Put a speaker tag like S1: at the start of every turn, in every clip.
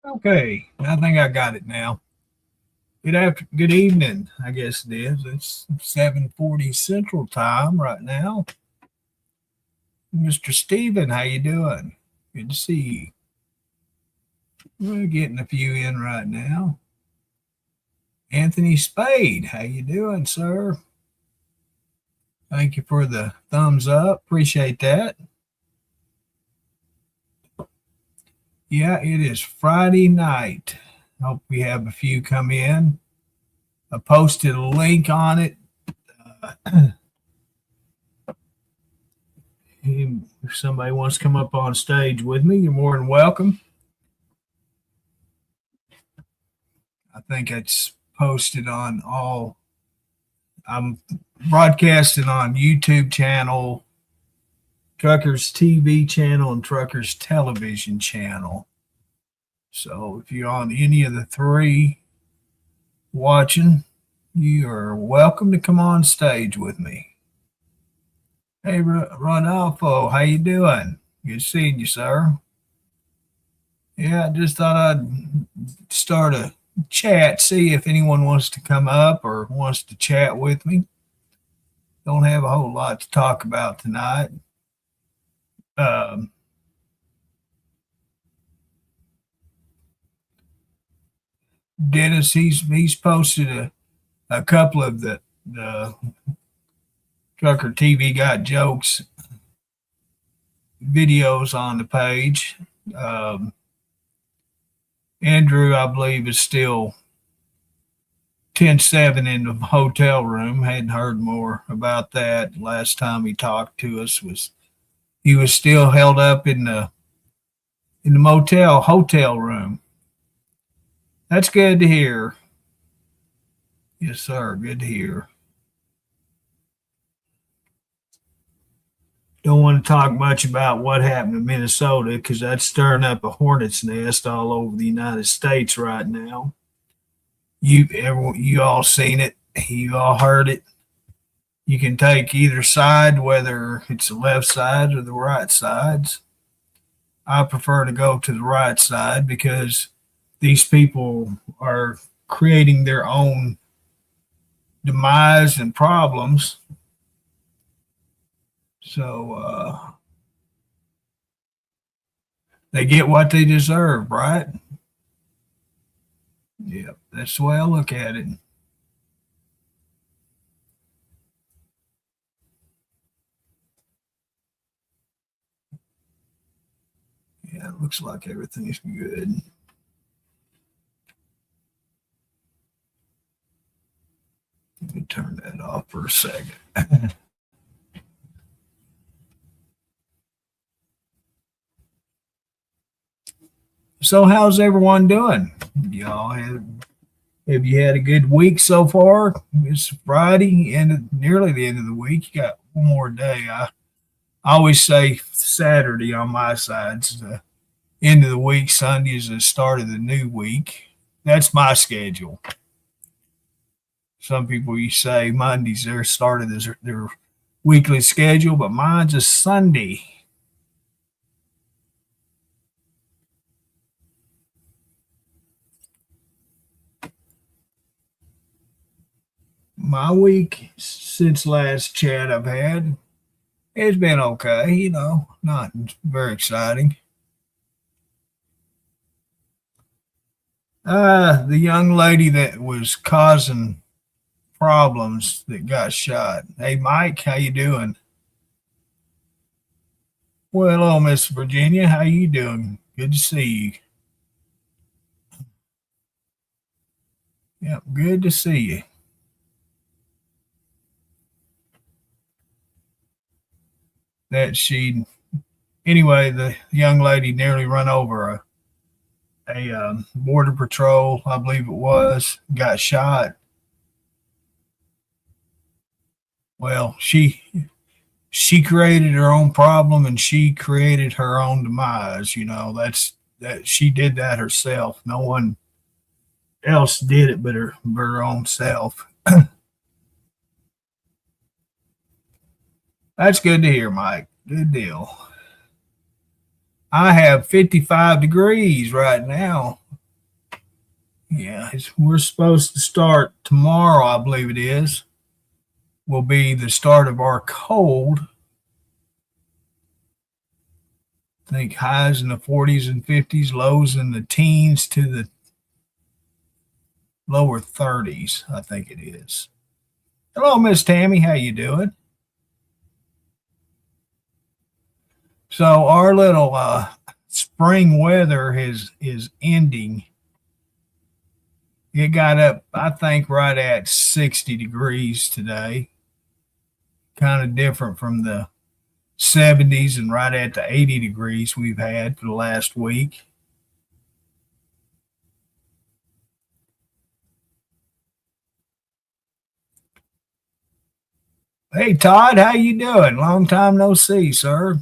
S1: Okay, I think I got it now. Good evening. I guess it is. It's 7:40 Central Time right now. Mr. Steven, how you doing? Good to see you. We're getting a few in right now. Anthony Spade, how you doing, sir? Thank you for the thumbs up. Appreciate that. Yeah, it is Friday night. Hope we have a few come in. I posted a link on it. If somebody wants to come up on stage with me, you're more than welcome. I think it's posted on all. I'm broadcasting on YouTube channel, Truckers TV channel, and Truckers Television channel. So if you're on any of the three watching, you are welcome to come on stage with me. Hey, Rodolfo, how you doing? Good seeing you, sir. Yeah, I just thought I'd start a chat, see if anyone wants to come up or wants to chat with me. Don't have a whole lot to talk about tonight. Um, Dennis, he's posted a couple of the Trucker TV Got Jokes videos on the page. Andrew, I believe, is still 10-7 in the hotel room. Hadn't heard more about that. Last time he talked to us was he was still held up in the hotel room. That's good to hear. Yes, sir. Good to hear. Don't want to talk much about what happened in Minnesota because that's stirring up a hornet's nest all over the United States right now. You all seen it. You all heard it. You can take either side, whether it's the left side or the right sides. I prefer to go to the right side because these people are creating their own demise and problems. So they get what they deserve, right? Yeah, that's the way I look at it. Yeah, it looks like everything's good. Let me turn that off for a second. So, how's everyone doing? Y'all have you had a good week so far? It's Friday, nearly the end of the week. You got one more day. I always say Saturday on my side. It's the end of the week. Sunday is the start of the new week. That's my schedule. Some people you say Monday's their start of their weekly schedule, but mine's a Sunday. My week since last chat I've had, it's been okay, not very exciting. The young lady that was causing problems that got shot. Hey, Mike, how you doing? Well, hello, Miss Virginia. How you doing? Good to see you. Yep, good to see you. That she, anyway, the young lady nearly run over a border patrol, I believe it was, got shot. Well, she created her own problem and she created her own demise. That she did that herself. No one else did it but her own self. That's good to hear, Mike. Good deal. I have 55 degrees right now. Yeah, we're supposed to start tomorrow, I believe it is. Will be the start of our cold. I think highs in the 40s and 50s, lows in the teens to the lower 30s, I think it is. Hello, Miss Tammy. How you doing? So our little spring weather is ending. It got up, I think, right at 60 degrees today. Kind of different from the 70s and right at the 80 degrees we've had for the last week. Hey Todd, how you doing? Long time no see, sir.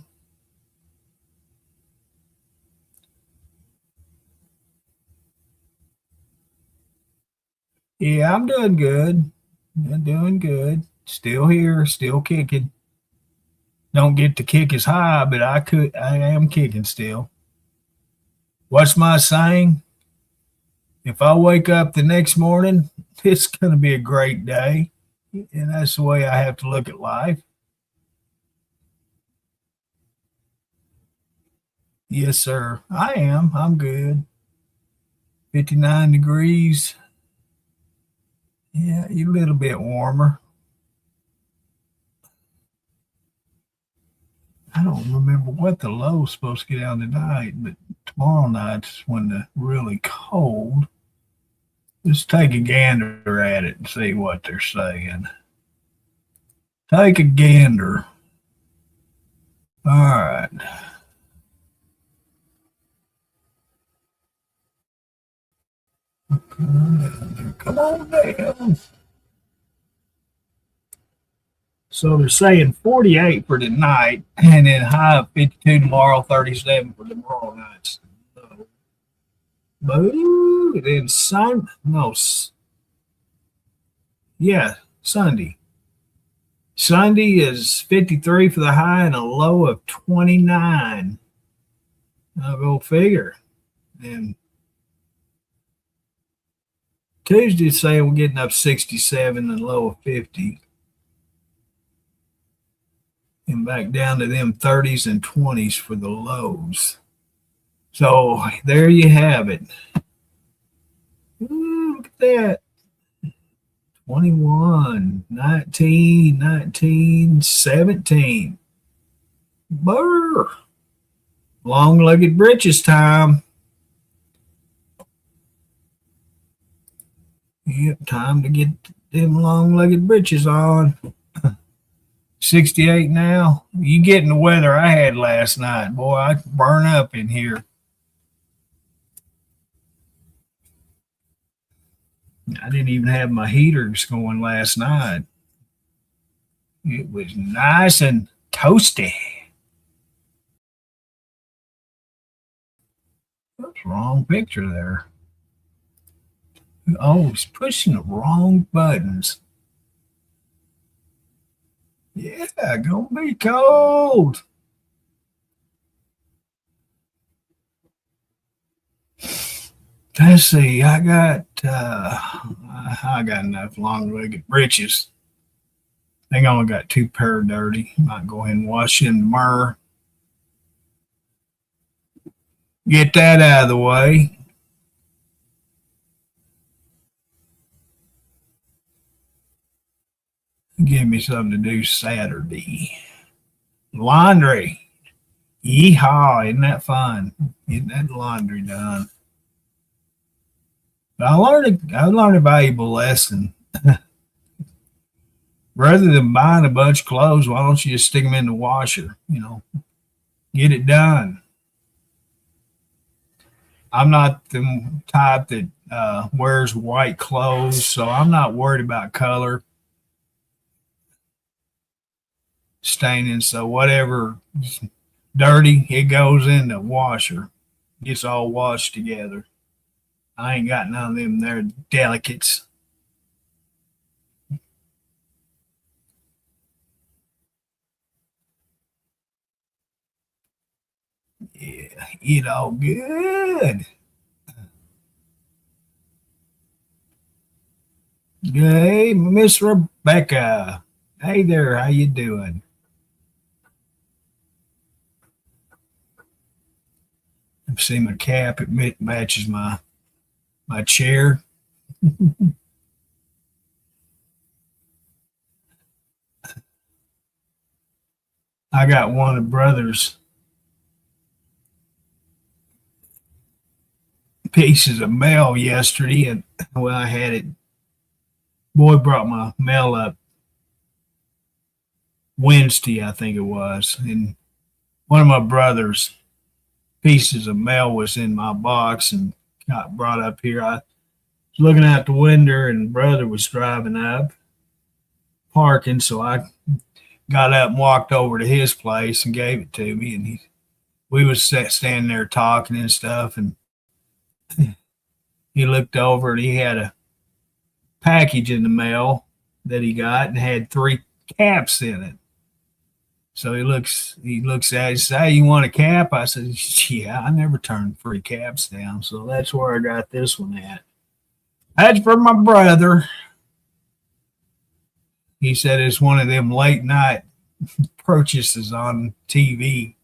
S1: Yeah, I'm doing good. I'm doing good. Still here, still kicking. Don't get to kick as high, but I am kicking still. What's my saying? If I wake up the next morning, it's going to be a great day. And that's the way I have to look at life. Yes, sir. I am. I'm good. 59 degrees. Yeah, a little bit warmer. I don't remember what the low is supposed to get down tonight, but tomorrow night's when the really cold. Let's take a gander at it and see what they're saying. Take a gander. All right. Come on down. So they're saying 48 for tonight, and then high of 52 tomorrow, 37 for tomorrow night. Boo! And then yeah, Sunday. Sunday is 53 for the high and a low of 29. I'll go figure. And Tuesday's saying we're getting up 67 and low of 50. And back down to them 30s and 20s for the lows. So there you have it. Ooh, look at that. 21, 19, 19, 17. Brr. Long legged britches time. Yep, time to get them long legged britches on. 68 now. You getting the weather I had last night. Boy, I burn up in here. I didn't even have my heaters going last night. It was nice and toasty. That's the wrong picture there. Oh, it's pushing the wrong buttons. Yeah, gonna be cold. Let's see. I got enough long legged breeches. I think I only got two pair dirty. Might go ahead and wash in tomorrow. Get that out of the way. Give me something to do Saturday. Laundry. Yeehaw. Isn't that fun? Getting that laundry done. But I learned a valuable lesson. Rather than buying a bunch of clothes, why don't you just stick them in the washer? Get it done. I'm not the type that wears white clothes, so I'm not worried about color staining. So whatever dirty, it goes in the washer. Gets all washed together. I ain't got none of them there delicates. Yeah, eat all good. Hey, Miss Rebecca. Hey there, how you doing? I see my cap. It matches my chair. I got one of brother's pieces of mail yesterday, and well, I had it. Boy brought my mail up Wednesday, I think it was, and one of my brother's pieces of mail was in my box and got brought up here. I was looking out the window, and brother was driving up, parking, so I got up and walked over to his place and gave it to me, and we was standing there talking and stuff, and he looked over and he had a package in the mail that he got and had three caps in it. So he looks at it and says, "Hey, you want a cap?" I said, "Yeah, I never turn free caps down." So that's where I got this one at. That's for my brother. He said it's one of them late night purchases on TV.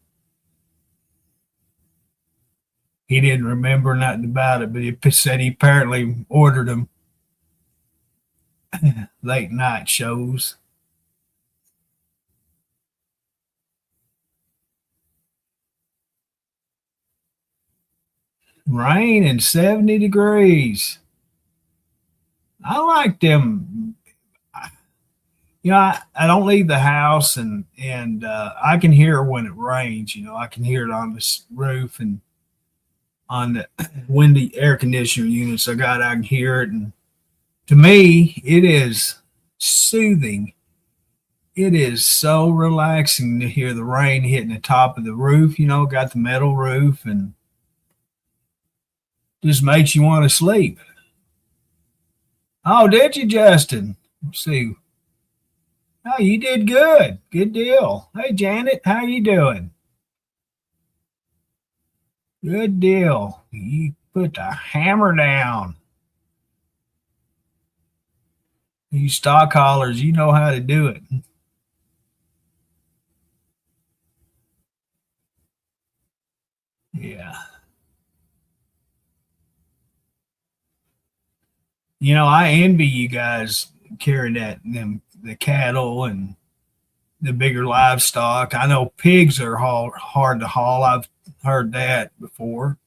S1: He didn't remember nothing about it, but he said he apparently ordered them late night shows. Rain and 70 degrees. I like them. I don't leave the house, and I can hear when it rains. I can hear it on the roof and on the windy air conditioner units I got. I can hear it, and to me, it is soothing. It is so relaxing to hear the rain hitting the top of the roof. Got the metal roof, and just makes you want to sleep. Oh, did you, Justin? Let's see. Oh, you did good. Good deal. Hey, Janet, how you doing? Good deal. You put the hammer down. You stock haulers, you know how to do it. Yeah. I envy you guys carrying the cattle and the bigger livestock. I know pigs are hard to haul. I've heard that before.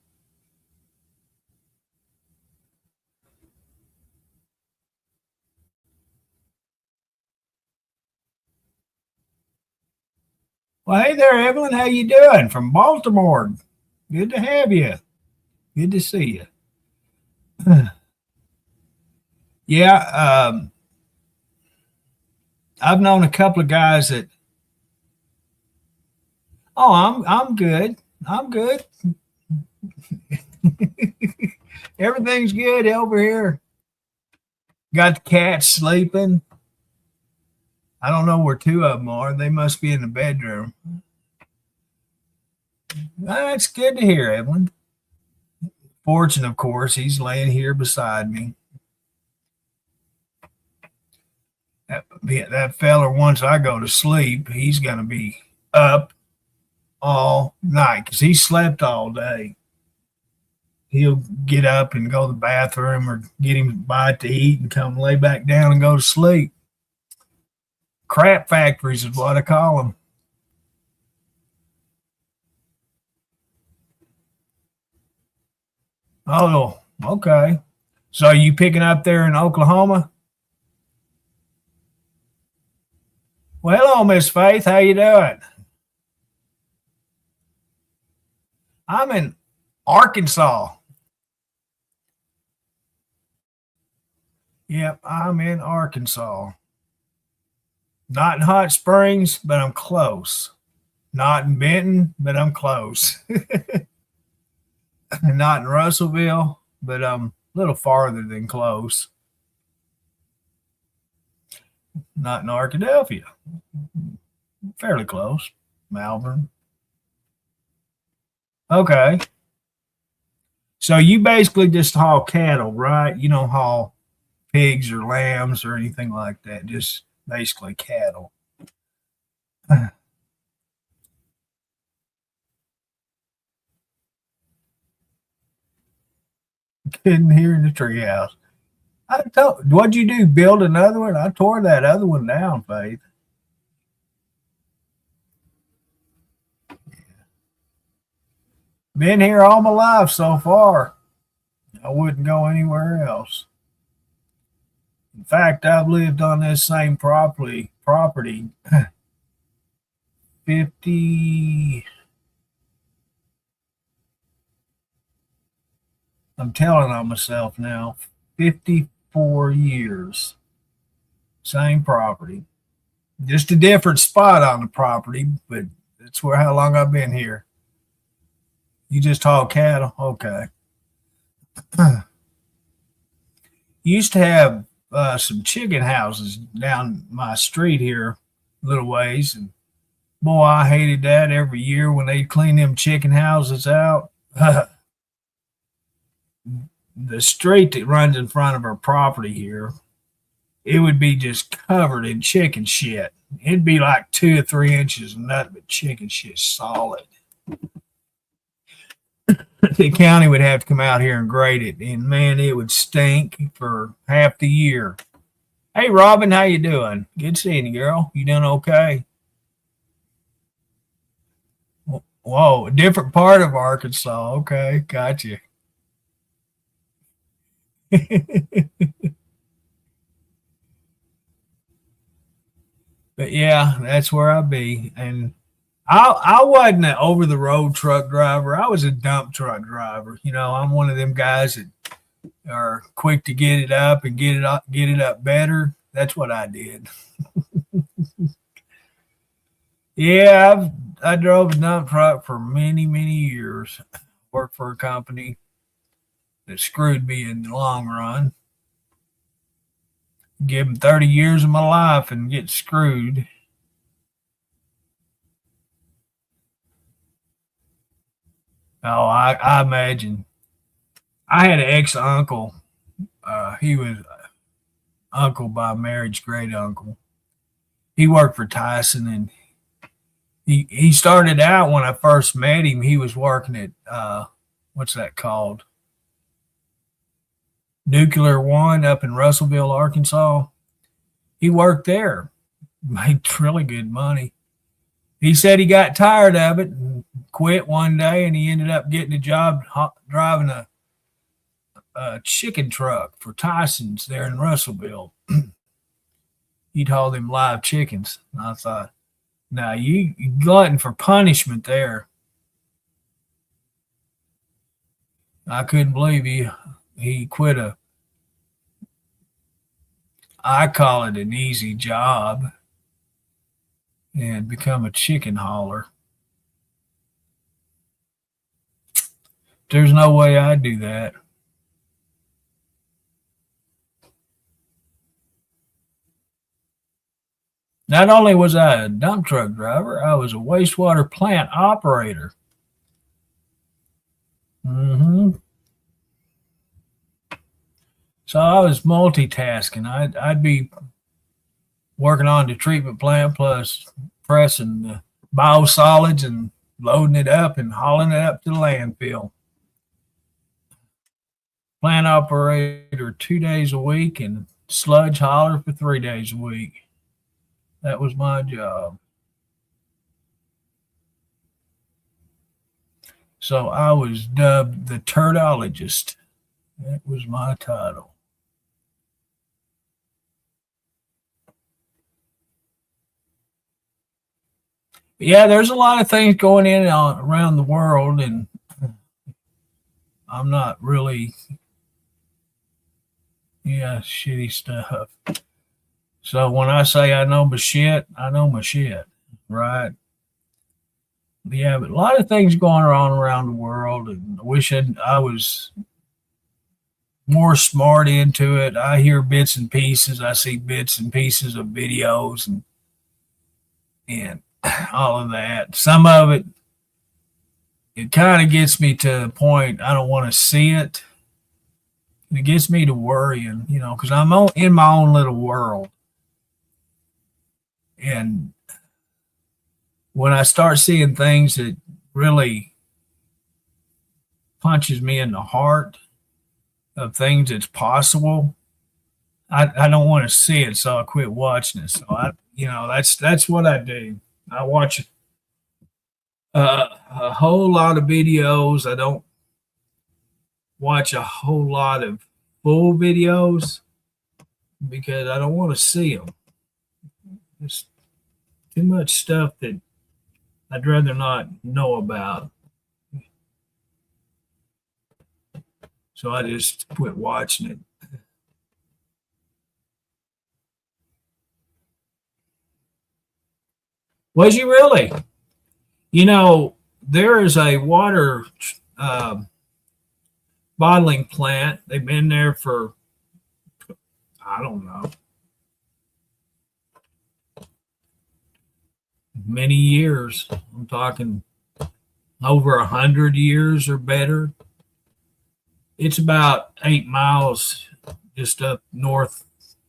S1: Well, hey there, Evelyn. How you doing? From Baltimore. Good to have you. Good to see you. Yeah, I've known a couple of guys that. Oh, I'm good. I'm good. Everything's good over here. Got the cats sleeping. I don't know where two of them are. They must be in the bedroom. That's good to hear, Evelyn. Fortune, of course, he's laying here beside me. That feller, once I go to sleep, he's going to be up all night because he slept all day. He'll get up and go to the bathroom or get him a bite to eat and come lay back down and go to sleep. Crap factories is what I call them. Oh, okay. So you picking up there in Oklahoma? Well, hello, Miss Faith. How you doing? I'm in Arkansas. Yep, I'm in Arkansas. Not in Hot Springs, but I'm close. Not in Benton, but I'm close. Not in Russellville, but I'm a little farther than close. Not in Arkadelphia, fairly close. Malvern. Okay. So you basically just haul cattle, right? You don't haul pigs or lambs or anything like that. Just basically cattle. Couldn't hear in the treehouse. I told, what'd you do? Build another one? I tore that other one down, Faith. Been here all my life so far. I wouldn't go anywhere else. In fact, I've lived on this same property 50, I'm telling on myself now, 54 years. Same property. Just a different spot on the property, but that's where how long I've been here. You just haul cattle? Okay. Used to have some chicken houses down my street here, little ways, and boy, I hated that every year when they clean them chicken houses out. The street that runs in front of our property here, it would be just covered in chicken shit. It'd be like 2 or 3 inches of nothing but chicken shit solid. The county would have to come out here and grade it, and man, it would stink for half the year. Hey, Robin, how you doing? Good seeing you, girl. You doing okay? Whoa, a different part of Arkansas. Okay, gotcha. But yeah, that's where I be. And I wasn't an over the road truck driver. I was a dump truck driver. You know, I'm one of them guys that are quick to get it up and get it up better. That's what I did. Yeah, I drove a dump truck for many, many years. Worked for a company that screwed me in the long run. Give them 30 years of my life and get screwed. Oh, I imagine. I had an ex uncle. He was uncle by marriage, great uncle. He worked for Tyson, and he started out when I first met him. He was working at what's that called? Nuclear One up in Russellville, Arkansas. He worked there, made really good money. He said he got tired of it and quit one day, and he ended up getting a job driving a chicken truck for Tyson's there in Russellville. He'd haul them live chickens. And I thought, now you glutton for punishment there. I couldn't believe he quit I call it an easy job, and become a chicken hauler. There's no way I'd do that. Not only was I a dump truck driver, I was a wastewater plant operator. hmm So I was multitasking. I'd be working on the treatment plant plus pressing the biosolids and loading it up and hauling it up to the landfill. Plant operator 2 days a week and sludge hauler for 3 days a week. That was my job. So I was dubbed the turdologist. That was my title. Yeah, there's a lot of things going in around the world, and I'm not really, yeah, shitty stuff. So when I say I know my shit, I know my shit, right? Yeah, but a lot of things going on around the world, and I wish I was more smart into it. I hear bits and pieces. I see bits and pieces of videos and all of that. Some of it kind of gets me to the point I don't want to see it. It gets me to worrying, because in my own little world. And when I start seeing things that really punches me in the heart of things that's possible, I don't want to see it, so I quit watching it. So that's what I do. I watch a whole lot of videos. I don't watch a whole lot of full videos because I don't want to see them. There's too much stuff that I'd rather not know about. So I just quit watching it. Was you really? There is a water uh, bottling plant. They've been there for, I don't know, many years. I'm talking over 100 years or better. It's about 8 miles just up north,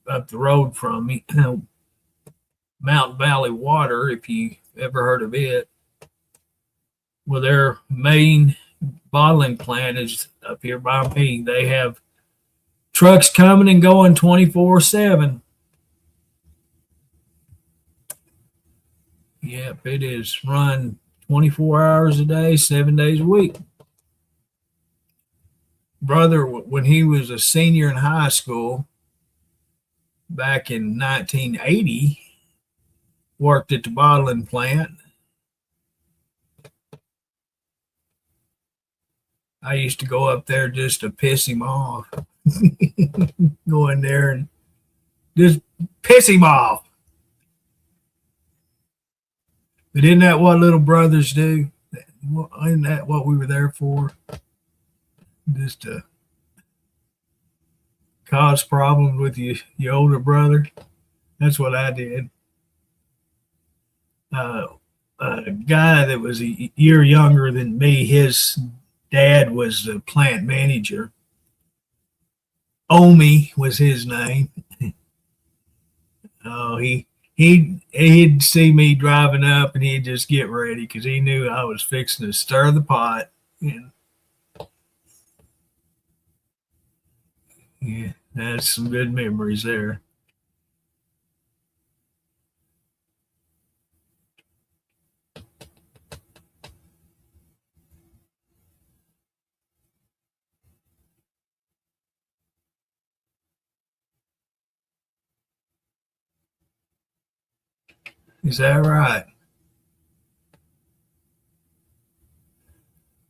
S1: up the road from me. Mountain Valley Water, if you ever heard of it. Well, their main bottling plant is up here by me. They have trucks coming and going 24/7. Yep, it is run 24 hours a day, 7 days a week. Brother, when he was a senior in high school back in 1980, worked at the bottling plant. I used to go up there just to piss him off. Go in there and just piss him off. But isn't that what little brothers do? Isn't that what we were there for? Just to cause problems with your older brother. That's what I did. A guy that was a year younger than me, his dad was the plant manager. Omi was his name. Oh, he'd see me driving up and he'd just get ready because he knew I was fixing to stir the pot. And yeah, that's some good memories there. Is that right?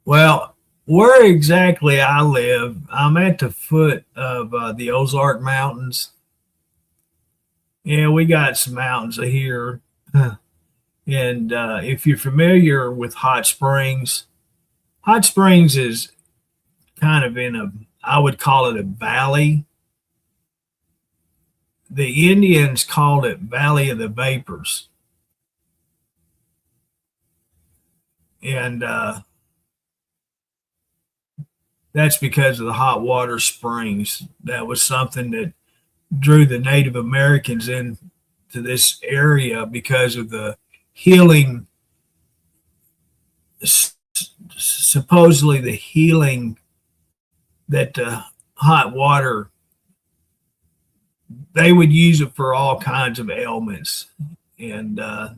S1: Well, where exactly I live, I'm at the foot of the Ozark Mountains. Yeah, we got some mountains here. And if you're familiar with Hot Springs is kind of I would call it a valley. The Indians called it Valley of the Vapors. And that's because of the hot water springs. That was something that drew the Native Americans into this area because of the healing, supposedly the healing that the hot water, they would use it for all kinds of ailments. And they'd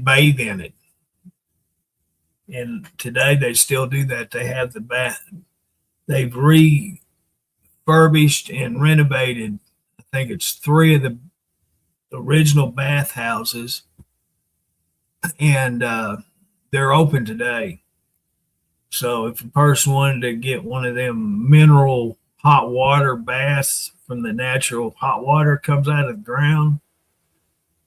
S1: bathe in it. And today they still do that. They have the bath. They've refurbished and renovated. I think it's three of the original bathhouses, and they're open today. So if a person wanted to get one of them mineral hot water baths from the natural hot water comes out of the ground,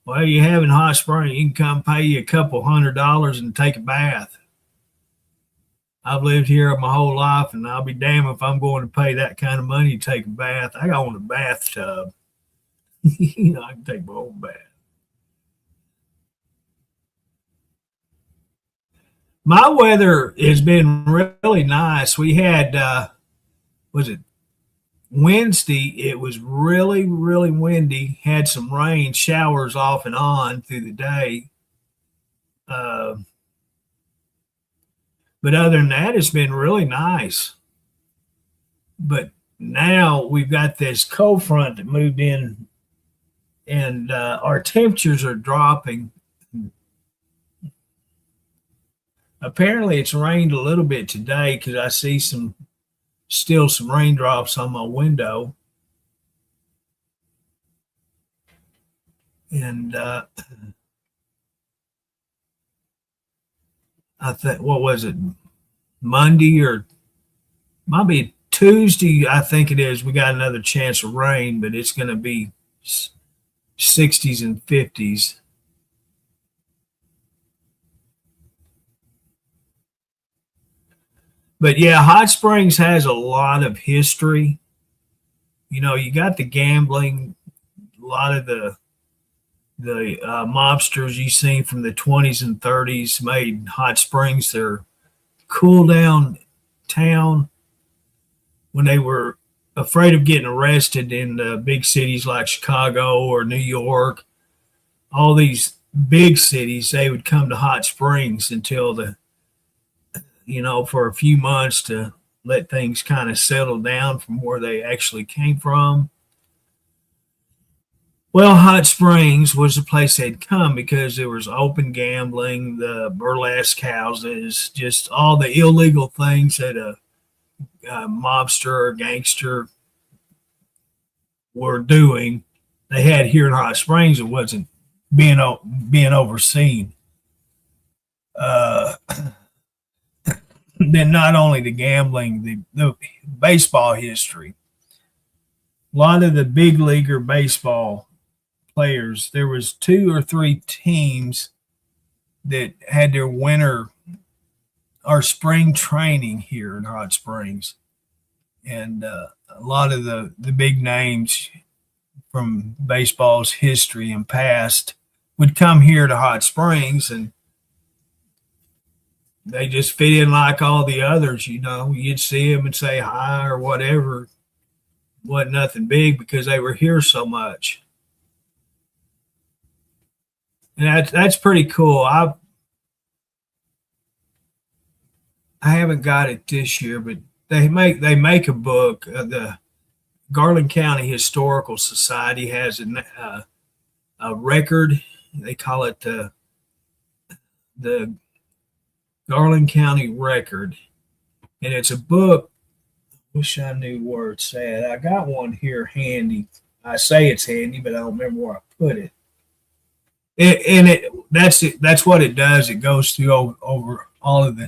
S1: well, you have in Hot Spring, you can come pay you a couple $100 and take a bath. I've lived here my whole life, and I'll be damned if I'm going to pay that kind of money to take a bath. I got on a bathtub. I can take my own bath. My weather has been really nice. We had was it Wednesday? It was really, really windy, had some rain, showers off and on through the day. Uh, but other than that, it's been really nice. But now we've got this cold front that moved in, and our temperatures are dropping. Apparently, it's rained a little bit today because I see still some raindrops on my window. And I think, what was it, Monday or might be Tuesday? I think it is. We got another chance of rain, but it's going to be 60s and 50s. But yeah, Hot Springs has a lot of history. You know, you got the gambling, a lot of the mobsters you seen from the 20s and 30s made Hot Springs their cool down town when they were afraid of getting arrested in big cities like Chicago or New York. All these big cities, they would come to Hot Springs until for a few months to let things kind of settle down from where they actually came from. Well, Hot Springs was the place they'd come because there was open gambling, the burlesque houses, just all the illegal things that a mobster or gangster were doing. They had here in Hot Springs. It wasn't being overseen. Then not only the gambling, the baseball history. A lot of the big leaguer baseball players, there was 2 or 3 teams that had their winter or spring training here in Hot Springs. And a lot of the big names from baseball's history and past would come here to Hot Springs, and they just fit in like all the others. You'd see them and say hi or whatever. Wasn't nothing big because they were here so much. And that's pretty cool. I haven't got it this year, but they make a book. The Garland County Historical Society has a record. They call it the Garland County Record, and it's a book. Wish I knew where it's at. I got one here handy. I say it's handy, but I don't remember where I put it. That's what it does. It goes through over all of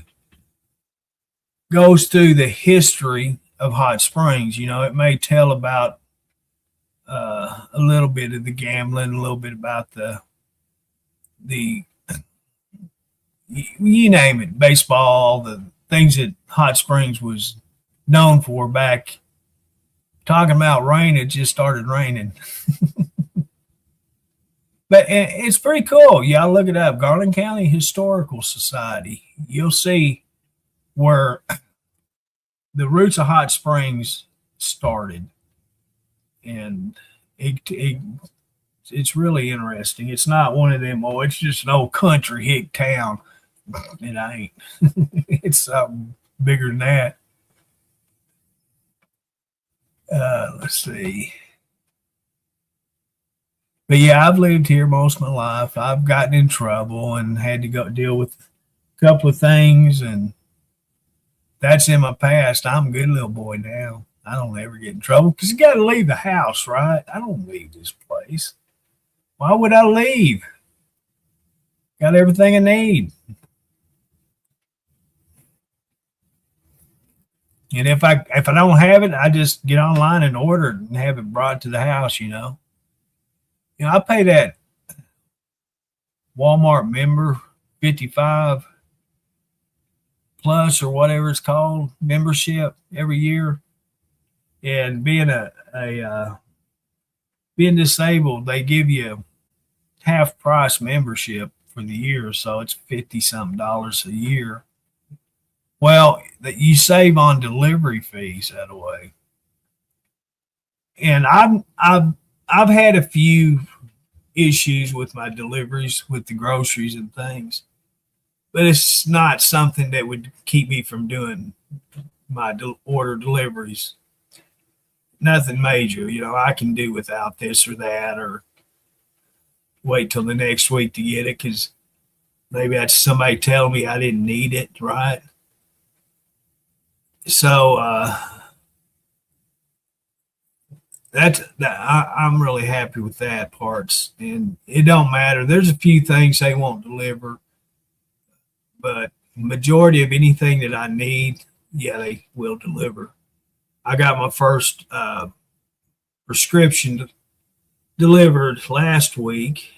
S1: goes through the history of Hot Springs. It may tell about a little bit of the gambling, a little bit about the you name it, baseball, the things that Hot Springs was known for back. Talking about rain, it just started raining. But it's pretty cool. Y'all look it up. Garland County Historical Society. You'll see where the roots of Hot Springs started. And it's really interesting. It's not one of them, it's just an old country hick town. It ain't. It's something bigger than that. Let's see. But yeah, I've lived here most of my life. I've gotten in trouble and had to go deal with a couple of things, and that's in my past. I'm a good little boy now. I don't ever get in trouble because you got to leave the house, right? I don't leave this place. Why would I leave? Got everything I need. And if I don't have it, I just get online and order it and have it brought to the house. I pay that Walmart member 55 plus or whatever it's called membership every year. And being being disabled, they give you half price membership for the year, so it's $50 something a year. Well, that you save on delivery fees that way. And I've had a few issues with my deliveries with the groceries and things, but it's not something that would keep me from doing my order deliveries. Nothing major, I can do without this or that, or wait till the next week to get it because maybe that's somebody telling me I didn't need it, right? So I'm really happy with that parts, and it don't matter. There's a few things they won't deliver, but majority of anything that I need, yeah, they will deliver. I got my first prescription delivered last week,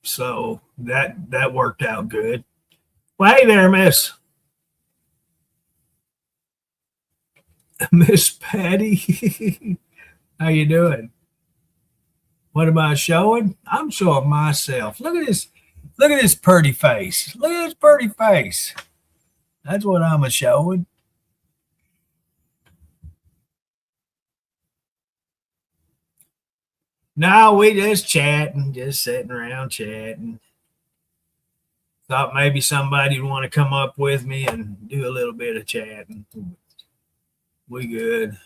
S1: so that worked out good. Well, hey there, Miss Patty. How you doing? What am I showing? I'm showing myself. Look at this. Look at this pretty face. Look at this pretty face. That's what I'm a showing. No, we just chatting, just sitting around chatting. Thought maybe somebody'd want to come up with me and do a little bit of chatting. We good.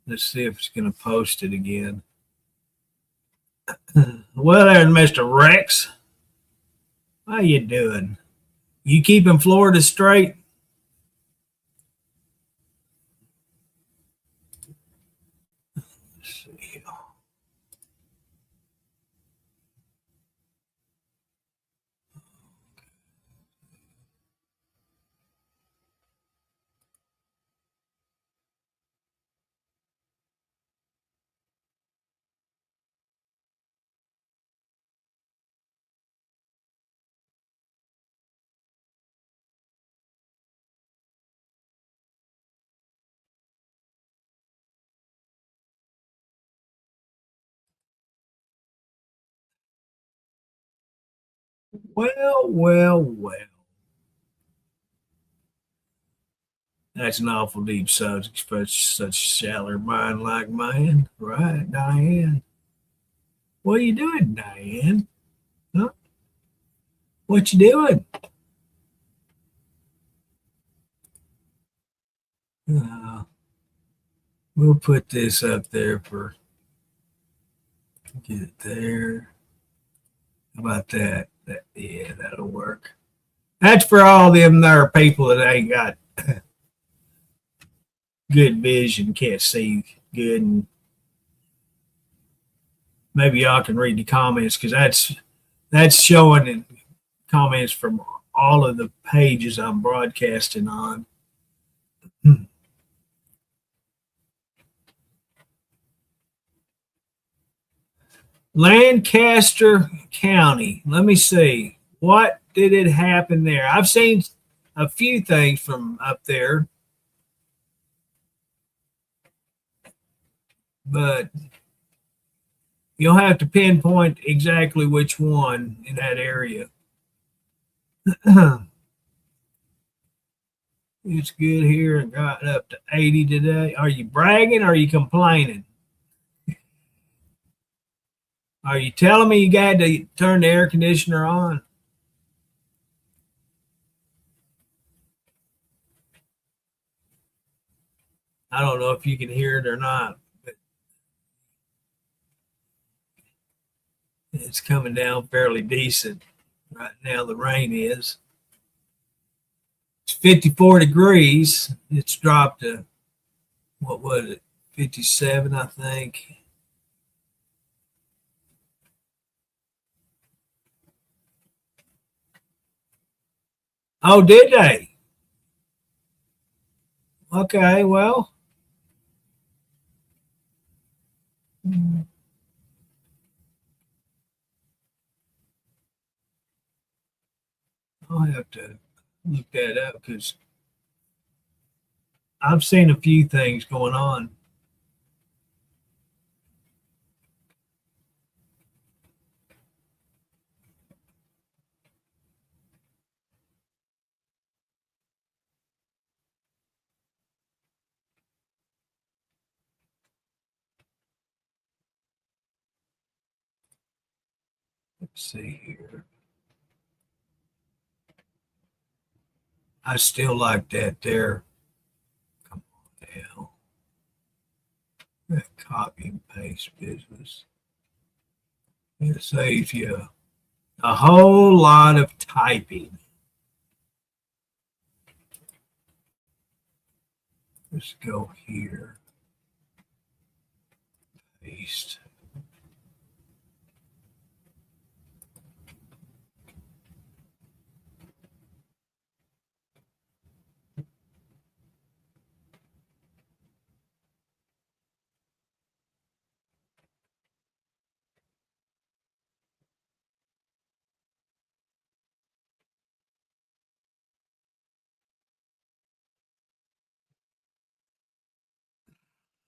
S1: Let's see if it's going to post it again. Well, there's Mr. Rex. How you doing? You keeping Florida straight? Let's see. Well. That's an awful deep subject for such a shallow mind like mine, right, Diane? What are you doing, Diane? Huh? What you doing? Uh, we'll put this up there for get it there. How about that? Yeah, that'll work. That's for all them there people that ain't got good vision, can't see good, and maybe y'all can read the comments because that's showing in comments from all of the pages I'm broadcasting on. Lancaster County. Let me see. What did it happen there? I've seen a few things from up there, but you'll have to pinpoint exactly which one in that area. It's good here and got up to 80 today. Are you bragging or are you complaining? Are you telling me you got to turn the air conditioner on? I don't know if you can hear it or not, but it's coming down fairly decent right now. The rain is. It's 54 degrees. It's dropped to, what was it, 57, I think. Oh, did they? Okay, well, I'll have to look that up because I've seen a few things going on. see here. I still like that there. Come on now. That copy and paste business. It saves you a whole lot of typing. Let's go here. Paste.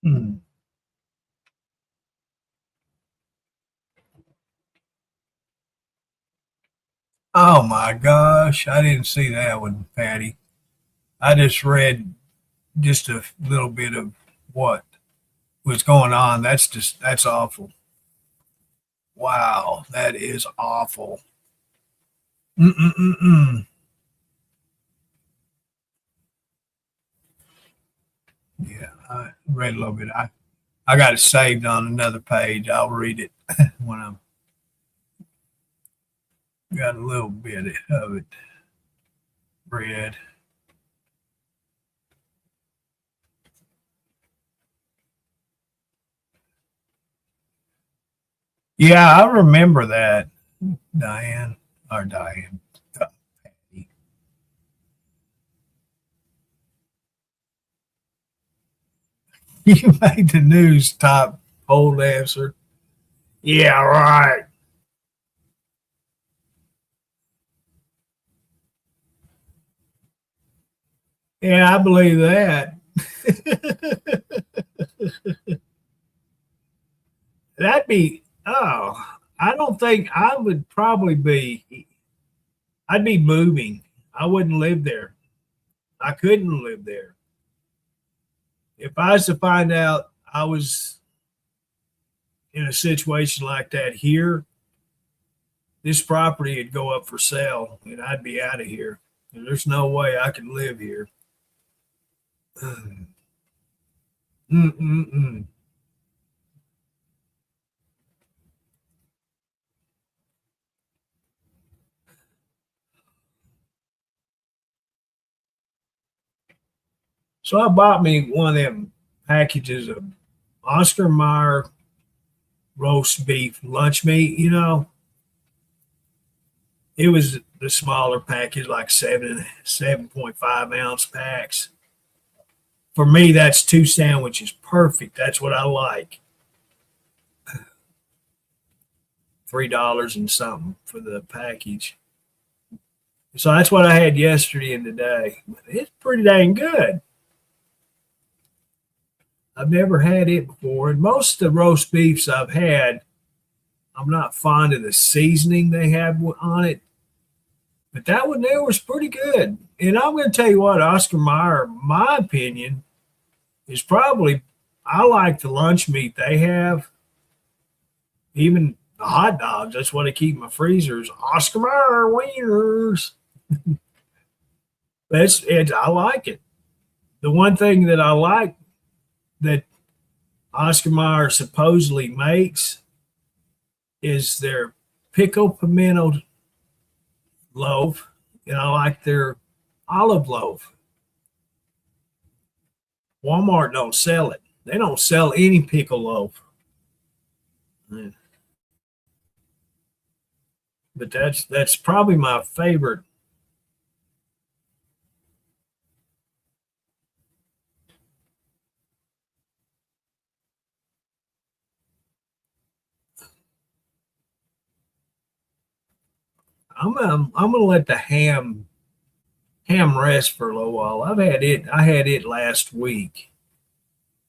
S1: Hmm. Oh my gosh, I didn't see that one, Patty. I just read just a little bit of what was going on. That's awful. Wow, that is awful. Mm-mm-mm-mm. Yeah, I read a little bit. I got it saved on another page. I'll read it when I'm got a little bit of it read. Yeah, I remember that, Diane or Diane. Patty. You made the news top poll answer. Yeah, right. Yeah, I believe that. That'd be, oh, I don't think I would probably be, I'd be moving. I wouldn't live there. I couldn't live there. If I was to find out I was in a situation like that here, this property would go up for sale and I'd be out of here. There's no way I could live here. Mm-mm-mm. So I bought me one of them packages of Oscar Mayer roast beef lunch meat. It was the smaller package, like 7.5 ounce packs. For me, that's two sandwiches. Perfect. That's what I like. $3 and something for the package. So that's what I had yesterday and today. It's pretty dang good. I've never had it before. And most of the roast beefs I've had, I'm not fond of the seasoning they have on it. But that one there was pretty good. And I'm going to tell you what, Oscar Mayer, my opinion, is probably, I like the lunch meat they have. Even the hot dogs, that's what I keep in my freezers. Oscar Mayer wieners. I like it. The one thing that I like that Oscar Mayer supposedly makes is their pickle pimento loaf, and I like their olive loaf. Walmart don't sell it. They don't sell any pickle loaf. But that's probably my favorite. I'm gonna let the ham rest for a little while. I had it last week.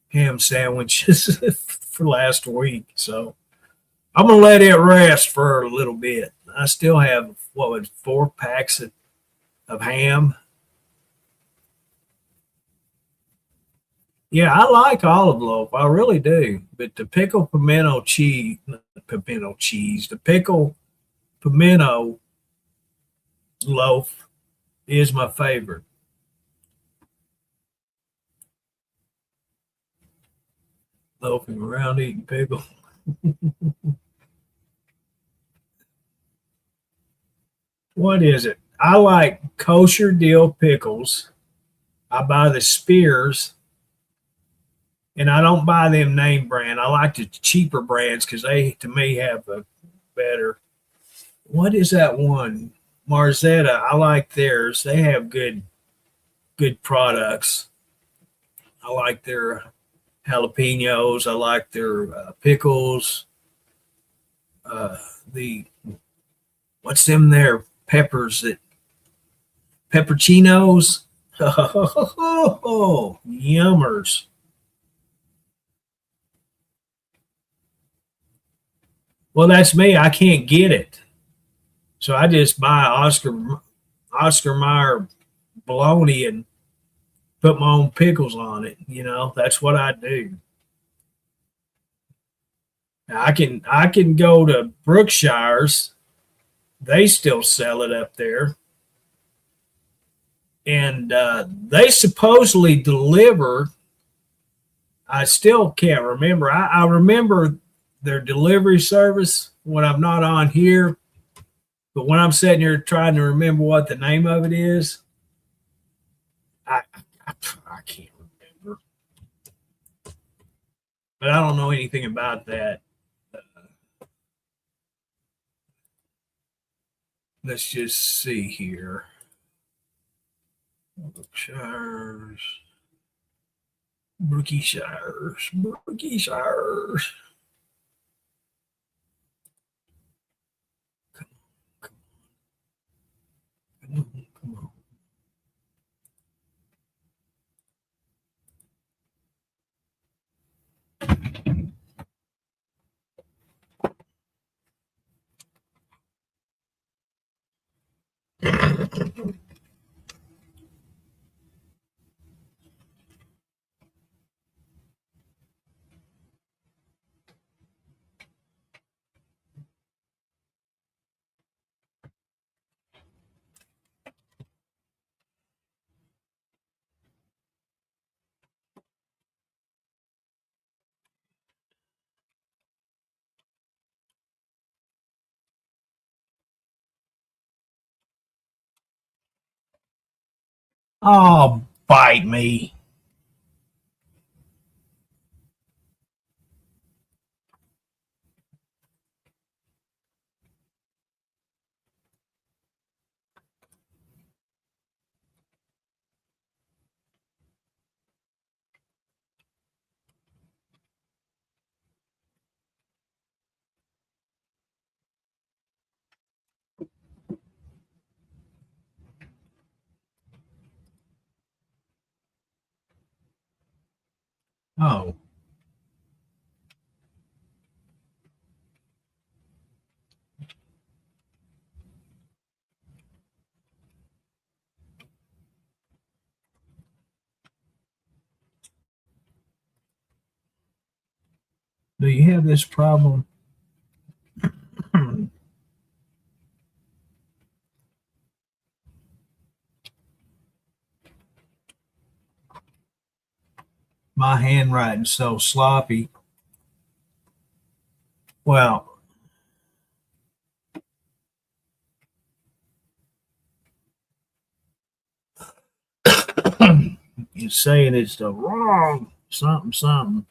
S1: Ham sandwiches for last week. So I'm gonna let it rest for a little bit. I still have what was 4 packs of ham. Yeah, I like olive loaf. I really do. But the pickle pimento cheese, the pickle pimento loaf is my favorite. Loafing around eating pickle. What is it? I like kosher dill pickles. I buy the Spears, and I don't buy them name brand. I like the cheaper brands because they, to me, have a better. What is that one? Marzetta. I like theirs. They have good products. I like their jalapenos. I like their pickles. Uh, the what's them there peppers that pepperoncinos. Oh, yummers. Well, that's me. I can't get it, so I just buy Oscar Mayer bologna and put my own pickles on it. That's what I do. I can go to Brookshire's. They still sell it up there, and they supposedly deliver. I still can't remember. I remember their delivery service when I'm not on here, but when I'm sitting here trying to remember what the name of it is, I I can't remember. But I don't know anything about that. Let's just see here. Brookshires, Brookshires, Brookshires. Come on. Oh, bite me. Oh, do you have this problem? My handwriting's so sloppy. Well, you're saying it's the wrong something something.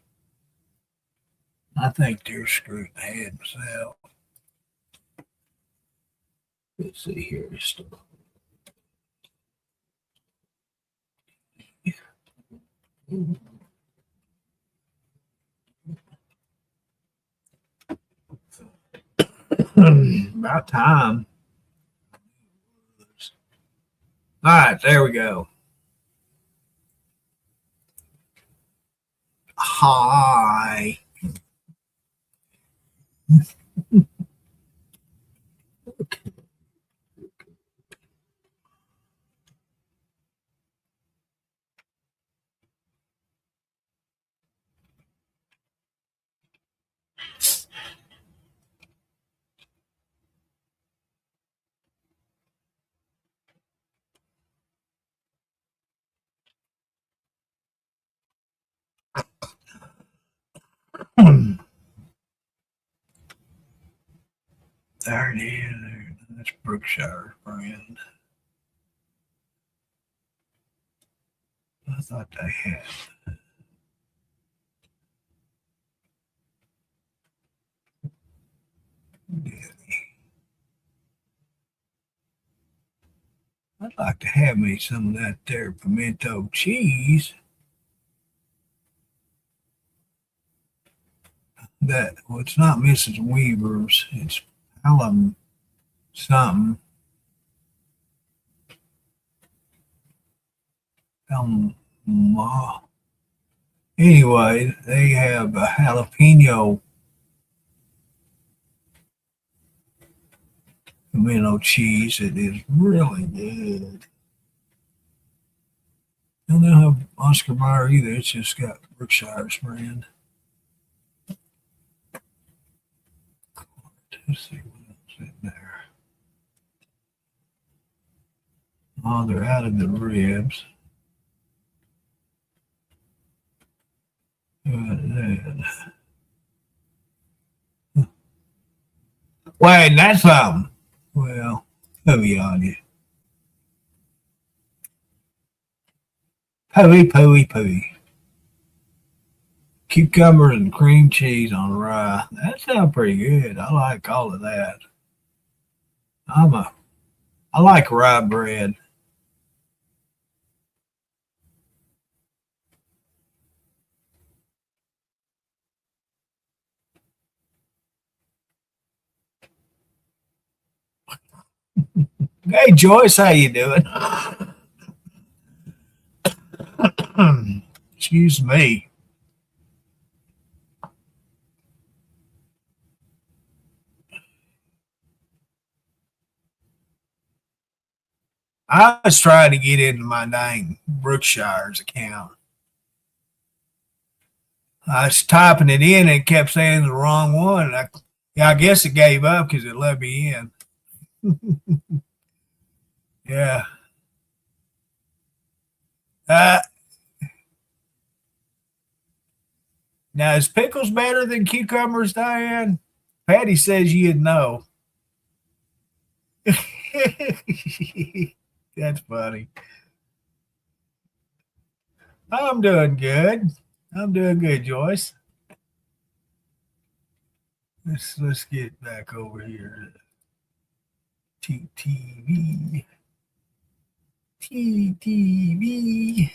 S1: I think they're screwed in the head myself. Let's see here. About time. All right, there we go. Hi. There it is. That's Brookshire brand. I thought they had. I'd like to have me some of that there pimento cheese. That, well, it's not Mrs. Weaver's. It's Hallam something. Anyway, they have a jalapeno pimento cheese. It is really good. I don't have Oscar Mayer either. It's just got Brookshire's brand. Let's see what else in there. Oh, they're out of the ribs. Wait, that's something. Well, heavy on you. Pooey. Cucumbers and cream cheese on rye. That sounds pretty good. I like all of that. I like rye bread. Hey Joyce, how you doing? Excuse me. I was trying to get into my dang Brookshire's account. I was typing it in and it kept saying the wrong one. I guess it gave up because it let me in. Yeah. Uh, Now, is pickles better than cucumbers, Diane? Patty says you'd know. That's funny. I'm doing good. I'm doing good, Joyce. Let's get back over here to TTV. TTV.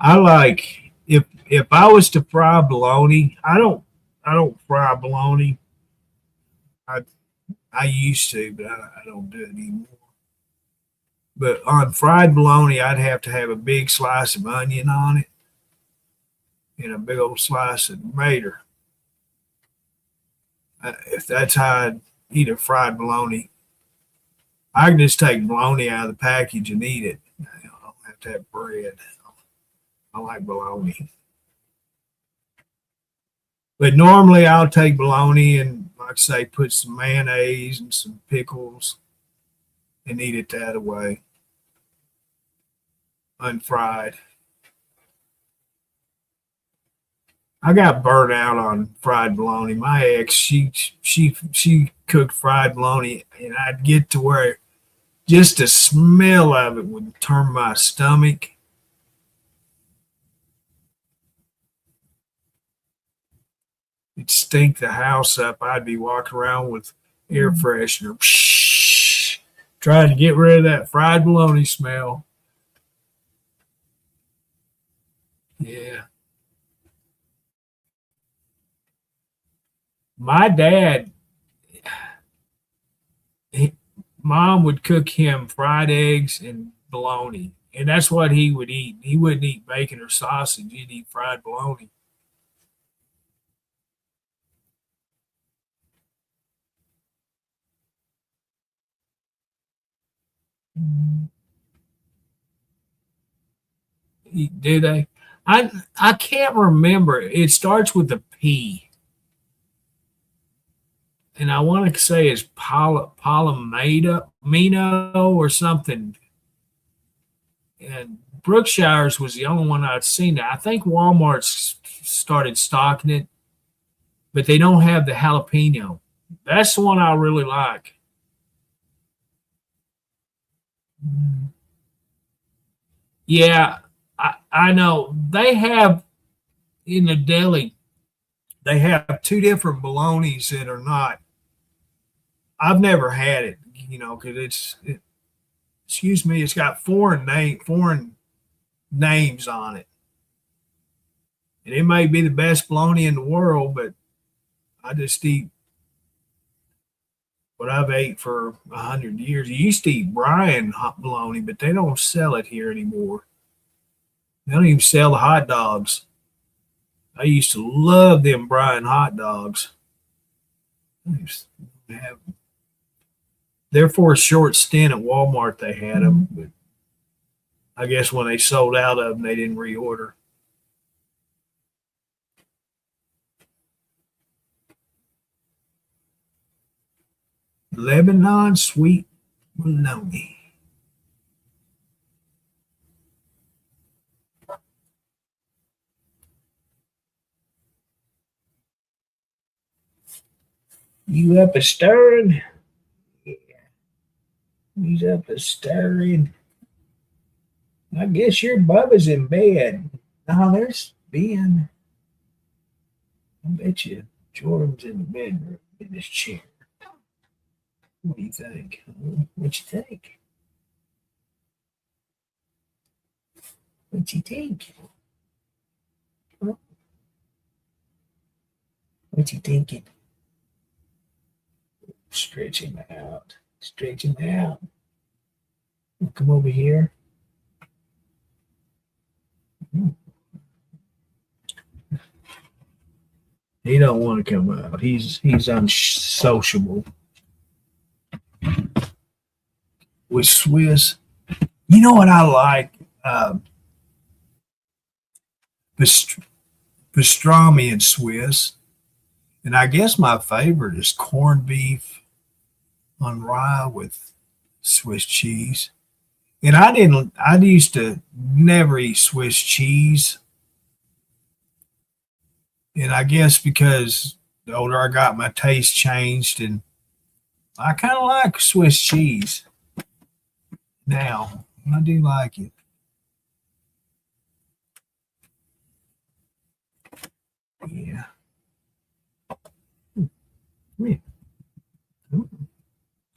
S1: I like if I was to fry bologna, I don't fry bologna. I I used to, but I don't do it anymore. But on fried bologna, I'd have to have a big slice of onion on it and a big old slice of tomato. If that's how I'd eat a fried bologna, I can just take bologna out of the package and eat it. I don't have to have bread. I like bologna. But normally I'll take bologna and, like I say, put some mayonnaise and some pickles and eat it that way, unfried. I got burnt out on fried bologna. My ex, she cooked fried bologna, and I'd get to where just the smell of it would turn my stomach. It'd stink the house up. I'd be walking around with air freshener, trying to get rid of that fried bologna smell. Yeah. My dad, he, mom would cook him fried eggs and bologna, and that's what he would eat. He wouldn't eat bacon or sausage. He'd eat fried bologna. Do they? I can't remember. It starts with a P, and I want to say it's Palomino Mino or something. And Brookshire's was the only one I'd seen. I think Walmart's started stocking it, but they don't have the jalapeno. That's the one I really like. Yeah, I know. They have in the deli, they have two different bolognas that are not. I've never had it, because excuse me, it's got foreign names on it. And it may be the best bologna in the world, but I just eat what I've ate for 100 years. You used to eat Brian hot bologna, but they don't sell it here anymore. They don't even sell the hot dogs. I used to love them Brian hot dogs. Have, they're for a short stint at Walmart. They had them, but I guess when they sold out of them, they didn't reorder. Lebanon sweet bologna. You up a stirring? Yeah, he's up a stirring. I guess your Bubba's in bed. Oh, there's Ben. I bet you Jordan's in the bedroom in his chair. What do you think? What you think? What you think? What you thinking? Stretch him out. Stretch him out. Come over here. He don't want to come out. He's unsociable with Swiss. You know what I like? Pastrami and Swiss. And I guess my favorite is corned beef on rye with Swiss cheese. And I used to never eat Swiss cheese. And I guess because the older I got, my taste changed, and I kind of like Swiss cheese now. I do like it. Yeah. Come here.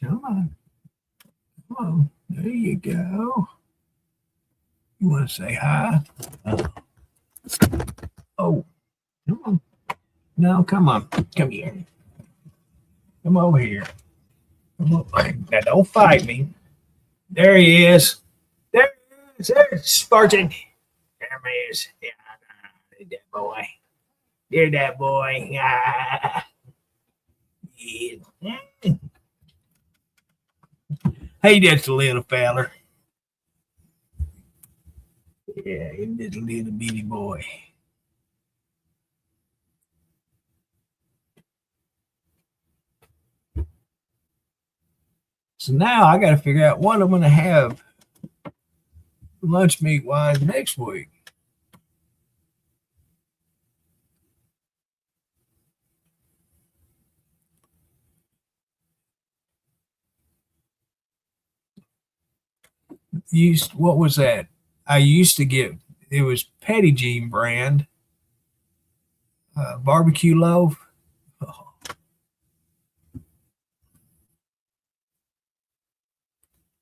S1: Come on. Come on. There you go. You want to say hi? Oh, come on. No, come on. Come here. Come over here. Come on. Now, don't fight me. There he is. There he is. There's Spartan. There he is. Yeah, that boy. You're that boy. Ah. Hey, that's a little feller. Yeah, he's a little bitty boy. So now I got to figure out what I'm going to have lunch meat wise next week. What was that? I used to get, it was Petit Jean brand barbecue loaf. Oh,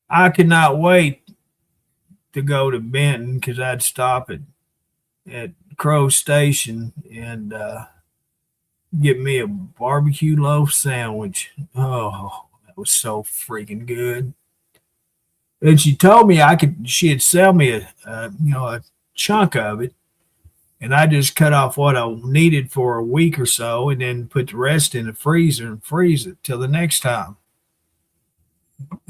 S1: I could not wait to go to Benton because I'd stop at Crow Station and get me a barbecue loaf sandwich. Oh, that was so freaking good. And she told me she'd sell me a chunk of it, and I just cut off what I needed for a week or so, and then put the rest in the freezer and freeze it till the next time.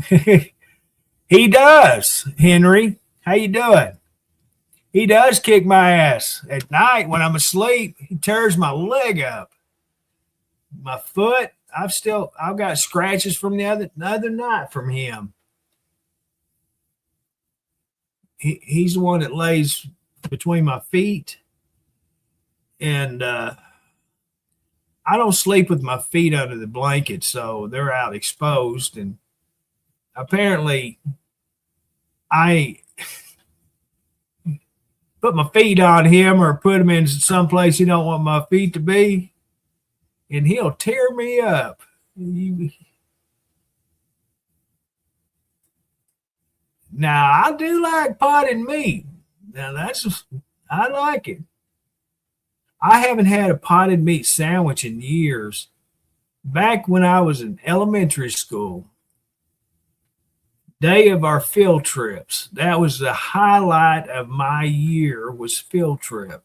S1: He does, Henry. How you doing? He does kick my ass at night when I'm asleep. He tears my leg up, my foot. I've got scratches from the other night from him. He's the one that lays between my feet, and I don't sleep with my feet under the blanket, so they're out exposed. And apparently, I put my feet on him or put him in some place he don't want my feet to be, and he'll tear me up. Now I do like potted meat. Now I like it. I haven't had a potted meat sandwich in years. Back when I was in elementary school, day of our field trips, that was the highlight of my year was field trip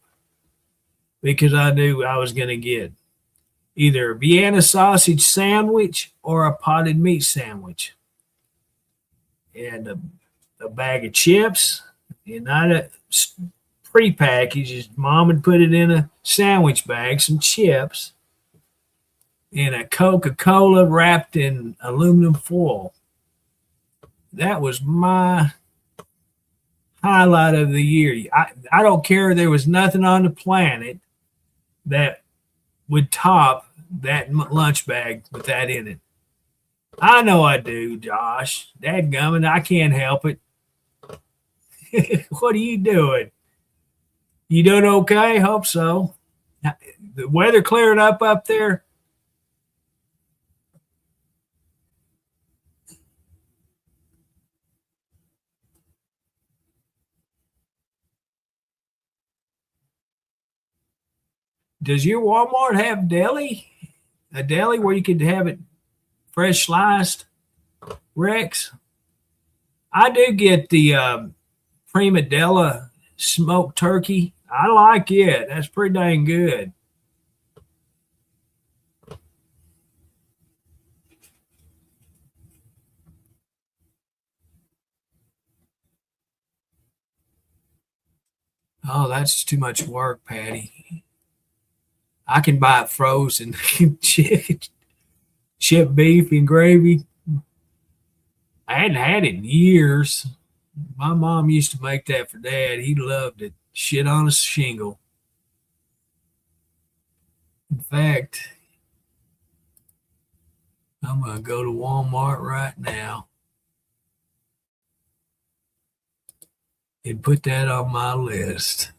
S1: because I knew I was going to get either a Vienna sausage sandwich or a potted meat sandwich and a bag of chips and not a prepackaged. Mom would put it in a sandwich bag, some chips, and a Coca-Cola wrapped in aluminum foil. That was my highlight of the year. I don't care. There was nothing on the planet that would top that lunch bag with that in it. I know I do, Josh. Dadgummit, I can't help it. What are you doing? You doing okay? Hope so. The weather clearing up there? Does your Walmart have deli? A deli where you could have it fresh sliced, Rex? I do get the Prima Della smoked turkey. I like it. That's pretty dang good. Oh, that's too much work, Patty. I can buy it frozen. Chip beef and gravy. I hadn't had it in years. My mom used to make that for Dad. He loved it. Shit on a shingle. In fact, I'm going to go to Walmart right now and put that on my list.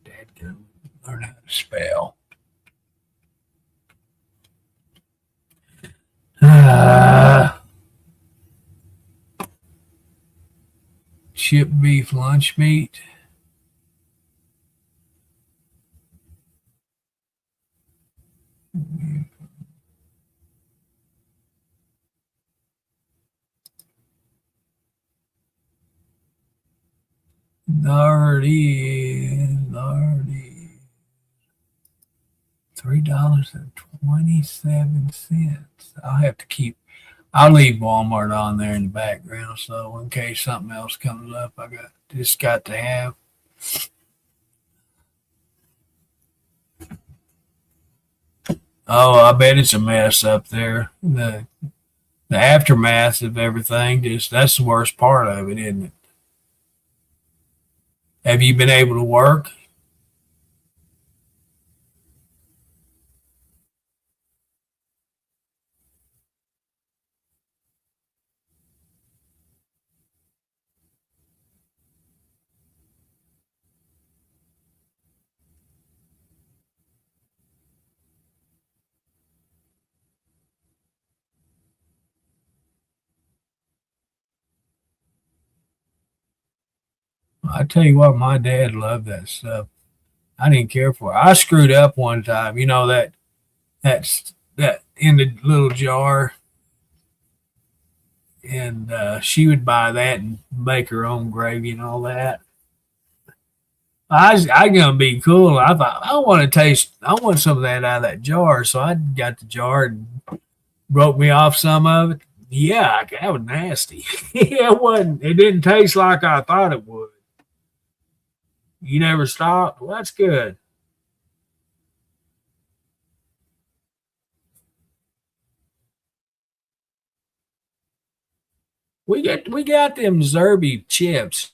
S1: Dad can learn how to spell. Chip beef lunch meat. Lardy. $3.27. I'll leave Walmart on there in the background so in case something else comes up, got to have. Oh, I bet it's a mess up there. The aftermath of everything, just that's the worst part of it, isn't it? Have you been able to work? I tell you what, my dad loved that stuff. I didn't care for it. I screwed up one time. You know that in the little jar, and she would buy that and make her own gravy and all that. I gonna be cool. I thought I want to taste. I want some of that out of that jar. So I got the jar and broke me off some of it. Yeah, that was nasty. It wasn't. It didn't taste like I thought it would. You never stopped. Well, that's good. We got them Zerby chips.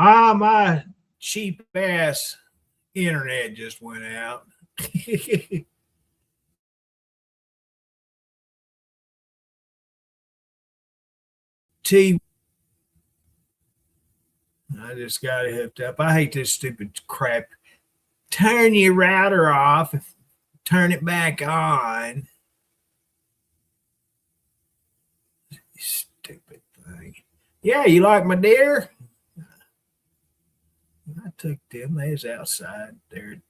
S1: My cheap ass internet just went out. TV. I just got it hooked up. I hate this stupid crap. Turn your router off, turn it back on. Stupid thing. Yeah, you like my deer? I took them. They was outside there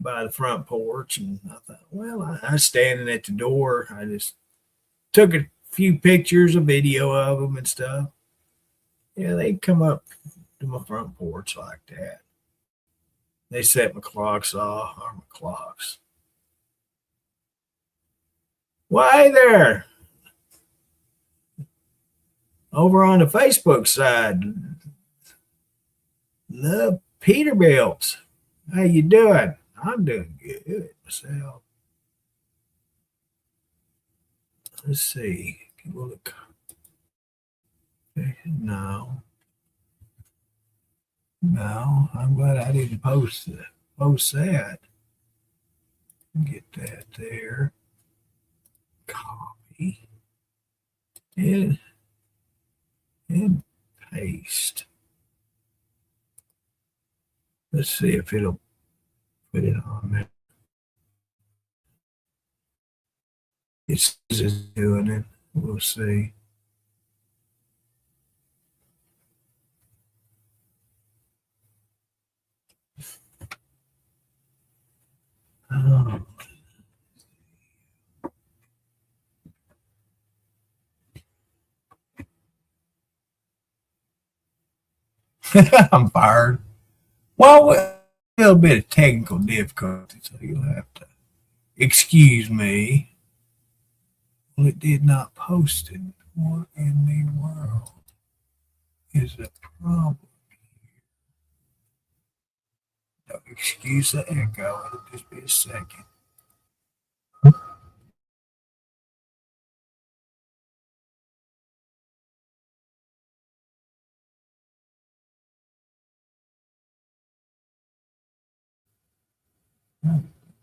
S1: by the front porch, and I thought, well, I was standing at the door. I just took a few pictures, a video of them and stuff. Yeah, they come up to my front porch like that. They set my clocks off, or my clocks. Why there? Over on the Facebook side, the Peterbilts. How you doing? I'm doing good myself. Let's see. We'll look. No. No, I'm glad I didn't post that. Get that there. Copy. And paste. Let's see if it'll put it on there. It's just doing it. We'll see. Oh. I'm fired. Well, a little bit of technical difficulty, so you'll have to excuse me. Well, it did not post it. What in the world is the problem here? No, excuse the echo. It'll just be a second.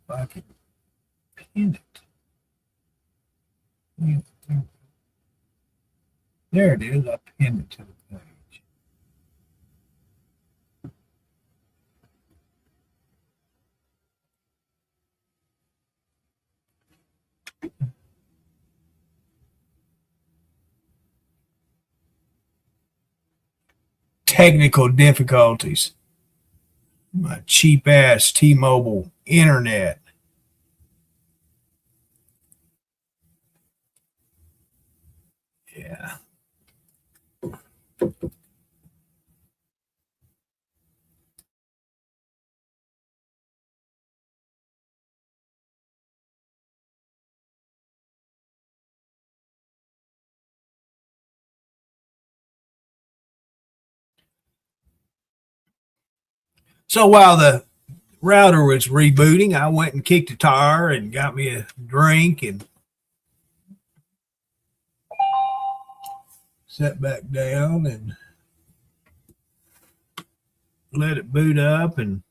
S1: If I can pin it. There it is. I pinned it to the page. Technical difficulties. My cheap ass T-Mobile internet. Yeah. So while the router was rebooting, I went and kicked a tire and got me a drink and sat back down and let it boot up and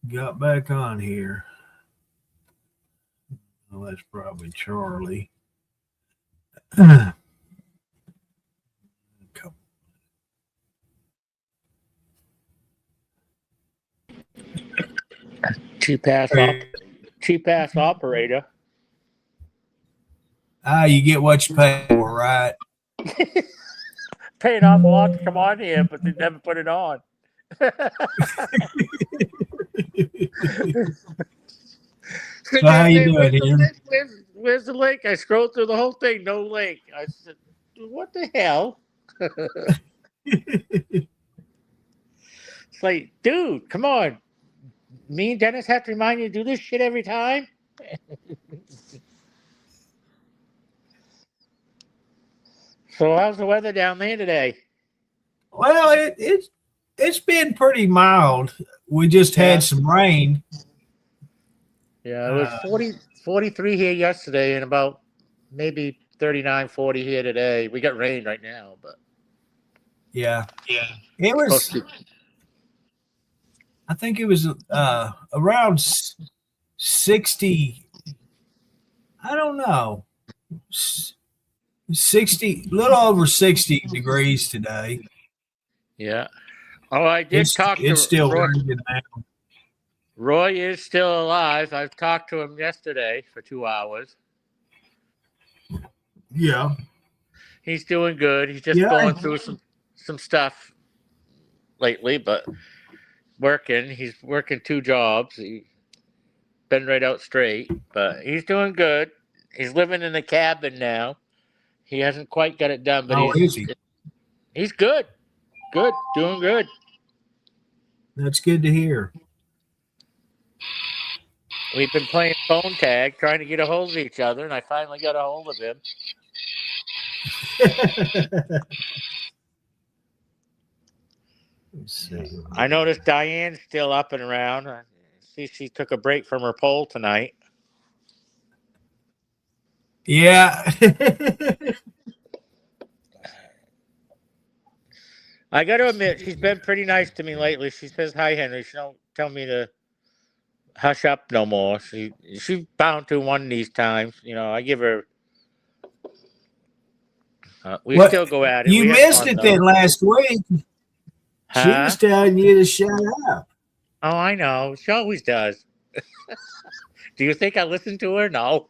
S1: got back on here. Well, that's probably Charlie.
S2: Cheap ass operator.
S1: You get what you pay for, right?
S2: Pay an awful lot to come on here, but they never put it on.
S1: So how you doing, Ian?
S2: Where's the link? I scrolled through the whole thing, no link. I said, what the hell? It's like, dude, come on. Me and Dennis have to remind you to do this shit every time? So how's the weather down there today?
S1: Well, it's been pretty mild. We just had some rain.
S2: Yeah, it was 43 here yesterday and about maybe 39, 40 here today. We got rain right now, but
S1: Yeah.
S2: Yeah.
S1: It
S2: Supposed
S1: was,
S2: to.
S1: I think it was around 60, I don't know, 60, a little over 60 degrees today.
S2: Yeah. Oh, I did talk
S1: It's
S2: to
S1: still
S2: Roy.
S1: raining now.
S2: Roy is still alive. I've talked to him yesterday for 2 hours.
S1: Yeah.
S2: He's doing good. He's just
S1: Yeah.
S2: going through some stuff lately, but working. He's working 2 jobs. He's been right out straight, but he's doing good. He's living in a cabin now. He hasn't quite got it done, but
S1: Oh, is he?
S2: he's good. Good, doing good.
S1: That's good to hear.
S2: We've been playing phone tag, trying to get a hold of each other, and I finally got a hold of him.
S1: Let's see.
S2: I noticed Diane's still up and around. I see she took a break from her pole tonight.
S1: Yeah.
S2: I got to admit, she's been pretty nice to me lately. She says, "Hi, Henry." She don't tell me to hush up no more. She's bound to one of these times. You know, I give her. We
S1: What?
S2: still go at it.
S1: You
S2: We have
S1: missed
S2: fun
S1: it
S2: though.
S1: then last week. She
S2: Huh?
S1: was telling you to shut up.
S2: Oh, I know. She always does. Do you think I listen to her? No.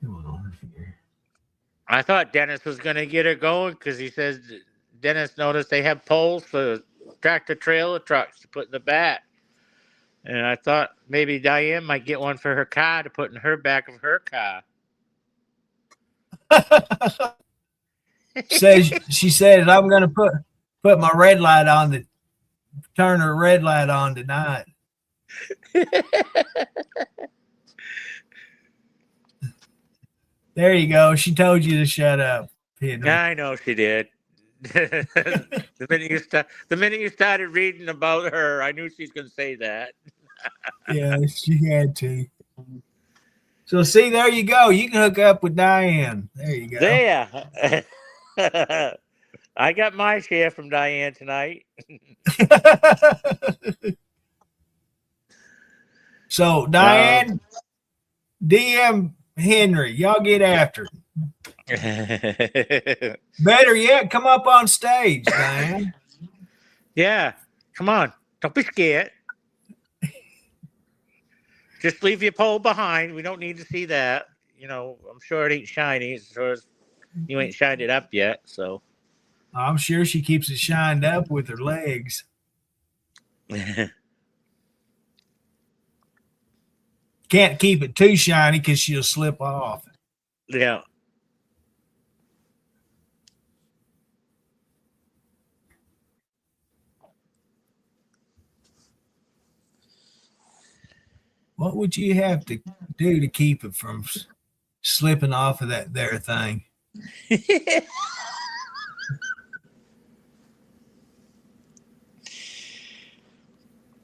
S1: Come on here.
S2: I thought Dennis was going to get her going because he says Dennis noticed they have poles for tractor trailer trucks to put in the back. And I thought maybe Diane might get one for her car to put in her back of her car.
S1: She said I'm gonna put my red light on the turn her red light on tonight. There you go. She told you to shut up. Henry.
S2: I know she did. the minute you started reading about her, I knew she's going to say that.
S1: Yeah, she had to. So see, there you go. You can hook up with Diane. There you go.
S2: There. I got my share from Diane tonight.
S1: So Diane, DM Henry, y'all get after it. Better yet, come up on stage, Diane.
S2: Yeah, come on. Don't be scared. Just leave your pole behind. We don't need to see that. You know, I'm sure it ain't shiny. As sure as you ain't shined it up yet, so.
S1: I'm sure she keeps it shined up with her legs. Can't keep it too shiny because she'll slip off.
S2: Yeah.
S1: What would you have to do to keep it from slipping off of that there thing?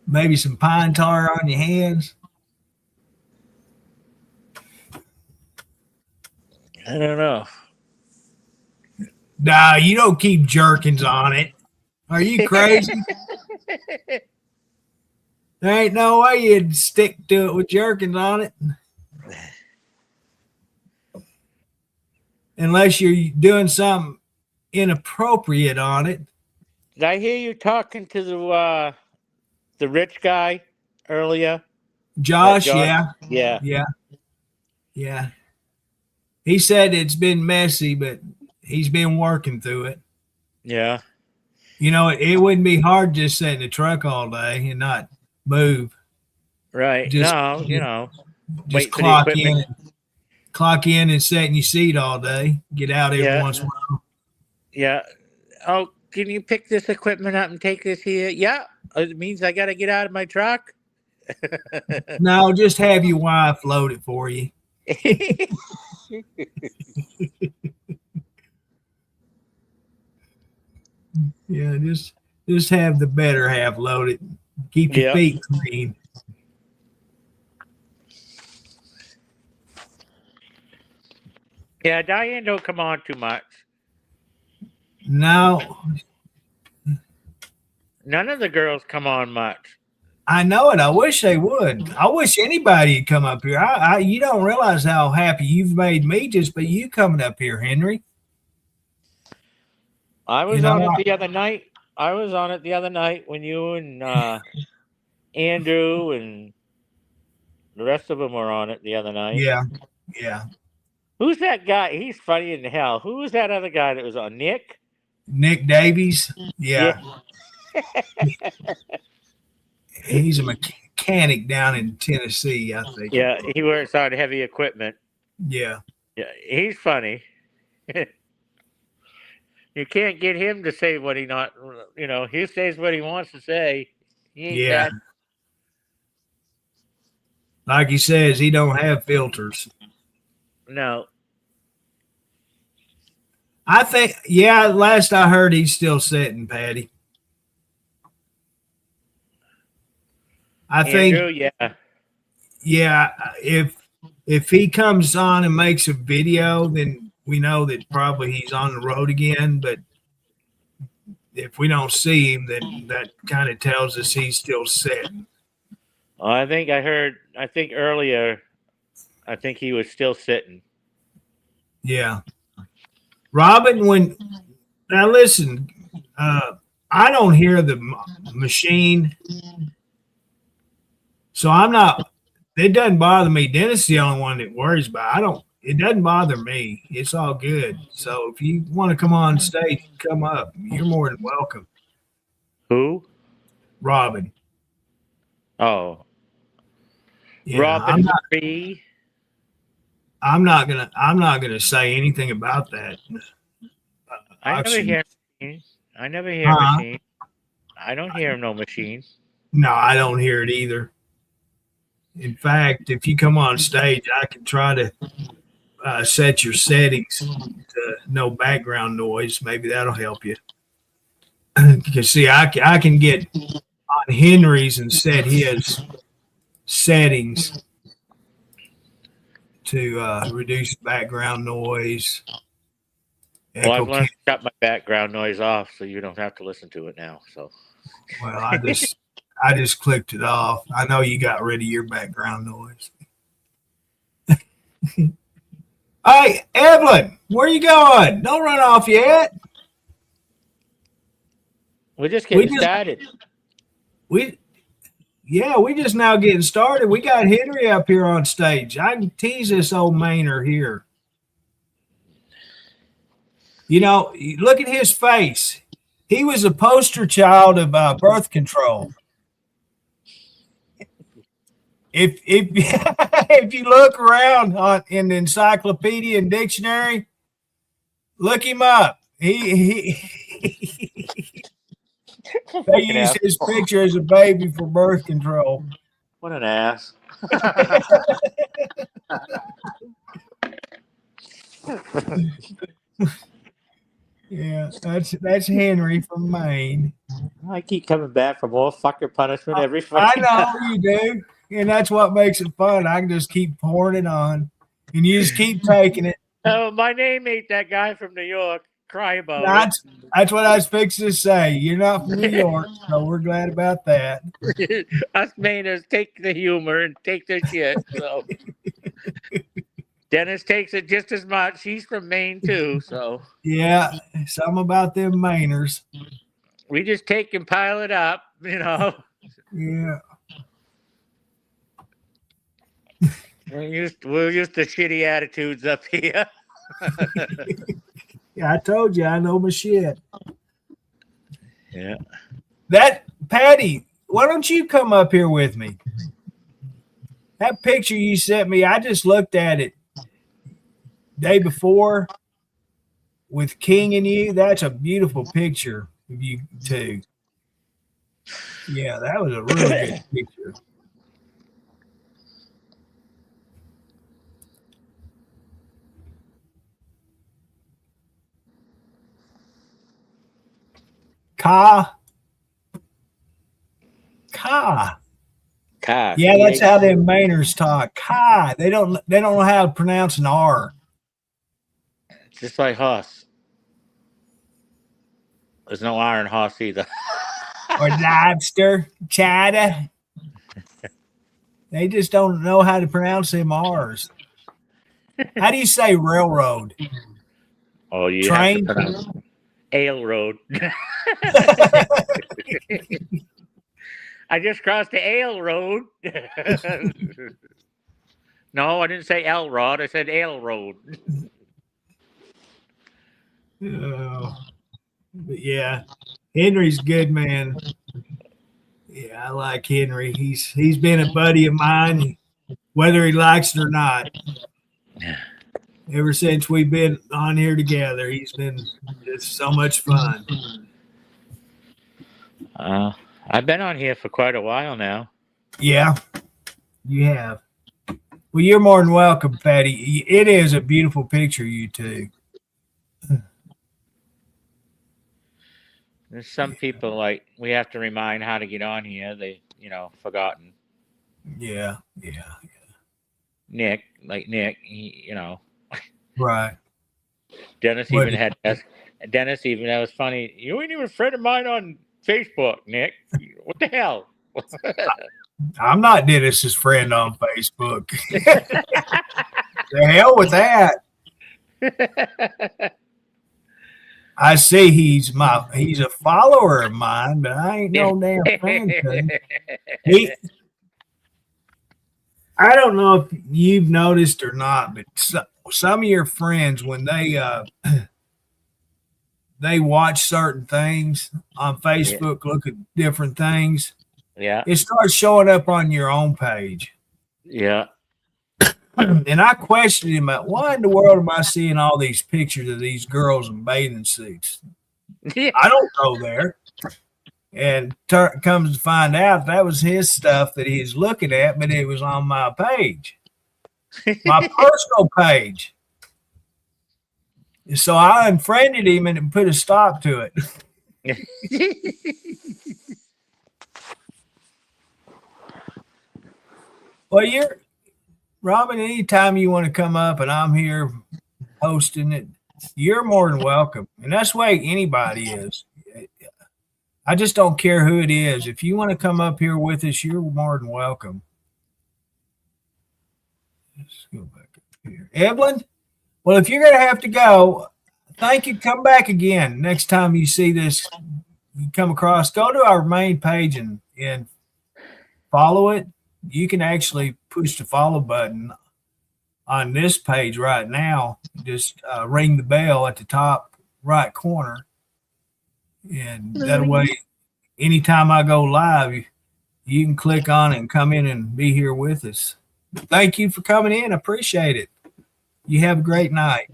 S1: Maybe some pine tar on your hands?
S2: I don't know.
S1: Nah, you don't keep jerkins on it. Are you crazy? There ain't no way you'd stick to it with jerkins on it. Unless you're doing something inappropriate on it.
S2: Did I hear you talking to the rich guy earlier?
S1: Josh,
S2: Yeah.
S1: Yeah. He said it's been messy, but he's been working through it.
S2: Yeah.
S1: You know, it wouldn't be hard just sit in the truck all day and not move.
S2: Right.
S1: Just, just clock in and sit in your seat all day. Get out every once in a while.
S2: Yeah. Oh, can you pick this equipment up and take this here? Yeah. It means I got to get out of my truck.
S1: No, just have your wife load it for you. Yeah, just have the better half loaded. Keep your feet clean.
S2: Yeah, Diane don't come on too much.
S1: No,
S2: None of the girls come on much.
S1: I know it. I wish they would. I wish anybody would come up here. You don't realize how happy you've made me just by you coming up here, Henry.
S2: I was on it the other night. I was on it the other night when you and Andrew and the rest of them were on it the other night.
S1: Yeah.
S2: Who's that guy? He's funny in hell. Who was that other guy that was on? Nick
S1: Davies. Yeah. He's a mechanic down in Tennessee, I think.
S2: Yeah, he works on heavy equipment.
S1: Yeah.
S2: Yeah, he's funny. You can't get him to say what he not. He says what he wants to say. He ain't that.
S1: Like he says, he don't have filters.
S2: No.
S1: I think, last I heard, he's still sitting, Patty.
S2: Andrew,
S1: if he comes on and makes a video, then we know that probably he's on the road again. But if we don't see him, then that kind of tells us he's still sitting.
S2: I think earlier, I think he was still sitting.
S1: Yeah. Robin, now listen, I don't hear the machine. So it doesn't bother me. Dennis is the only one that worries about it. It doesn't bother me. It's all good. So if you want to come on stage, come up. You're more than welcome.
S2: Who?
S1: Robin.
S2: Oh.
S1: Yeah,
S2: Robin
S1: I'm not gonna say anything about that.
S2: I never hear machines. I never hear machines. I don't hear no machines.
S1: No, I don't hear it either. In fact, if you come on stage, I can try to set your settings to no background noise. Maybe that'll help you. Because see, I can get on Henry's and set his settings to reduce background noise.
S2: Well, I've learned to cut my background noise off, so you don't have to listen to it now. So,
S1: well, I just clicked it off. I know you got rid of your background noise. Hey, Evelyn, where you going? Don't run off yet.
S2: We're just getting started.
S1: We just now getting started. We got Henry up here on stage. I can tease this old Mainer here. Look at his face. He was a poster child of birth control. If if you look around in the encyclopedia and dictionary, look him up. He they used his picture as a baby for birth control.
S2: What an ass.
S1: Yeah, that's Henry from Maine.
S2: I keep coming back for more fucker punishment every
S1: I
S2: fucking time.
S1: know you do. And that's what makes it fun. I can just keep pouring it on. And you just keep taking it.
S2: Oh, my name ain't that guy from New York. Cry about it.
S1: That's what I was fixing to say. You're not from New York, so we're glad about that.
S2: Us Mainers take the humor and take the shit. So Dennis takes it just as much. He's from Maine too, so
S1: yeah, something about them Mainers.
S2: We just take and pile it up,
S1: Yeah.
S2: We're used to shitty attitudes up here.
S1: Yeah, I told you I know my shit.
S2: Yeah.
S1: That Patty, why don't you come up here with me? That picture you sent me, I just looked at it day before with King and you. That's a beautiful picture of you two. Yeah, that was a really good picture. Ka. Yeah, that's how them Mainers talk. Ka. They don't know how to pronounce an R.
S2: Just like Hoss. There's no R in Hoss either.
S1: Or lobster, chowder. They just don't know how to pronounce them R's. How do you say railroad?
S2: Oh, you
S1: Train?
S2: have to pronounce Ale Road. I just crossed the Ale Road. No, I didn't say L Rod. I said Ale Road.
S1: Oh, but yeah, Henry's good, man. Yeah, I like Henry. He's been a buddy of mine, whether he likes it or not. Ever since we've been on here together, he's been just so much fun.
S2: I've been on here for quite a while now.
S1: Yeah, you have. Well, you're more than welcome, Patty. It is a beautiful picture, you two.
S2: There's some people like we have to remind how to get on here. They, forgotten.
S1: Yeah.
S2: Nick, he,
S1: Right.
S2: Dennis
S1: What-
S2: even had Dennis even that was funny. You ain't even a friend of mine on Facebook, Nick. What the hell?
S1: I'm not Dennis's friend on Facebook. The hell with that. I see he's a follower of mine, but I ain't no damn friend to him. I don't know if you've noticed or not, but some of your friends, when they watch certain things on Facebook, look at different things,
S2: Yeah.
S1: it starts showing up on your own page.
S2: Yeah.
S1: And I questioned him about why in the world am I seeing all these pictures of these girls in bathing suits? I don't go there. And comes to find out that was his stuff that he's looking at, but it was on my page, my personal page. So I unfriended him and put a stop to it. Well, Robin, anytime you want to come up and I'm here hosting it, you're more than welcome. And that's the way anybody is. I just don't care who it is. If you want to come up here with us, you're more than welcome. Let's go back up here. Evelyn, well, if you're going to have to go, thank you. Come back again. Next time you see this, you come across, go to our main page and follow it. You can actually push the follow button on this page right now. Just ring the bell at the top right corner. And that way, anytime I go live, you can click on it and come in and be here with us. But thank you for coming in. I appreciate it. You have a great night.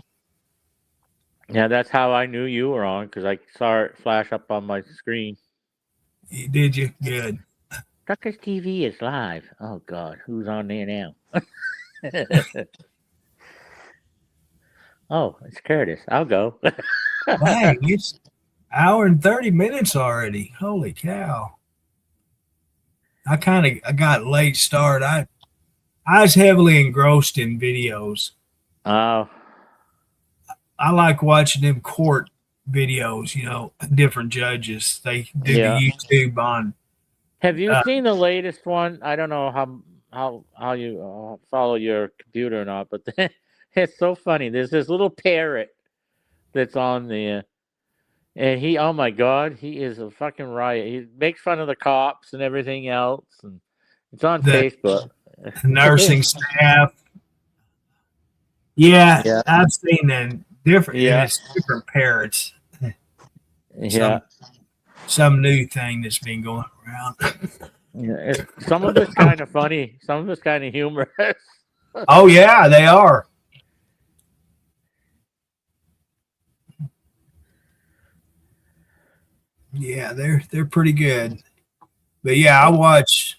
S2: Yeah, that's how I knew you were on because I saw it flash up on my screen.
S1: Did you? Good.
S2: Truckers TV is live. Oh, God. Who's on there now? Oh, it's Curtis. I'll go.
S1: Dang, it's hour and 30 minutes already. Holy cow. I got late start. I was heavily engrossed in videos.
S2: Oh.
S1: I like watching them court videos, different judges. They do the YouTube on.
S2: Have you seen the latest one? I don't know how you follow your computer or not, but it's so funny. There's this little parrot that's on there. And oh my God, he is a fucking riot. He makes fun of the cops and everything else. And it's on Facebook.
S1: Nursing staff. Yeah, I've seen them different. Yeah. It's different parrots.
S2: Yeah.
S1: Some new thing that's been going around.
S2: Yeah, some of it's kind of funny. Some of it's kind of humorous.
S1: Oh, yeah, they are. Yeah, they're pretty good. But yeah, I watch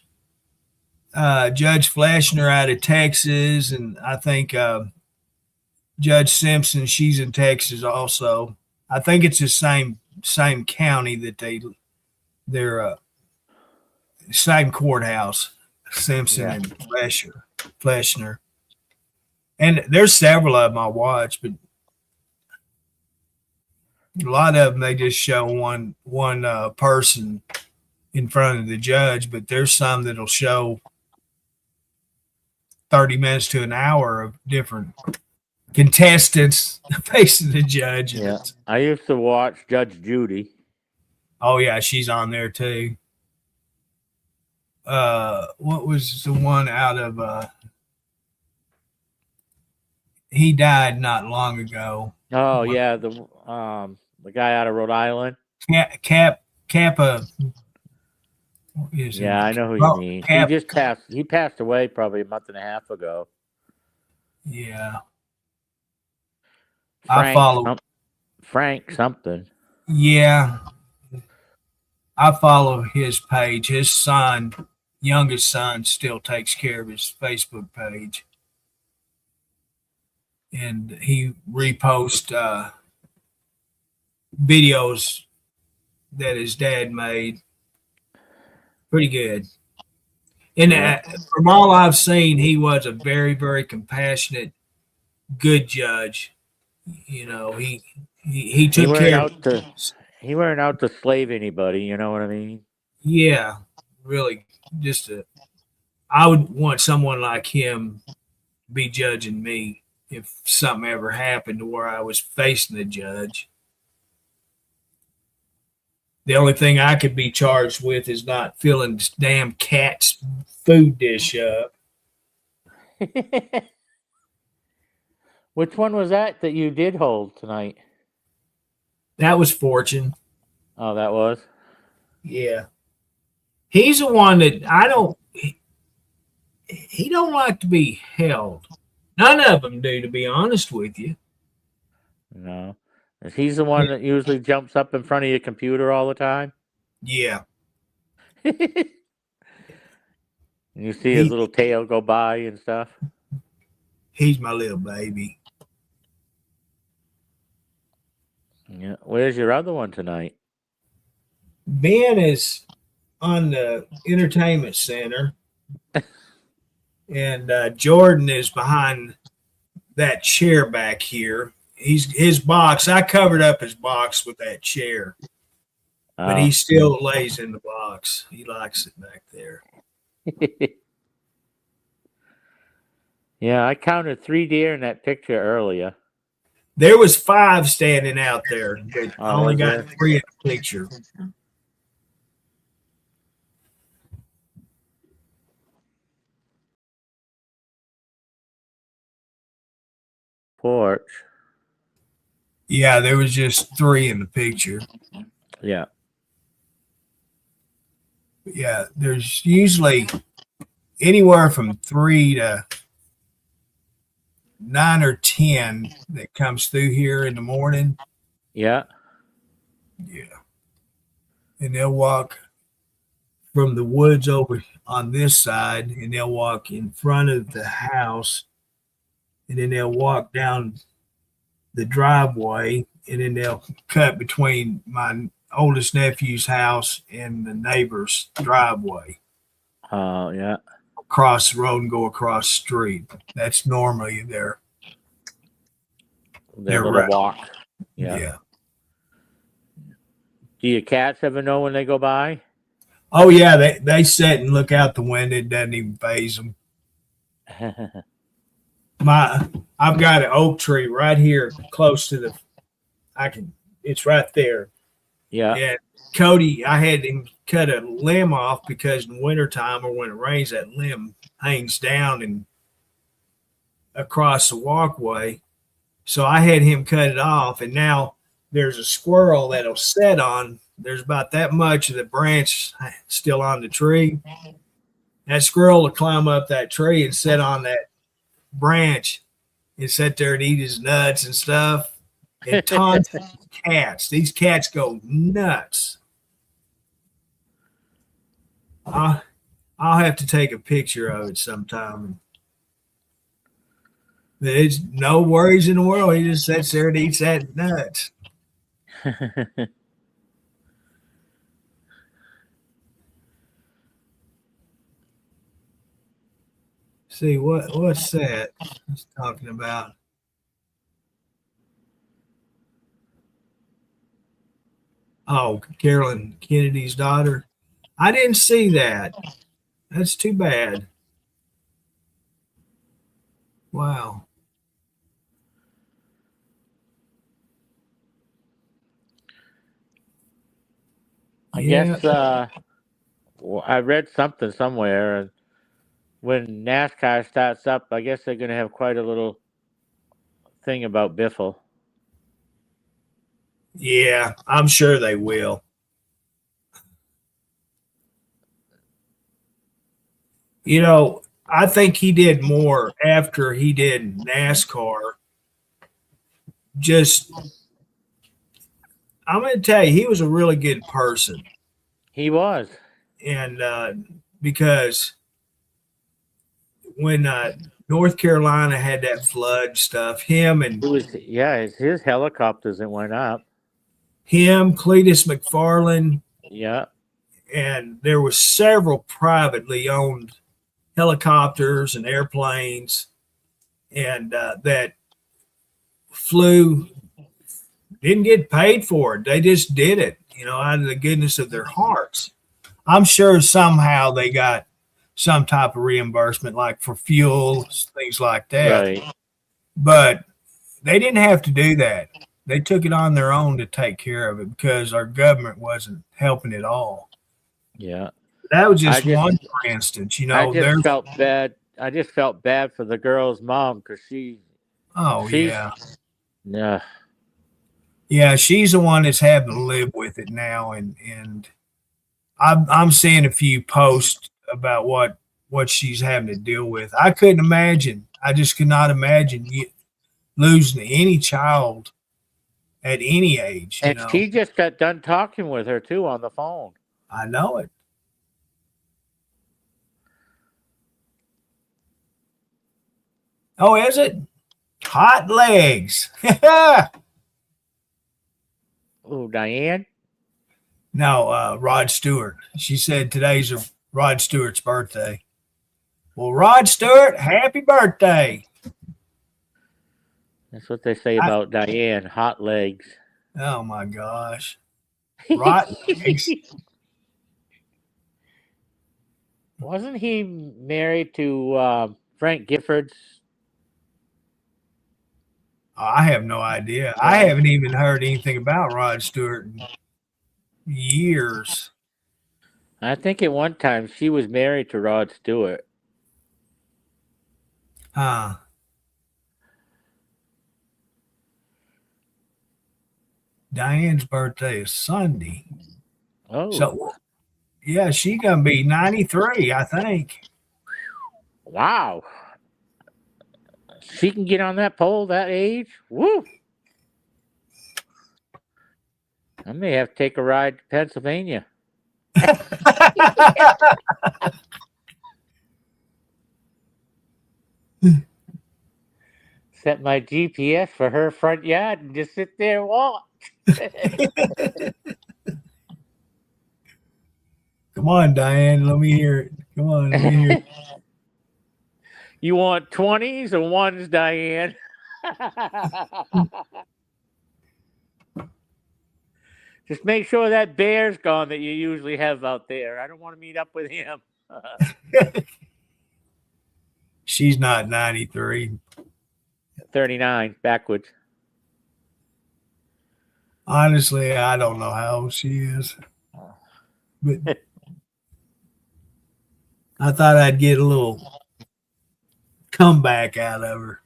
S1: Judge Fleshner out of Texas, and I think Judge Simpson, she's in Texas also. I think it's the same county that they're same courthouse, Simpson and Fleshner. And there's several of them I watch, but A lot of them they just show one person in front of the judge, but there's some that'll show 30 minutes to an hour of different contestants facing the judge.
S2: Yeah, I used to watch Judge Judy.
S1: Oh yeah, she's on there too. What was the one out of? He died not long ago.
S2: Oh yeah, the guy out of Rhode Island.
S1: Kappa. What is
S2: Yeah,
S1: it?
S2: I know who you mean.
S1: Cap,
S2: He passed away probably a month and a half ago.
S1: yeah.
S2: Frank,
S1: I follow.
S2: Frank something.
S1: Yeah, I follow his page. His son, youngest son, still takes care of his Facebook page, and he reposts videos that his dad made. Pretty good. And from all I've seen, he was a very, very compassionate, good judge. You know, he took care of.
S2: He weren't out to slave anybody. You know what I mean?
S1: Yeah, really. I would want someone like him be judging me if something ever happened to where I was facing the judge. The only thing I could be charged with is not filling this damn cat's food dish up.
S2: Which one was that you did hold tonight?
S1: That was Fortune.
S2: Oh, that was?
S1: Yeah. He's the one that he don't like to be held. None of them do, to be honest with you.
S2: No. He's the one that usually jumps up in front of your computer all the time?
S1: Yeah.
S2: You see his little tail go by and stuff?
S1: He's my little baby.
S2: Yeah. Where's your other one tonight?
S1: Ben is on the entertainment center. And Jordan is behind that chair back here. His box. I covered up his box with that chair, but he still lays in the box. He likes it back there.
S2: Yeah, I counted 3 deer in that picture earlier.
S1: There was 5 standing out there. I only got 3 in the picture.
S2: Porch.
S1: Yeah, there was just 3 in the picture.
S2: Yeah.
S1: Yeah, there's usually anywhere from 3 to 9 or 10 that comes through here in the morning.
S2: Yeah.
S1: Yeah. And they'll walk from the woods over on this side, and they'll walk in front of the house, and then they'll walk down the driveway, and then they'll cut between my oldest nephew's house and the neighbor's driveway.
S2: Oh, yeah.
S1: Cross the road and go across the street. That's normally their
S2: little walk. Yeah. Do your cats ever know when they go by?
S1: Oh yeah, they sit and look out the window. It doesn't even faze them. I've got an oak tree right here close to the. It's right there.
S2: Yeah.
S1: And Cody, I had him cut a limb off because in wintertime or when it rains, that limb hangs down and across the walkway. So I had him cut it off, and now there's a squirrel that'll sit on. There's about that much of the branch still on the tree. That squirrel will climb up that tree and sit on that branch and sit there and eat his nuts and stuff. And tons of cats. These cats go nuts. I'll have to take a picture of it sometime. There's no worries in the world. He just sits there and eats that nuts. See what's that? It's talking about. Oh, Carolyn Kennedy's daughter. I didn't see that. That's too bad. Wow.
S2: I
S1: Yeah.
S2: guess I read something somewhere, and when NASCAR starts up, I guess they're going to have quite a little thing about Biffle.
S1: Yeah, I'm sure they will. I think he did more after he did NASCAR. Just, I'm going to tell you, he was a really good person.
S2: He was.
S1: And because when North Carolina had that flood stuff,
S2: It was, yeah, it's his helicopters that went up.
S1: Cletus McFarland,
S2: Yeah.
S1: and there were several privately owned helicopters and airplanes, and that flew, didn't get paid for it. They just did it, out of the goodness of their hearts. I'm sure somehow they got some type of reimbursement, like for fuel, things like that.
S2: Right.
S1: But they didn't have to do that. They took it on their own to take care of it because our government wasn't helping at all.
S2: Yeah.
S1: That was just one, for instance.
S2: I just felt bad. I just felt bad for the girl's mom because she's
S1: yeah.
S2: Yeah,
S1: she's the one that's having to live with it now, and I'm seeing a few posts about what she's having to deal with. I couldn't imagine. I just could not imagine losing any child at any age.
S2: And she just got done talking with her too on the phone.
S1: I know it. Oh, is it? Hot legs.
S2: Oh, Diane?
S1: No, Rod Stewart. She said today's Rod Stewart's birthday. Well, Rod Stewart, happy birthday.
S2: That's what they say about Diane, hot legs.
S1: Oh, my gosh. Rod legs.
S2: Wasn't he married to Frank Giffords?
S1: I have no idea. I haven't even heard anything about Rod Stewart in years.
S2: I think at one time she was married to Rod Stewart.
S1: Huh. Diane's birthday is Sunday.
S2: Oh.
S1: So, yeah, she's going to be 93, I think.
S2: Wow. She can get on that pole that age? Woo! I may have to take a ride to Pennsylvania. Set my GPS for her front yard and just sit there and walk.
S1: Come on, Diane. Let me hear it. Come on. Let me hear it.
S2: You want 20s or ones, Diane? Just make sure that bear's gone that you usually have out there. I don't want to meet up with him.
S1: She's not 93.
S2: 39, backwards.
S1: Honestly, I don't know how old she is. But I thought I'd get a little comeback out of her.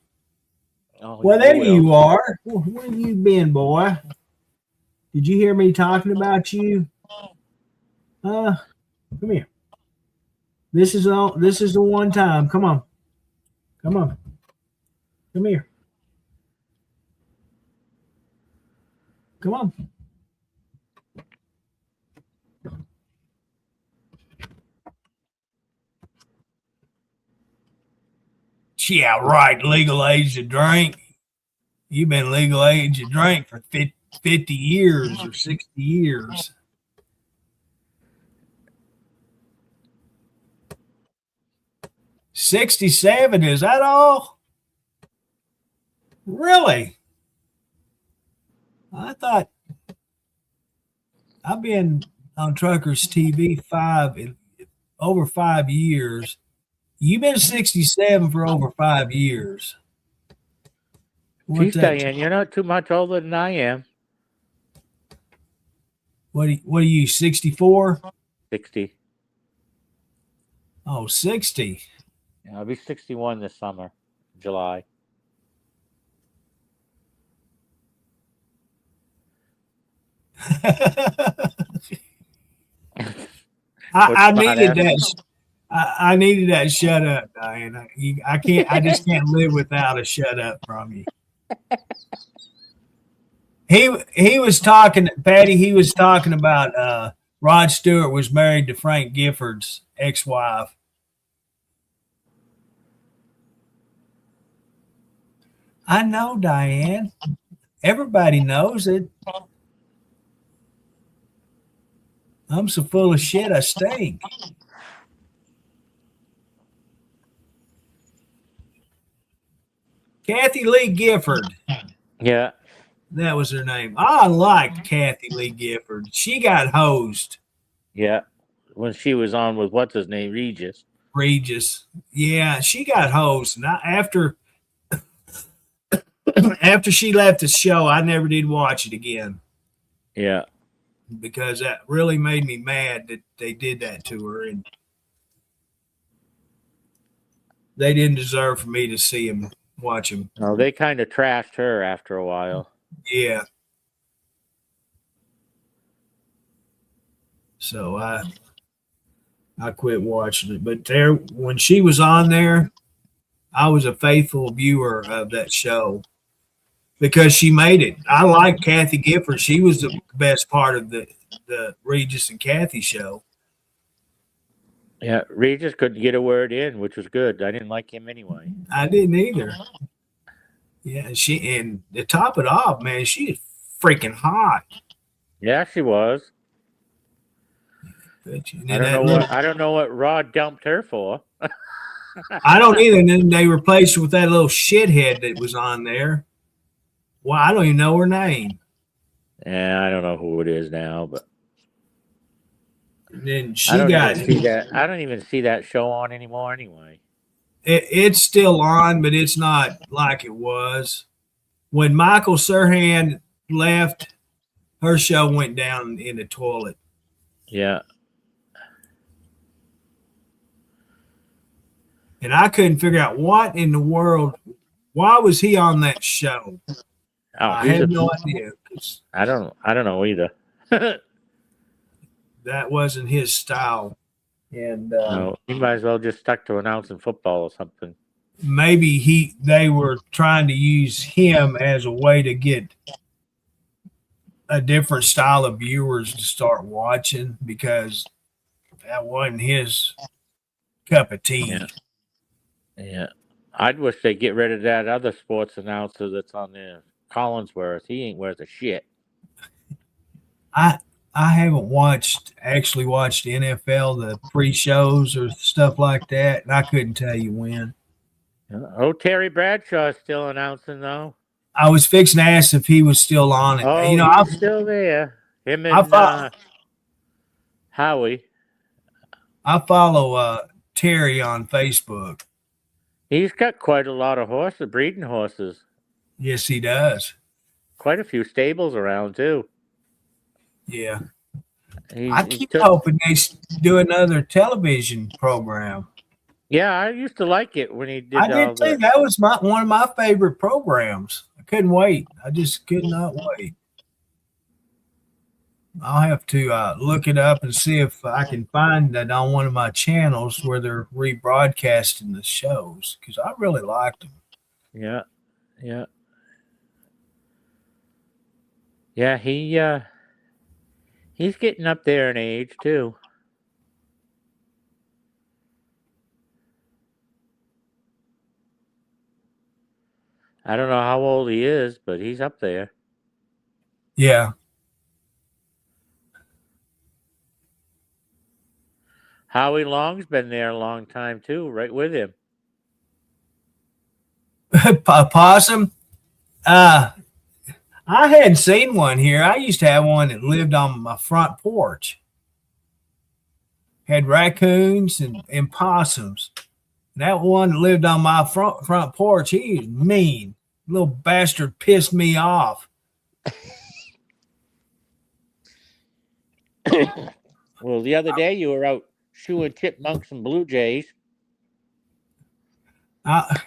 S2: Oh,
S1: well, there you are. Where you been, boy? Did you hear me talking about you? Come here. This is the one time. Come on. Come on. Come here. Come on. Yeah, right. Legal age to drink. You've been legal age to drink for 50 years or 60 years. $67, is that all? Really? I been on Truckers TV over 5 years. You've been 67 for over 5 years.
S2: Geez, Diane, you're not too much older than I am.
S1: What are you, 64?
S2: 60.
S1: Oh, 60.
S2: Yeah, I'll be 61 this summer, July.
S1: I needed that. I needed that. Shut up, Diane. I can't. I just can't live without a shut up from you. He was talking, Patty. He was talking about Rod Stewart was married to Frank Gifford's ex-wife. I know, Diane. Everybody knows it. I'm so full of shit, I stink. Kathy Lee Gifford.
S2: Yeah.
S1: That was her name. I liked Kathy Lee Gifford. She got hosed.
S2: Yeah. When she was on with what's his name, Regis.
S1: Yeah, she got hosed. And after she left the show, I never did watch it again.
S2: Yeah.
S1: Because that really made me mad that they did that to her, and they didn't deserve for me to watch him.
S2: No, they kind of trashed her after a while.
S1: Yeah. So I quit watching it. But when she was on there, I was a faithful viewer of that show because she made it. I like Kathy Gifford. She was the best part of the Regis and Kathy show.
S2: Yeah, Regis couldn't get a word in, which was good. I didn't like him anyway.
S1: I didn't either. Yeah, and to top it off, man, she's freaking hot.
S2: Yeah, she was. I don't know what Rod dumped her for.
S1: I don't either. And then they replaced her with that little shithead that was on there. Well, I don't even know her name.
S2: Yeah, I don't know who it is now, but
S1: and then
S2: I don't even see that show on anymore anyway.
S1: It's still on, but it's not like it was. When Michael Serhan left, her show went down in the toilet.
S2: Yeah.
S1: And I couldn't figure out what in the world, why was he on that show?
S2: Oh,
S1: I had no idea.
S2: I don't know either.
S1: That wasn't his style. And
S2: no, he might as well just stuck to announcing football or something.
S1: Maybe they were trying to use him as a way to get a different style of viewers to start watching, because that wasn't his cup of tea.
S2: Yeah. I'd wish they'd get rid of that other sports announcer that's on there, Collinsworth. He ain't worth a shit.
S1: I haven't actually watched NFL, the pre-shows or stuff like that, and I couldn't tell you when.
S2: Oh, Terry Bradshaw's still announcing, though.
S1: I was fixing to ask if he was still on it.
S2: Oh, I'm still there. Him and Howie.
S1: I follow Terry on Facebook.
S2: He's got quite a lot of breeding horses.
S1: Yes, he does.
S2: Quite a few stables around, too.
S1: Yeah. I keep hoping they do another television program.
S2: Yeah, I used to like it when he did.
S1: I did too. That was one of my favorite programs. I couldn't wait. I just could not wait. I'll have to look it up and see if I can find that on one of my channels where they're rebroadcasting the shows, because I really liked them.
S2: Yeah, yeah, yeah. He's getting up there in age too. I don't know how old he is, but he's up there.
S1: Yeah.
S2: Howie Long's been there a long time too, right with him.
S1: Possum? I hadn't seen one here. I used to have one that lived on my front porch. Had raccoons and possums. That one that lived on my front porch, he was mean. Little bastard pissed me off.
S2: Well, the other day you were out shooing chipmunks and blue jays.
S1: I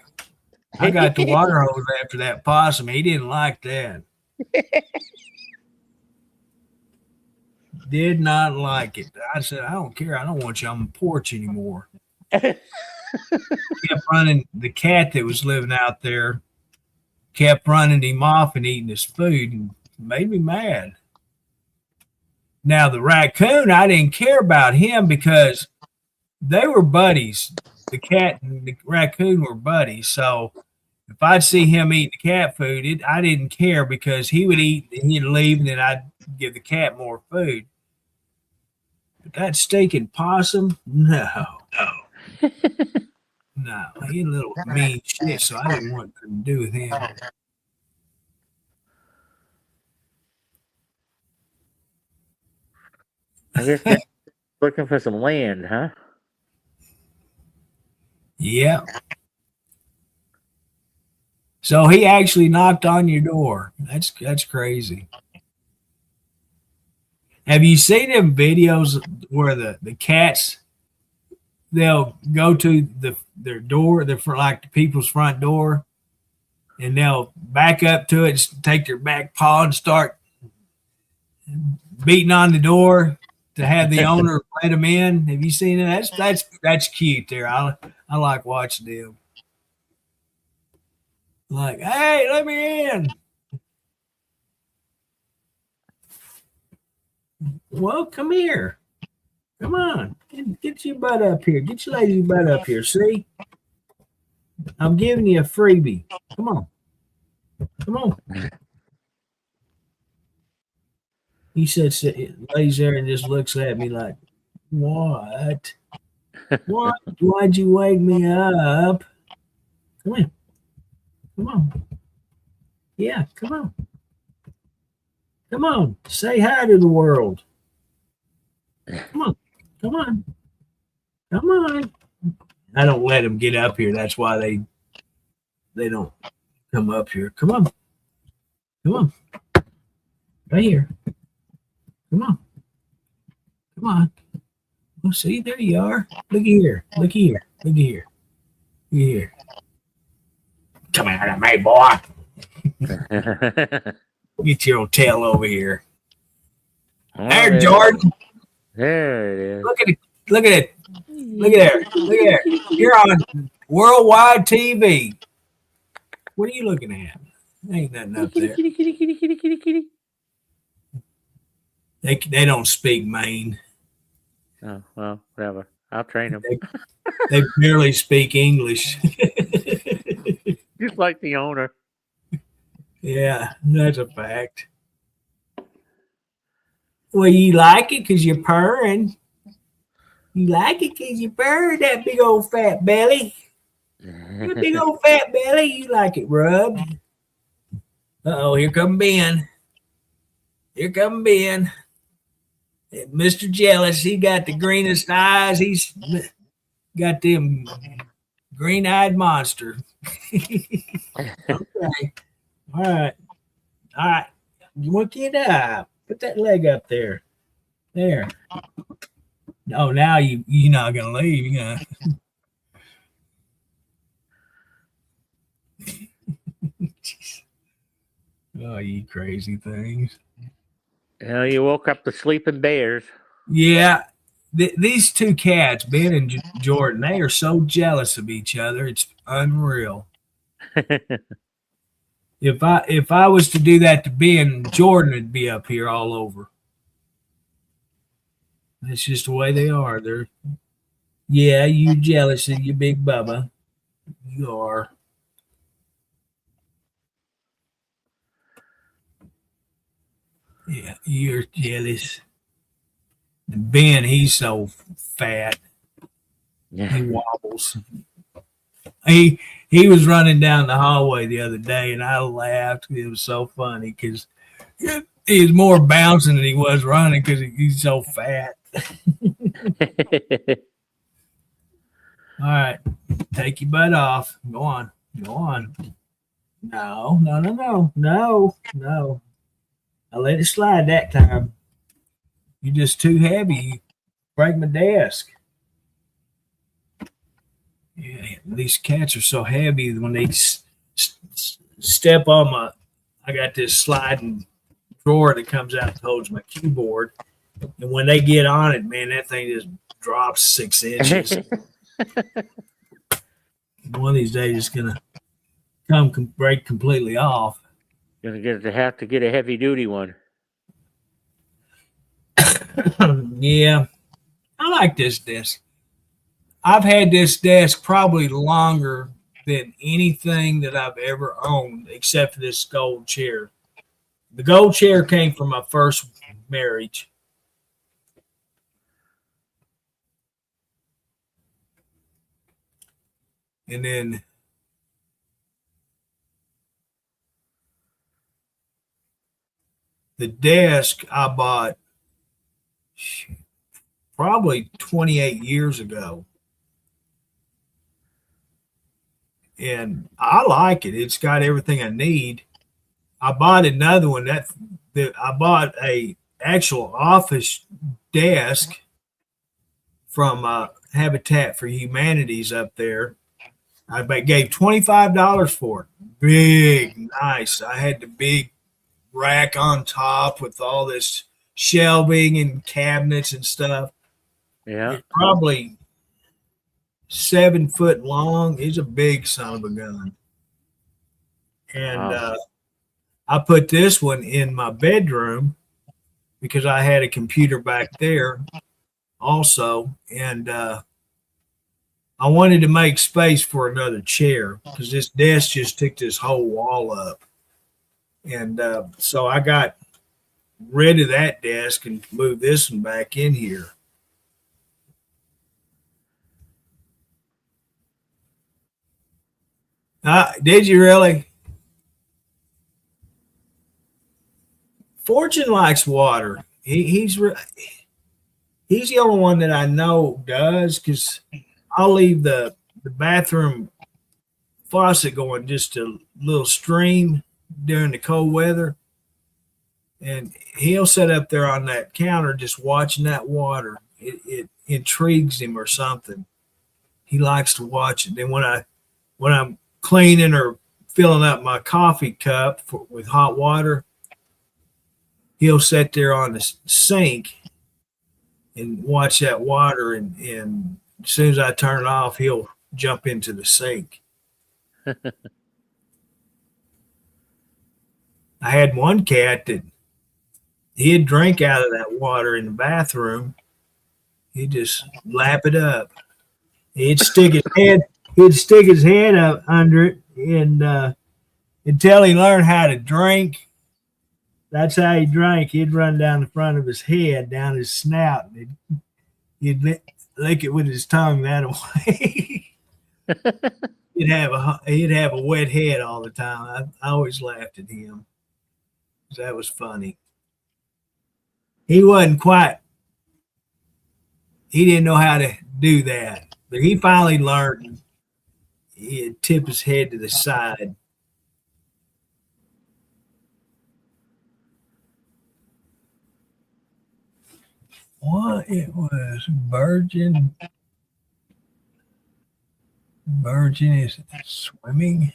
S1: got the water hose after that possum. He didn't like that. Did not like it. I said, I don't care. I don't want you on the porch anymore. Kept running. The cat that was living out there kept running him off and eating his food and made me mad. Now, the raccoon, I didn't care about him because they were buddies. The cat and the raccoon were buddies. So if I'd see him eating the cat food, I didn't care because he would eat and he'd leave and then I'd give the cat more food. But that stinking possum, no. No, he a little mean shit, so I didn't want nothing to do with him.
S2: I guess they're looking for some land, huh?
S1: Yeah. So he actually knocked on your door. That's crazy. Have you seen them videos where the cats they'll go to their door, like the people's front door, and they'll back up to it, take their back paw and start beating on the door to have the owner let them in? Have you seen it? That's cute there. I like watching them. Like, hey, let me in. Well, come here. Come on. Get your butt up here. Get your lazy butt up here. See? I'm giving you a freebie. Come on. Come on. He sits, lays there and just looks at me like, what? What? Why'd you wake me up? Come on. Come on. Yeah, come on. Come on. Say hi to the world. Come on. Come on. Come on. I don't let them get up here. That's why they don't come up here. Come on. Come on. Right here. Come on. Come on. Oh, see, there you are. Look here. Look here. Look here. Look here. Come here to me, boy. Get your old tail over here. There, Jordan.
S2: There it is.
S1: Look at it. Look at it. Look at there. Look at there. You're on worldwide TV. What are you looking at? Ain't nothing up there.
S2: Kitty.
S1: They don't speak Maine.
S2: Oh, well, whatever. I'll train them.
S1: They barely speak English.
S2: Just like the owner.
S1: Yeah, that's a fact. Well, you like it because you're purring. You like it because you're purring that big old fat belly. That big old fat belly, you like it rubbed. Uh-oh, here come Ben. Here come Ben. Mr. Jealous, he got the greenest eyes. He's got them green-eyed monster. Okay. All right. All right. You want to get up. Put that leg up there. There. Oh, now you're not going to leave. You're going to... Oh, you crazy things.
S2: You woke up the sleeping bears.
S1: Yeah. These two cats, Ben and Jordan, they are so jealous of each other. It's unreal. If I was to do that to Ben, Jordan would be up here all over. That's just the way they are. Yeah, you jealous of your big Bubba. You are. Yeah, you're jealous. Ben, he's so fat.
S2: Yeah.
S1: He wobbles. He was running down the hallway the other day, and I laughed. It was so funny because he was more bouncing than he was running because he's so fat. All right, take your butt off. Go on. Go on. No, no, no, no, no, no. I let it slide that time. You're just too heavy. You break my desk. Yeah, these cats are so heavy when they step on my. I got this sliding drawer that comes out and holds my keyboard, and when they get on it, man, that thing just drops 6 inches. One of these days, it's gonna break completely off.
S2: Have to get a heavy duty one.
S1: Yeah, I like this desk. I've had this desk probably longer than anything that I've ever owned, except for this gold chair. The gold chair came from my first marriage. And then the desk I bought probably 28 years ago. And I like it. It's got everything I need. I bought another one that I bought a actual office desk from Habitat for Humanities up there. I gave $25 for it. Big, nice. I had the big rack on top with all this shelving and cabinets and stuff.
S2: Yeah.
S1: It's probably 7 foot long. He's a big son of a gun. And
S2: Wow.
S1: I put this one in my bedroom because I had a computer back there also. And I wanted to make space for another chair because this desk just took this whole wall up. And so I got rid of that desk and moved this one back in here. Did you really? Fortune likes water. He's the only one that I know does because I'll leave the bathroom faucet going just a little stream during the cold weather. And he'll sit up there on that counter just watching that water. It intrigues him or something. He likes to watch it. Then when I'm cleaning or filling up my coffee cup with hot water, he'll sit there on the sink and watch that water. And as soon as I turn it off, he'll jump into the sink. I had one cat that he'd drink out of that water in the bathroom. He'd just lap it up. He'd stick his head up under it, and until he learned how to drink, that's how he drank. He'd run down the front of his head, down his snout, and he'd lick it with his tongue that way. He'd have a wet head all the time. I always laughed at him. That was funny. He wasn't quite. He didn't know how to do that, but he finally learned. He'd tip his head to the side. What it was, Virgin. Virgin is swimming.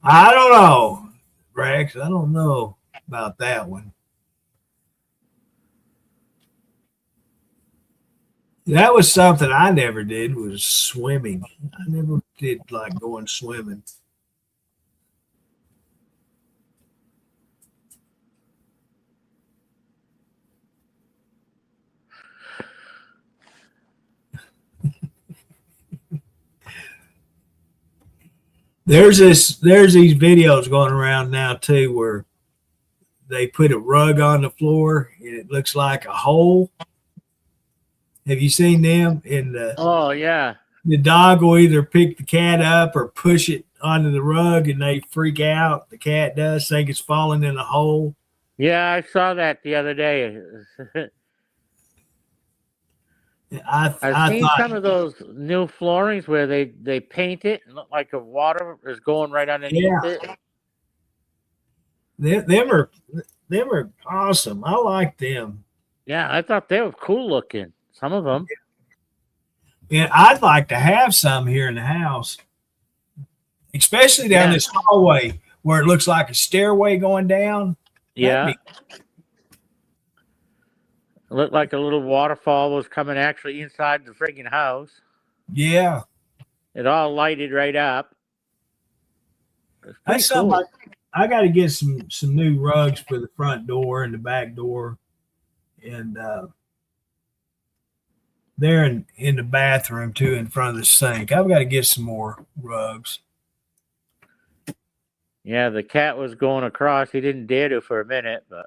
S1: I don't know, Rex. I don't know about that one. That was something I never did, was swimming. I never did like going swimming. There's these videos going around now too where they put a rug on the floor and it looks like a hole. Have you seen them? And
S2: Oh yeah,
S1: the dog will either pick the cat up or push it onto the rug, and they freak out. The cat does, think it's falling in a hole.
S2: yeah. I saw that the other day. I've
S1: I
S2: seen
S1: thought,
S2: some of those new floorings where they paint it and look like the water is going right underneath
S1: yeah,
S2: it.
S1: them are awesome. I like them.
S2: Yeah, I thought they were cool looking. Some of them.
S1: And I'd like to have some here in the house, especially down
S2: Yeah.
S1: this hallway where it looks like a stairway going down.
S2: Yeah,
S1: That'd
S2: it looked like a little waterfall was coming actually inside the friggin' house.
S1: Yeah,
S2: It all lighted right up. It's pretty
S1: that's something.
S2: cool.
S1: I got to get some new rugs for the front door and the back door, and they're in the bathroom too, in front of the sink. I've got to get some more rugs.
S2: Yeah, the cat was going across. He didn't dare to for a minute, but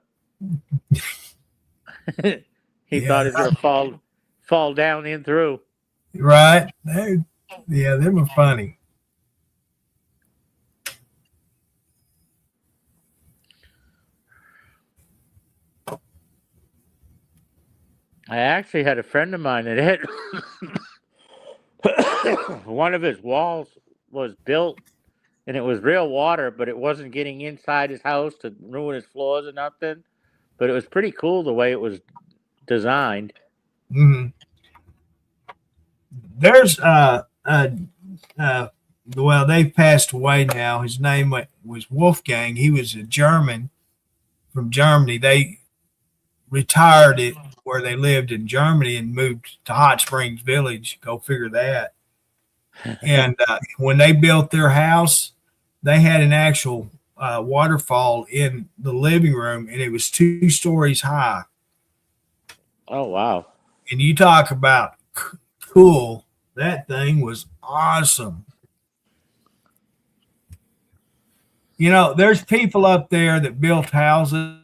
S2: he thought he was gonna fall down in through.
S1: Right? Yeah, they were funny.
S2: I actually had a friend of mine that had one of his walls was built and it was real water, but it wasn't getting inside his house to ruin his floors or nothing. But it was pretty cool the way it was designed.
S1: Mm-hmm. There's well, they've passed away now. His name was Wolfgang. He was a German from Germany. They retired it where they lived in Germany and moved to Hot Springs Village. Go figure that. And when they built their house, they had an actual waterfall in the living room, and it was 2 stories high.
S2: Oh, wow.
S1: And you talk about cool. That thing was awesome. You know, there's people up there that built houses.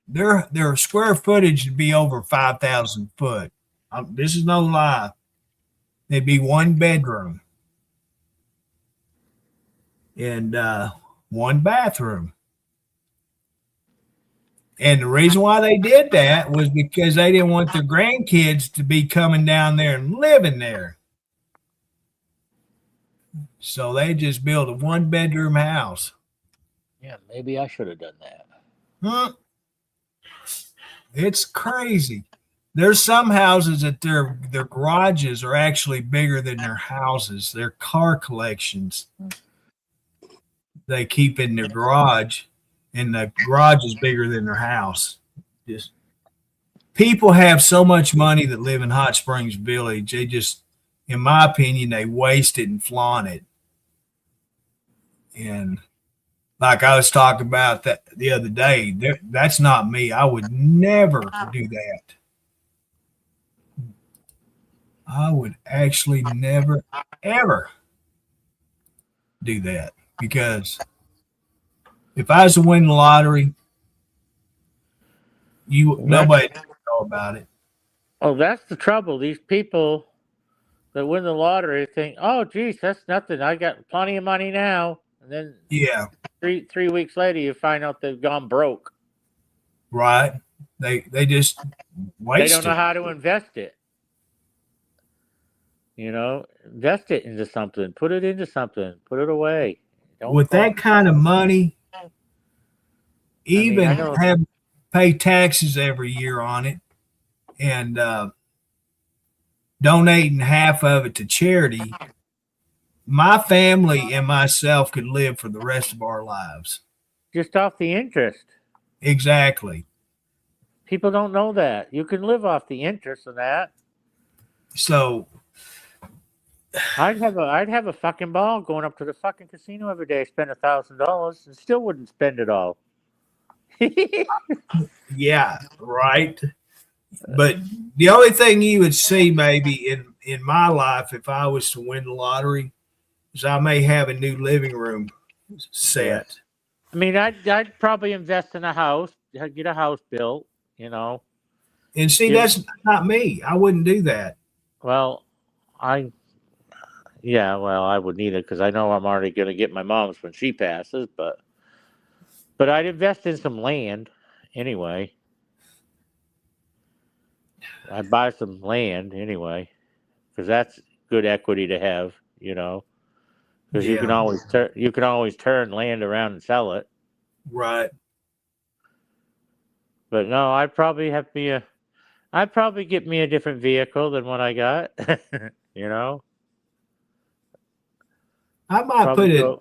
S1: Their square footage would be over 5,000 foot. This is no lie. It'd be 1 bedroom and 1 bathroom. And the reason why they did that was because they didn't want their grandkids to be coming down there and living there. So they just built a 1 bedroom house.
S2: Yeah, maybe I should have done that.
S1: Huh? It's crazy. There's some houses that their garages are actually bigger than their houses. Their car collections they keep in their garage, and the garage is bigger than their house. Just people have so much money that live in Hot Springs Village. They just, in my opinion, they waste it and flaunt it. And like I was talking about that the other day, that's not me. I would never do that. I would actually never, ever do that, because if I was to win the lottery, nobody would know about it.
S2: Oh, that's the trouble. These people that win the lottery think, "Oh, geez, that's nothing. I got plenty of money now." And then
S1: Yeah,
S2: three weeks later, you find out they've gone broke.
S1: right. They just waste
S2: They don't know
S1: it.
S2: how to invest it. You know, invest it into something. Put it into something. Put it away. Don't
S1: With that kind of money, even
S2: I know.
S1: have pay taxes every year on it, and donating half of it to charity, my family and myself could live for the rest of our lives.
S2: Just off the interest.
S1: Exactly.
S2: People don't know that. You can live off the interest of that.
S1: So
S2: I'd have a fucking ball going up to the fucking casino every day, spend $1,000 and still wouldn't spend it all.
S1: yeah, right. But the only thing you would see maybe in my life if I was to win the lottery is I may have a new living room set.
S2: I mean, I'd probably invest in a house, get a house built. You know,
S1: And see,
S2: give,
S1: that's not me. I wouldn't do that.
S2: well, I yeah, well, I wouldn't either because I know I'm already going to get my mom's when she passes, but I'd invest in some land anyway. I'd buy some land anyway because that's good equity to have. You know, because
S1: Yeah,
S2: you can always turn land around and sell it.
S1: right.
S2: But no, I'd probably get me a different vehicle than what I got. You know,
S1: I might
S2: probably
S1: put
S2: go.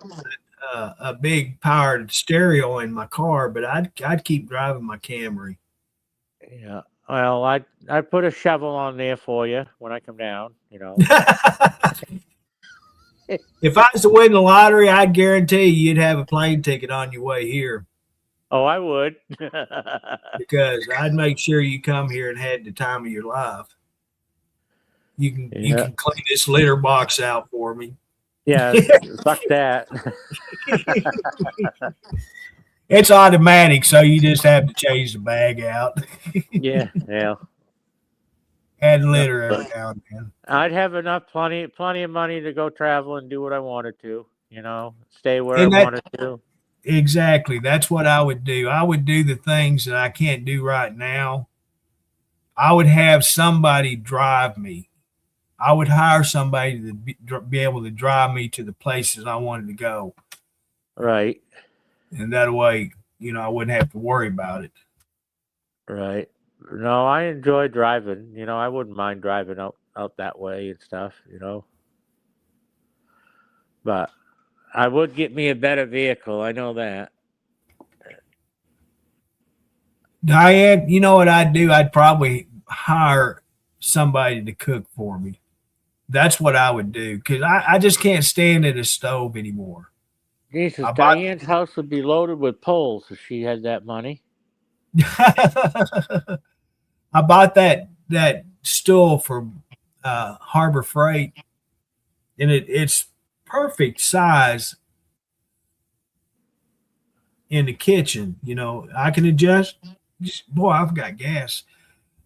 S1: a big powered stereo in my car, but I'd keep driving my Camry.
S2: Yeah. Well, I'd put a shovel on there for you when I come down. You know.
S1: If I was to win the lottery, I'd guarantee you'd have a plane ticket on your way here
S2: Oh, I would.
S1: because I'd make sure you come here and had the time of your life. You
S2: Yeah.
S1: can clean this litter box out for me.
S2: Yeah. Fuck that.
S1: It's automatic, so you just have to change the bag out.
S2: Yeah. Yeah.
S1: Add litter every
S2: But
S1: now and then.
S2: I'd have plenty of money to go travel and do what I wanted to. You know, stay where I
S1: And that
S2: wanted to.
S1: exactly, that's what I would do. I would do the things that I can't do right now. I would have somebody drive me. I would hire somebody to be able to drive me to the places I wanted to go.
S2: Right.
S1: And that way, I wouldn't have to worry about it.
S2: Right. No, I enjoy driving. You know, I wouldn't mind driving out that way and stuff. You know, but I would get me a better vehicle. I know that.
S1: Diane, you know what I'd do? I'd probably hire somebody to cook for me. That's what I would do because I just can't stand at a stove anymore.
S2: Jesus,
S1: I bought
S2: Diane's house would be loaded with poles if she had that money.
S1: I bought that stool from Harbor Freight, and it's perfect size in the kitchen. I can adjust. Boy, I've got gas.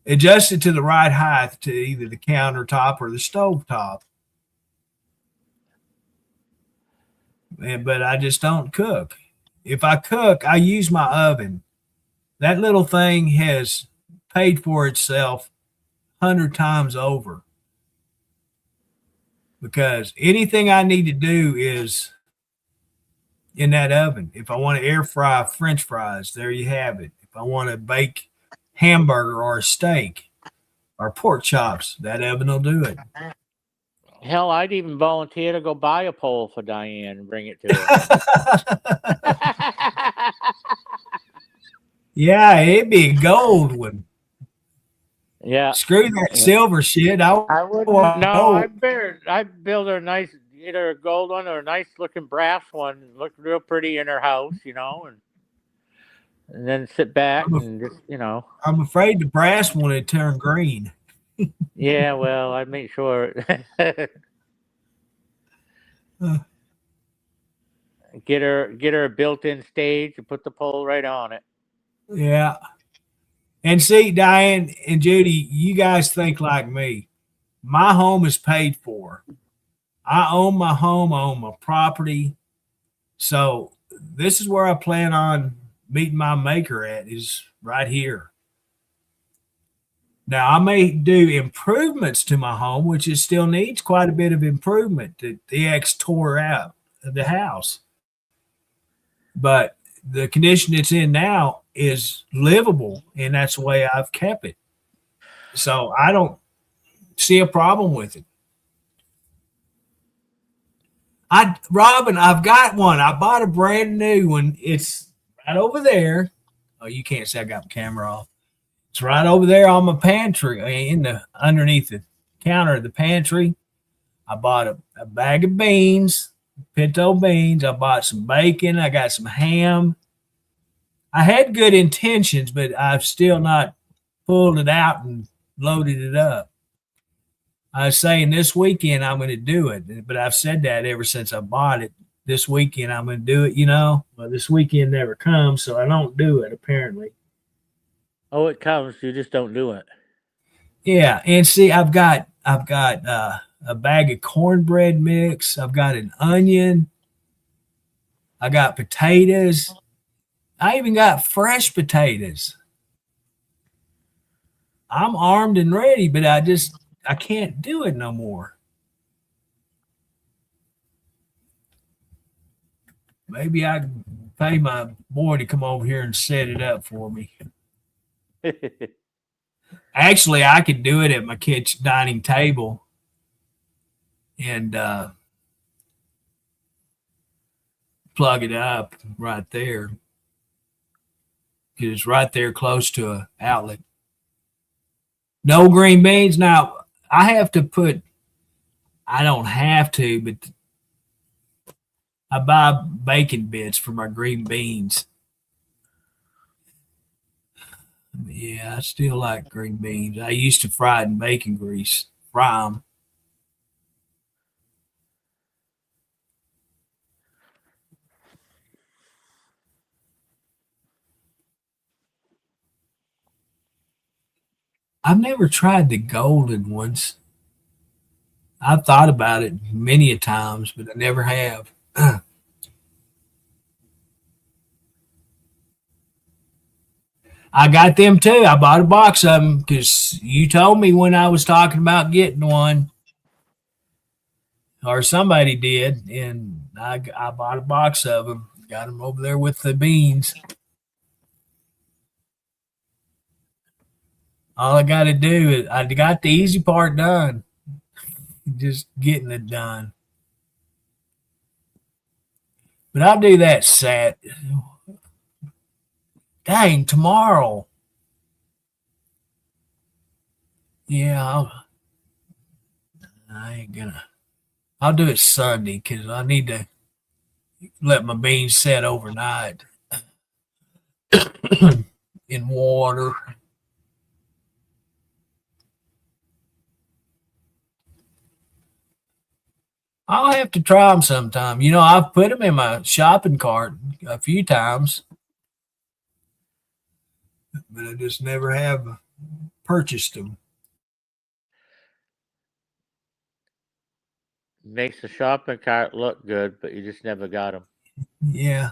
S1: Adjust it to the right height to either the countertop or the stove top. But I just don't cook. If I cook, I use my oven. That little thing has paid for itself 100 times over because anything I need to do is in that oven. If I want to air fry French fries, there you have it. If I want to bake hamburger or a steak or pork chops, that oven will do it.
S2: Hell, I'd even volunteer to go buy a pole for Diane and bring it to her.
S1: Yeah, it'd be a gold one.
S2: Yeah.
S1: Screw that silver shit.
S2: I wouldn't. No, I'd build her a nice, either a gold one or a nice looking brass one. Look real pretty in her house, you know, and then sit back and just, you know.
S1: I'm afraid the brass one would turn green.
S2: Yeah, well, I'd make sure. Get her a built-in stage and put the pole right on it.
S1: Yeah. And see, Diane and Judy, you guys think like me. My home is paid for. I own my home, I own my property. So this is where I plan on meeting my maker at, is right here. Now I may do improvements to my home, which it still needs quite a bit of improvement. The ex tore out of the house. But the condition it's in now is livable, and that's the way I've kept it. So I don't see a problem with it. Robin, I've got one. I bought a brand new one. It's right over there. Oh, you can't see I got my camera off. It's right over there on my pantry, underneath the counter of the pantry. I bought a bag of beans, pinto beans. I bought some bacon. I got some ham. I had good intentions, but I've still not pulled it out and loaded it up. I was saying this weekend I'm going to do it, but I've said that ever since I bought it. this weekend I'm going to do it, you know. But this weekend never comes, so I don't do it apparently.
S2: Oh, it comes. You just don't do it.
S1: Yeah, and see, I've got a bag of cornbread mix. I've got an onion. I got potatoes. I even got fresh potatoes. I'm armed and ready, but I can't do it no more. Maybe I can pay my boy to come over here and set it up for me. Actually, I could do it at my kitchen dining table and plug it up right there because it's right there close to an outlet. No green beans. Now, I have to put, I don't have to, but I buy bacon bits for my green beans. Yeah, I still like green beans. I used to fry it in bacon grease, fry them. I've never tried the golden ones. I've thought about it many a times, but I never have. I got them too. I bought a box of them because you told me when I was talking about getting one, or somebody did, and I bought a box of them. Got them over there with the beans. All I got to do is I got the easy part done, just getting it done. But I'll do that Sat. Dang, tomorrow. Yeah, I ain't gonna. I'll do it Sunday because I need to let my beans set overnight in water. I'll have to try them sometime. You know, I've put them in my shopping cart a few times, but I just never have purchased them.
S2: Makes the shopping cart look good, but you just never got them.
S1: Yeah.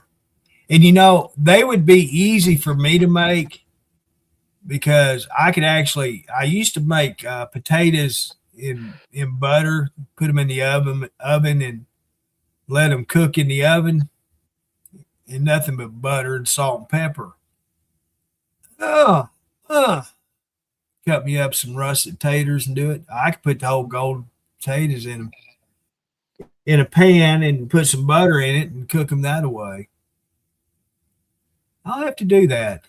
S1: And you know, they would be easy for me to make because I used to make potatoes in butter, put them in the oven and let them cook in the oven and nothing but butter and salt and pepper. Oh, oh. Cut me up some russet taters and do it. I could put the whole golden potatoes in a pan and put some butter in it and cook them that way. I'll have to do that.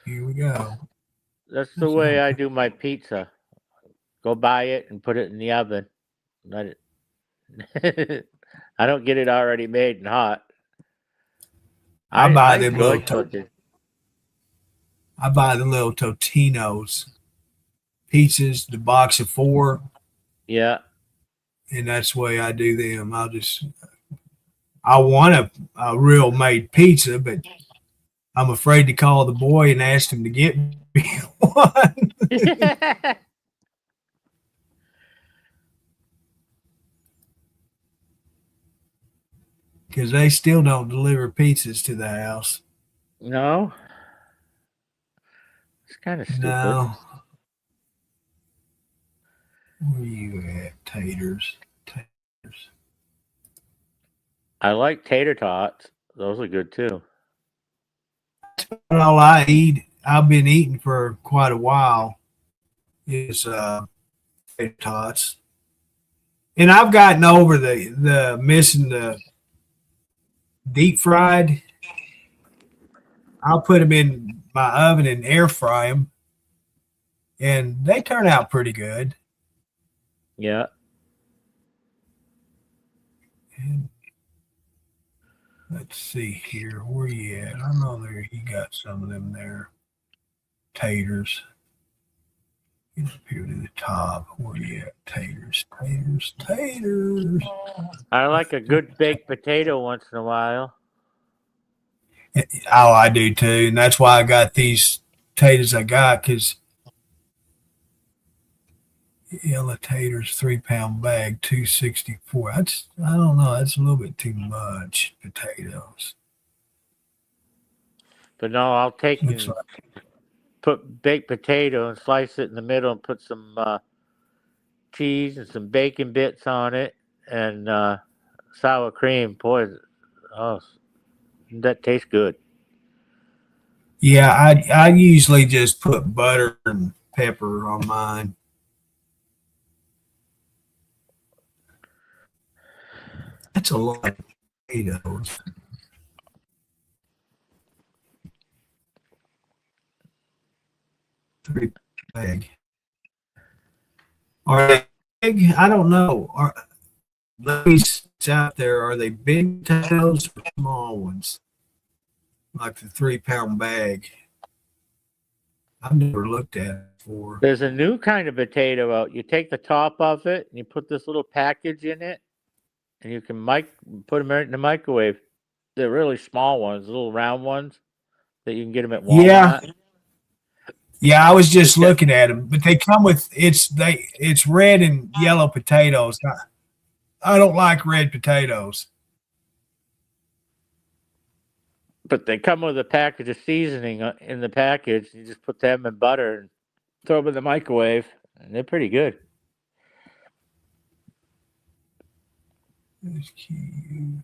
S1: Here we go.
S2: That's the way I do my pizza. Go buy it and put it in the oven. Let it. I don't get it already made and hot.
S1: I
S2: I
S1: buy them
S2: enjoy
S1: little
S2: cooking.
S1: I buy the little Totino's pizzas, the box of four,
S2: Yeah.
S1: and that's the way I do them. I want a real made pizza, but I'm afraid to call the boy and ask him to get me one because they still don't deliver pizzas to the house.
S2: No. It's kind of stupid.
S1: No. Where you at, taters? Taters.
S2: I like tater tots. Those are good too.
S1: All I eat, I've been eating for quite a while, is tater tots. And I've gotten over the missing the deep fried. I'll put them in my oven and air fry them, and they turn out pretty good.
S2: Yeah.
S1: And let's see here, where you at? I know there you got some of them there taters. Get up here to the top. Where you at? Taters, taters, taters.
S2: I like a good baked potato once in a while.
S1: Oh, I do too, and that's why I got these taters I got because yellow taters 3 pound bag 264. I don't know. That's a little bit too much potatoes.
S2: But no, I'll take
S1: Looks
S2: and
S1: like
S2: put baked potato and slice it in the middle and put some cheese and some bacon bits on it and sour cream. Boy, oh, that tastes good.
S1: yeah. I usually just put butter and pepper on mine. That's a lot of potatoes. Three bag. Are they big? I don't know. Are these out there? Are they big potatoes or small ones? Like the 3 pound bag. I've never looked at it before.
S2: There's a new kind of potato out. You take the top of it and you put this little package in it, and you can put them in the microwave. They're really small ones, little round ones that you can get them at
S1: Yeah,
S2: Walmart.
S1: yeah. I was just looking at them, but they come with it's red and yellow potatoes. I don't like red potatoes.
S2: But they come with a package of seasoning in the package. You just put them in butter and throw them in the microwave, and they're pretty good.
S1: That's cute.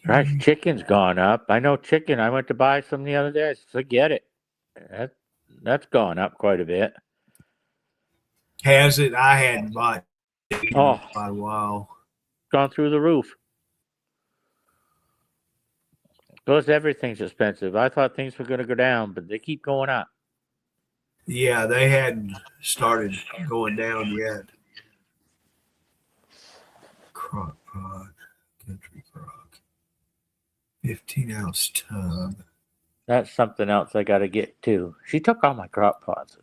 S2: Right, chicken's gone up. I know chicken. I went to buy some the other day. I said, forget it. That's gone up quite a bit.
S1: Has it? I hadn't bought it in
S2: Oh,
S1: quite a while.
S2: gone through the roof. Because everything's expensive. I thought things were going to go down, but they keep going up.
S1: Yeah, they hadn't started going down yet. Crock pot, country crock, 15-ounce tub.
S2: That's something else I got to get too. She took all my crock pots.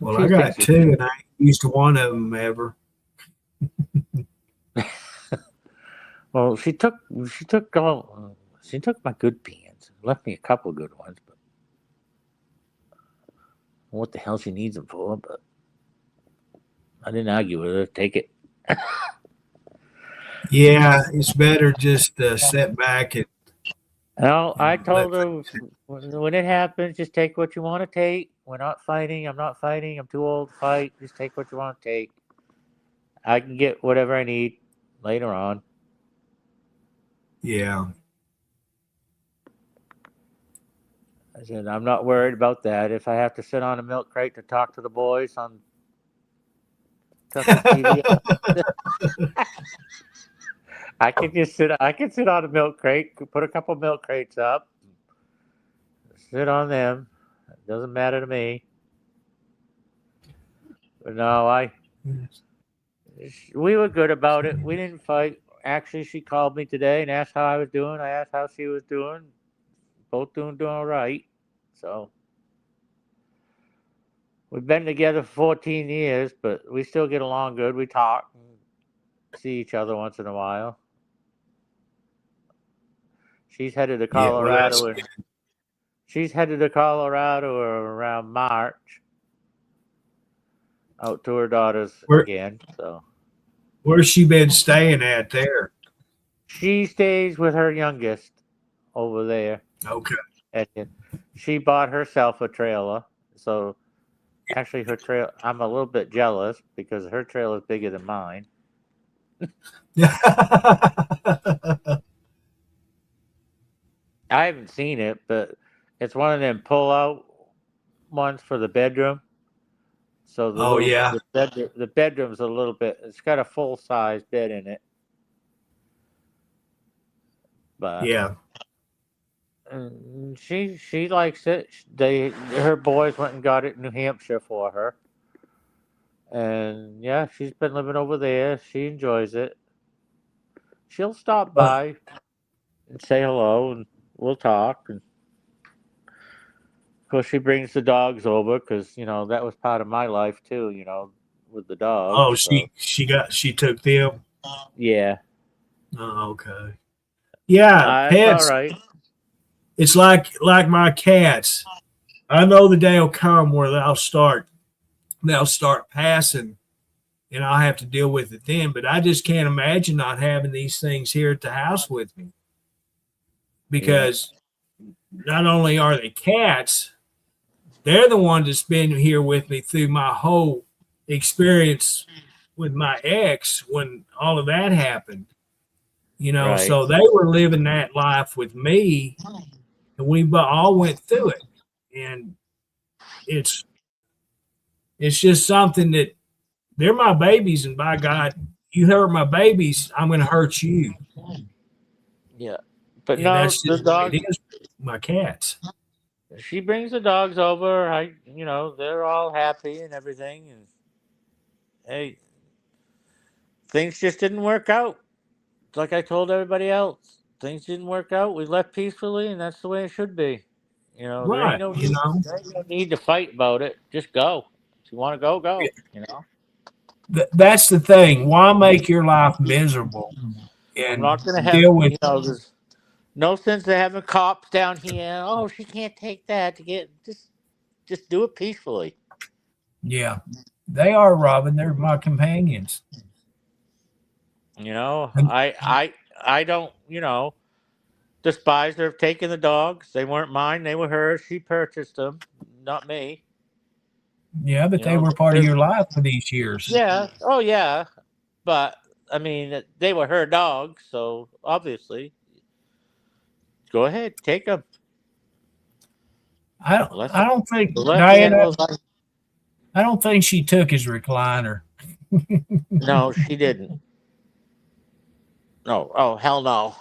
S1: Well, I got two, and I ain't used one of them ever.
S2: Well, she took my good pans. Left me a couple good ones, but what the hell she needs them for? But I didn't argue with her. Take it.
S1: Yeah, it's better just to sit back and.
S2: No, I told her when it happens, just take what you want to take. We're not fighting. I'm not fighting. I'm too old to fight. Just take what you want to take. I can get whatever I need later on.
S1: Yeah.
S2: I said, I'm not worried about that. If I have to sit on a milk crate to talk to the boys on TV, I can sit on a milk crate, put a couple milk crates up, sit on them. It doesn't matter to me. But no, we were good about it. We didn't fight. Actually, she called me today and asked how I was doing. I asked how she was doing. Both doing all right. So we've been together for 14 years, but we still get along good. We talk and see each other once in a while. She's headed to Colorado.
S1: Yeah,
S2: She's headed to Colorado around March. Out to her daughter's again. So
S1: where's she been staying at there?
S2: she stays with her youngest over there.
S1: Okay.
S2: And she bought herself a trailer. So actually, her trail. I'm a little bit jealous because her trailer is bigger than mine. I haven't seen it, but it's one of them pull-out ones for the bedroom. So the bedroom's a little bit. It's got a full-size bed in it. But
S1: yeah.
S2: She likes it. Her boys went and got it in New Hampshire for her, and yeah, she's been living over there. She enjoys it. She'll stop by and say hello, and we'll talk. And Of course, she brings the dogs over because that was part of my life too. With the dogs.
S1: Oh,
S2: So
S1: she took them.
S2: yeah,
S1: Oh, okay. Yeah,
S2: it's all
S1: pets.
S2: right.
S1: It's like my cats. I know the day will come where they'll start passing, and I'll have to deal with it then. But I just can't imagine not having these things here at the house with me, because not only are they cats, they're the ones that's been here with me through my whole experience with my ex when all of that happened.
S2: Right.
S1: So they were living that life with me, and we all went through it. And it's just something that they're my babies, and by God, you hurt my babies, I'm going to hurt you.
S2: Yeah, but
S1: And
S2: no,
S1: that's
S2: the
S1: just the way
S2: dogs.
S1: it is with my cats.
S2: She brings the dogs over. They're all happy and everything. And hey, things just didn't work out. Like I told everybody else, things didn't work out. We left peacefully, and that's the way it should be. There ain't
S1: Right.
S2: no need, to fight about it. Just go. If you want to go, go.
S1: That's the thing. Why make your life miserable
S2: I'm
S1: and
S2: not gonna have
S1: deal with?
S2: there's no sense of having cops down here. Oh, she can't take that to get just do it peacefully.
S1: Yeah, they are, Robin. They're my companions.
S2: I don't despise her for taking the dogs. They weren't mine. They were hers. She purchased them, not me.
S1: Yeah, but they were part of your life for these years.
S2: Yeah. Oh, yeah. But I mean, they were her dogs, so obviously, go ahead, take them.
S1: I don't think
S2: Let the
S1: Diana.
S2: animals.
S1: I don't think she took his recliner.
S2: No, she didn't. No. Oh, hell no.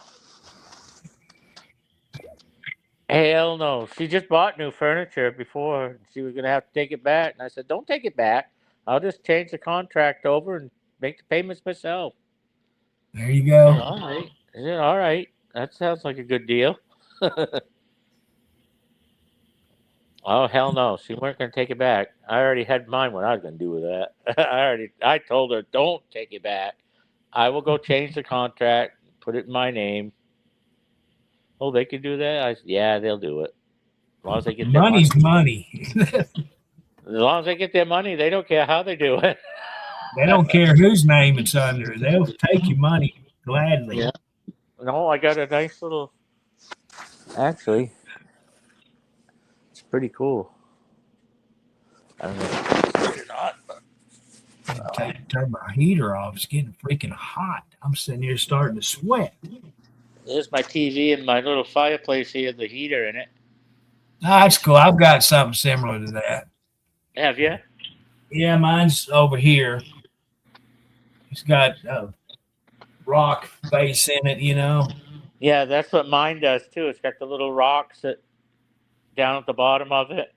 S2: Hell no. She just bought new furniture before. She was going to have to take it back. And I said, don't take it back. I'll just change the contract over and make the payments myself.
S1: There you go.
S2: All right. Yeah, all right. That sounds like a good deal. Oh, hell no. She weren't going to take it back. I already had mine what I was going to do with that. I told her, don't take it back. I will go change the contract, put it in my name. Oh, they can do that? Yeah, they'll do it. As long as they get their money.
S1: Money's money.
S2: As long as they get their money, they don't care how they do it.
S1: They don't care whose name it's under. They'll take your money gladly.
S2: Yeah. No, I got a nice little. Actually, it's pretty cool. I don't know if it's or not, but
S1: Turn my heater off. It's getting freaking hot. I'm sitting here starting to sweat.
S2: there's my TV and my little fireplace here, the heater in it.
S1: That's cool. I've got something similar to that.
S2: Have you?
S1: Yeah, mine's over here. It's got a rock face in it,
S2: Yeah, that's what mine does too. It's got the little rocks that down at the bottom of it.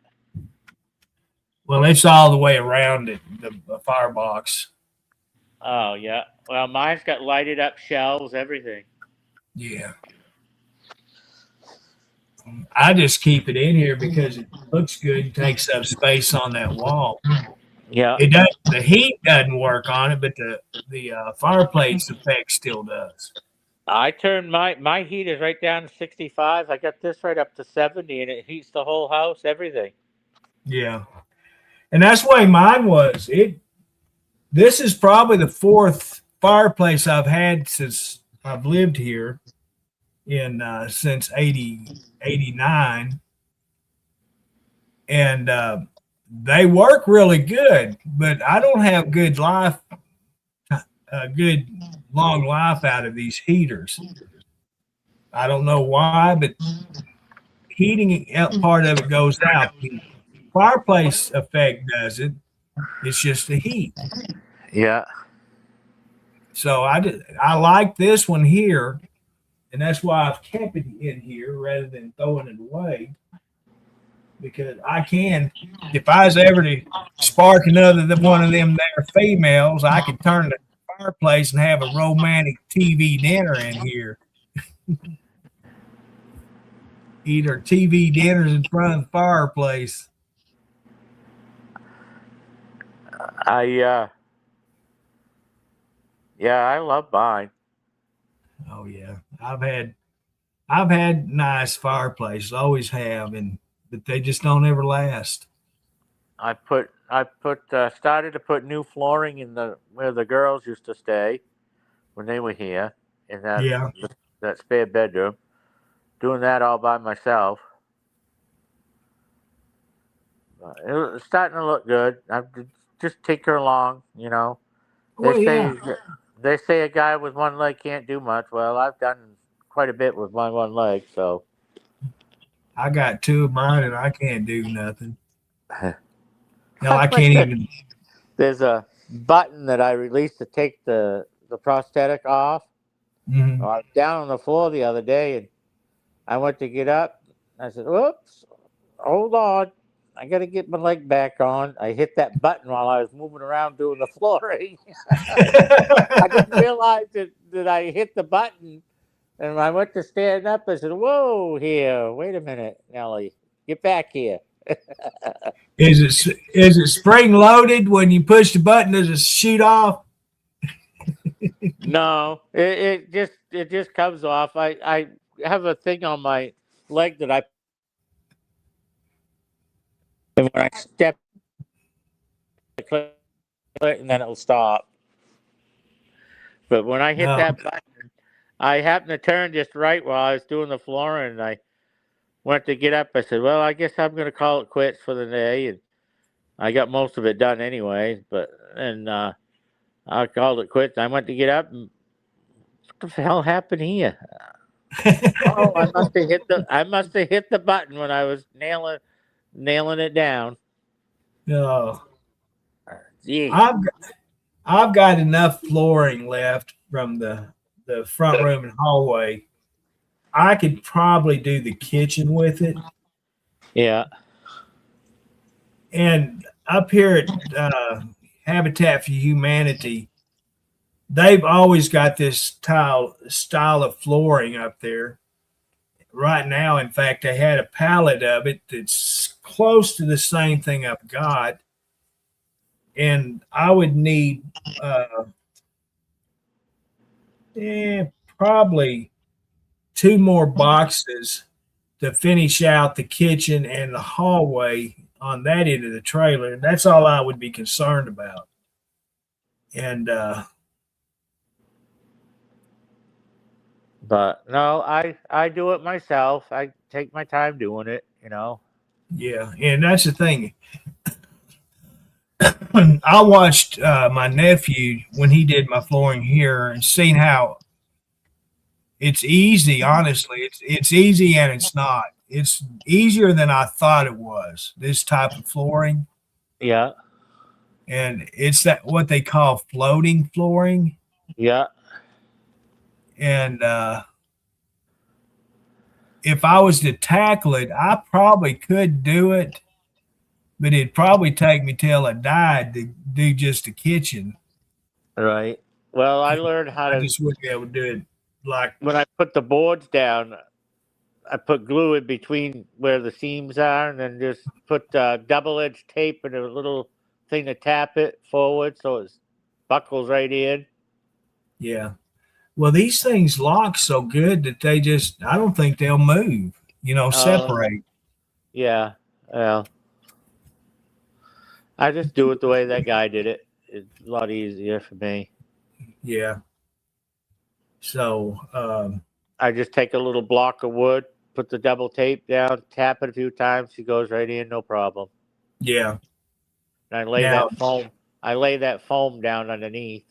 S1: Well, it's all the way around it, the firebox.
S2: Oh yeah. Well, mine's got lighted up shelves, everything.
S1: Yeah. I just keep it in here because it looks good and takes up space on that wall.
S2: Yeah.
S1: It does. The heat doesn't work on it, but the fireplace effect still does.
S2: I turned my heater's right down to 65. I got this right up to 70, and it heats the whole house, everything.
S1: Yeah, and that's the way mine was. This is probably the fourth fireplace I've had since I've lived here since 89, and they work really good, but I don't have a good long life out of these heaters. I don't know why, but heating part of it goes out. The fireplace effect does it. It's just the heat.
S2: Yeah.
S1: So I like this one here, and that's why I've kept it in here rather than throwing it away. Because I can, if I was ever to spark another one of them there females, I could turn the fireplace and have a romantic TV dinner in here. eat our TV dinners in front of the fireplace.
S2: I yeah, I love mine.
S1: Oh yeah, I've had nice fireplaces, always have, but they just don't ever last.
S2: I started to put new flooring in the where the girls used to stay when they were here in
S1: Yeah.
S2: that spare bedroom. Doing that all by myself. It's starting to look good. Just tinker along, you know. They
S1: Well, yeah.
S2: say they say a guy with one leg can't do much. Well, I've done quite a bit with my one leg, so
S1: I got two of mine and I can't do nothing. No,
S2: I
S1: I
S2: went
S1: can't
S2: to,
S1: even.
S2: there's a button that I released to take the prosthetic off.
S1: Mhm.
S2: I was down on the floor the other day, and I went to get up. I said, "Oops, hold on, I got to get my leg back on." I hit that button while I was moving around doing the flooring. I didn't realize that I hit the button, and I went to stand up. I said, "Whoa, here! Wait a minute, Nellie, get back here."
S1: Is it spring loaded when you push the button? Does it shoot off?
S2: No, it just comes off. I have a thing on my leg that I and when I step, I click it, and then it'll stop. But when I hit
S1: No.
S2: that button, I happened to turn just right while I was doing the flooring, and I went to get up. I said, "Well, I guess I'm going to call it quits for the day." And I got most of it done anyway. But and I called it quits. I went to get up, and what the hell happened here? Oh, I must have hit the button when I was nailing it down.
S1: No.
S2: Gee.
S1: I've I've got enough flooring left from the front room and hallway. I could probably do the kitchen with it.
S2: Yeah.
S1: And up here at Habitat for Humanity, they've always got this style of flooring up there. Right now, in fact, they had a pallet of it that's close to the same thing I've got, and I would need uh, probably two more boxes to finish out the kitchen and the hallway on that end of the trailer. That's all I would be concerned about. And
S2: But no, I do it myself. I take my time doing it, you know.
S1: yeah, and that's the thing. I watched my nephew when he did my flooring here and seen how it's easy. Honestly, it's easy and it's not. It's easier than I thought it was. This type of flooring,
S2: Yeah.
S1: and it's that what they call floating flooring.
S2: Yeah.
S1: And if I was to tackle it, I probably could do it, but it'd probably take me till I died to do just the kitchen.
S2: Right. Well, I learned how
S1: I
S2: to
S1: just wouldn't be able to do it like,
S2: when I put the boards down. I put glue in between where the seams are, and then just put double-edged tape and a little thing to tap it forward so it buckles right in.
S1: yeah. Well, these things lock so good that I don't think they'll move, separate.
S2: Yeah. Well, I just do it the way that guy did it. It's a lot easier for me.
S1: Yeah. So,
S2: I just take a little block of wood, put the double tape down, tap it a few times, she goes right in, no problem.
S1: yeah.
S2: And I lay
S1: Now,
S2: that foam down underneath.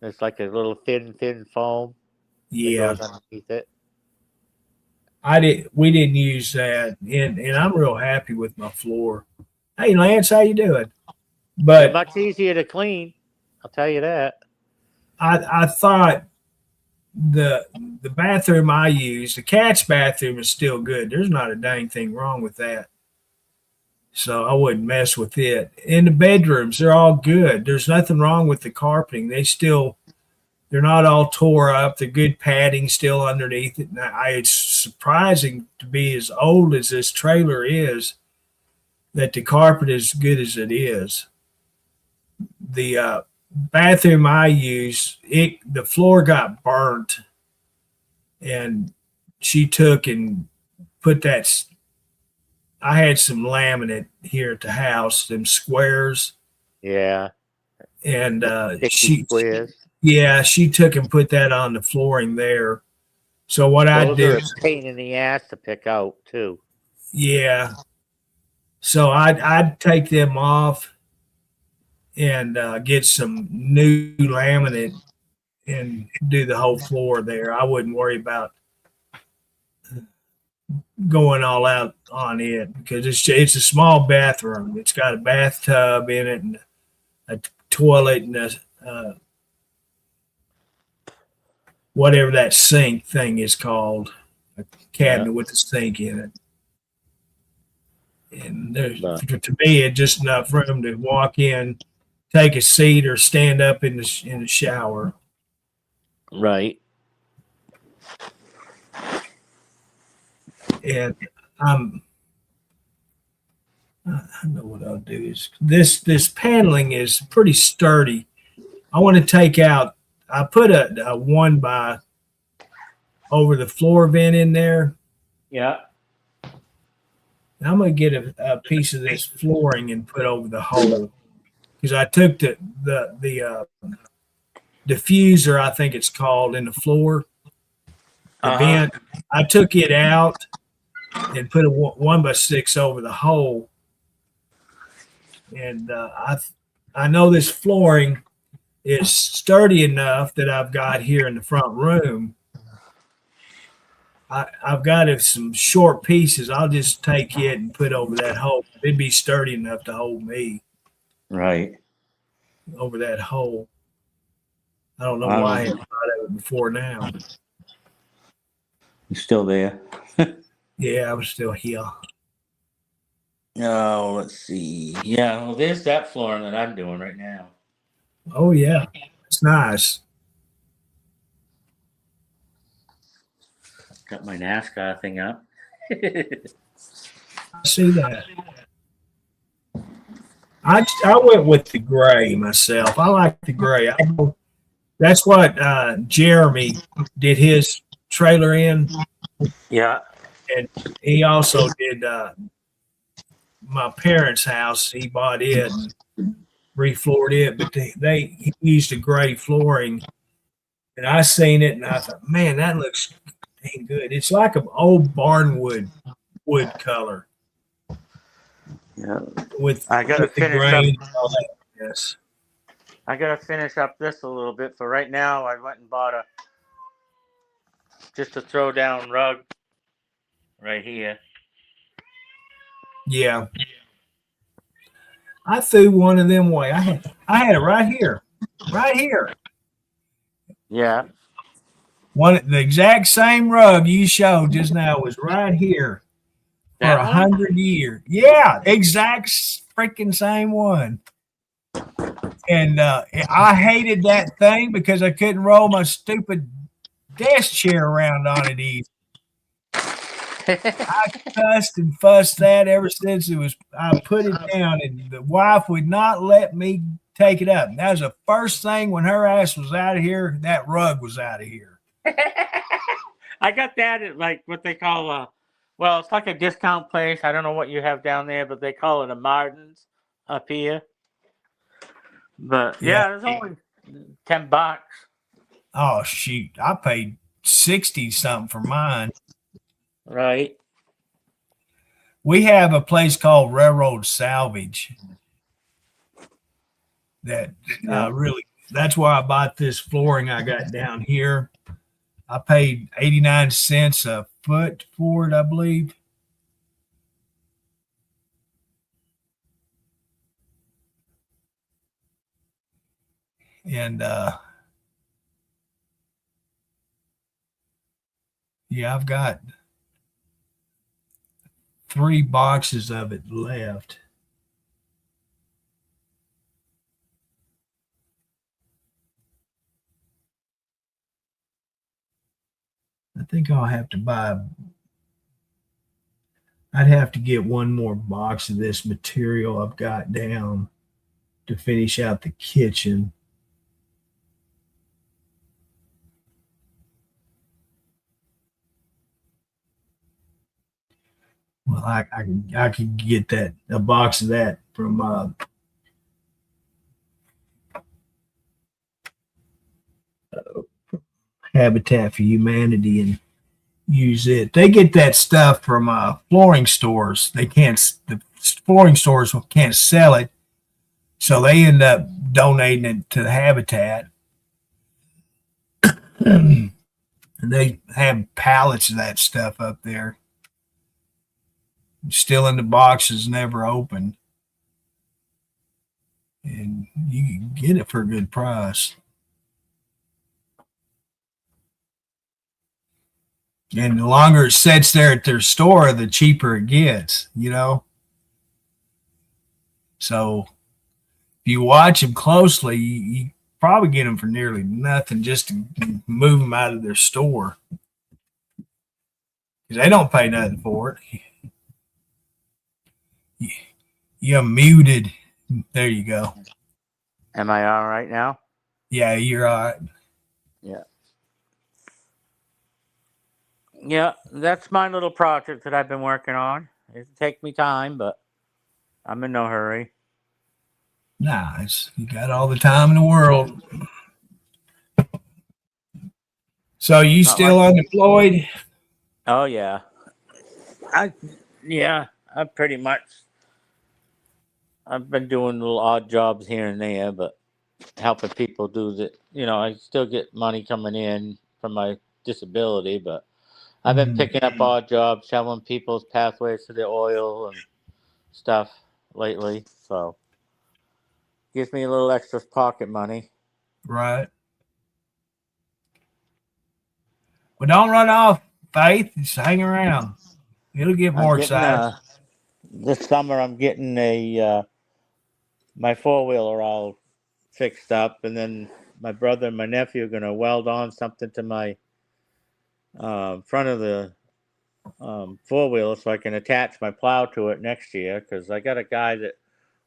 S2: It's like a little thin foam that
S1: yeah.
S2: goes underneath it.
S1: We didn't use that, and I'm real happy with my floor. Hey, Lance, how you doing?
S2: They're
S1: But
S2: much easier to clean. I'll tell you that.
S1: I thought the bathroom I use, the cat's bathroom, is still good. There's not a dang thing wrong with that. So I wouldn't mess with it. In the bedrooms, they're all good. There's nothing wrong with the carpeting. They're they're not all tore up. The good padding still underneath it. And it's surprising to be as old as this trailer is that the carpet is as good as it is. The bathroom I use, the floor got burnt, and she took and put that. I had some laminate here at the house, them squares,
S2: Yeah.
S1: and
S2: Sticky squares.
S1: she took and put that on the flooring there. So what I
S2: Those
S1: do,
S2: are a pain in the ass to pick out too.
S1: yeah. So I'd take them off and get some new laminate and do the whole floor there. I wouldn't worry about going all out on it because it's a small bathroom. It's got a bathtub in it and a toilet and a whatever that sink thing is called, a cabinet with a sink in it. And to me, it's just enough room to walk in, take a seat, or stand up in the shower.
S2: Right.
S1: And I know what I'll do is this paneling is pretty sturdy. I want to take out. I put a 1x over the floor vent in there.
S2: Yeah.
S1: And I'm going to get a piece of this flooring and put over the hole because I took the diffuser, I think it's called, in the floor. The vent. I took it out and put a 1x6 over the hole. And I know this flooring is sturdy enough that I've got here in the front room. I've got some short pieces. I'll just take it and put over that hole. It'd be sturdy enough to hold me.
S3: Right.
S1: Over that hole. I don't know why I hadn't thought of it before now.
S3: You still there?
S1: Yeah, I was still here.
S3: Oh, let's see.
S2: Yeah, well, there's that flooring that I'm doing right now.
S1: Oh, yeah. It's nice.
S2: Got my NASCAR thing up.
S1: I see that. I went with the gray myself. I like the gray. That's what Jeremy did his trailer in.
S2: Yeah.
S1: And he also did my parents' house. He bought it and refloored it, but he used a gray flooring. And I seen it and I thought, man, that looks dang good. It's like an old barnwood wood color.
S3: Yeah.
S2: I gotta
S1: with the
S2: finish
S1: grain
S2: up.
S1: and all that. Yes.
S2: I gotta finish up this a little bit. For right now, I went and bought just a throw down rug right here.
S1: Yeah. I threw one of them away. I had it right here. Right here.
S2: Yeah.
S1: The exact same rug you showed just now was right here for
S2: That one?
S1: 100 years. Yeah, exact freaking same one. And I hated that thing because I couldn't roll my stupid desk chair around on it easy. I cussed and fussed that ever since I put it down, and the wife would not let me take it up. That was the first thing when her ass was out of here. That rug was out of here.
S2: I got that at like what they call well, it's like a discount place. I don't know what you have down there, but they call it a Martin's up here. But yeah, it's only $10.
S1: Oh shoot! I paid 60 something for mine.
S2: Right.
S1: We have a place called Railroad Salvage that really. That's why I bought this flooring I got down here. I paid 89 cents a foot for it, I believe. And yeah, I've got 3 boxes of it left. I think I'll have to buy. I'd have to get one more box of this material I've got down to finish out the kitchen. Well, I could get that a box of that from Habitat for Humanity and use it. They get that stuff from flooring stores. They can't. The flooring stores can't sell it, so they end up donating it to the Habitat. And they have pallets of that stuff up there, still in the boxes, never opened, and you can get it for a good price. And the longer it sits there at their store, the cheaper it gets, you know? So if you watch them closely, you probably get them for nearly nothing just to move them out of their store. Because they don't pay nothing for it. You're muted. There you go.
S2: Am I all right now?
S1: Yeah, you're all right.
S2: Yeah. Yeah, that's my little project that I've been working on. It'll take me time, but I'm in no hurry.
S1: Nice. You got all the time in the world. So you
S2: Not
S1: still
S2: like-
S1: unemployed?
S2: Oh yeah. I've pretty much. I've been doing little odd jobs here and there, but helping people do that. You know, I still get money coming in from my disability, but I've been picking up odd jobs, shoveling people's pathways to the oil and stuff lately. So gives me a little extra pocket money.
S1: Right. But don't run off, Faith. Just hang around. It'll get more exciting.
S2: This summer, I'm getting my 4-wheeler all fixed up, and then my brother and my nephew are going to weld on something to my front of the 4-wheeler so I can attach my plow to it next year, because I got a guy that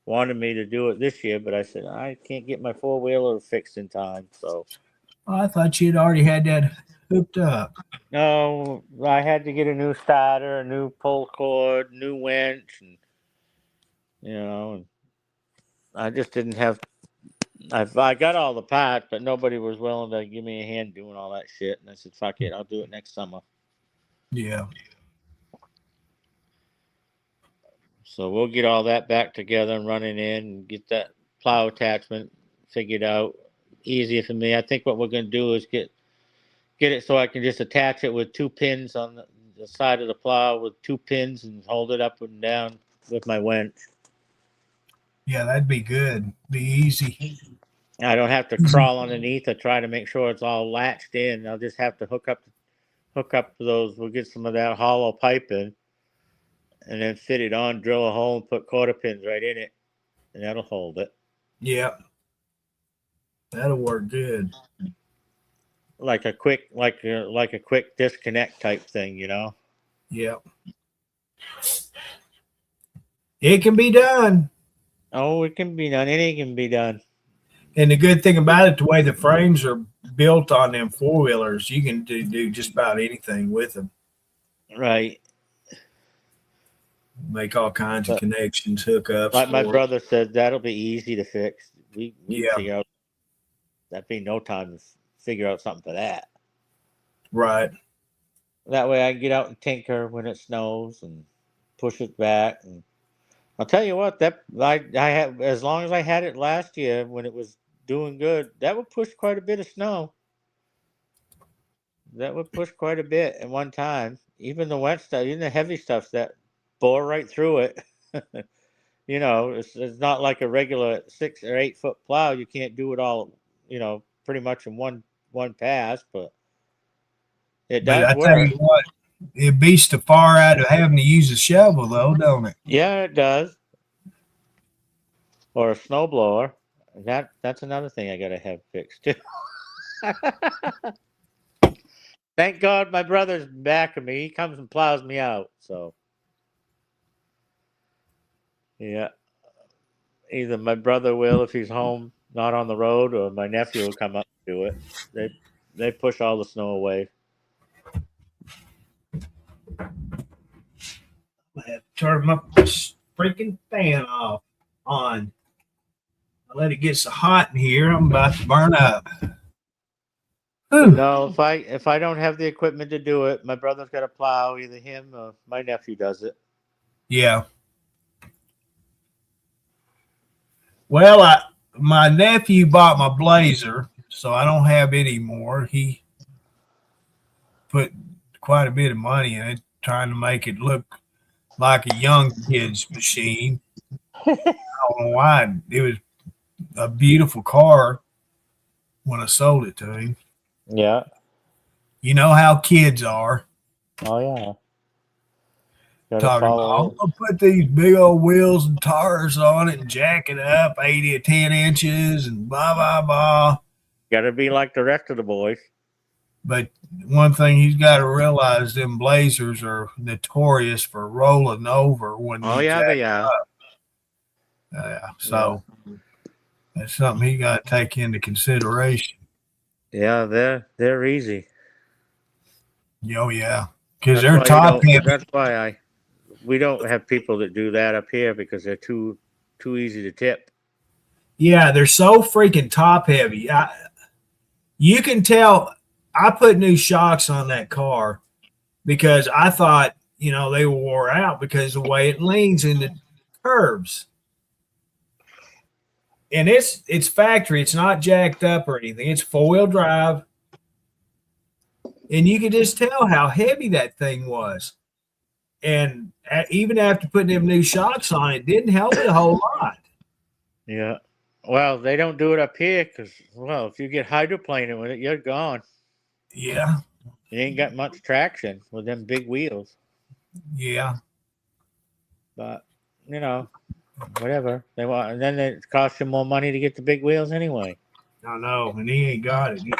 S2: wanted me to do it this year, but I said I can't get my 4-wheeler fixed in time. So
S1: I thought you'd already had that hooked up.
S2: no, I had to get a new starter, a new pull cord, new winch, and and I just didn't have. I got all the parts, but nobody was willing to give me a hand doing all that shit. And I said, "Fuck it, I'll do it next summer."
S1: Yeah.
S2: So we'll get all that back together and running in and get that plow attachment figured out. Easier for me. I think what we're going to do is get it so I can just attach it with 2 pins on the side of the plow with 2 pins and hold it up and down with my winch.
S1: Yeah, that'd be good. Be easy.
S2: I don't have to crawl underneath or try to make sure it's all latched in. I'll just have to hook up those. We'll get some of that hollow pipe in, and then fit it on, drill a hole, and put quarter pins right in it, and that'll hold it.
S1: Yeah. That'll work good.
S2: Like a quick disconnect type thing,
S1: Yeah. It can be done.
S2: Oh, it can be done. Anything can be done.
S1: And the good thing about it, the way the frames are built on them 4-wheelers, you can do just about anything with them.
S2: Right.
S1: Make all kinds of connections, hookups.
S2: Like my brother said, that'll be easy to fix. We
S1: Yeah.
S2: figure out. That'd be no time to figure out something for that.
S1: Right.
S2: That way I can get out and tinker when it snows and push it back. And I'll tell you what, that I had, as long as I had it last year when it was doing good, that would push quite a bit of snow. That would push quite a bit at one time. Even the wet stuff, even the heavy stuff that bore right through it. It's not like a regular 6 or 8 foot plow. You can't do it all, pretty much in one pass, but it
S1: But
S2: does
S1: I tell
S2: work.
S1: you what, it beats the far out of having to use a shovel, though, don't it?
S2: Yeah, it does. Or a snowblower. That's another thing I gotta have fixed too. Thank God my brother's back of me. He comes and plows me out. So, yeah. Either my brother will if he's home, not on the road, or my nephew will come up and do it. They push all the snow away.
S1: I have to turn my freaking fan off on. I let it get so hot in here, I'm about to burn up. Whew.
S2: No, if I don't have the equipment to do it, my brother's got to plow. Either him or my nephew does it.
S1: Yeah. Well, my nephew bought my Blazer, so I don't have it anymore. He put quite a bit of money in it, trying to make it look like a young kid's machine. I don't know why. It was a beautiful car when I sold it to him.
S2: Yeah.
S1: You know how kids are.
S2: Oh yeah. Gotta
S1: Talking about,
S2: follow
S1: I'll put these big old wheels and tires on it and jack it up 80 to 10 inches and blah, blah, blah.
S2: Gotta be like the rest of the boys.
S1: But one thing he's got to realize, them Blazers are notorious for rolling over when
S2: Oh
S1: you
S2: yeah,
S1: jack
S2: they are.
S1: so that's something he got to take into consideration.
S2: Yeah, they're easy.
S1: Oh, yeah. Because
S2: That's
S1: they're
S2: why you
S1: top
S2: don't-
S1: heavy.
S2: That's why we don't have people that do that up here because they're too easy to tip.
S1: Yeah, they're so freaking top heavy. You can tell. I put new shocks on that car because I thought, they wore out because of the way it leans in the curves. And it's factory. It's not jacked up or anything. It's 4-wheel drive. And you could just tell how heavy that thing was. And even after putting them new shocks on, it didn't help it a whole lot.
S2: Yeah. Well, they don't do it up here because, if you get hydroplaning with it, you're gone.
S1: Yeah.
S2: You ain't got much traction with them big wheels.
S1: Yeah.
S2: But, whatever. They want, and then it costs you more money to get the big wheels anyway.
S1: I know. And he ain't got it. He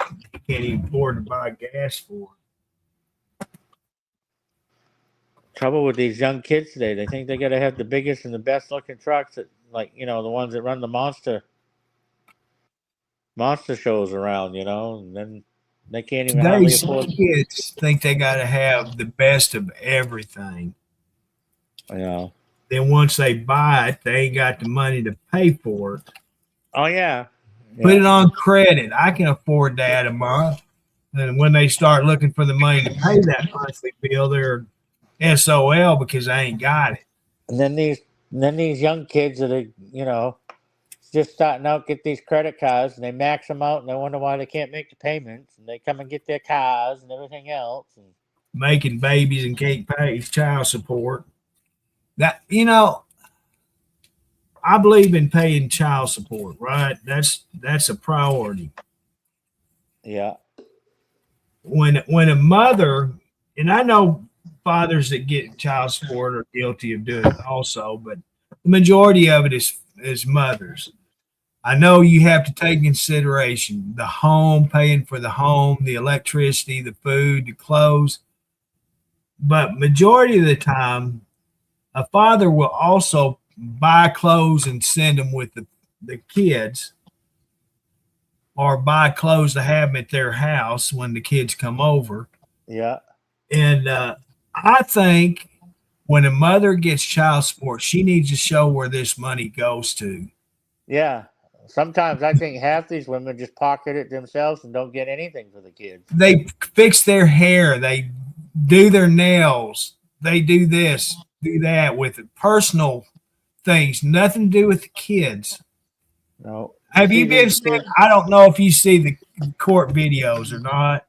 S1: can't even afford to buy gas for it.
S2: Trouble with these young kids today, they think they got to have the biggest and the best looking trucks that, the ones that run the monster shows around, and then they can't even hardly
S1: Today's
S2: afford.
S1: kids think they got to have the best of everything.
S2: Yeah.
S1: Then once they buy it, they ain't got the money to pay for it.
S2: Oh yeah.
S1: Put it on credit. I can afford that a month. And when they start looking for the money to pay that monthly bill, they're SOL because they ain't got it.
S2: And then these young kids that are, just starting out get these credit cards and they max them out and they wonder why they can't make the payments and they come and get their cars and everything else. And
S1: making babies and can't pay child support. That I believe in paying child support, right? That's a priority.
S2: Yeah.
S1: When a mother, and I know fathers that get child support are guilty of doing it also, but the majority of it is mothers. I know you have to take consideration the home, paying for the home, the electricity, the food, the clothes. But majority of the time, a father will also buy clothes and send them with the kids, or buy clothes to have them at their house when the kids come over.
S2: Yeah.
S1: And I think when a mother gets child support, she needs to show where this money goes to.
S2: Yeah. Sometimes I think half these women just pocket it themselves and don't get anything for the kids.
S1: They fix their hair, they do their nails, they do this, do that with it. Personal things, nothing to do with the kids.
S2: No.
S1: Have you been? I don't know if you see the court videos or not,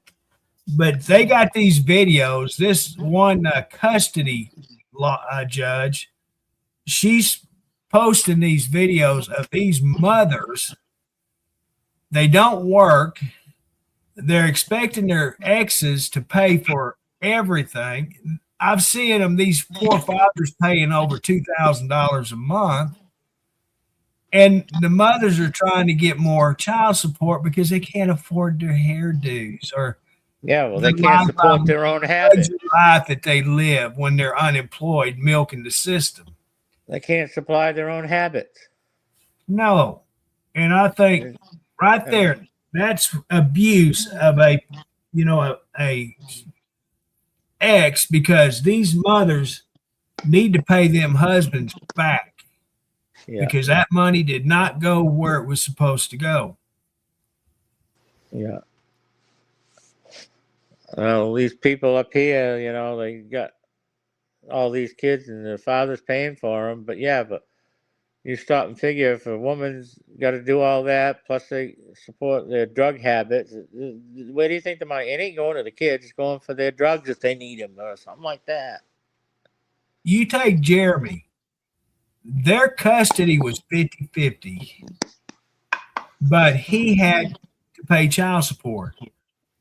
S1: but they got these videos. This one custody judge, she's posting these videos of these mothers. They don't work. They're expecting their exes to pay for everything. I've seen them, these poor fathers paying over $2,000 a month. And the mothers are trying to get more child support because they can't afford their hairdos or
S2: Yeah, well, they
S1: the
S2: can't support
S1: lifetime
S2: their own habits.
S1: life that they live when they're unemployed, milking the system.
S2: They can't supply their own habits.
S1: No. And I think right there, that's abuse of a ex, because these mothers need to pay them husbands back
S2: Yeah,
S1: because that money did not go where it was supposed to go.
S2: yeah. Well, these people up here, they got all these kids and their father's paying for them. But yeah, but you stop and figure if a woman's got to do all that, plus they support their drug habits, where do you think the money? It ain't going to the kids. It's going for their drugs if they need them or something like that.
S1: You take Jeremy, their custody was 50-50, but he had to pay child support.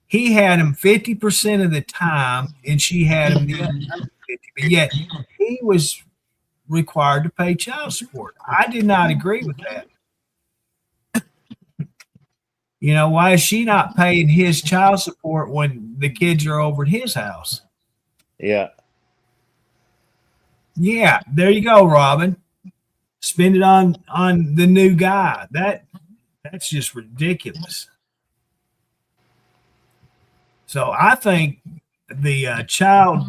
S1: He had him 50% of the time, and she had him the other 50. But yet he was required to pay child support. I did not agree with that. Why is she not paying his child support when the kids are over at his house?
S2: Yeah.
S1: Yeah, there you go, Robin. Spend it on the new guy. That's just ridiculous. So I think the child,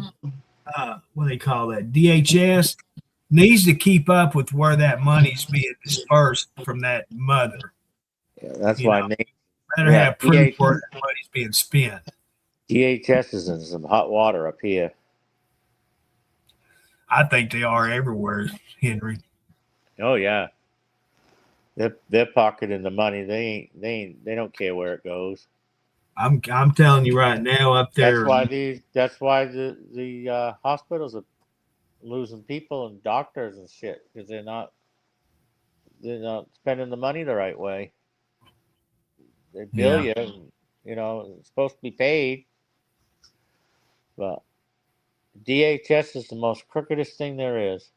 S1: what do they call that, DHS, needs to keep up with where that money's being dispersed from that mother.
S2: Yeah, that's why
S1: Better have proof where that money's being spent.
S2: DHS is in some hot water up here.
S1: I think they are everywhere, Henry.
S2: Oh yeah, they're pocketing the money. They don't care where it goes.
S1: I'm telling you right now, up there.
S2: That's why the hospitals are losing people and doctors and shit, because they're not spending the money the right way. They bill you, and, it's supposed to be paid, but DHS is the most crookedest thing there is,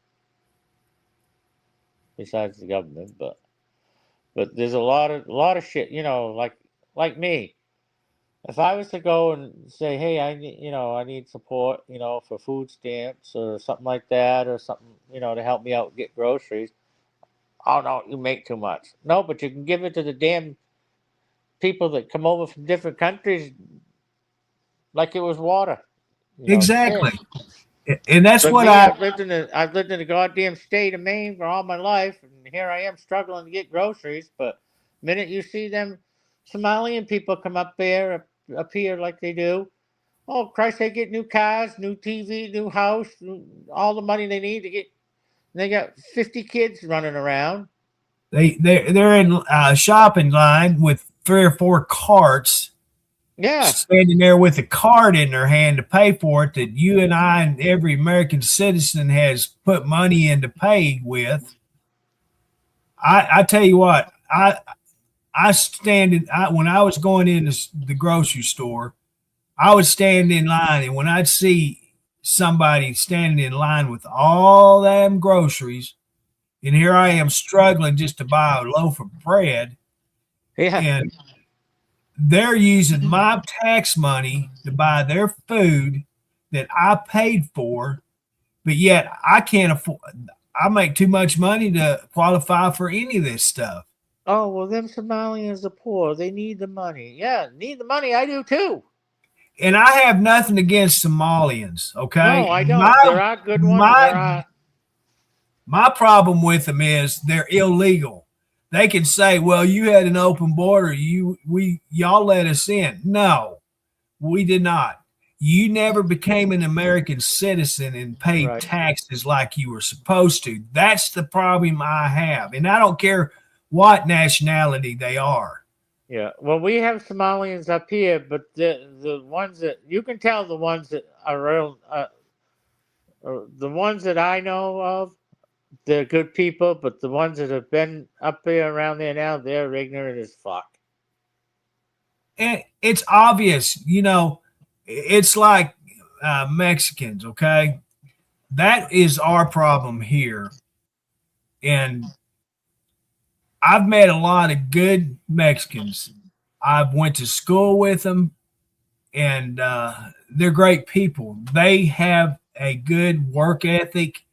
S2: besides the government. But there's a lot of shit, like me. If I was to go and say, hey, I need support, for food stamps or something like that, or something, to help me out get groceries. Oh no, you make too much. No, but you can give it to the damn people that come over from different countries like it was water.
S1: Exactly. And that's
S2: But
S1: what
S2: I've lived in the goddamn state of Maine for all my life, and here I am struggling to get groceries. But the minute you see them Somalian people come up here like they do, oh Christ, they get new cars, new TV, new house, all the money they need to get. They got 50 kids running around.
S1: They're in a shopping line with 3 or 4 carts.
S2: Yeah.
S1: Standing there with a card in their hand to pay for it, that you and I and every American citizen has put money in to pay with. I tell you what, when I was going into the grocery store, I would stand in line, and when I'd see somebody standing in line with all them groceries, and here I am struggling just to buy a loaf of bread, and they're using my tax money to buy their food that I paid for, but yet I can't afford. I make too much money to qualify for any of this stuff.
S2: Oh, well, them Somalians are poor. They need the money. Yeah, need the money. I do too.
S1: And I have nothing against Somalians, okay?
S2: No, I don't. There are good ones.
S1: My problem with them is they're illegal. They can say, well, you had an open border. Y'all let us in. No, we did not. You never became an American citizen and paid taxes like you were supposed to. That's the problem I have. And I don't care what nationality they are.
S2: Yeah, well, we have Somalians up here, but the ones that you can tell, the ones that are real, the ones that I know of, they're good people. But the ones that have been up here around there now, they're ignorant as fuck.
S1: And it's obvious, it's like Mexicans, okay? That is our problem here. And I've met a lot of good Mexicans. I've went to school with them, and they're great people. They have a good work ethic.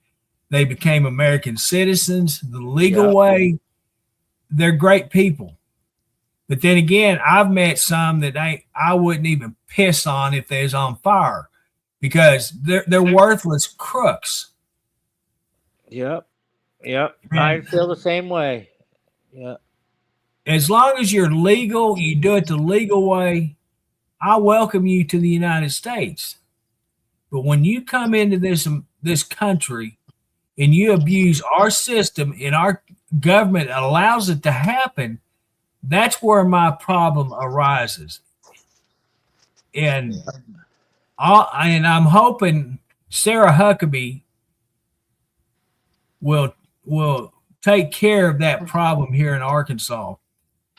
S1: They became American citizens the legal
S2: Yeah.
S1: way. They're great people. But then again, I've met some that I wouldn't even piss on if they was on fire because they're worthless crooks.
S2: Yep. Yep.
S1: And
S2: I feel the same way. Yeah.
S1: as long as you're legal, you do it the legal way, I welcome you to the United States. But when you come into this country and you abuse our system and our government allows it to happen, that's where my problem arises. And I'm hoping Sarah Huckabee will take care of that problem here in Arkansas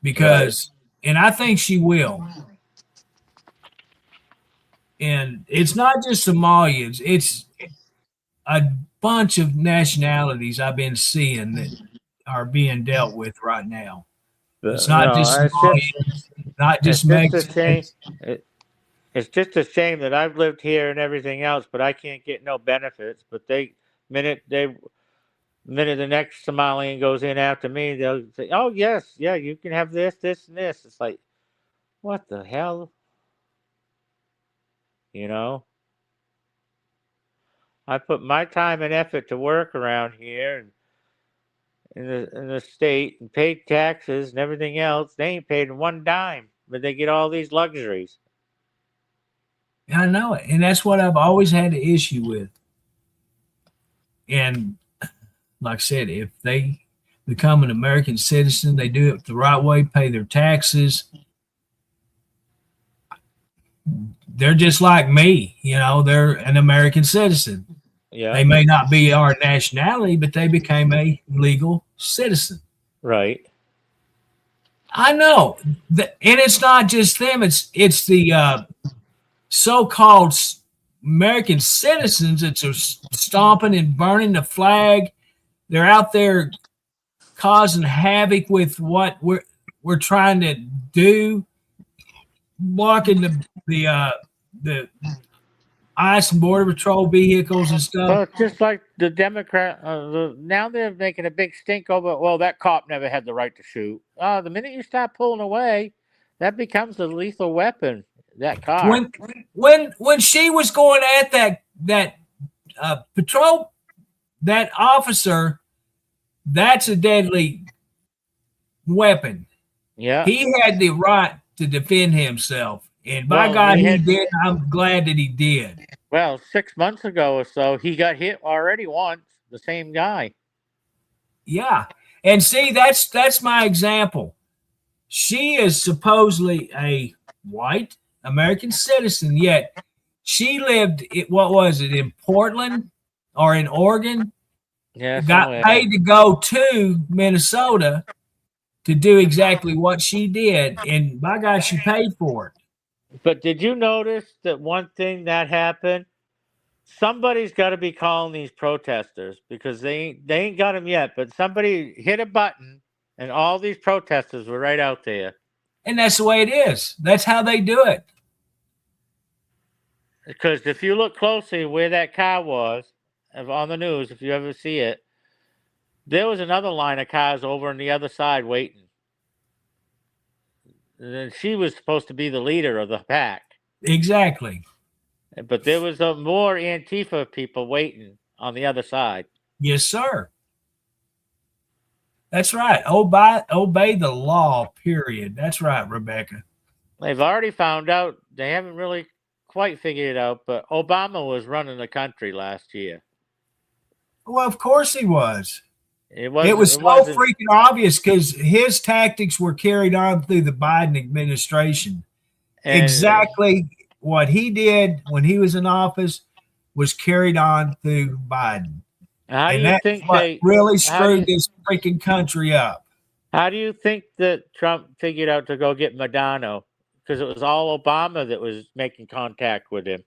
S1: because and I think she will. And it's not just Somalians, it's a bunch of nationalities I've been seeing that are being dealt with right now. It's not just Somalians, not just Mexicans.
S2: It's just a shame that I've lived here and everything else, but I can't get no benefits. But minute the next Somalian goes in after me, they'll say, "Oh yes, yeah, you can have this, this, and this." It's like, what the hell? You know, I put my time and effort to work around here and in the state and paid taxes and everything else. They ain't paid one dime, but they get all these luxuries.
S1: I know it. And that's what I've always had an issue with. And like I said, if they become an American citizen, they do it the right way, pay their taxes. They're just like me, they're an American citizen.
S2: Yeah.
S1: They may not be our nationality, but they became a legal citizen.
S2: Right.
S1: I know. And it's not just them, it's the so-called American citizens that are stomping and burning the flag. They're out there causing havoc with what we're trying to do, blocking the ICE and Border Patrol vehicles and stuff.
S2: Well, just like the Democrat, now they're making a big stink over. Well, that cop never had the right to shoot. The minute you start pulling away, that becomes a lethal weapon. That car.
S1: When she was going at that patrol, that officer, that's a deadly weapon.
S2: Yeah.
S1: He had the right to defend himself. And by God, he did. I'm glad that he did.
S2: Well, 6 months ago or so, he got hit already once. The same guy.
S1: Yeah. And see, that's my example. She is supposedly a white American citizen, yet she lived, in Portland or in Oregon?
S2: Yeah.
S1: Got paid to go to Minnesota to do exactly what she did. And by God, she paid for it.
S2: But did you notice that one thing that happened? Somebody's got to be calling these protesters because they ain't got them yet. But somebody hit a button, and all these protesters were right out there.
S1: And that's the way it is. That's how they do it.
S2: Because if you look closely where that car was on the news, if you ever see it, there was another line of cars over on the other side waiting. And she was supposed to be the leader of the pack.
S1: Exactly.
S2: But there was more Antifa people waiting on the other side.
S1: Yes, sir. That's right. Obey the law, period. That's right, Rebecca.
S2: They've already found out. They haven't really quite figured it out, but Obama was running the country last year.
S1: Well, of course he was.
S2: It
S1: was so freaking obvious because his tactics were carried on through the Biden administration. Exactly what he did when he was in office was carried on through Biden.
S2: How do you think
S1: what really screwed this freaking country up?
S2: How do you think that Trump figured out to go get Maduro? Because it was all Obama that was making contact with him.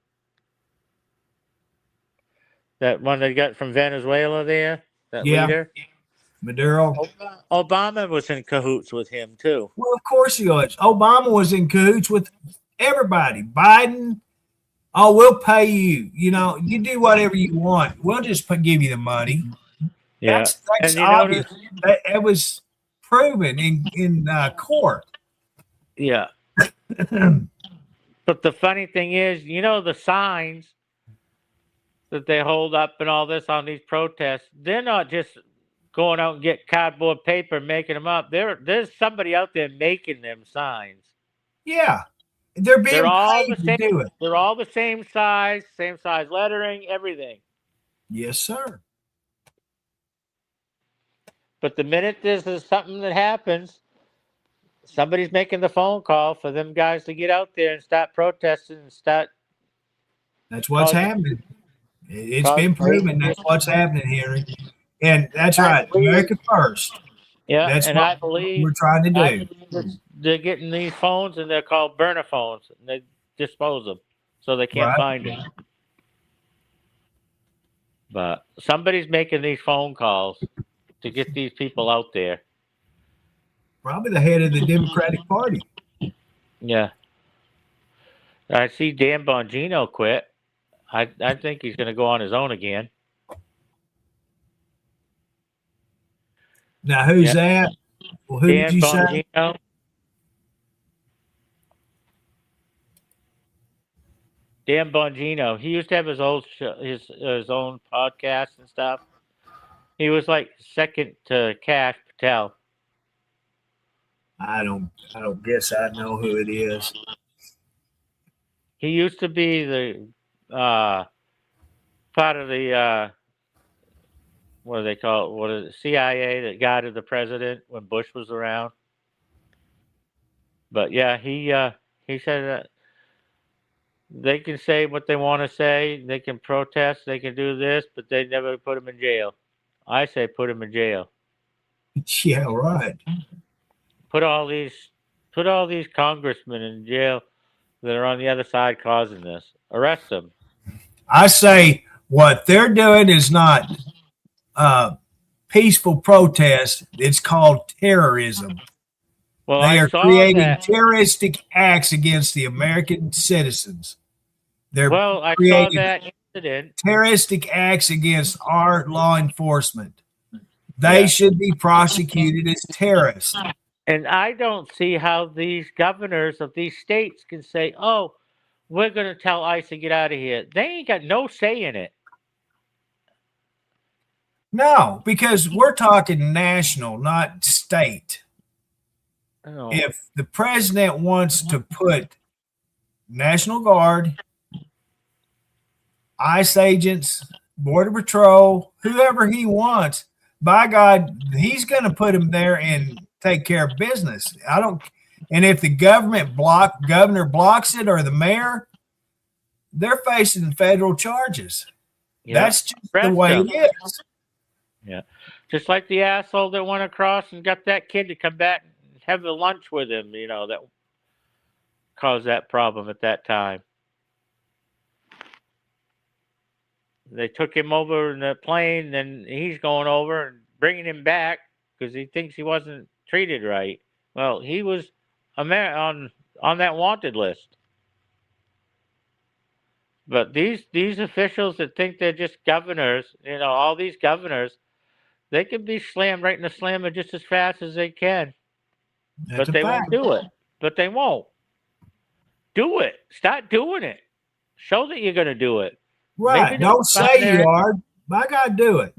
S2: That one they got from Venezuela there, that leader.
S1: Maduro.
S2: Obama was in cahoots with him too.
S1: Well, of course he was. Obama was in cahoots with Everybody, Biden. Oh, we'll pay you. You know, you do whatever you want. We'll just give you the money.
S2: Yeah.
S1: That's
S2: And you
S1: obvious.
S2: notice,
S1: That was proven in court.
S2: yeah. But the funny thing is, you know, the signs that they hold up and all this on these protests, they're not just going out and get cardboard paper and making them up. There's somebody out there making them signs.
S1: Yeah, they're being
S2: They're all
S1: paid
S2: the
S1: to
S2: same.
S1: do it.
S2: They're all the same size lettering, everything.
S1: Yes, sir.
S2: But the minute this is something that happens, somebody's making the phone call for them guys to get out there and start protesting and start.
S1: That's what's
S2: causing-
S1: happening. It's been proven that's what's happening here. And that's
S2: I
S1: right.
S2: believe-
S1: America first.
S2: Yeah,
S1: That's
S2: and
S1: what
S2: I believe
S1: we're trying to do.
S2: they're getting these phones and they're called burner phones and they dispose them so they can't
S1: Right.
S2: find it. But somebody's making these phone calls to get these people out there.
S1: Probably the head of the Democratic Party.
S2: Yeah. I see Dan Bongino quit. I think he's going to go on his own again.
S1: Now, who's that? Well, who
S2: Dan
S1: did you say?
S2: Bongino. Dan Bongino. He used to have his old his own podcast and stuff. He was like second to Kash Patel.
S1: I don't guess I know who it is.
S2: He used to be the part of the what do they call it? What is it? CIA that guided the president when Bush was around. But yeah, he said that they can say what they want to say, they can protest, they can do this, but they never put him in jail. I say put him in jail.
S1: Yeah, right.
S2: Put all these congressmen in jail that are on the other side causing this. Arrest them.
S1: I say what they're doing is not peaceful protest. It's called terrorism.
S2: Well,
S1: They
S2: I
S1: are
S2: saw
S1: creating
S2: that.
S1: terroristic acts against the American citizens. They're
S2: Well, I saw
S1: creating
S2: that incident.
S1: terroristic acts against our law enforcement. They
S2: Yeah.
S1: should be prosecuted as terrorists.
S2: And I don't see how these governors of these states can say, oh, we're going to tell ICE to get out of here. They ain't got no say in it.
S1: No, because we're talking national, not state.
S2: Oh,
S1: If the president wants to put National Guard, ICE agents, Border Patrol, whoever he wants, by God, he's going to put them there and take care of business. And if the governor blocks it or the mayor, they're facing federal charges.
S2: yeah.
S1: That's just the
S2: Arrest
S1: way
S2: them.
S1: it is.
S2: Yeah. Just like the asshole that went across and got that kid to come back and have a lunch with him, that caused that problem at that time. They took him over in the plane, and he's going over and bringing him back because he thinks he wasn't treated right. Well, he was on that wanted list. But these officials that think they're just governors, all these governors, they can be slammed right in the slammer just as fast as they can.
S1: That's
S2: But
S1: a
S2: they
S1: fact.
S2: won't do it. But they won't. Do it. Start doing it. Show that you're going to do it.
S1: Right.
S2: Maybe
S1: Don't
S2: they'll
S1: say
S2: find there-
S1: you are. By God, do it.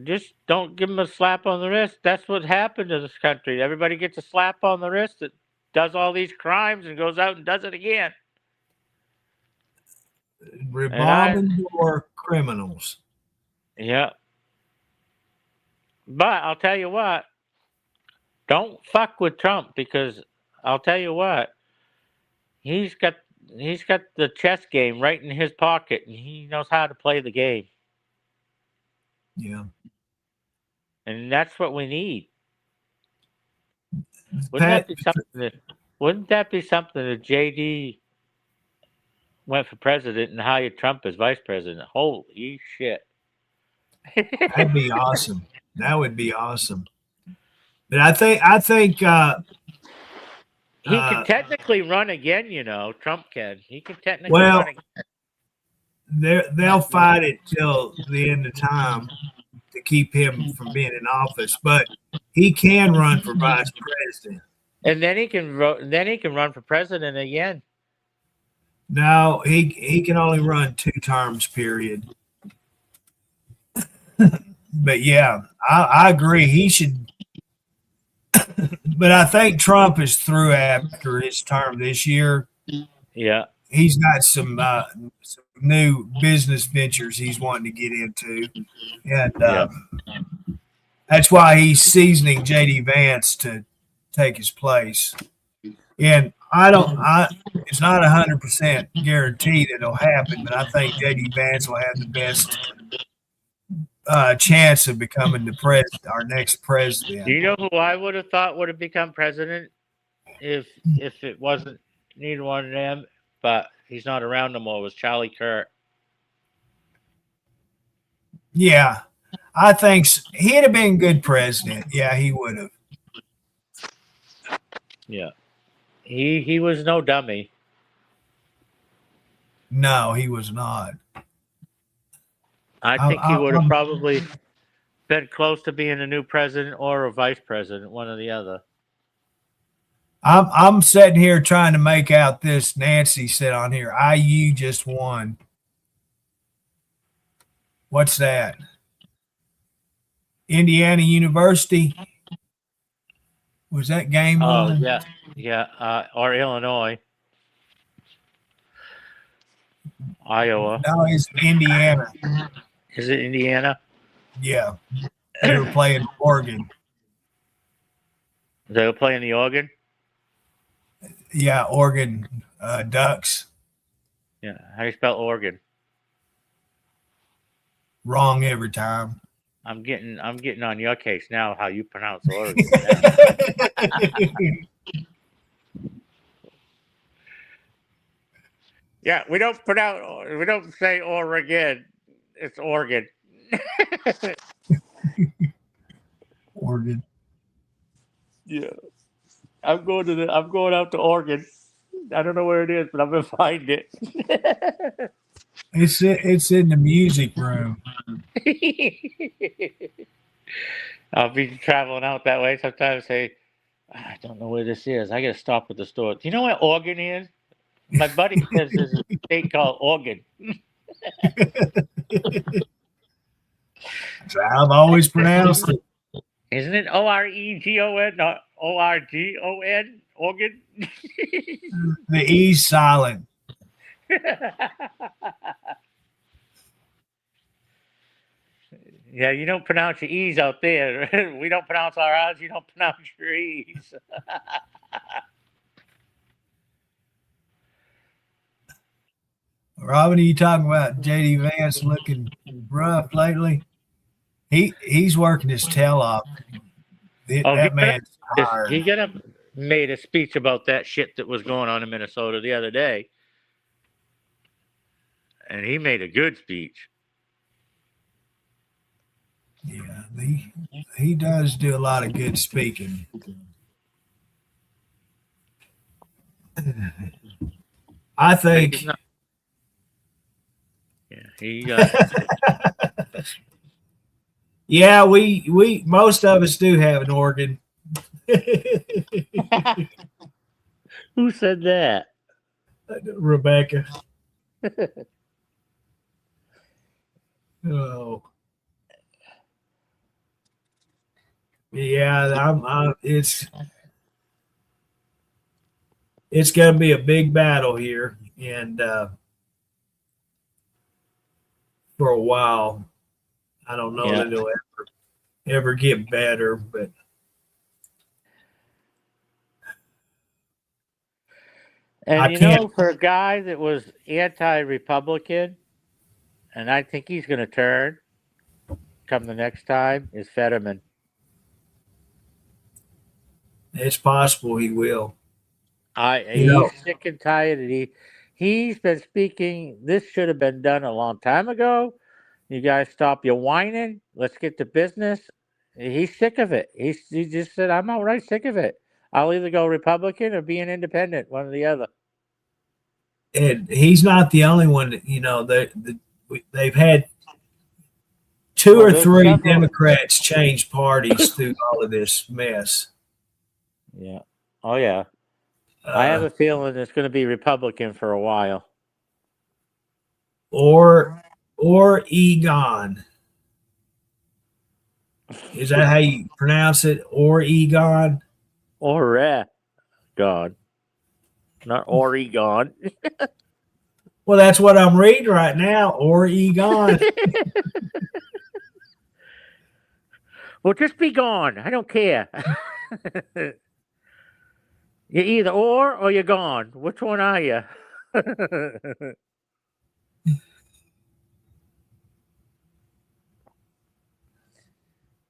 S2: Just don't give them a slap on the wrist. That's what happened to this country. Everybody gets a slap on the wrist that does all these crimes and goes out and does it again.
S1: Revolving door criminals.
S2: Yeah. But I'll tell you what, don't fuck with Trump because I'll tell you what, he's got the chess game right in his pocket and he knows how to play the game.
S1: Yeah.
S2: And that's what we need. Wouldn't
S1: Pat,
S2: that be something that JD went for president and hired Trump as vice president? Holy shit.
S1: that'd be awesome. That would be awesome. But I think
S2: He can technically run again, you know. Trump can. He can technically
S1: Well,
S2: run again.
S1: they'll fight it till the end of time to keep him from being in office, but he can run for vice president.
S2: And then he can run for president again.
S1: No, he can only run 2 terms, period. But yeah, I agree. He should. But I think Trump is through after his term this year.
S2: Yeah.
S1: He's got some new business ventures he's wanting to get into, and that's why he's seasoning JD Vance to take his place. And it's not 100% guaranteed it'll happen, but I think JD Vance will have the best chance of becoming our next president.
S2: Do you know who I would have thought would have become president if it wasn't neither one of them? But he's not around no more. It was Charlie Kirk.
S1: Yeah, I think he'd have been good president. Yeah, he would have.
S2: Yeah, he was no dummy.
S1: No, he was not.
S2: I think he would have probably been close to being a new president or a vice president, one or the other.
S1: I'm sitting here trying to make out this. Nancy said on here, IU just won. What's that? Indiana University? Was that game on?
S2: Oh, yeah. Or Illinois. Iowa.
S1: No, it's Indiana.
S2: Is it Indiana?
S1: Yeah. They were playing Oregon.
S2: They were playing the Oregon?
S1: Yeah, Oregon Ducks.
S2: Yeah. How do you spell Oregon?
S1: Wrong every time.
S2: I'm getting on your case now how you pronounce Oregon. Yeah, we don't say Oregon. It's Oregon.
S1: Oregon.
S2: Yeah. I'm going out to Oregon. I don't know where it is, but I'm gonna find it.
S1: It's in the music room.
S2: I'll be traveling out that way sometimes. Say, I don't know where this is. I gotta stop at the store. Do you know where Oregon is? My buddy says there's a state called Oregon.
S1: I've always pronounced it.
S2: Isn't it Oregon, not Orgon? Oregon?
S1: The E's silent.
S2: Yeah, you don't pronounce your E's out there. We don't pronounce our R's. You don't pronounce your E's.
S1: Robin, are you talking about JD Vance looking rough lately? He's working his tail off. That man's tired.
S2: He made a speech about that shit that was going on in Minnesota the other day. And he made a good speech.
S1: Yeah, he does do a lot of good speaking. I think. Yeah, we most of us do have an organ.
S2: Who said that?
S1: Rebecca. Oh. Yeah, it's going to be a big battle here, and for a while, I don't know that it'll ever get better, but
S2: and for a guy that was anti-Republican, and I think he's going to turn come the next time, is Fetterman.
S1: It's possible he will.
S2: He's sick and tired. He's been speaking. This should have been done a long time ago. You guys stop your whining. Let's get to business. He's sick of it. He just said, I'm outright sick of it. I'll either go Republican or be an independent, one or the other.
S1: And he's not the only one that, they've had two
S2: Well,
S1: or
S2: there's
S1: three
S2: several.
S1: Democrats change parties through all of this mess.
S2: Yeah. Oh, yeah. I have a feeling it's going to be Republican for a while.
S1: Or Egon. Is that how you pronounce it? Or Egon?
S2: God. Not Oregon.
S1: Well, that's what I'm reading right now. Or Egon.
S2: Well, just be gone. I don't care. You're either or you're gone. Which one are you?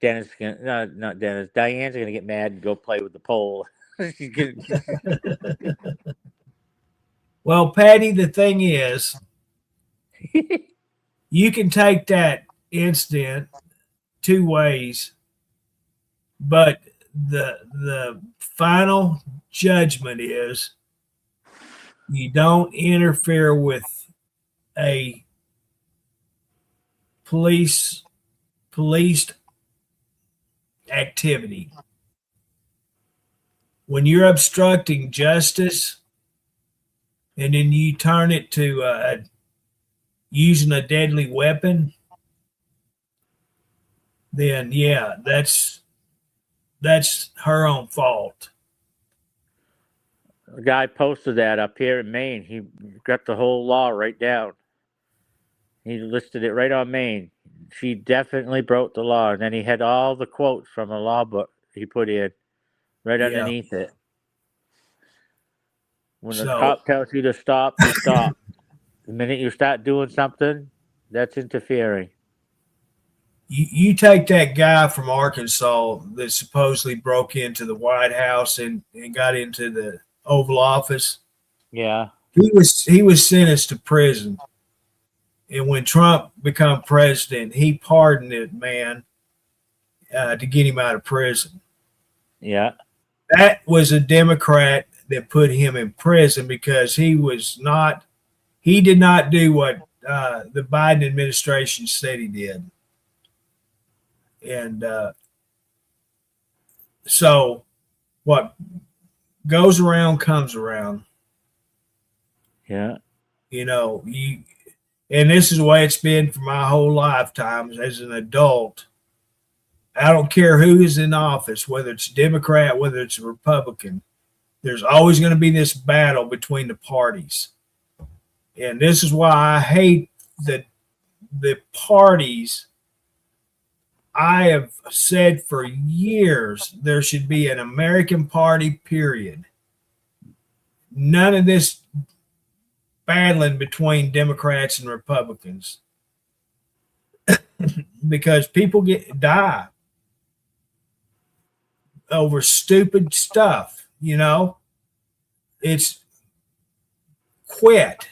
S2: Not Dennis. Diane's gonna get mad and go play with the pole. She's gonna-
S1: Well, Patty, the thing is, you can take that incident two ways, but the final judgment is you don't interfere with a policed activity. When you're obstructing justice and then you turn it to using a deadly weapon, then yeah, that's her own fault.
S2: A guy posted that up here in Maine. He got the whole law right down. He listed it right on Maine. She definitely broke the law. And then he had all the quotes from a law book he put in right underneath it. When the cop tells you to stop, you stop. The minute you start doing something, that's interfering.
S1: You take that guy from Arkansas that supposedly broke into the White House and got into the Oval Office.
S2: Yeah.
S1: He was sentenced to prison. And when Trump became president, he pardoned it, man, to get him out of prison.
S2: Yeah.
S1: That was a Democrat that put him in prison because he did not do what the Biden administration said he did. And so what goes around comes around.
S2: Yeah.
S1: And this is the way it's been for my whole lifetime as an adult. I don't care who is in office, whether it's a Democrat, whether it's a Republican. There's always going to be this battle between the parties. And this is why I hate the parties. I have said for years there should be an American party, period. None of this battling between Democrats and Republicans. Because people die over stupid stuff, It's quit.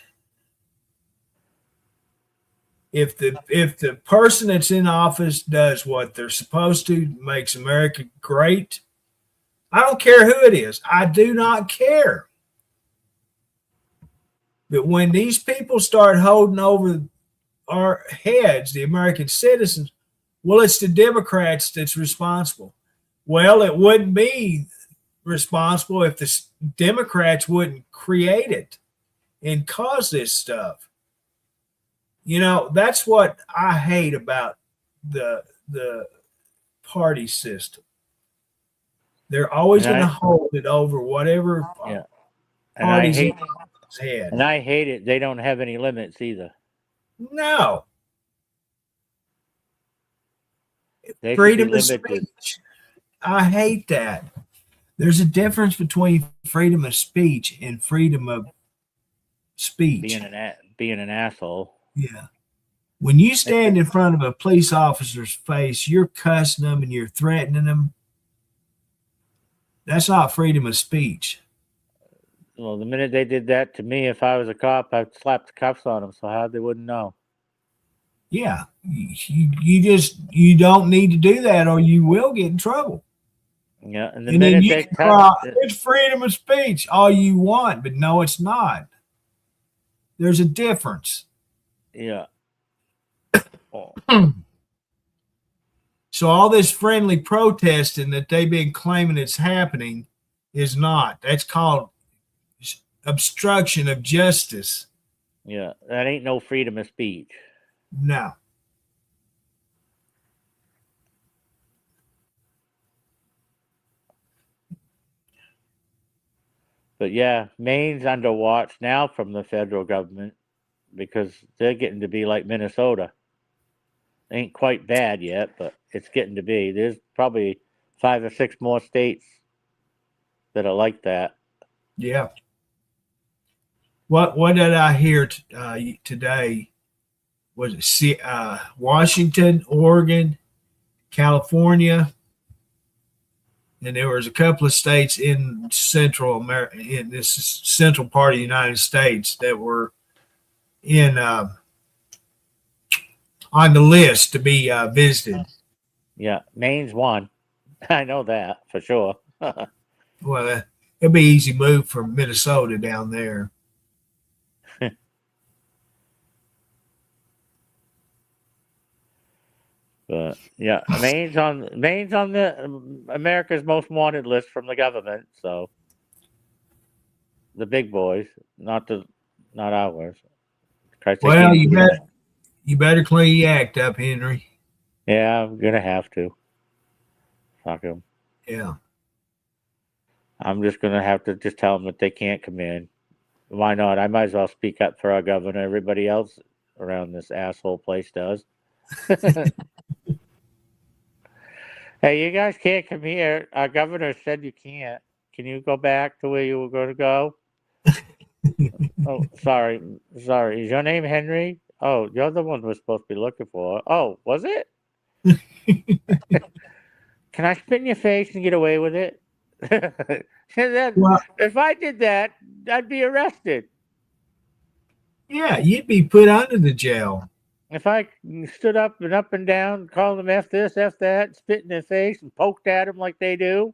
S1: If the person that's in office does what they're supposed to, makes America great, I don't care who it is. I do not care. But when these people start holding over our heads, the American citizens, well, it's the Democrats that's responsible. Well, it wouldn't be responsible if the Democrats wouldn't create it and cause this stuff. That's what I hate about the party system. They're always going to hold it over whatever party's in his head.
S2: And I hate it. They don't have any limits either.
S1: No.
S2: They
S1: Freedom of speech. I hate that. There's a difference between freedom of speech and freedom of speech.
S2: Being an asshole.
S1: Yeah. When you stand in front of a police officer's face, you're cussing them and you're threatening them. That's not freedom of speech.
S2: Well, the minute they did that to me, if I was a cop, I'd slap the cuffs on them so how they wouldn't know.
S1: Yeah. You don't need to do that or you will get in trouble.
S2: Yeah, and the
S1: And then
S2: minute
S1: you
S2: they
S1: can cry,
S2: touch,
S1: it's freedom of speech all you want, but no, it's not. There's a difference.
S2: yeah. Oh,
S1: So all this friendly protesting that they've been claiming it's happening is not. That's called obstruction of justice.
S2: yeah, that ain't no freedom of speech.
S1: No.
S2: But yeah, Maine's under watch now from the federal government because they're getting to be like Minnesota. Ain't quite bad yet, but it's getting to be. There's probably 5 or 6 more states that are like that.
S1: Yeah. What did I hear today? Was it Washington, Oregon, California, and there was a couple of states in Central America, in this central part of the United States, that were in on the list to be visited.
S2: Yeah, Maine's one. I know that for sure.
S1: Well, it'll be easy move from Minnesota down there.
S2: But yeah, Maine's on the America's Most Wanted list from the government. So the big boys, not ours. Christ, they
S1: Well,
S2: can't
S1: you
S2: do
S1: better
S2: that.
S1: you better clean your act up, Henry.
S2: Yeah, I'm gonna have to. Fuck 'em.
S1: Yeah.
S2: I'm just gonna have to just tell them that they can't come in. Why not? I might as well speak up for our governor. Everybody else around this asshole place does. Hey, you guys can't come here. Our governor said you can't. Can you go back to where you were going to go? Oh, sorry. Is your name Henry? Oh, you're the one we're supposed to be looking for. Oh, was it? Can I spit in your face and get away with it?
S1: Well,
S2: If I did that, I'd be arrested.
S1: yeah, you'd be put under the jail.
S2: If I stood up and down, called them F this, F that, spit in their face and poked at them like they do,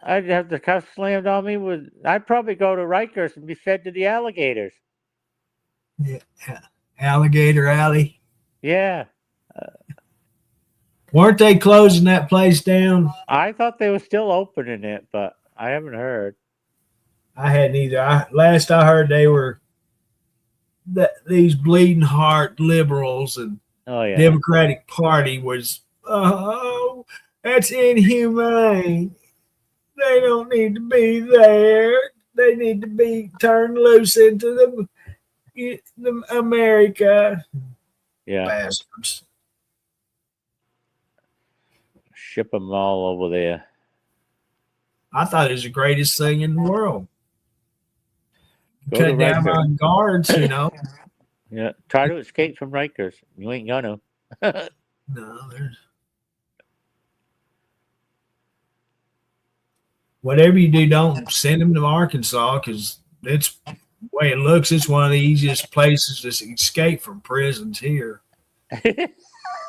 S2: I'd have the cuffs slammed on me. I'd probably go to Rikers and be fed to the alligators.
S1: Yeah. Alligator Alley.
S2: Yeah.
S1: Weren't they closing that place down?
S2: I thought they were still opening it, but I haven't heard.
S1: I hadn't either. Last I heard, they were these bleeding heart liberals and
S2: Oh, yeah.
S1: Democratic Party was, oh, that's inhumane. They don't need to be there. They need to be turned loose into the America.
S2: Yeah.
S1: Bastards.
S2: Ship them all over there.
S1: I thought it was the greatest thing in the world.
S2: Go to
S1: Cut down
S2: Rikers.
S1: on guards, you know.
S2: Yeah. Try to escape from Rikers. You ain't gonna.
S1: No, there's whatever you do, don't send them to Arkansas because it's the way it looks. It's one of the easiest places to escape from prisons here.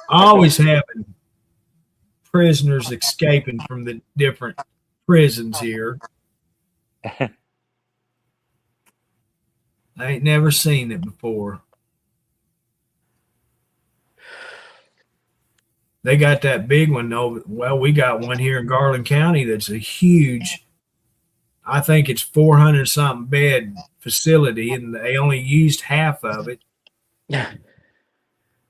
S1: Always having prisoners escaping from the different prisons here. I ain't never seen it before. They got that big one over. Well, we got one here in Garland County that's a huge, I think it's 400 something bed facility, and they only used half of it.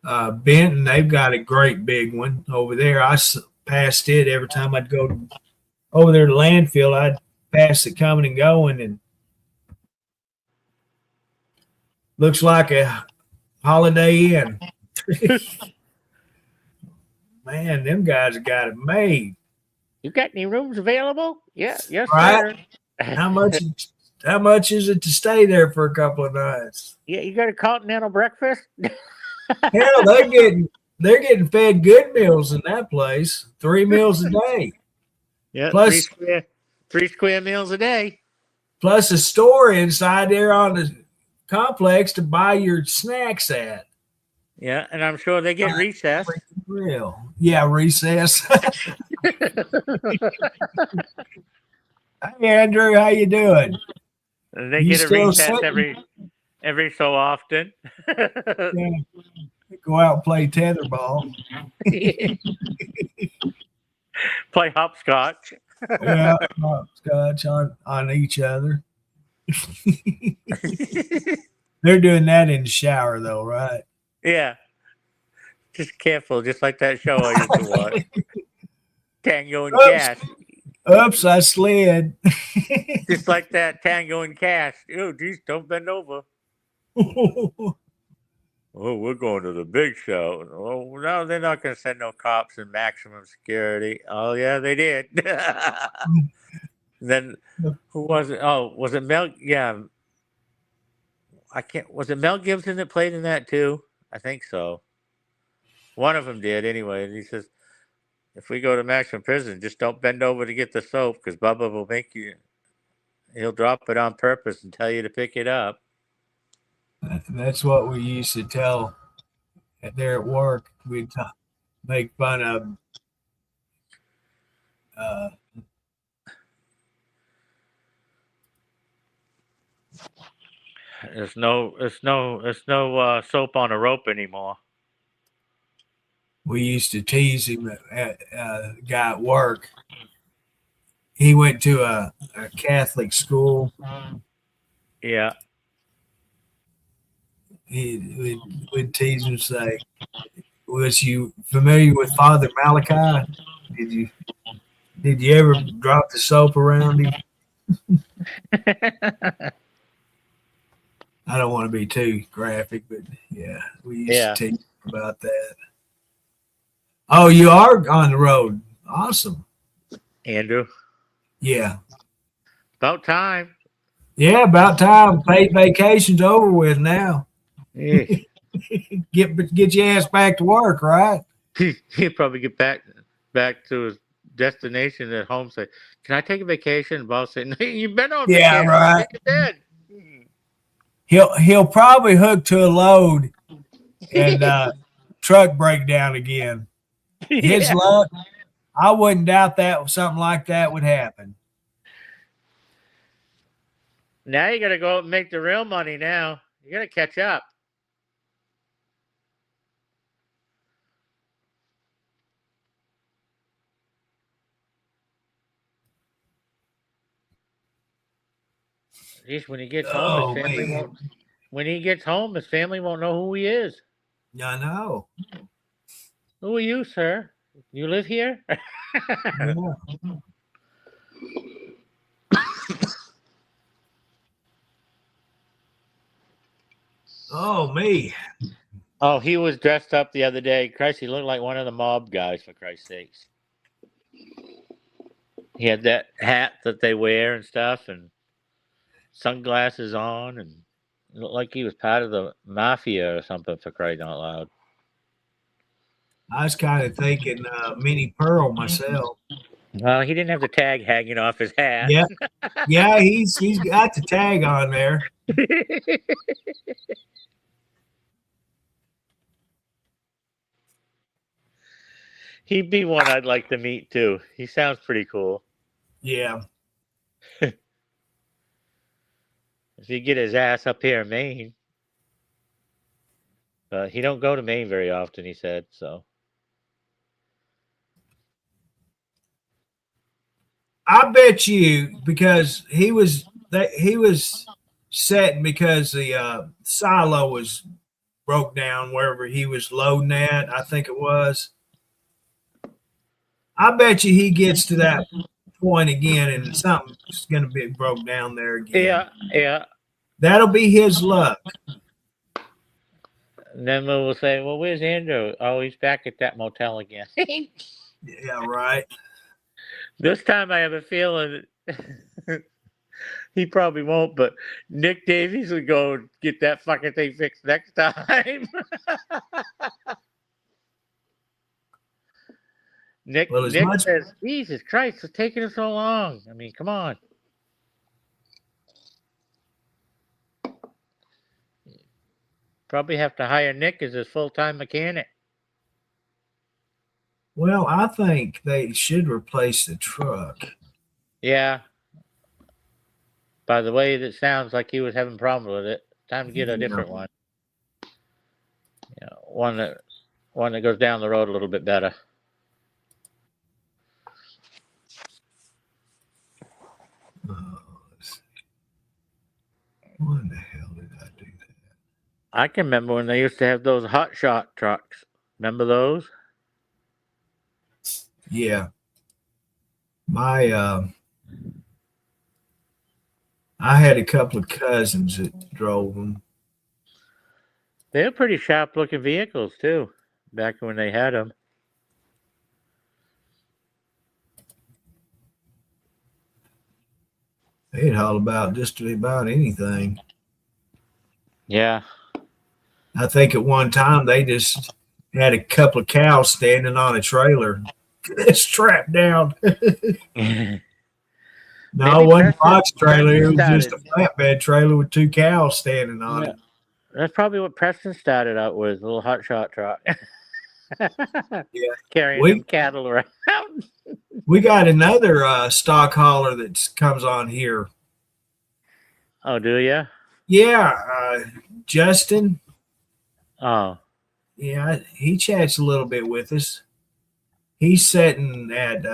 S1: Benton, they've got a great big one over there. I passed it every time I'd go over there to landfill. I'd pass it coming and going, and looks like a Holiday Inn. Man, them guys have got it made.
S2: You got any rooms available? Yeah, yes,
S1: Right.
S2: sir.
S1: How much is it to stay there for a couple of nights?
S2: Yeah, you got a continental breakfast?
S1: Hell, they're getting fed good meals in that place. 3 meals a day.
S2: Yeah,
S1: Plus-
S2: three square meals a day.
S1: Plus a store inside there on the complex to buy your snacks at.
S2: Yeah, and I'm sure they get recess.
S1: Real. Yeah, recess. Hey, Andrew, how you doing?
S2: And they
S1: You
S2: get a
S1: still
S2: recess
S1: sitting?
S2: every so often.
S1: Yeah. Go out and play tetherball.
S2: Play hopscotch.
S1: Yeah, hopscotch on each other. They're doing that in the shower, though, right?
S2: Yeah, just careful, just like that show I used to watch, Tango and
S1: Oops,
S2: Cash.
S1: oops, I slid.
S2: Just like that Tango and Cash. Oh, geez, don't bend over. Oh, we're going to the big show. Oh, no, they're not going to send no cops and maximum security. Oh, yeah, they did. Then who was it? Oh, was it Mel? Yeah, I can't. Was it Mel Gibson that played in that too? I think so. One of them did anyway. And he says, if we go to maximum prison, just don't bend over to get the soap because Bubba will make you. He'll drop it on purpose and tell you to pick it up.
S1: That's what we used to tell there at work. We'd make fun of. Uh,
S2: There's no soap on a rope anymore.
S1: we used to tease him at guy at work. He went to a Catholic school.
S2: Yeah.
S1: We'd tease him and say, "Was you familiar with Father Malachi? Did you did you ever drop the soap around him?" I don't want to be too graphic, but yeah, we used
S2: Yeah.
S1: to tease about that. Oh, you are on the road. Awesome.
S2: Andrew,
S1: Yeah.
S2: about time.
S1: Yeah, about time. Paid vacation's over with now.
S2: Yeah.
S1: Get your ass back to work, right?
S2: He'll probably get back to his destination at home. Say, "Can I take a vacation?" Boss say, "No, you've been on
S1: Yeah,
S2: vacation.
S1: right.
S2: You did."
S1: He'll probably hook to a load and truck break down again. His
S2: Yeah.
S1: luck, I wouldn't doubt that something like that would happen.
S2: Now you got to go out and make the real money. Now you got to catch up. Geez, when he gets home, his
S1: Oh
S2: family
S1: man,
S2: won't. When he gets home, his family won't know who he is.
S1: I know.
S2: Who are you, sir? You live here?
S1: Yeah. Oh me.
S2: Oh, he was dressed up the other day. Christ, he looked like one of the mob guys, for Christ's sakes. He had that hat that they wear and stuff and sunglasses on and it looked like he was part of the mafia or something, for crying out loud.
S1: I was kind of thinking Minnie Pearl myself.
S2: Well, he didn't have the tag hanging off his hat.
S1: Yeah, yeah, he's got the tag on there.
S2: He'd be one I'd like to meet too. He sounds pretty cool.
S1: Yeah.
S2: If he get his ass up here in Maine. But he don't go to Maine very often, he said, so.
S1: I bet you because he was setting because the silo was broke down wherever he was loading at. I think it was. I bet you he gets to that point again, and something's going to be broke down there again.
S2: Yeah, yeah.
S1: That'll be his luck.
S2: And then we'll say, well, where's Andrew? Oh, he's back at that motel again.
S1: Yeah, right.
S2: This time I have a feeling he probably won't, but Nick Davies will go get that fucking thing fixed next time. Nick says, Jesus Christ, it's taking us so long. I mean, come on. Probably have to hire Nick as his full-time mechanic.
S1: Well, I think they should replace the truck.
S2: Yeah. By the way, that sounds like he was having problems with it. Time to get a
S1: Yeah.
S2: different one. One that goes down the road a little bit better.
S1: Let's see. Why the hell did I do that?
S2: I can remember when they used to have those hot shot trucks. Remember those?
S1: Yeah. My I had a couple of cousins that drove them.
S2: They were pretty sharp looking vehicles too, back when they had them.
S1: They'd haul about just about anything.
S2: Yeah.
S1: I think at one time they just had a couple of cows standing on a trailer, strapped down. No,
S2: Maybe
S1: it wasn't a
S2: Preston-
S1: box trailer. It was
S2: Preston
S1: just a flatbed trailer with two cows standing on
S2: Yeah.
S1: it.
S2: That's probably what Preston started out with, a little hot shot truck.
S1: Yeah.
S2: Carrying
S1: We-
S2: them cattle around.
S1: We got another stock hauler that comes on here.
S2: Oh, do you?
S1: Yeah, Justin.
S2: Oh.
S1: Yeah, he chats a little bit with us. He's sitting at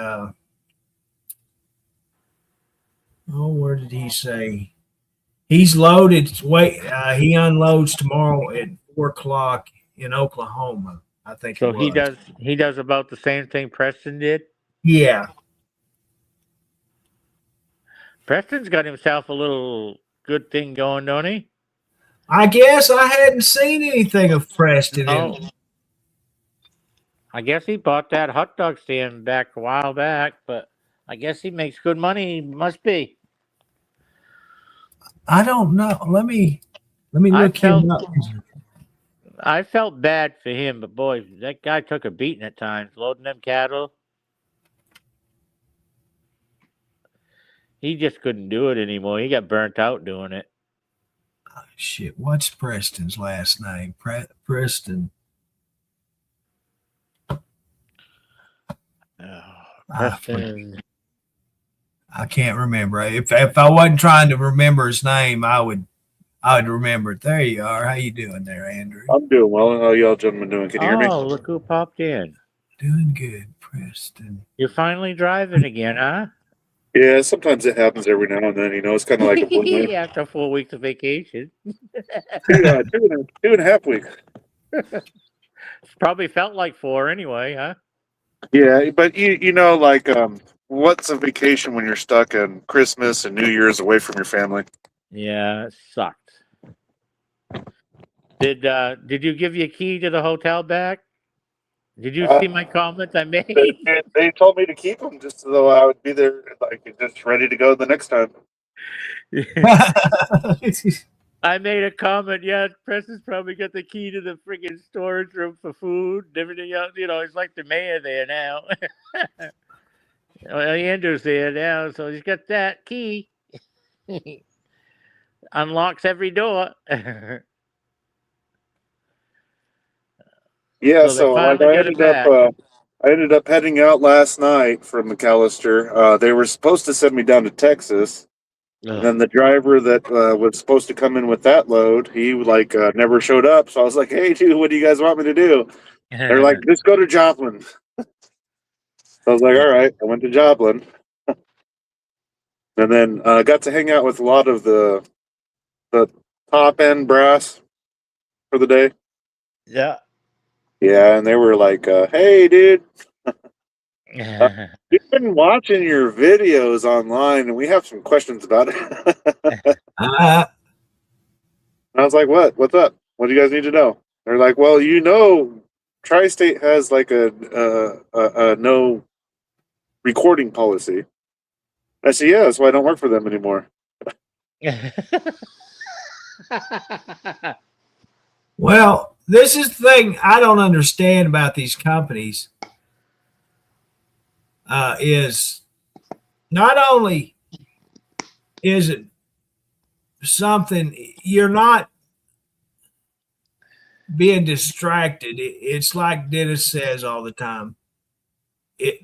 S1: where did he say? He's loaded. Wait, he unloads tomorrow at 4:00 in Oklahoma. I think.
S2: So
S1: it
S2: he
S1: was.
S2: does about the same thing Preston did?
S1: Yeah.
S2: Preston's got himself a little good thing going, don't he?
S1: I guess I hadn't seen anything of Preston.
S2: No. I guess he bought that hot dog stand back a while back, but I guess he makes good money. Must be.
S1: I don't know. Let me look him up.
S2: I felt bad for him, but boy, that guy took a beating at times, loading them cattle. He just couldn't do it anymore. He got burnt out doing it.
S1: Oh, shit, what's Preston's last name? Preston.
S2: Preston.
S1: I can't remember. If I wasn't trying to remember his name, I would remember it. There you are. How you doing there, Andrew?
S4: I'm doing well. How y'all gentlemen doing? Can you hear me?
S2: Oh, look who popped in.
S1: Doing good, Preston.
S2: You're finally driving again, huh?
S4: Yeah, sometimes it happens every now and then. You know, it's kind of like a win-win.
S2: After 4 weeks of vacation.
S4: two and a half weeks.
S2: Probably felt like 4 anyway, huh?
S4: Yeah, but you know, like, what's a vacation when you're stuck in Christmas and New Year's away from your family?
S2: Yeah, it sucked. Did you give your key to the hotel back? Did you see my comment I made?
S4: They told me to keep them just so I would be there, like, just ready to go the next time.
S2: I made a comment. Yeah, Preston's probably got the key to the friggin' storage room for food and everything else. You know, he's like the mayor there now. Well, Andrew's there now, so he's got that key. Unlocks every door.
S4: Yeah,
S2: So they
S4: so like,
S2: finally got it
S4: I ended up heading out last night from McAllister. They were supposed to send me down to Texas. And then the driver that was supposed to come in with that load, he never showed up. So I was like, "Hey, dude, what do you guys want me to do?" They're like, "Just go to Joplin." So I was like, "All right." I went to Joplin, and then got to hang out with a lot of the top end brass for the day.
S2: Yeah.
S4: Yeah, and they were like, "Hey, dude, we've been watching your videos online, and we have some questions about it." I was like, "What? What's up? What do you guys need to know?" They're like, "Well, you know, Tri-State has like a no recording policy." I said, "Yeah, that's why I don't work for them anymore."
S1: Well, this is the thing I don't understand about these companies. Is not only is it something you're not being distracted. It's like Dennis says all the time.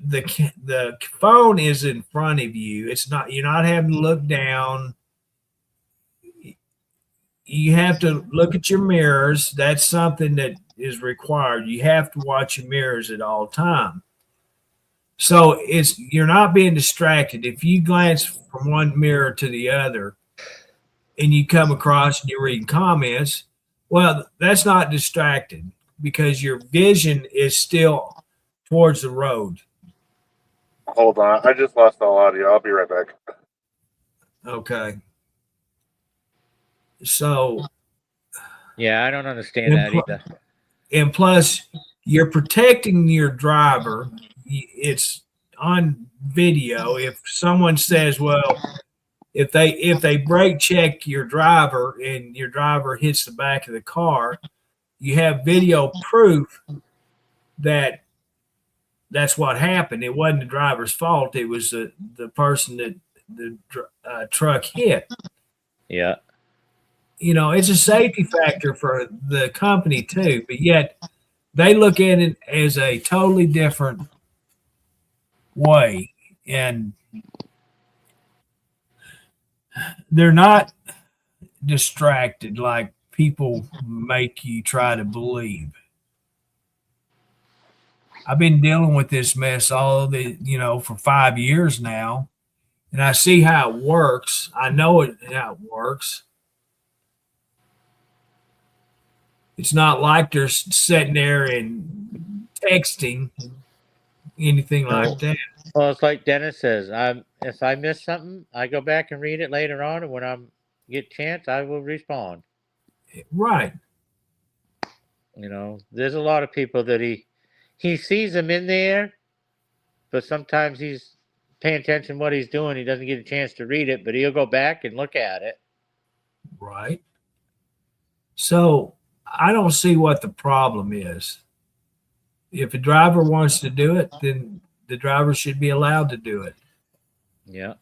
S1: the phone is in front of you. It's not, you're not having to look down. You have to look at your mirrors. That's something that is required. You have to watch your mirrors at all time. So you're not being distracted. If you glance from one mirror to the other and you come across and you're reading comments, well, that's not distracted because your vision is still towards the road.
S4: Hold on. I just lost all audio. I'll be right back.
S1: Okay. So,
S2: Yeah, I don't understand that either.
S1: and plus, you're protecting your driver. It's on video. If someone says, well, if they brake check your driver and your driver hits the back of the car, you have video proof that that's what happened. It wasn't the driver's fault. It was the person that the truck hit.
S2: Yeah.
S1: You know, it's a safety factor for the company too, but yet they look at it as a totally different way, and they're not distracted like people make you try to believe. I've been dealing with this mess for 5 years now, and I see how it works. I know how it works. It's not like they're sitting there and texting, anything like that.
S2: Well, it's like Dennis says. If I miss something, I go back and read it later on, and when I get a chance, I will respond.
S1: Right.
S2: You know, there's a lot of people that he sees them in there, but sometimes he's paying attention to what he's doing. He doesn't get a chance to read it, but he'll go back and look at it.
S1: Right. So I don't see what the problem is. If a driver wants to do it, then the driver should be allowed to do it.
S2: Yeah.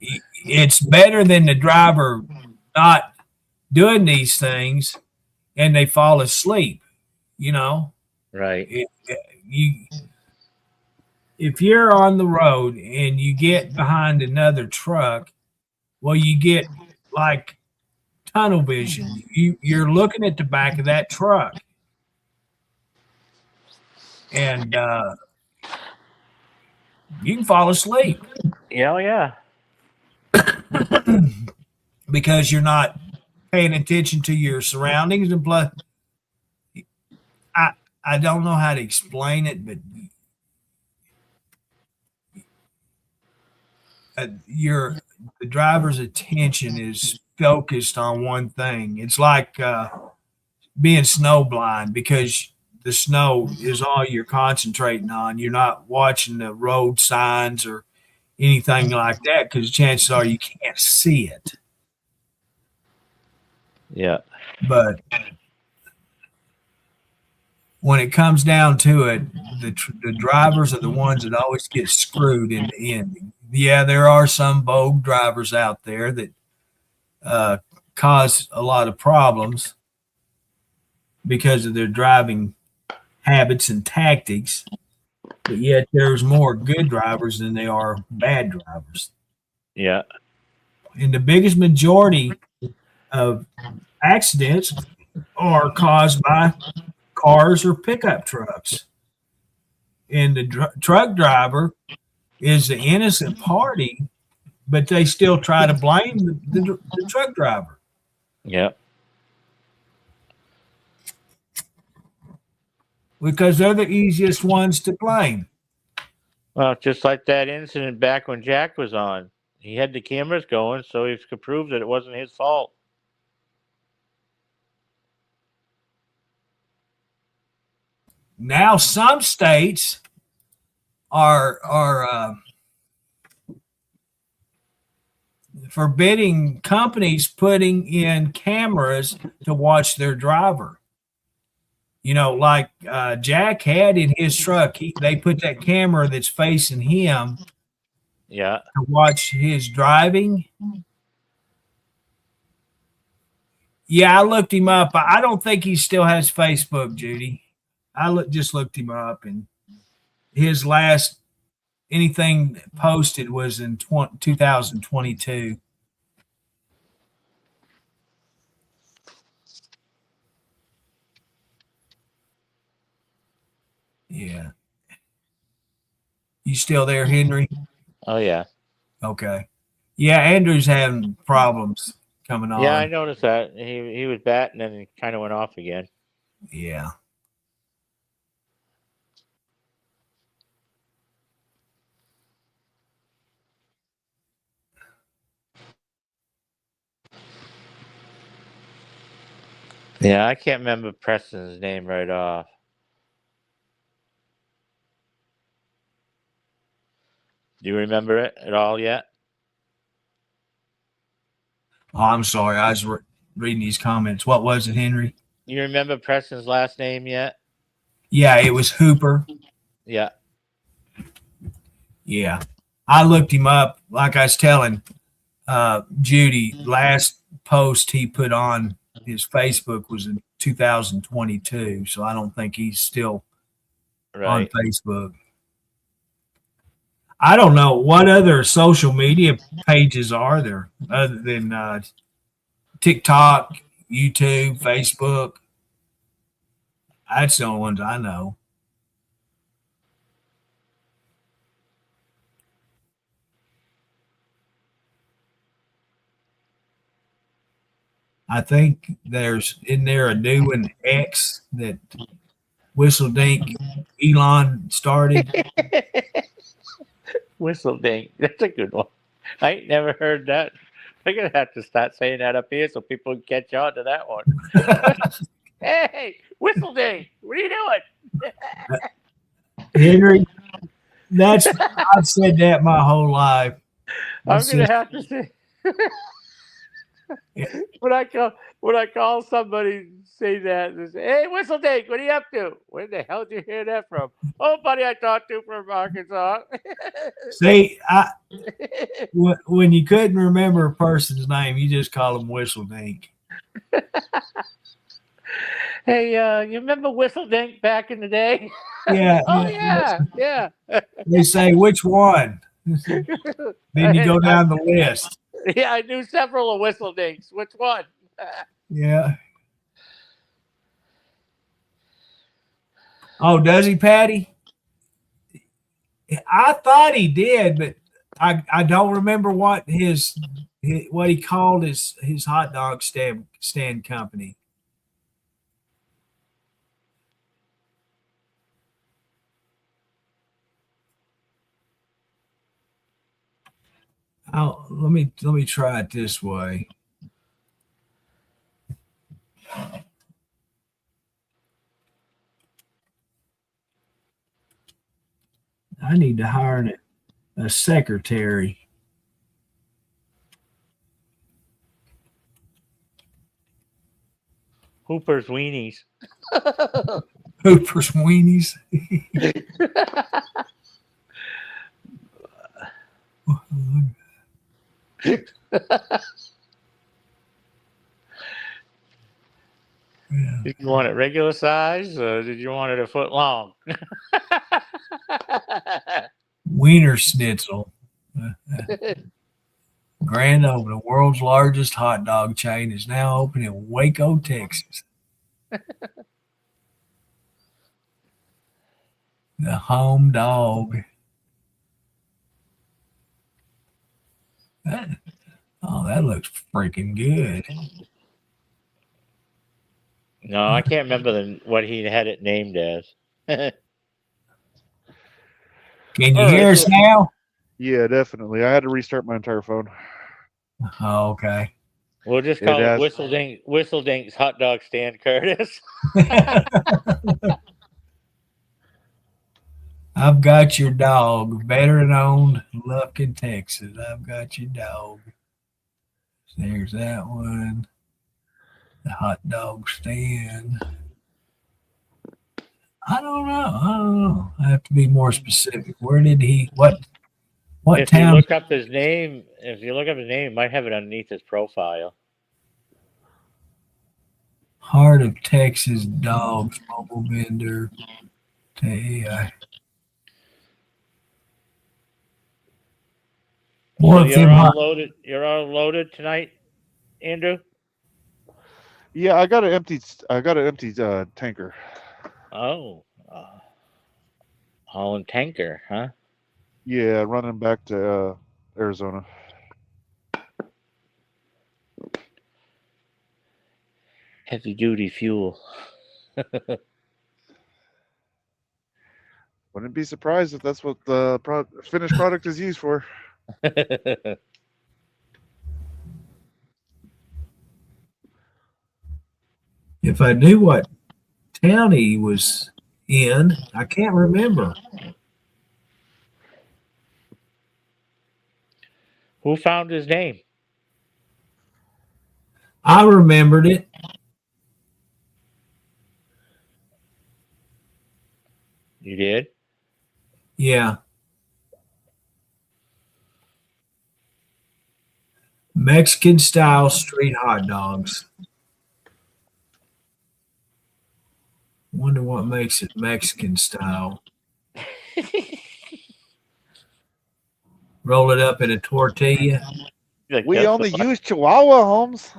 S1: It's better than the driver not doing these things and they fall asleep, you know.
S2: Right.
S1: If you're on the road and you get behind another truck, well, you get like tunnel vision. You're looking at the back of that truck, and you can fall asleep.
S2: Yeah.
S1: Because you're not paying attention to your surroundings. And plus, I don't know how to explain it, but the driver's attention is focused on one thing. It's like being snowblind, because the snow is all you're concentrating on. You're not watching the road signs or anything like that, because chances are you can't see it.
S2: Yeah.
S1: But when it comes down to it, the drivers are the ones that always get screwed in the end. Yeah, there are some bold drivers out there that cause a lot of problems because of their driving habits and tactics, but yet there's more good drivers than there are bad drivers.
S2: Yeah.
S1: And the biggest majority of accidents are caused by cars or pickup trucks. And the truck driver is the innocent party, but they still try to blame the truck driver.
S2: Yeah.
S1: Because they're the easiest ones to blame.
S2: Well, just like that incident back when Jack was on. He had the cameras going, so he could prove that it wasn't his fault.
S1: Now some states are forbidding companies putting in cameras to watch their driver. You know, like Jack had in his truck, they put that camera that's facing him,
S2: Yeah.
S1: to watch his driving. Yeah, I looked him up. I don't think he still has Facebook, Judy. I just looked him up, and his last anything posted was in 2022. Yeah. You still there, Henry?
S2: Oh yeah.
S1: Okay. Yeah, Andrew's having problems coming on.
S2: Yeah, I noticed that. He was batting and he kind of went off again.
S1: Yeah.
S2: Yeah, I can't remember Preston's name right off. Do you remember it at all yet?
S1: Oh, I'm sorry. I was reading these comments. What was it, Henry?
S2: You remember Preston's last name yet?
S1: Yeah, it was Hooper.
S2: Yeah.
S1: Yeah. I looked him up. Like I was telling Judy, last post he put on his Facebook was in 2022. So I don't think he's still on
S2: Right.
S1: Facebook. I don't know what other social media pages are there other than TikTok, YouTube, Facebook. That's the only ones I know. I think isn't there a new one, X, that Whistledink Elon started?
S2: Whistledink. That's a good one. I ain't never heard that. I'm gonna have to start saying that up here so people can catch on to that one. Hey, Whistledink, what are you doing?
S1: Henry, I've said that my whole life.
S2: I'm
S1: It's
S2: gonna
S1: just-
S2: have to say when I call somebody say that, they say, hey, Whistledink, what are you up to? Where the hell did you hear that from? Oh, buddy, I talked to from Arkansas.
S1: See, when you couldn't remember a person's name, you just call them Whistledink.
S2: Hey, you remember Whistledink back in the day?
S1: Yeah.
S2: Oh yeah.
S1: They say, which one? Then you go down the list.
S2: Yeah, I knew several of Whistledinks. Which one?
S1: Yeah. Oh, does he, Patty? I thought he did, but I don't remember what what he called his hot dog stand company. Let me try it this way. I need to hire a secretary.
S2: Hooper's Weenies.
S1: Hooper's Weenies. Yeah.
S2: Did you want it regular size or did you want it a foot long?
S1: Wiener Schnitzel. Grand opening. The world's largest hot dog chain is now open in Waco, Texas. The home dog. That looks freaking good.
S2: No, I can't remember what he had it named as.
S1: Can you
S5: All
S1: hear
S5: right,
S1: us
S5: so-
S1: now?
S5: Yeah, definitely. I had to restart my entire phone.
S1: Oh, okay.
S2: We'll just call it
S5: has-
S2: Whistledink's hot dog stand, Curtis.
S1: I've got your dog, veteran owned, Lufkin, Texas. I've got your dog. There's that one. The hot dog stand. I don't know. I have to be more specific. Where did what
S2: If you
S1: town?
S2: look up his name, you might have it underneath his profile.
S1: Heart of Texas Dogs mobile vendor. Yeah. Boy, if them hot,
S2: loaded. You're all loaded tonight, Andrew.
S5: Yeah, I got an empty. Tanker.
S2: Oh, Holland tanker, huh?
S5: Yeah, running back to Arizona.
S2: Heavy duty fuel.
S5: Wouldn't be surprised if that's what the finished product is used for.
S1: if I knew what town he was in, I can't remember.
S2: Who found his name?
S1: I remembered it.
S2: You did?
S1: Yeah. Mexican style street hot dogs. Wonder what makes it Mexican style. Roll it up in a tortilla.
S2: Like,
S5: We
S2: that's
S5: only
S2: what-
S5: use Chihuahua, Holmes.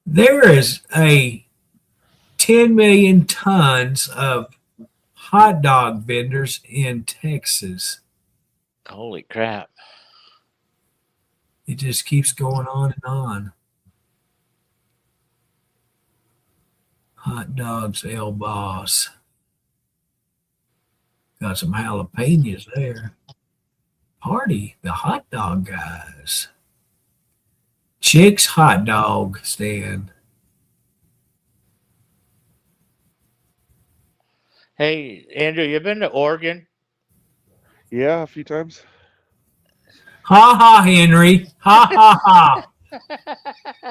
S1: There is a 10 million tons of hot dog vendors in Texas.
S2: Holy crap.
S1: It just keeps going on and on. Hot dogs, El Boss. Got some jalapenos there. Party, the hot dog guys. Chick's hot dog stand.
S2: Hey, Andrew, you been to Oregon?
S5: Yeah, a few times.
S1: Ha ha, Henry. Ha ha ha.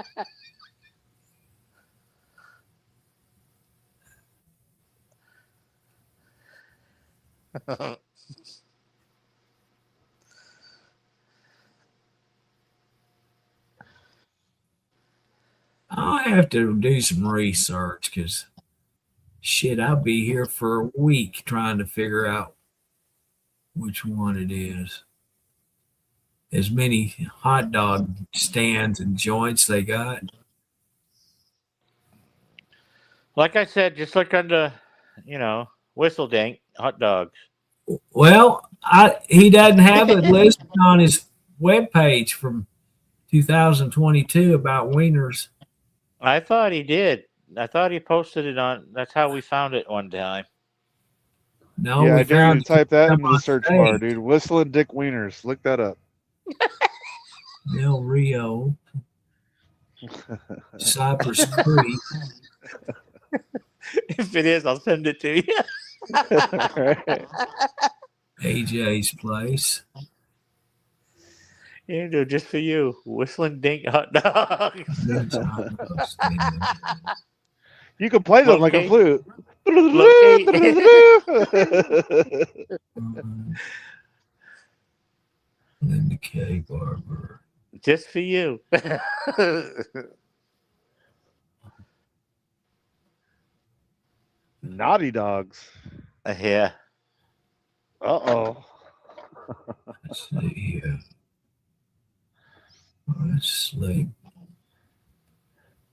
S1: I'll have to do some research because shit, I'll be here for a week trying to figure out which one it is. As many hot dog stands and joints they got.
S2: Like I said, just look under, Whistledank hot dogs.
S1: Well, he doesn't have it listed on his webpage from 2022 about wieners.
S2: I thought he did. I thought he posted it on. That's how we found it one time.
S1: No,
S5: Yeah,
S1: we
S5: I dare you
S1: found
S5: to type that
S1: up
S5: into the
S1: on
S5: search
S1: stage.
S5: bar, dude. Whistling Dick Wieners. Look that up.
S1: Del Rio, Cypress Creek.
S2: If it is, I'll send it to you.
S5: Right.
S1: AJ's place.
S2: Andrew, just for you, Whistling Dink hot dogs.
S1: There's a hot dog stand.
S5: You can play them like a flute.
S1: Linda K. Barber.
S2: Just for you.
S5: Naughty dogs.
S2: Yeah.
S5: Uh-oh.
S1: Let's see here. Let's like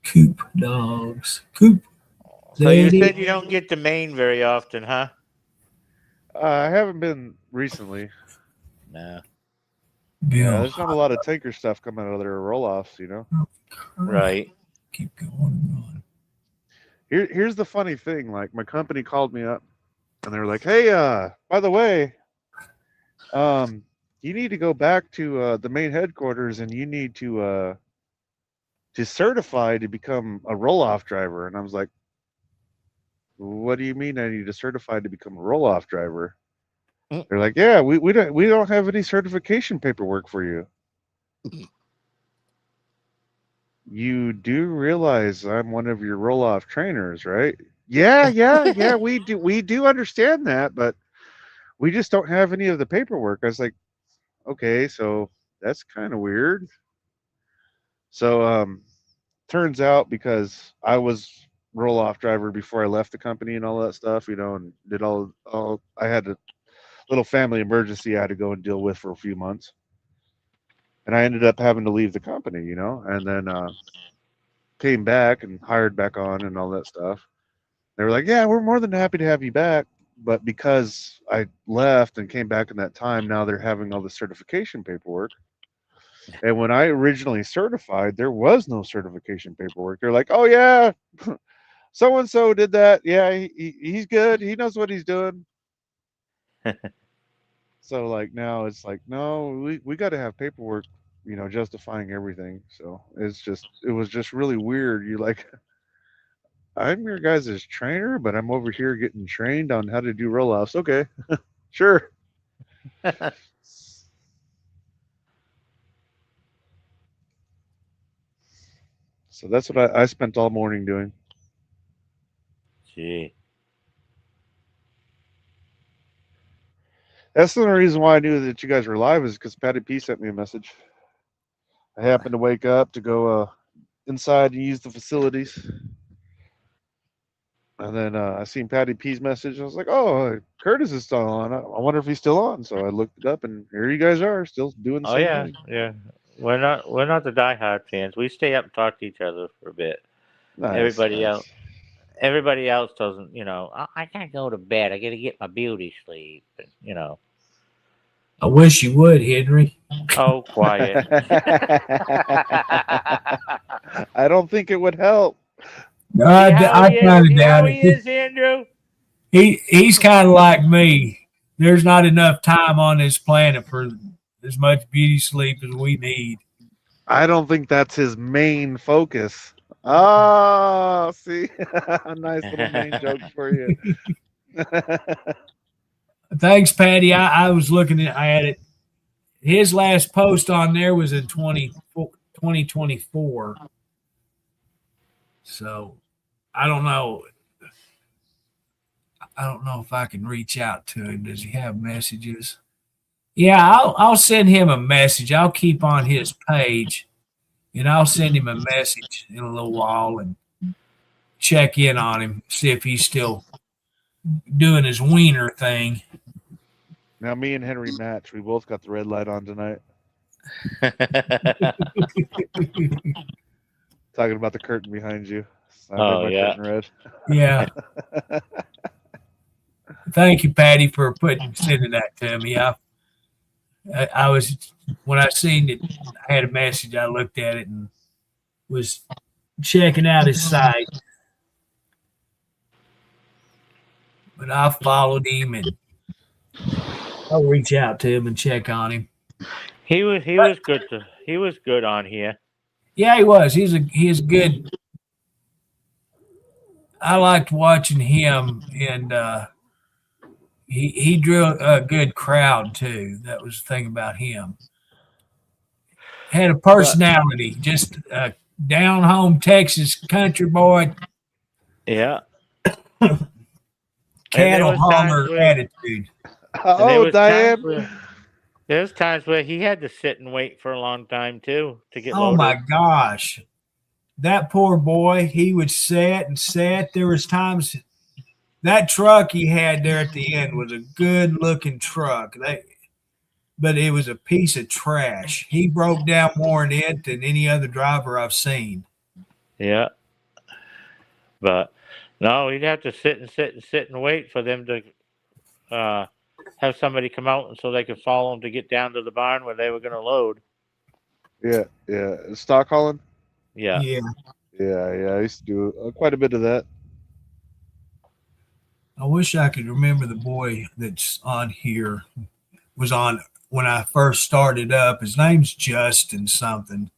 S1: Coop dogs. Coop.
S2: So you
S1: Daddy.
S2: said you don't get to Maine very often, huh?
S5: I haven't been recently.
S2: No.
S5: Yeah,
S1: Bill.
S5: there's not a lot of tanker stuff coming out of their roll-offs, you know.
S2: Right.
S1: Keep going and going.
S5: Here's the funny thing. Like, my company called me up, and they were like, "Hey, by the way, you need to go back to the main headquarters, and you need to certify to become a roll-off driver." And I was like, "What do you mean I need to certify to become a roll-off driver?" They're like, "Yeah, we don't have any certification paperwork for you." You do realize I'm one of your roll-off trainers, right? Yeah, we do understand that, but we just don't have any of the paperwork. I was like, okay, so that's kind of weird. So turns out because I was roll-off driver before I left the company and all that stuff, and did all I had a little family emergency I had to go and deal with for a few months. And I ended up having to leave the company, and then came back and hired back on and all that stuff. They were like, "Yeah, we're more than happy to have you back." But because I left and came back in that time, now they're having all the certification paperwork. And when I originally certified, there was no certification paperwork. They're like, "Oh yeah, so and so did that. Yeah, he's good. He knows what he's doing." So like now it's like, no, we got to have paperwork, justifying everything. So it was just really weird. You like, I'm your guys' trainer, but I'm over here getting trained on how to do roll-offs. Okay, sure. So that's what I spent all morning doing.
S2: Gee.
S5: That's the only reason why I knew that you guys were live is because Patty P sent me a message. I happened to wake up to go inside and use the facilities. And then I seen Patty P's message. I was like, "Oh, Curtis is still on. I wonder if he's still on." So I looked it up, and here you guys are, still doing the
S2: Oh
S5: same
S2: yeah,
S5: thing.
S2: yeah. We're not the diehard fans. We stay up and talk to each other for a bit.
S5: Nice,
S2: Everybody
S5: nice.
S2: everybody else doesn't. I can't go to bed. I got to get my beauty sleep.
S1: I wish you would, Henry.
S2: Oh, quiet.
S5: I don't think it would help.
S2: See how
S1: I
S2: he
S1: kind
S2: is?
S1: of
S2: See
S1: doubt
S2: how
S1: it.
S2: he is, Andrew?
S1: He's kind of like me. There's not enough time on this planet for as much beauty sleep as we need.
S5: I don't think that's his main focus. Oh, see, a nice little main joke for you.
S1: Thanks, Patty. I was looking at, I had it. His last post on there was in 2024. So I don't know. I don't know if I can reach out to him. Does he have messages? Yeah, I'll send him a message. I'll keep on his page and I'll send him a message in a little while and check in on him, see if he's still doing his wiener thing.
S5: Now, me and Henry match. We both got the red light on tonight. Talking about the curtain behind you. I made
S2: Oh,
S5: my
S2: yeah.
S5: curtain red.
S1: Yeah. Thank you, Patty, for sending that to me. I was, when I seen it, I had a message. I looked at it and was checking out his site. But I followed him and I'll reach out to him and check on him.
S2: He was good. He was good on here.
S1: Yeah, he was. He's good. I liked watching him, and he drew a good crowd too. That was the thing about him. Had a personality, just a down home Texas country boy,
S2: Yeah.
S1: cattle
S2: was times
S1: hauler
S2: where-
S1: attitude.
S2: And there
S5: Oh,
S2: was
S5: Diane.
S2: There's times where he had to sit and wait for a long time too to get
S1: Oh
S2: loaded.
S1: my gosh. That poor boy, he would sit and sit. There was times that truck he had there at the end was a good looking truck. But it was a piece of trash. He broke down more in it than any other driver I've seen.
S2: Yeah. But no, he'd have to sit and wait for them to have somebody come out and so they could follow him to get down to the barn where they were going to load.
S5: Yeah. Stock hauling?
S2: Yeah.
S5: Yeah. I used to do quite a bit of that.
S1: I wish I could remember the boy that's on here was on when I first started up. His name's Justin something.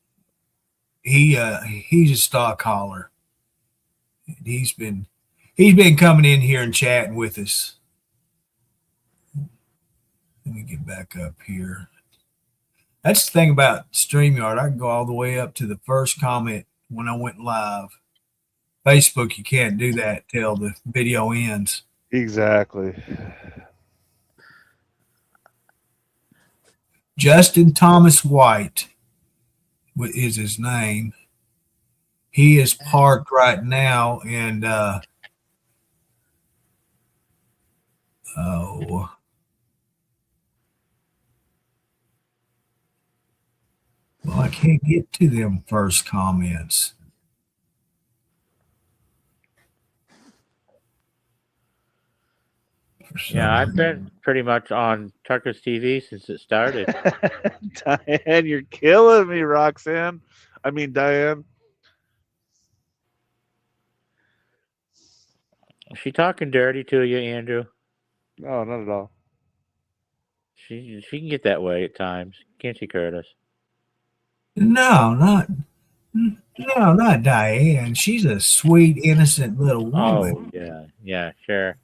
S1: He's a stock hauler. He's been coming in here and chatting with us. Let me get back up here. That's the thing about StreamYard. I can go all the way up to the first comment when I went live. Facebook, you can't do that till the video ends.
S5: Exactly.
S1: Justin Thomas White is his name. He is parked right now, and oh, well, I can't get to them first comments. For some
S2: Yeah, I've
S1: reason.
S2: been pretty much on Tucker's TV since it started.
S5: Diane, you're killing me, Roxanne. I mean, Diane.
S2: Is she talking dirty to you, Andrew?
S5: No, not at all.
S2: She can get that way at times, can't she, Curtis?
S1: No, not Diane. She's a sweet, innocent little woman.
S2: Oh yeah, sure.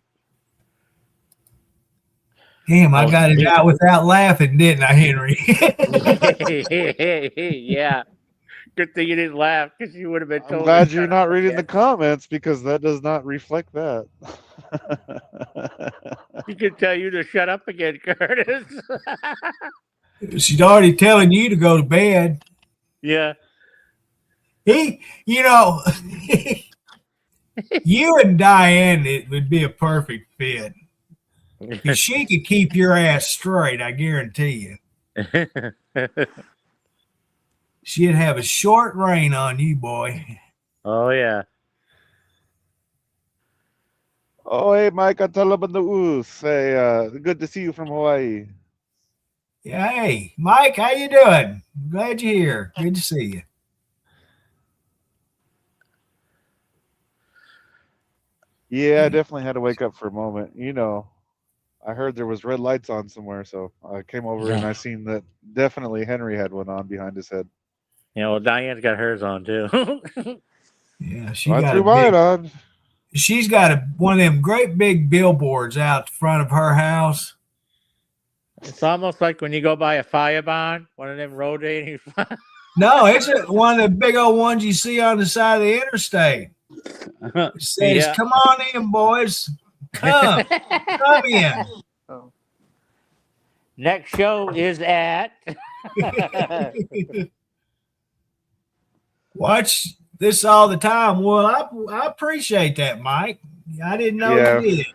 S1: Damn, I
S2: Oh,
S1: got it
S2: yeah.
S1: out without laughing, didn't I, Henry?
S2: Yeah. Good thing you didn't laugh because you would have been
S5: I'm
S2: told.
S5: glad
S2: to
S5: you're
S2: shut
S5: not
S2: up
S5: reading the
S2: again.
S5: comments because that does not reflect that.
S2: She could tell you to shut up again, Curtis.
S1: She's already telling you to go to bed.
S2: Yeah.
S1: You know, you and Diane, it would be a perfect fit. 'Cause she could keep your ass straight, I guarantee you. She'd have a short rein on you, boy.
S2: Oh yeah.
S5: Oh, hey, Mike, I'm Talabanda Say, good to see you from Hawaii.
S1: Yeah, hey, Mike, how you doing? Glad you're here. Good to see you.
S5: Yeah, I definitely had to wake up for a moment. You know, I heard there was red lights on somewhere, so I came over and I seen that definitely Henry had one on behind his head.
S2: Yeah, well, Diane's got hers on too.
S1: Yeah, she
S5: So I
S1: got
S5: threw
S1: a
S5: mine
S1: big,
S5: on.
S1: she's got one of them great big billboards out front of her house.
S2: It's almost like when you go by a fire barn, one of them rotating.
S1: No, it's one of the big old ones you see on the side of the interstate. It says,
S2: Yeah.
S1: "Come on in, boys. Come in."
S2: Next show is at.
S1: Watch this all the time. Well, I appreciate that, Mike. I didn't know
S5: Yeah.
S1: you did.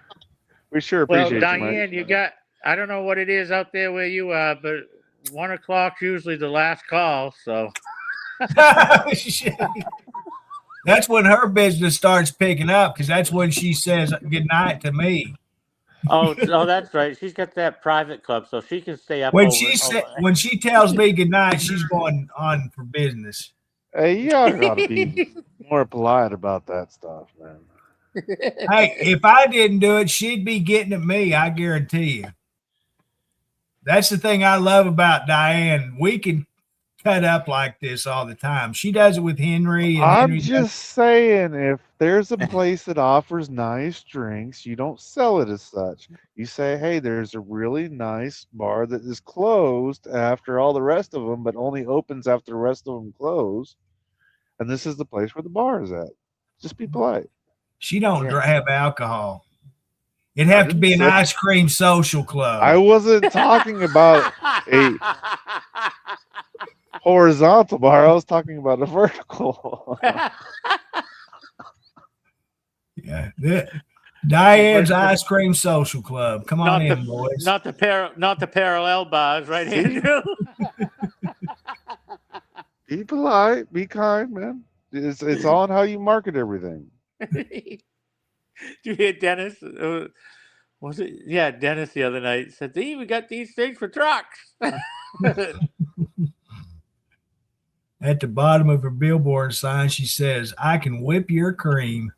S5: We sure
S2: Well,
S5: appreciate you, Mike.
S2: Diane, you got. I don't know what it is out there where you are, but 1 o'clock's usually the last call. So
S1: That's when her business starts picking up because that's when she says good night to me.
S2: oh, that's right. She's got that private club, so she can stay up.
S1: When she tells me good night, she's going on for business.
S5: Hey, y'all gotta be more polite about that stuff, man.
S1: Hey, if I didn't do it, she'd be getting at me. I guarantee you. That's the thing I love about Diane. We can cut up like this all the time. She does it with Henry. And
S5: I'm
S1: Henry
S5: just saying, if there's a place that offers nice drinks, you don't sell it as such. You say, hey, there's a really nice bar that is closed after all the rest of them, but only opens after the rest of them close. And this is the place where the bar is at. Just be polite.
S1: She don't
S2: Yeah.
S1: have alcohol. It'd have to be an ice cream social club.
S5: I wasn't talking about a horizontal bar. I was talking about a vertical.
S1: Yeah. Diane's Ice Cream Social Club. Come on in, boys.
S2: Not the parallel bars, right, Andrew?
S5: Be polite. Be kind, man. It's all on how you market everything.
S2: Did you hear Dennis? Was it? Yeah, Dennis the other night said they even got these things for trucks.
S1: At the bottom of her billboard sign, she says, "I can whip your cream."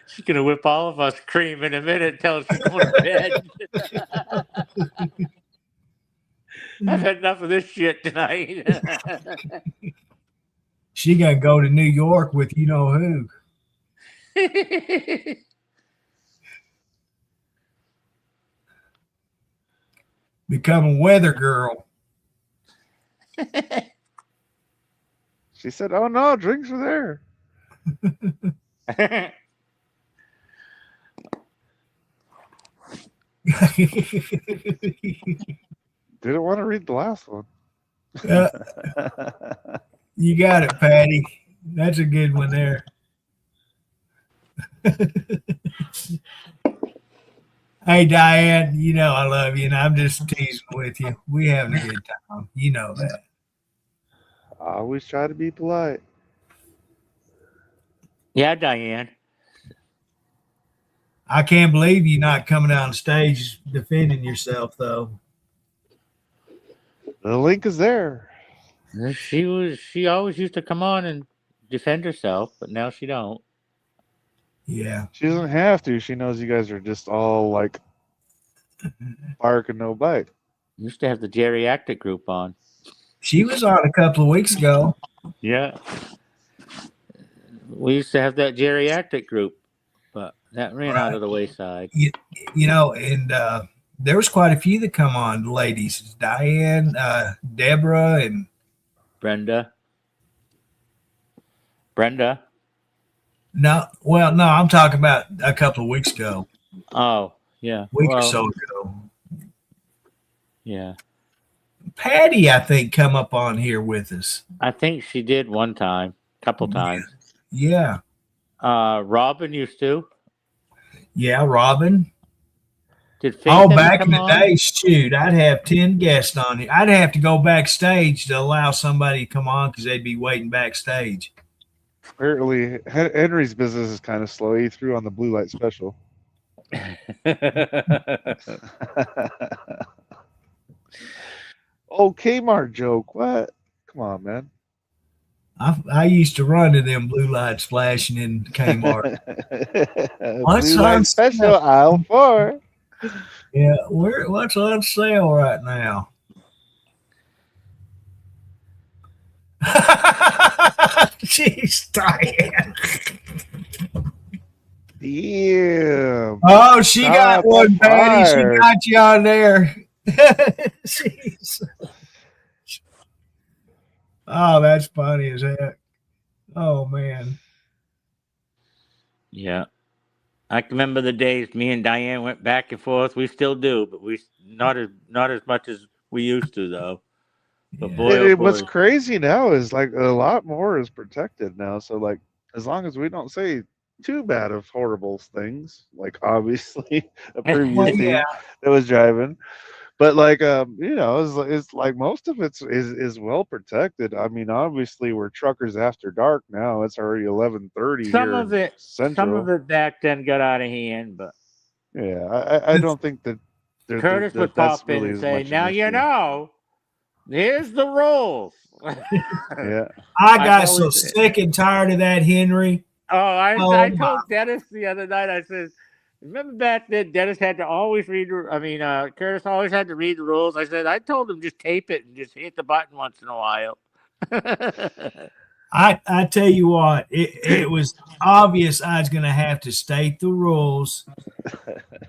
S2: She's gonna whip all of us cream in a minute. Tell us she's going to bed. I've had enough of this shit tonight.
S1: She gonna go to New York with you know who. Become a weather girl.
S5: She said, oh no, drinks are there. Didn't want to read the last one.
S1: You got it, Patty. That's a good one there. Hey, Diane, you know I love you, and I'm just teasing with you. We having a good time. You know that.
S5: I always try to be polite.
S2: Yeah, Diane.
S1: I can't believe you not coming on stage defending yourself, though.
S5: The link is there.
S2: She always used to come on and defend herself, but now she don't.
S1: Yeah.
S5: She doesn't have to. She knows you guys are just all like bark and no bite.
S2: Used to have the geriatric group on.
S1: She was on a couple of weeks ago.
S2: Yeah. We used to have that geriatric group, but that ran out of the wayside.
S1: You know, and there was quite a few that come on, ladies. Diane, Deborah, and
S2: Brenda.
S1: no, I'm talking about a couple of weeks ago,
S2: Oh, yeah.
S1: week or so ago.
S2: Yeah.
S1: Patty, I think, come up on here with us.
S2: I think she did one time, couple times.
S1: Yeah.
S2: Robin used to.
S1: Yeah, Robin.
S2: Did Faith
S1: Oh,
S2: ever
S1: back in
S2: come
S1: the
S2: on?
S1: day, shoot, I'd have 10 guests on it. I'd have to go backstage to allow somebody to come on because they'd be waiting backstage.
S5: Apparently, Henry's business is kind of slow. He threw on the blue light special. Oh, Kmart joke. What? Come on, man.
S1: I used to run to them blue lights flashing in Kmart. What's
S5: blue light
S1: on
S5: special
S1: sale?
S5: aisle 4.
S1: Yeah, what's on sale right now? Jeez, Diane.
S5: Damn.
S1: Oh, she
S5: Shot
S1: got one, Patty. She
S5: fired.
S1: got you on there. Jeez. Oh, that's funny as heck. Oh man.
S2: Yeah. I can remember the days me and Diane went back and forth. We still do, but we not as much as we used to though. But
S1: Yeah.
S2: boy, oh
S5: What's
S2: boy.
S5: crazy now is like a lot more is protected now. So like as long as we don't say too bad of horrible things, like obviously a previous
S1: Well,
S5: team
S1: yeah.
S5: that was driving, but like you know, it's like most of it is well protected. I mean, obviously we're truckers after dark now. It's already 11:30
S2: Some
S5: here
S2: of
S5: in
S2: it
S5: Central.
S2: back then got out of hand, but
S5: Yeah, I don't think that
S2: Curtis would
S5: that's
S2: pop in
S5: really
S2: and
S5: as
S2: say,
S5: much an
S2: "Now you
S5: issue.
S2: know, here's the rules."
S5: Yeah.
S1: I got so
S2: always-
S1: sick and tired of that, Henry.
S2: I
S1: Oh,
S2: told Dennis the other night. I said, "Remember back then, Dennis had to always read. Curtis always had to read the rules." I said, "I told him just tape it and just hit the button once in a while."
S1: I tell you what, it was obvious I was going to have to state the rules.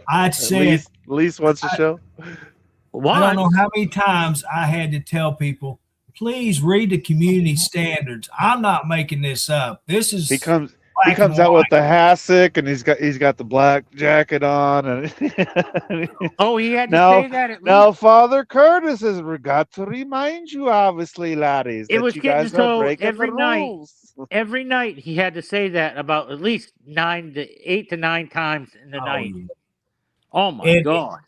S1: I
S5: At
S1: said,
S5: least once a show.
S1: I don't know how many times I had to tell people, please read the community standards. I'm not making this up. This is
S5: He comes
S1: black and
S5: out with
S1: white.
S5: the hassock and he's got the black jacket on and
S2: Oh, he had to
S5: Now-
S2: say that at least.
S5: now Father Curtis has got to remind you, obviously, laddies,
S2: It
S5: that
S2: was
S5: you
S2: getting
S5: guys
S2: so
S5: are breaking
S2: every
S5: the
S2: night.
S5: rules.
S2: Every night he had to say that about at least 8 to 9 times in the
S1: Oh,
S2: night.
S1: yeah.
S2: Oh my
S1: And-
S2: God!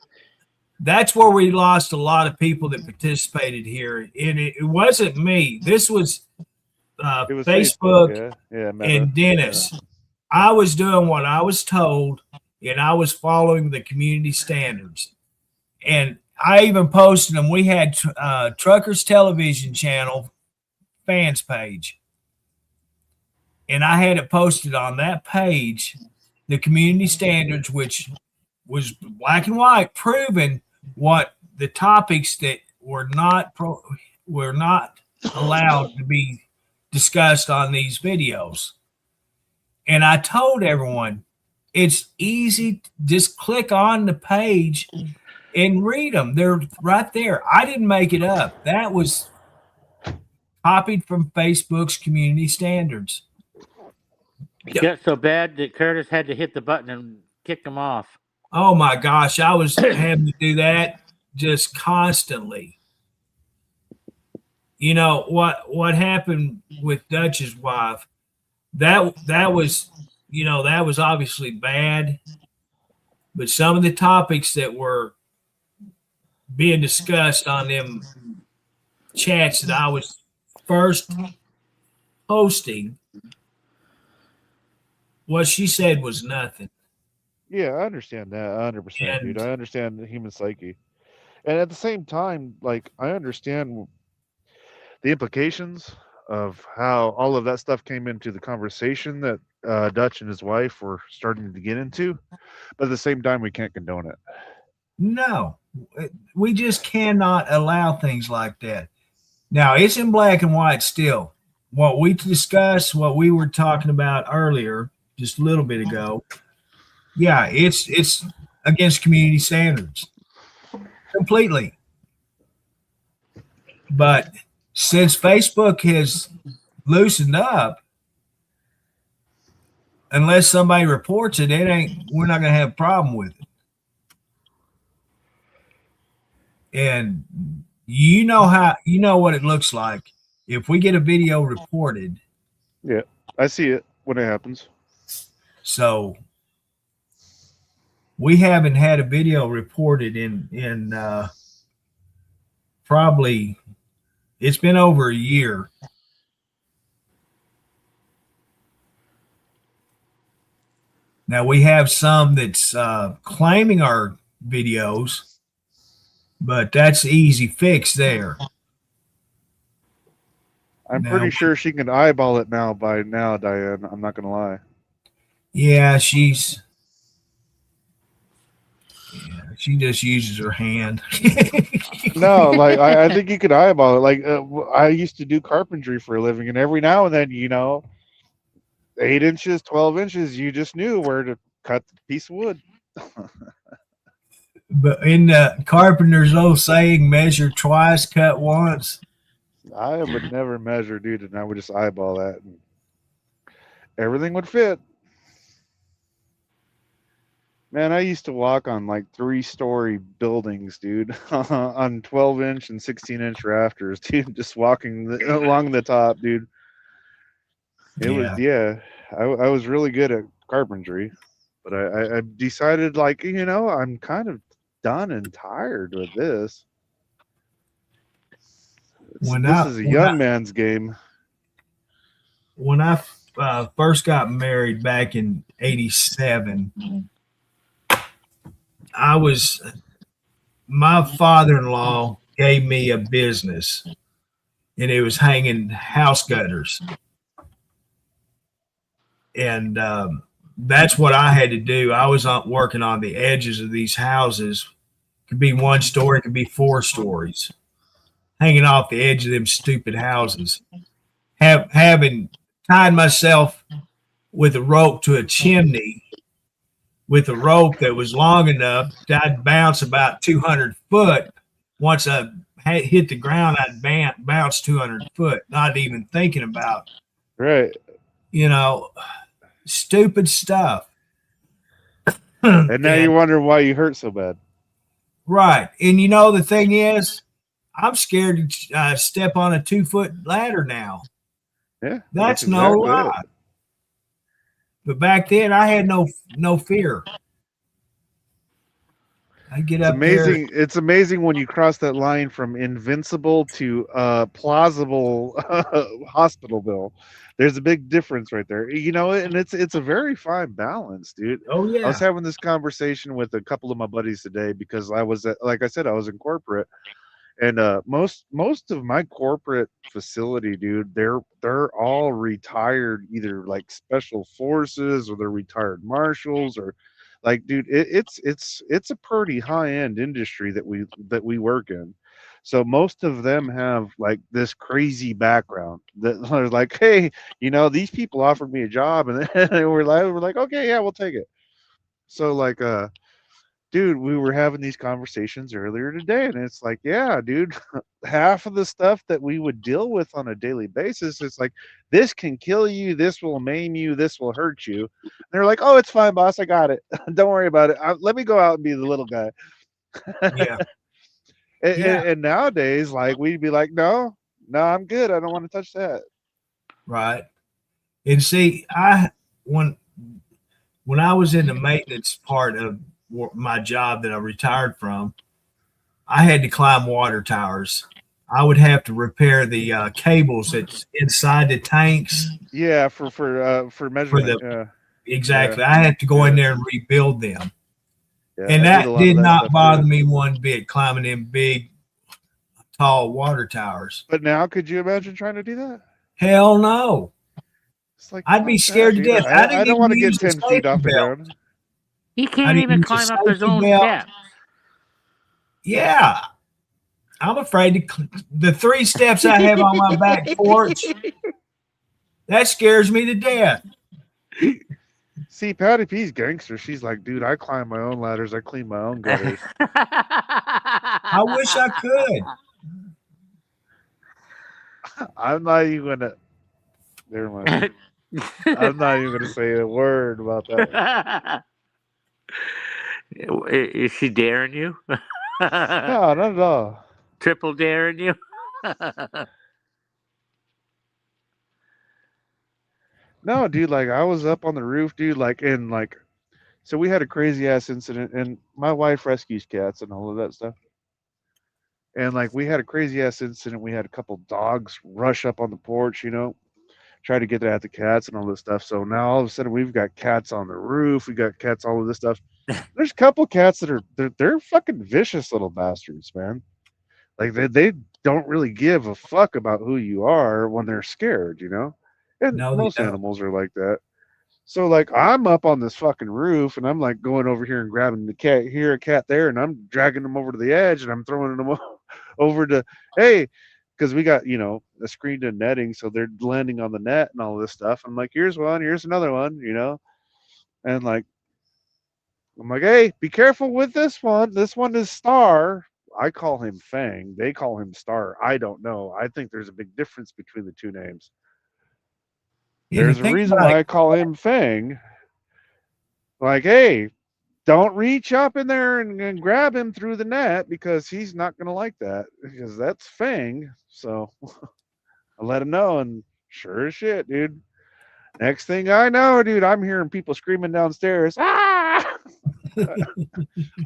S1: That's where we lost a lot of people that participated here. And it wasn't me. This was,
S5: It was
S1: Facebook
S5: yeah, Meta.
S1: and Dennis. I was doing what I was told, and I was following the community standards. And I even posted them. We had Truckers Television Channel fans page, and I had it posted on that page, the community standards, which was black and white, proving what the topics that were not allowed to be discussed on these videos. And I told everyone, it's easy. Just click on the page and read them. They're right there. I didn't make it up. That was copied from Facebook's community standards.
S2: It got so bad that Curtis had to hit the button and kick him off.
S1: Oh my gosh, I was having to do that just constantly. You know what happened with Dutch's wife? That was, you know, that was obviously bad, but some of the topics that were being discussed on them chats that I was first posting, what she said was nothing.
S5: Yeah, I understand that 100%, dude.
S1: And
S5: I understand the human psyche. And at the same time, like, I understand the implications of how all of that stuff came into the conversation that Dutch and his wife were starting to get into. But at the same time, we can't condone it.
S1: no, we just cannot allow things like that. Now, it's in black and white still. What we discussed, what we were talking about earlier, just a little bit ago, yeah, it's against community standards completely. But since Facebook has loosened up, unless somebody reports it, we're not going to have a problem with it. And you know what it looks like if we get a video reported.
S5: Yeah, I see it when it happens.
S1: So we haven't had a video reported in probably, it's been over a year. Now we have some that's claiming our videos, but that's easy fix there.
S5: I'm
S1: Now-
S5: pretty sure she can eyeball it now by now, Diane. I'm not going to lie.
S1: Yeah, she just uses her hand.
S5: No, like, I think you could eyeball it. Like, I used to do carpentry for a living, and every now and then, 8 inches, 12 inches, you just knew where to cut the piece of wood.
S1: But in the carpenter's old saying, measure twice, cut once.
S5: I would never measure, dude, and I would just eyeball that, and everything would fit. Man, I used to walk on like 3-story buildings, dude, on 12-inch and 16-inch rafters, dude, just walking along the top, dude. It was, I was really good at carpentry, but I decided, like, I'm kind of done and tired with this. This is a young man's game.
S1: When I first got married back in '87, my father-in-law gave me a business, and it was hanging house gutters. And that's what I had to do. I was working on the edges of these houses. It could be 1 story, it could be 4 stories, hanging off the edge of them stupid houses. Having tied myself with a rope to a chimney with a rope that was long enough that I'd bounce about 200 foot. Once I hit the ground, I'd bounce 200 foot, not even thinking about,
S5: Right.
S1: Stupid stuff.
S5: And now you wonder why you hurt so bad.
S1: Right. And the thing is, I'm scared to step on a 2-foot ladder now.
S5: Yeah.
S1: That's no
S5: exactly
S1: lie.
S5: it.
S1: But back then, I had no fear. I get
S5: It's
S1: up
S5: amazing. It's amazing when you cross that line from invincible to plausible hospital bill. There's a big difference right there, and it's a very fine balance, dude.
S1: there. Oh
S5: I
S1: yeah.
S5: was having this conversation with a couple of my buddies today because I was like I said, I was in corporate, and most of my corporate facility, dude, they're all retired, either like special forces or they're retired marshals, or like, dude, it's a pretty high end industry that we work in. So most of them have like this crazy background that are like, hey, these people offered me a job, and we're like, okay, yeah, we'll take it. So like dude, we were having these conversations earlier today, and it's like, yeah, dude, half of the stuff that we would deal with on a daily basis, it's like, this can kill you, this will maim you, this will hurt you. And they're like, oh, it's fine, boss, I got it. Don't worry about it. Let me go out and be the little guy.
S1: Yeah.
S5: And,
S1: Yeah.
S5: and nowadays, like, we'd be like, no, I'm good. I don't want to touch that.
S1: Right. And see, when I was in the maintenance part of my job that I retired from, I had to climb water towers. I would have to repair the cables that's inside the tanks.
S5: Yeah, for measurement.
S1: Exactly. I had to go in there and rebuild them.
S5: Yeah,
S1: And
S5: I
S1: that
S5: a lot
S1: did
S5: of
S1: not
S5: stuff,
S1: bother
S5: too.
S1: me one bit, climbing them big, tall water towers.
S5: But now, could you imagine trying to do that?
S1: Hell no.
S5: It's like,
S1: I'd be
S5: fuck
S1: scared
S5: that,
S1: to
S5: dude.
S1: death. I
S5: I
S1: didn't
S5: don't want to
S1: even
S5: get
S1: use
S5: 10 feet off the
S1: belt.
S5: ground.
S2: He
S1: I
S2: can't
S1: didn't
S2: even
S1: use a
S2: climb up his
S1: safety
S2: own
S1: belt.
S2: steps.
S1: Yeah. I'm afraid the 3 steps I have on my back porch, that scares me to death.
S5: See, Patty P's gangster. She's like, dude, I climb my own ladders. I clean my own gutters.
S1: I wish I could.
S5: I'm not even gonna. Never mind. I'm not even gonna say a word about that.
S2: Is she daring you?
S5: No, not at all.
S2: Triple daring you?
S5: No, dude, like I was up on the roof, dude, so we had a crazy ass incident, and my wife rescues cats and all of that stuff. And like we had a crazy ass incident. We had a couple dogs rush up on the porch, try to get at the cats and all this stuff. So now all of a sudden we've got cats on the roof. We got cats, all of this stuff. There's a couple cats that are they're fucking vicious little bastards, man. Like they don't really give a fuck about who you are when they're scared, And
S1: No, they
S5: most
S1: don't.
S5: animals are like that. So like I'm up on this fucking roof and I'm like going over here and grabbing the cat here, a cat there, and I'm dragging them over to the edge and I'm throwing them over to because we got a screened in netting, so they're landing on the net and all this stuff. I'm like, here's one, here's another one, and like I'm like, hey, be careful with this one. This one is Star. I call him Fang. They call him Star. I don't know. I think there's a big difference between the two names.
S1: And
S5: There's
S1: the
S5: a
S1: thing
S5: reason
S1: about
S5: why
S1: it,
S5: I call him Fang. Like, hey, don't reach up in there and grab him through the net because he's not going to like that because that's Fang. So I let him know, and sure as shit, dude. Next thing I know, dude, I'm hearing people screaming downstairs. Ah!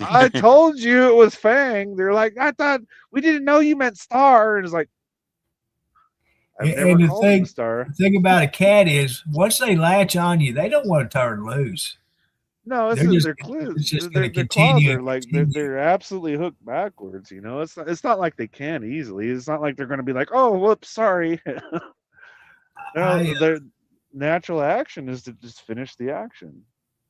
S5: I told you it was Fang. They're like, I thought we didn't know you meant Star. And it's like, I've
S1: and
S5: never
S1: the
S5: called him
S1: thing,
S5: Star.
S1: the thing about a cat is once they latch on you, they don't want to turn loose.
S5: No, it's
S1: They're just-
S5: their claws.
S1: it's just
S5: Their
S1: gonna
S5: claws
S1: continue
S5: are
S1: and
S5: like
S1: continue.
S5: they're absolutely hooked backwards. It's not like they can easily. It's not like they're going to be like, oh, whoops, sorry. No, their natural action is to just finish the action.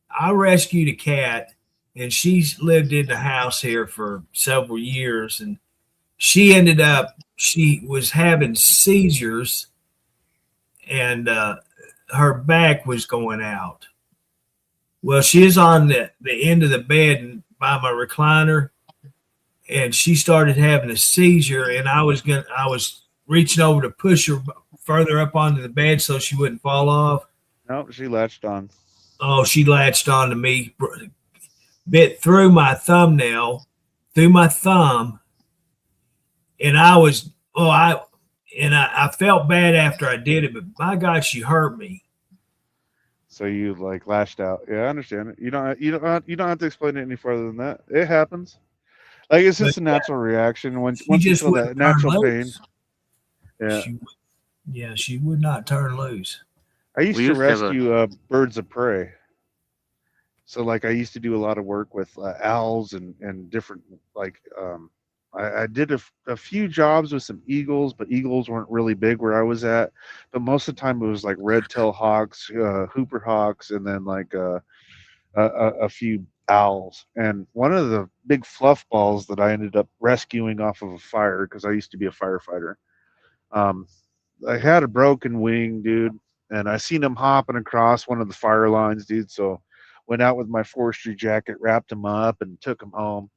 S1: I rescued a cat, and she's lived in the house here for several years, and she was having seizures, and her back was going out. Well, she's on the end of the bed by my recliner, and she started having a seizure, and I was reaching over to push her further up onto the bed so she wouldn't fall off.
S5: Nope, she latched on.
S1: Oh, she latched onto me, bit through my thumbnail, through my thumb, and I felt bad after I did it, but my God, she hurt me.
S5: So you like lashed out. Yeah, I understand it. You don't have to explain it any further than that. It happens. Like it's just a natural reaction once you
S1: just
S5: feel that
S1: wouldn't turn
S5: natural pain.
S1: loose.
S5: Yeah.
S1: She would not turn loose.
S5: I used
S2: We
S5: to
S2: used to have
S5: rescue birds of prey. So like I used to do a lot of work with owls and different I did a few jobs with some eagles, but eagles weren't really big where I was at. But most of the time it was like red-tailed hawks, hooper hawks, and then like a few owls. And one of the big fluff balls that I ended up rescuing off of a fire because I used to be a firefighter. I had a broken wing, dude, and I seen him hopping across one of the fire lines, dude. So went out with my forestry jacket, wrapped him up, and took him home.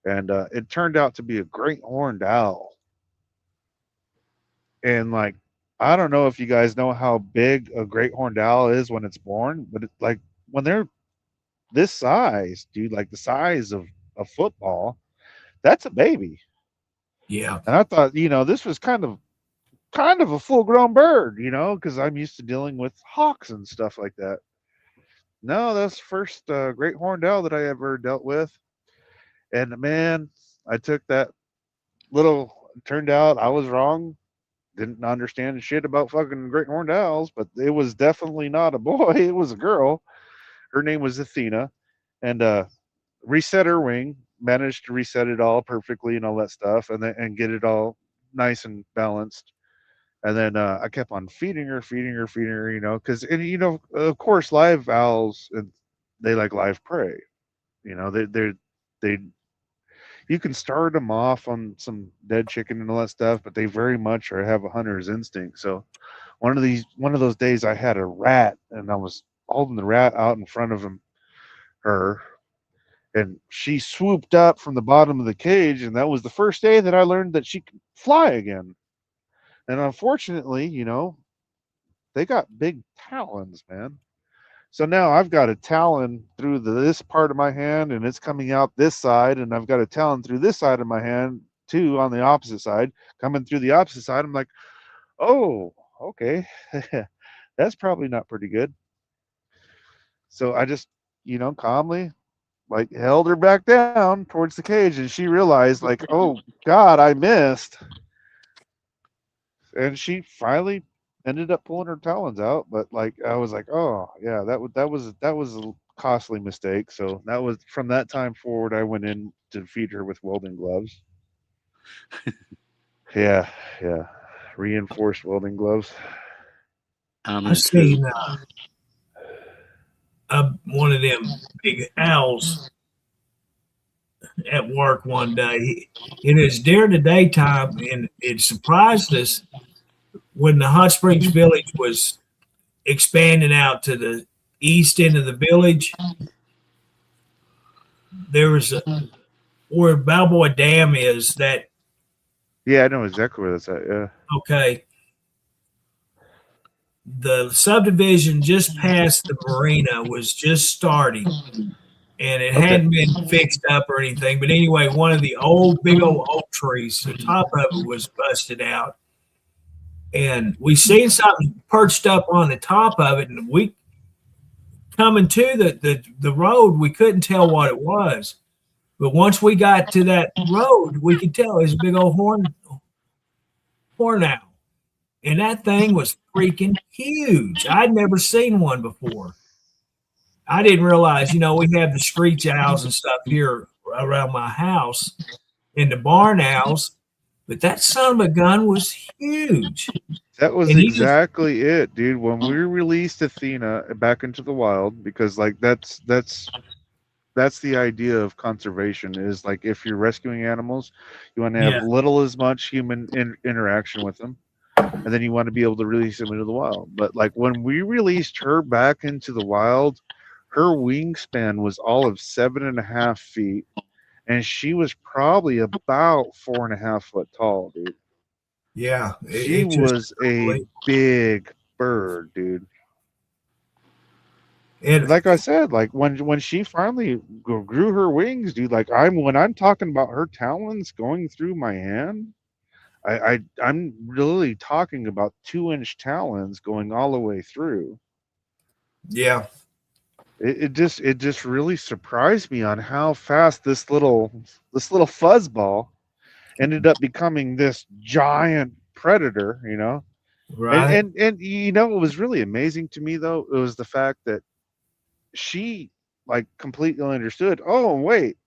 S5: And it turned out to be a great horned owl. And like, I don't know if you guys know how big a great horned owl is when it's born, but like when they're this size, dude, like the size of a football, that's a baby.
S1: Yeah.
S5: And I thought, this was kind of a full grown bird, because I'm used to dealing with hawks and stuff like that. No, that's the first great horned owl that I ever dealt with. And man, I took that turned out I was wrong. Didn't understand shit about fucking great horned owls, but it was definitely not a boy. It was a girl. Her name was Athena. And reset her wing, managed to reset it all perfectly and all that stuff, and get it all nice and balanced. And then I kept on feeding her, because of course, live owls, they like live prey. They you can start them off on some dead chicken and all that stuff, but they very much have a hunter's instinct. So one of those days, I had a rat, and I was holding the rat out in front of her, and she swooped up from the bottom of the cage, and that was the first day that I learned that she could fly again. And unfortunately, they got big talons, man. So now I've got a talon through this part of my hand, and it's coming out this side, and I've got a talon through this side of my hand too, on the opposite side, coming through the opposite side. I'm like, oh, okay, that's probably not pretty good. So I just, calmly, like, held her back down towards the cage, and she realized, like, oh God, I missed. And she finally ended up pulling her talons out, but like, I was like, oh yeah, that was a costly mistake. So that was, from that time forward, I went in to feed her with welding gloves. yeah, reinforced welding gloves.
S1: I seen one of them big owls at work one day. It is during the daytime, and it surprised us when the Hot Springs Village was expanding out to the east end of the village. There was where Balboa Dam is. That
S5: Yeah, I know exactly where that's at. Yeah.
S1: okay. The subdivision just past the marina was just starting, and it hadn't been fixed up or anything. But anyway, one of the big old oak trees, the top of it was busted out. And we seen something perched up on the top of it, and we coming to the road, we couldn't tell what it was. But once we got to that road, we could tell it was a big old horn owl. And that thing was freaking huge. I'd never seen one before. I didn't realize, we have the screech owls and stuff here around my house and the barn owls, but that son of a gun was huge.
S5: That was exactly it, dude. When we released Athena back into the wild, because like that's the idea of conservation, is like, if you're rescuing animals, you want to have little as much human interaction with them, and then you want to be able to release them into the wild. But like, when we released her back into the wild, her wingspan was all of 7.5 feet, and she was probably about 4.5 foot tall, dude.
S1: Yeah,
S5: she was a big bird, dude. And like I said, like when she finally grew her wings, dude, like when I'm talking about her talons going through my hand, I'm really talking about 2-inch talons going all the way through.
S1: Yeah.
S5: It just really surprised me on how fast this little fuzzball ended up becoming this giant predator,
S1: Right.
S5: And what was really amazing to me, though, it was the fact that she like completely understood. Oh, wait,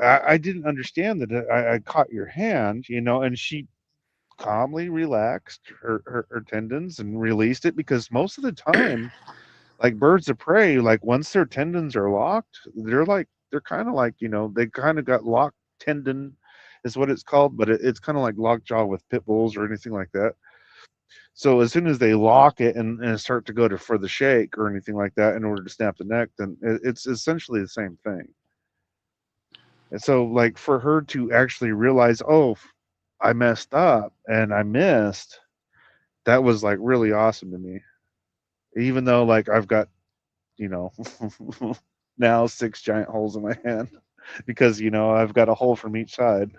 S5: I didn't understand that I caught your hand, and she calmly relaxed her tendons and released it, because most of the time, like birds of prey, like once their tendons are locked, they're kind of like, they kind of got locked tendon is what it's called, but it's kind of like lockjaw with pit bulls or anything like that. So as soon as they lock it and start to go for the shake or anything like that in order to snap the neck, then it's essentially the same thing. And so, like, for her to actually realize, oh, I messed up and I missed, that was like really awesome to me. Even though, like, I've got, you know, now 6 giant holes in my hand because, you know, I've got a hole from each side.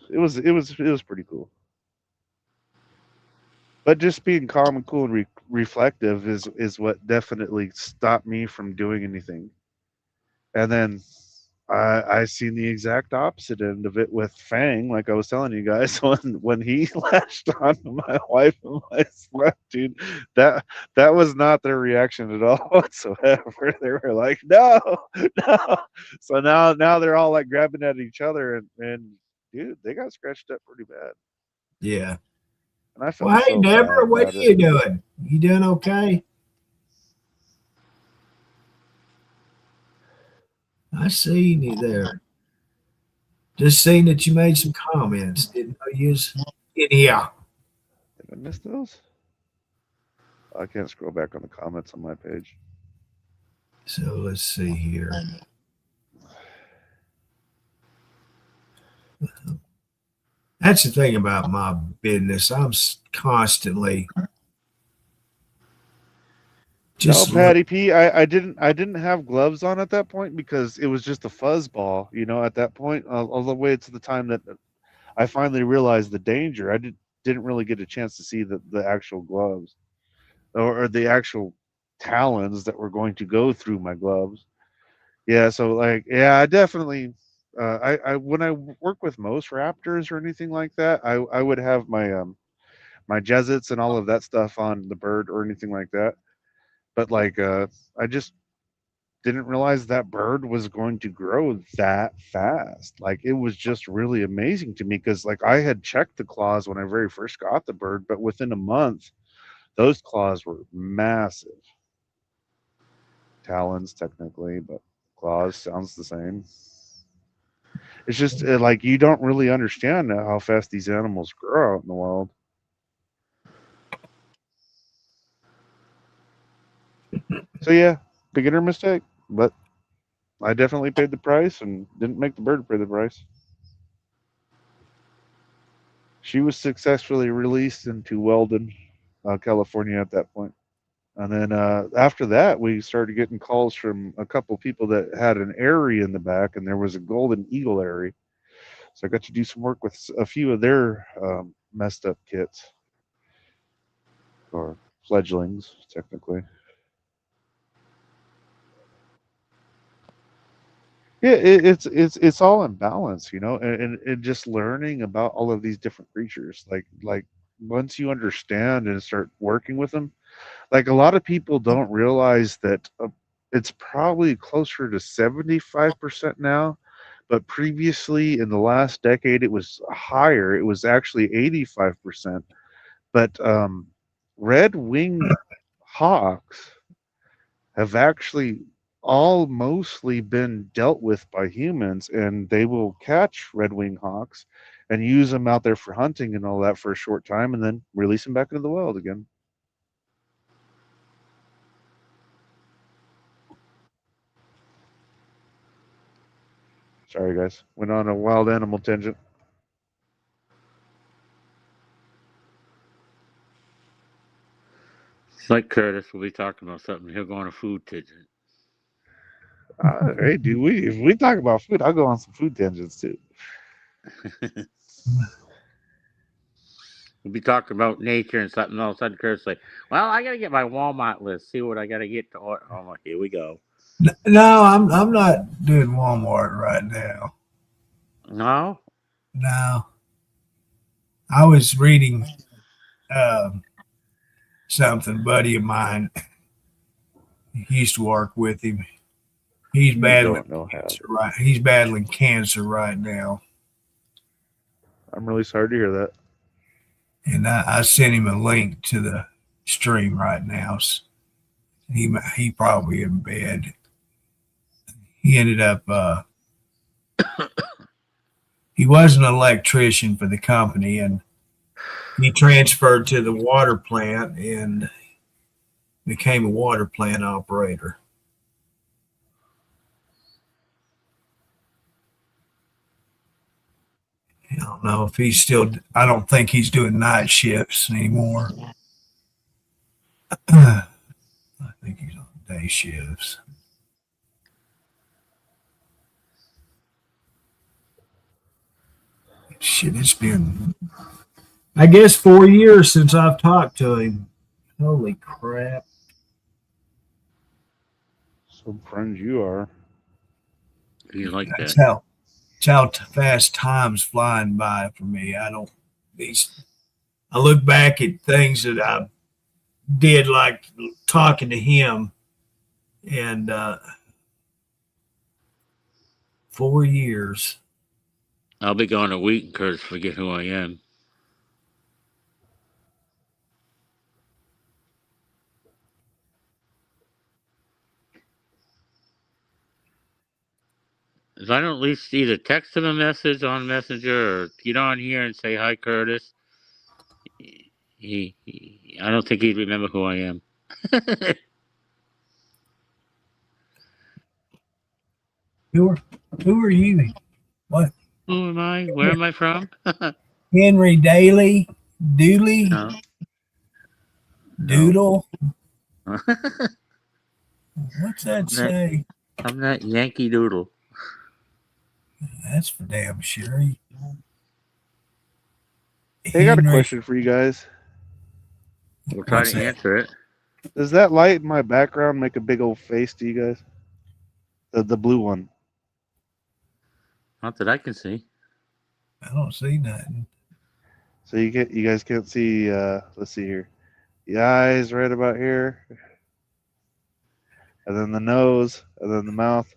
S5: It was pretty cool. But just being calm and cool and reflective is what definitely stopped me from doing anything. And then I seen the exact opposite end of it with Fang, like I was telling you guys, when he lashed onto my wife and my son, dude, that was not their reaction at all whatsoever. They were like, no, no. So now they're all like grabbing at each other and dude, they got scratched up pretty bad.
S1: Yeah.
S5: And I felt
S1: Well, hey,
S5: so
S1: Deborah,
S5: bad
S1: what
S5: about
S1: are
S5: it.
S1: you doing? You doing okay? I seen you there. Just seen that you made some comments. Didn't know you was in here.
S5: Did I miss those? I can't scroll back on the comments on my page.
S1: So let's see here. That's the thing about my business. I'm constantly just
S5: no, Patty P. I didn't have gloves on at that point because it was just a fuzz ball. You know, at that point, all the way to the time that I finally realized the danger. I didn't really get a chance to see the actual gloves or the actual talons that were going to go through my gloves. Yeah, so like, yeah, I definitely. I when I work with most raptors or anything like that, I would have my my Jesuits and all of that stuff on the bird or anything like that. But like, I just didn't realize that bird was going to grow that fast. Like, it was just really amazing to me because like I had checked the claws when I very first got the bird, but within a month, those claws were massive. Talons technically, but claws sounds the same. It's just like you don't really understand how fast these animals grow out in the wild. So yeah, beginner mistake, but I definitely paid the price and didn't make the bird pay the price. She was successfully released into Weldon, California at that point. And then after that, we started getting calls from a couple people that had an Airy in the back, and there was a golden eagle Airy. So I got to do some work with a few of their messed up kits, or fledglings, technically. Yeah, it's all in balance, you know, and just learning about all of these different creatures. Like once you understand and start working with them, like a lot of people don't realize that it's probably closer to 75% now, but previously in the last decade it was higher. It was actually 85%. But red-winged hawks have actually all mostly been dealt with by humans, and they will catch red-winged hawks and use them out there for hunting and all that for a short time and then release them back into the wild again. Sorry, guys. Went on a wild animal tangent.
S2: It's like Curtis will be talking about something. He'll go on a food tangent.
S5: Hey, dude, if we talk about food, I'll go on some food tangents too.
S2: We'll be talking about nature and something. All of a sudden, Curtis like, "Well, I gotta get my Walmart list. See what I gotta get to order." Oh, my, here we go.
S1: No, I'm not doing Walmart right now.
S2: No.
S1: No. I was reading something, buddy of mine. He used to work with him. He's battling cancer right. He's battling cancer right now.
S5: I'm really sorry to hear that.
S1: And I sent him a link to the stream right now. He probably in bed. He ended up he was an electrician for the company, and he transferred to the water plant and became a water plant operator. I don't know if he's still, I don't think he's doing night shifts anymore. I think he's on day shifts. Shit, it's been, I guess, 4 years since I've talked to him. Holy crap.
S5: Some friends you are.
S2: You like
S1: That's
S2: that?
S1: how fast time's flying by for me. I look back at things that I did, like talking to him, and 4 years.
S2: I'll be gone a week and Curtis forget who I am. If I don't at least either text him a message on Messenger or get on here and say hi, Curtis, I don't think he'd remember who I am.
S1: Who are you? What?
S2: Who am I? Where am I from?
S1: Henry Daly? Dooley?
S2: No.
S1: Doodle? What's that say?
S2: I'm not Yankee Doodle.
S1: That's for damn sure.
S5: Hey, I got a
S1: Henry-
S5: question for you guys.
S2: We'll try
S1: What's
S2: to
S1: that?
S2: answer it.
S5: Does that light in my background make a big old face to you guys? The blue one.
S2: Not that I can see.
S1: I don't see nothing.
S5: So you guys can't see. Let's see here. The eyes right about here, and then the nose, and then the mouth.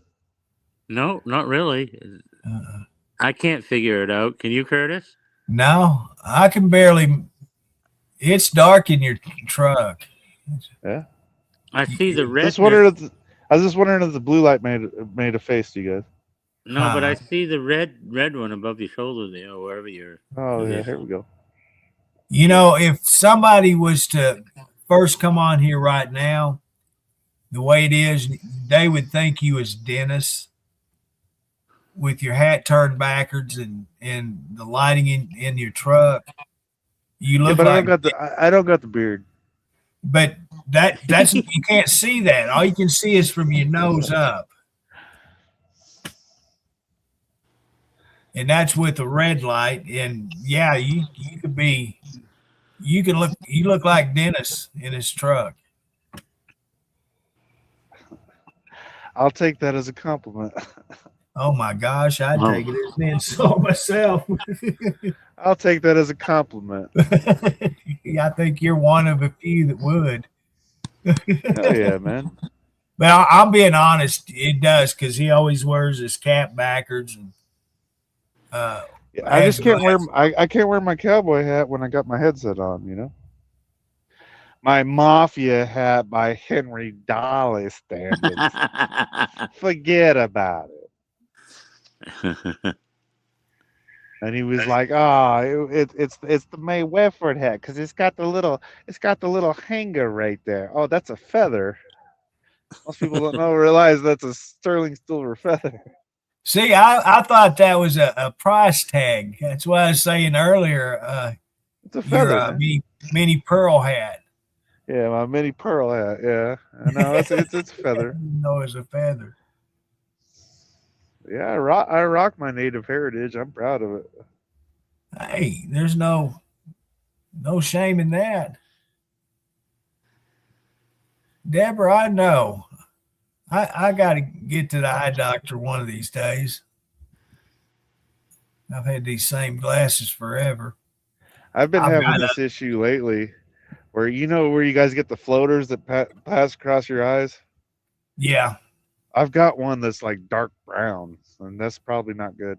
S2: No, not really. I can't figure it out. Can you, Curtis?
S1: No, I can barely. It's dark in your truck.
S5: Yeah.
S2: I see the red.
S5: I was just wondering if the blue light made a face to you guys.
S2: No, but I see the red one above your shoulder there, or wherever you're.
S5: Oh yeah,
S2: Yeah.
S5: here we go.
S1: You know, if somebody was to first come on here right now, the way it is, they would think you was Dennis with your hat turned backwards and the lighting in your truck. You
S5: Yeah,
S1: look
S5: but
S1: like,
S5: I don't got the beard.
S1: but that's you can't see that. All you can see is from your nose up. And that's with a red light. And yeah, you look like Dennis in his truck.
S5: I'll take that as a compliment.
S1: Oh my gosh, I'd take it as an insult myself.
S5: I'll take that as a compliment.
S1: I think you're one of a few that would.
S5: Hell yeah, man.
S1: But I'm being honest, it does, because he always wears his cap backwards. And
S5: Yeah, I just can't wear I can't wear my cowboy hat when I got my headset on, you know. My mafia hat by Henry Dolly standards. Forget about it. And he was like, "Oh, it's the May Wefford hat because it's got the little hanger right there. Oh, that's a feather. Most people don't realize that's a sterling silver feather."
S1: See, I thought that was a price tag. That's what I was saying earlier.
S5: It's a feather.
S1: Your mini pearl hat.
S5: Yeah, my mini pearl hat. Yeah, I know it's a feather.
S1: No, it's a feather.
S5: Yeah, I rock my native heritage. I'm proud of it.
S1: Hey, there's no shame in that. Deborah, I know. I got to get to the eye doctor one of these days. I've had these same glasses forever.
S5: I've been having this issue lately where where you guys get the floaters that pass across your eyes?
S1: Yeah.
S5: I've got one that's like dark brown, and that's probably not good.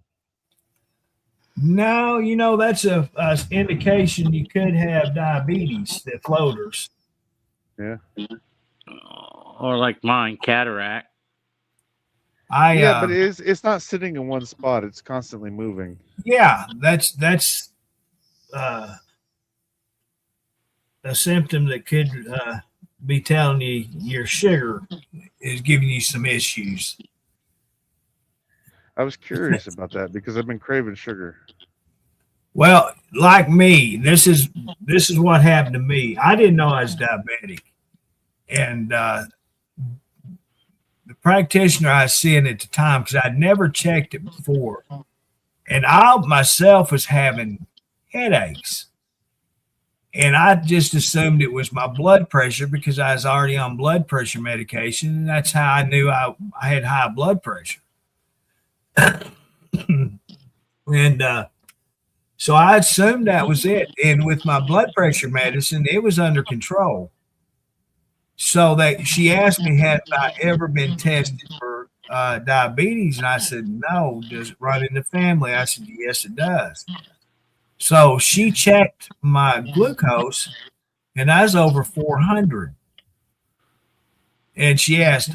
S1: No, that's a indication you could have diabetes, the floaters.
S5: Yeah.
S2: Or like mine, cataract.
S5: But it's not sitting in one spot. It's constantly moving.
S1: Yeah, that's a symptom that could be telling you your sugar is giving you some issues.
S5: I was curious about that because I've been craving sugar.
S1: Well, like me, this is what happened to me. I didn't know I was diabetic, and the practitioner I was seeing at the time, because I'd never checked it before, and I myself was having headaches, and I just assumed it was my blood pressure because I was already on blood pressure medication, and that's how I knew I had high blood pressure. And so I assumed that was it. And with my blood pressure medicine, it was under control. So that she asked me, had I ever been tested for diabetes? And I said, no. Does it run in the family? I said, yes, it does. So she checked my glucose, and I was over 400. And she asked,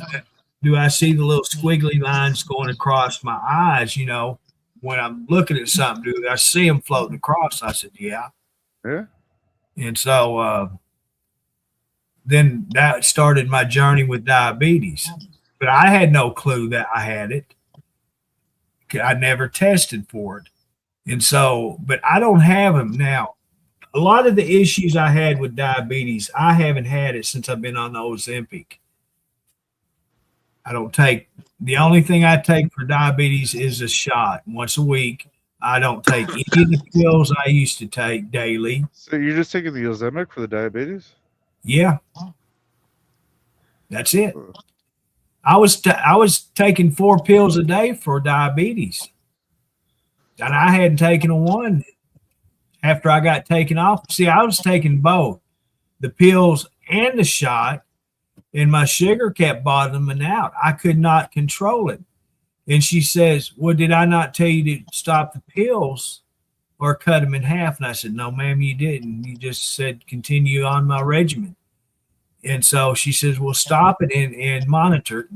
S1: do I see the little squiggly lines going across my eyes, when I'm looking at something? Do I see them floating across? I said, yeah.
S5: Yeah.
S1: And so then that started my journey with diabetes. But I had no clue that I had it. I never tested for it. And so, but I don't have them now. A lot of the issues I had with diabetes, I haven't had it since I've been on the Ozempic. I don't take, the only thing I take for diabetes is a shot once a week. I don't take any of the pills I used to take daily.
S5: So you're just taking the Ozempic for the diabetes?
S1: Yeah. That's it. I was taking 4 pills a day for diabetes. And I hadn't taken one after I got taken off. See, I was taking both, the pills and the shot, and my sugar kept bottoming out. I could not control it. And she says, well, did I not tell you to stop the pills or cut them in half? And I said, no, ma'am, you didn't. You just said continue on my regimen. And so she says, well, stop it and monitor it.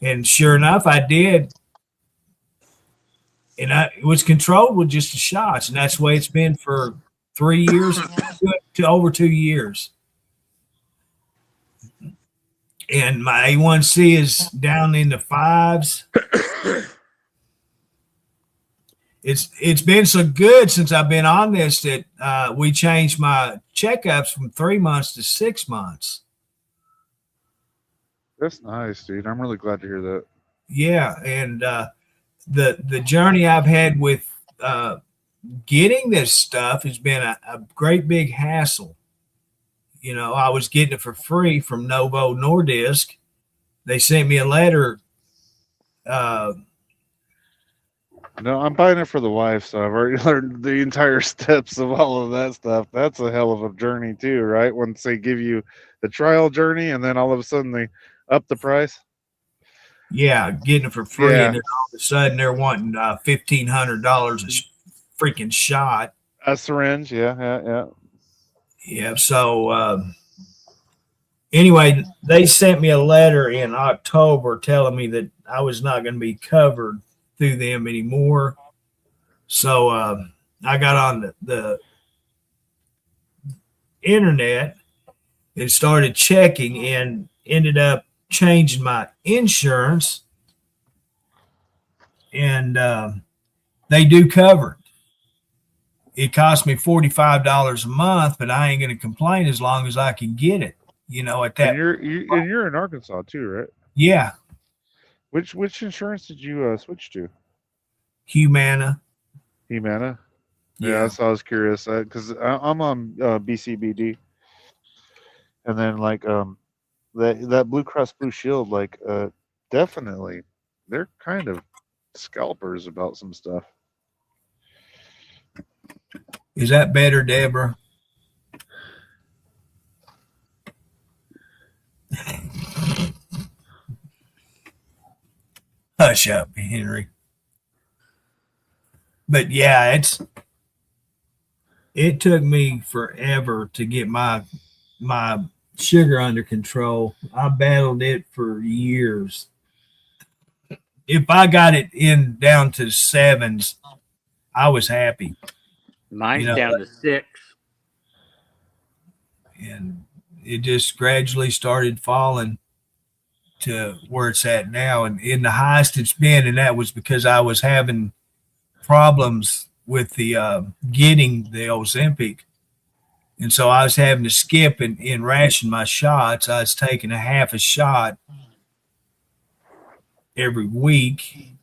S1: And sure enough, I did. And it was controlled with just the shots. And that's the way it's been for 3 years to over 2 years. And my A1C is down in the 5s. It's been so good since I've been on this that we changed my checkups from 3 months to 6 months.
S5: That's nice, dude. I'm really glad to hear that.
S1: Yeah, and the journey I've had with getting this stuff has been a great big hassle. I was getting it for free from Novo Nordisk. They sent me a letter.
S5: No, I'm buying it for the wife, so I've already learned the entire steps of all of that stuff. That's a hell of a journey too, right? Once they give you the trial journey and then all of a sudden they up the price.
S1: Yeah, getting it for free,
S5: Yeah.
S1: and then all of a sudden they're wanting $1,500 a freaking shot.
S5: A syringe, yeah.
S1: Yeah. So anyway, they sent me a letter in October telling me that I was not going to be covered through them anymore. So I got on the internet and started checking and ended up changing my insurance, and they do cover it. It cost me $45 a month, but I ain't going to complain as long as I can get it. At that.
S5: And you're in Arkansas too, right?
S1: Yeah,
S5: Which insurance did you switch to?
S1: Humana.
S5: Humana.
S1: Yeah.
S5: Yeah, so I was curious because I'm on BCBD, and then like that Blue Cross Blue Shield, like definitely they're kind of scalpers about some stuff.
S1: Is that better, Deborah? Hush up, Henry. But yeah, it took me forever to get my sugar under control. I battled it for years. If I got it down to 7s, I was happy.
S2: Mine's down to 6.
S1: and it just gradually started falling to where it's at now. And in the highest it's been, and that was because I was having problems with the getting the Ozempic. And so I was having to skip and ration my shots. I was taking a half a shot every week.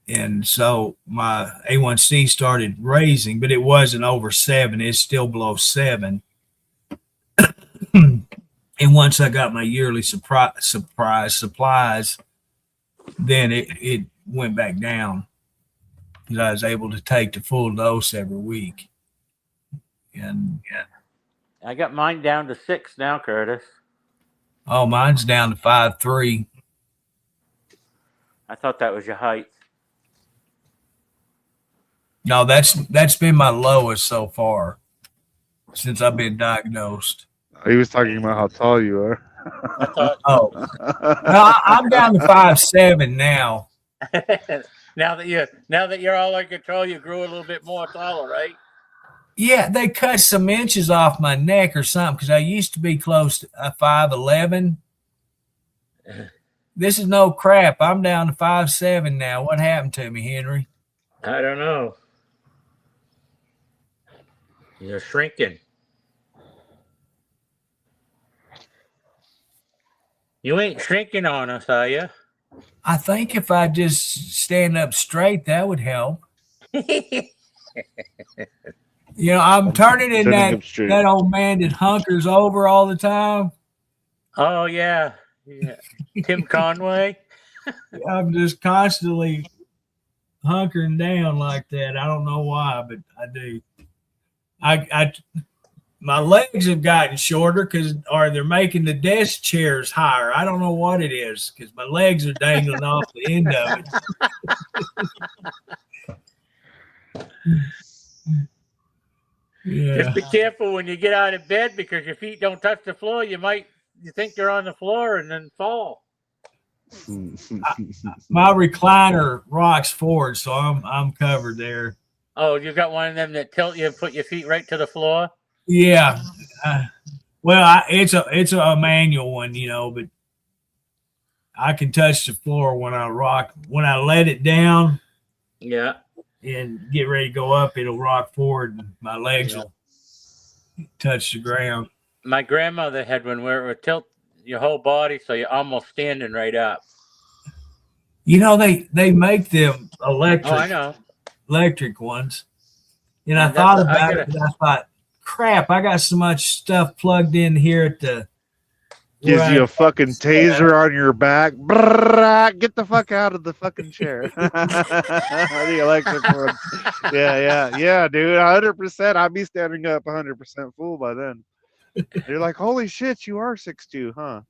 S1: And so my A1C started raising, but it wasn't over 7. It's still below 7. And once I got my yearly supplies, then it went back down because I was able to take the full dose every week. And
S2: I got mine down to 6 now, Curtis.
S1: oh, mine's down to 5.3.
S2: I thought that was your height.
S1: No, that's been my lowest so far since I've been diagnosed.
S5: He was talking about how tall you are.
S2: I thought
S1: Oh, no, I'm down to 5.7 now.
S2: now that you're all in control, you grew a little bit more taller, right?
S1: Yeah, they cut some inches off my neck or something because I used to be close to 5'11". This is no crap. I'm down to 5'7" now. What happened to me, Henry?
S2: I don't know. You're shrinking. You ain't shrinking on us, are you?
S1: I think if I just stand up straight, that would help. You know, I'm turning in
S5: Standing up straight.
S1: that old man that hunkers over all the time.
S2: Oh yeah. Tim Conway.
S1: I'm just constantly hunkering down like that. I don't know why, but I do. My legs have gotten shorter or they're making the desk chairs higher. I don't know what it is because my legs are dangling off the end of it. Yeah.
S2: Just be careful when you get out of bed because your feet don't touch the floor. You think you're on the floor and then fall.
S1: My recliner rocks forward, so I'm covered there.
S2: Oh, you got one of them that tilt you and put your feet right to the floor?
S1: Yeah. Well, it's a manual one, you know, but I can touch the floor when I rock. When I let it down,
S2: Yeah.
S1: and get ready to go up, it'll rock forward and my legs will touch the ground.
S2: My grandmother had one where it would tilt your whole body so you're almost standing right up.
S1: You know, they make them electric.
S2: Oh, I know.
S1: Electric ones. And
S2: Yeah,
S1: I thought about it, and I thought, crap, I got so much stuff plugged in here at the
S5: Gives you a fucking taser on your back. Brrrr, get the fuck out of the fucking chair. The electric one. Yeah, dude. 100%. I'd be standing up 100% full by then. You're like, holy shit, you are 6'2", huh?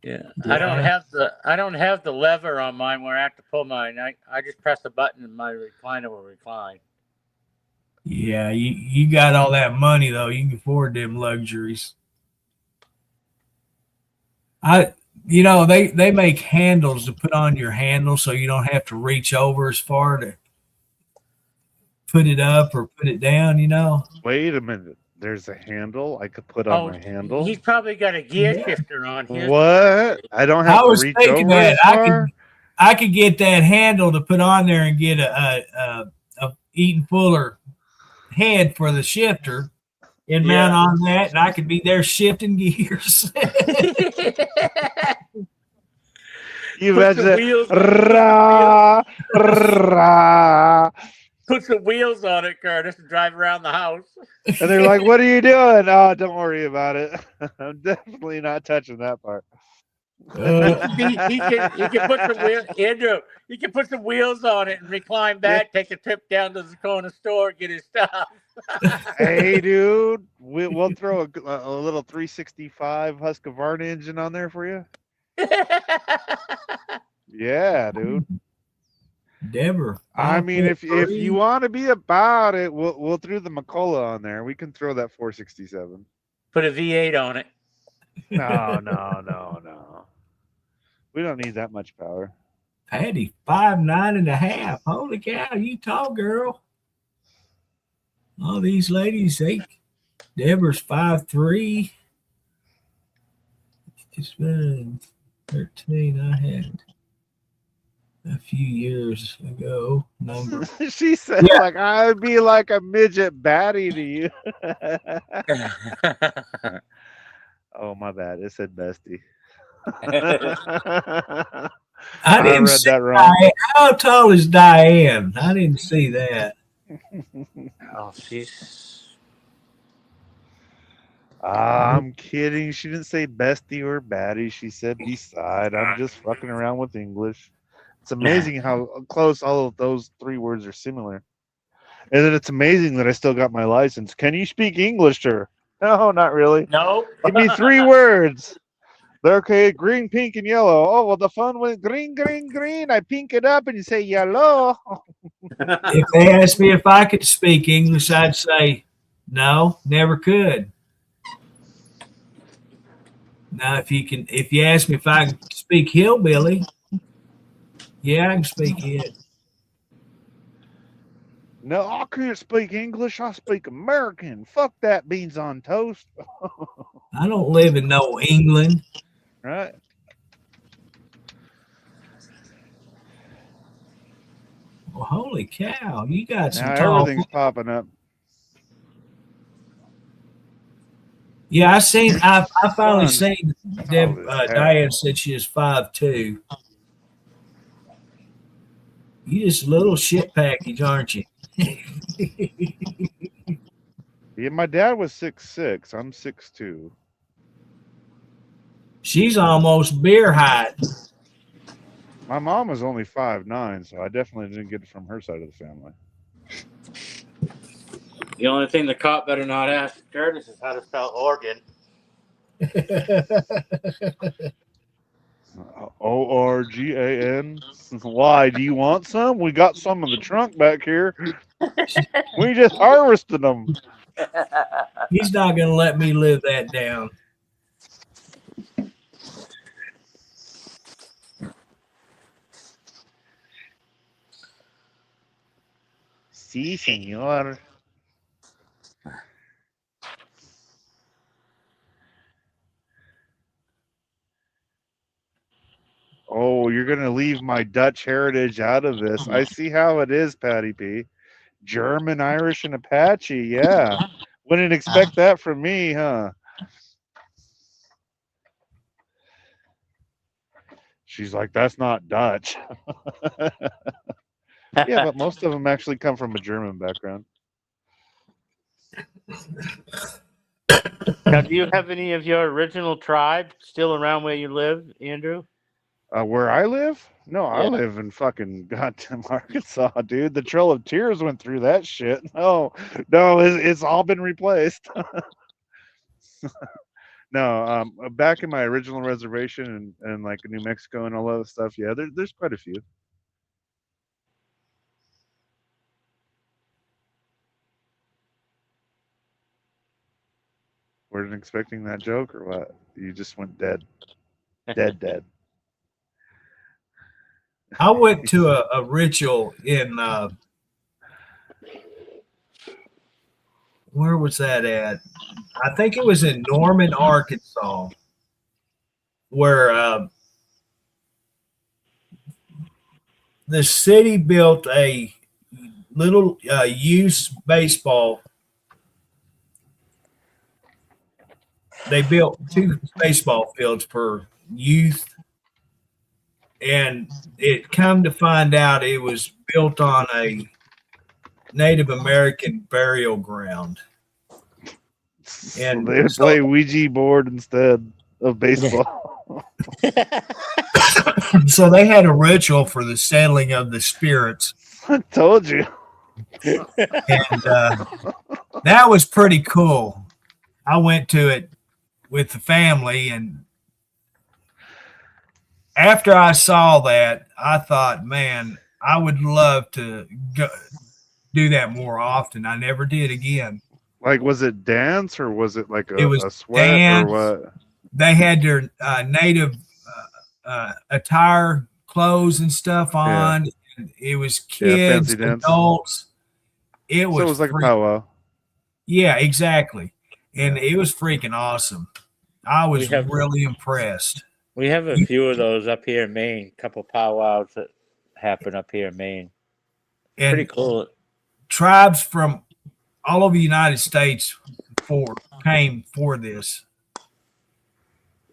S2: Yeah. I don't have the lever on mine where I have to pull mine. I just press a button and my recliner will recline.
S1: Yeah, you got all that money though. You can afford them luxuries. They make handles to put on your handle so you don't have to reach over as far to put it up or put it down, you know.
S5: Wait a minute. There's a handle I could put on my handle.
S2: He's probably got a gear shifter on here.
S5: What? I don't have to reach over as far?
S1: I could get that handle to put on there and get a Eaton Fuller head for the shifter and mount on that, and I could be there shifting gears.
S5: You imagine rah, rah.
S2: Put some wheels on it, Curtis, and drive around the house.
S5: And they're like, what are you doing? Oh, don't worry about it. I'm definitely not touching that part.
S2: He can put some wheels, Andrew. You can put some wheels on it and recline back, take a trip down to the corner store, get his stuff.
S5: Hey, dude, we'll throw a little 365 Husqvarna engine on there for you. Yeah, dude.
S1: Deborah.
S5: I mean, if you want to be about it, we'll throw the McCullough on there. We can throw that 467.
S2: Put a V8 on it.
S5: No. We don't need that much power.
S1: Patty, 5'9.5". Holy cow, you tall girl. All these ladies, Deborah's 5'3". It's been 13. I had a few years ago. Number.
S5: She said,
S1: Yeah.
S5: like, I'd be like a midget baddie to you. Oh, my bad. It said bestie.
S1: I didn't
S5: read
S1: see
S5: that wrong.
S1: How tall is Diane? I didn't see that.
S2: Oh, she's
S5: I'm kidding. She didn't say bestie or baddie. She said beside. I'm just fucking around with English. It's amazing how close all of those three words are similar. And then it's amazing that I still got my license. Can you speak English to her? No, not really.
S2: no.
S5: Give me three words. They're okay, green, pink, and yellow. Oh, well, the fun went green, green, green. I pink it up and you say yellow.
S1: If they asked me if I could speak English, I'd say no, never could. Now, if you ask me if I can speak hillbilly, yeah, I can speak it.
S5: No, I can't speak English. I speak American. Fuck that beans on toast.
S1: I don't live in no England.
S5: Right?
S1: Well, holy cow, you got some
S5: Now
S1: tall.
S5: everything's popping up.
S1: Yeah, I finally
S5: Fun.
S1: seen
S5: Oh, this hell.
S1: Diane said she is 5'2". You just a little shit package, aren't you?
S5: Yeah, my dad was 6'6". I'm 6'2".
S1: She's almost beer height.
S5: My mom was only 5'9", so I definitely didn't get it from her side of the family.
S2: The only thing the cop better not ask Curtis is how to spell organ.
S5: Organ. Why? Do you want some? We got some in the trunk back here. We just harvested them.
S1: He's not going to let me live that down.
S5: Si, señor. Oh, you're going to leave my Dutch heritage out of this. I see how it is, Patty P. German, Irish, and Apache. Yeah. Wouldn't expect that from me, huh? She's like, that's not Dutch. Yeah, but most of them actually come from a German background.
S2: Now, do you have any of your original tribe still around where you live, Andrew?
S5: Where I live? No, I
S2: Yeah.
S5: live in fucking goddamn Arkansas, dude. The Trail of Tears went through that shit. No, it's all been replaced. No, back in my original reservation and like New Mexico and all that stuff, yeah, there's quite a few. Weren't expecting that joke or what? You just went dead. Dead.
S1: I went to a ritual in where was that at? I think it was in Norman, Arkansas, where the city built a little youth baseball. They built 2 baseball fields per youth. And it come to find out it was built on a Native American burial ground. And
S5: they would play Ouija board instead of baseball.
S1: So they had a ritual for the settling of the spirits.
S5: I told you.
S1: And that was pretty cool. I went to it with the family, and after I saw that, I thought, man, I would love to do that more often. I never did again.
S5: Like, was it dance or was it like
S1: It was
S5: a sweat
S1: dance.
S5: or what?
S1: They had their native attire, clothes, and stuff on. And it was kids,
S5: fancy dance.
S1: adults. It was,
S5: So it was like a powwow.
S1: Yeah, exactly. And
S5: Yeah.
S1: it was freaking awesome. I was
S2: have-
S1: really impressed.
S2: We have a few of those up here in Maine. A couple powwows that happen up here in Maine. Pretty
S1: And
S2: cool.
S1: tribes from all over the United States came for this.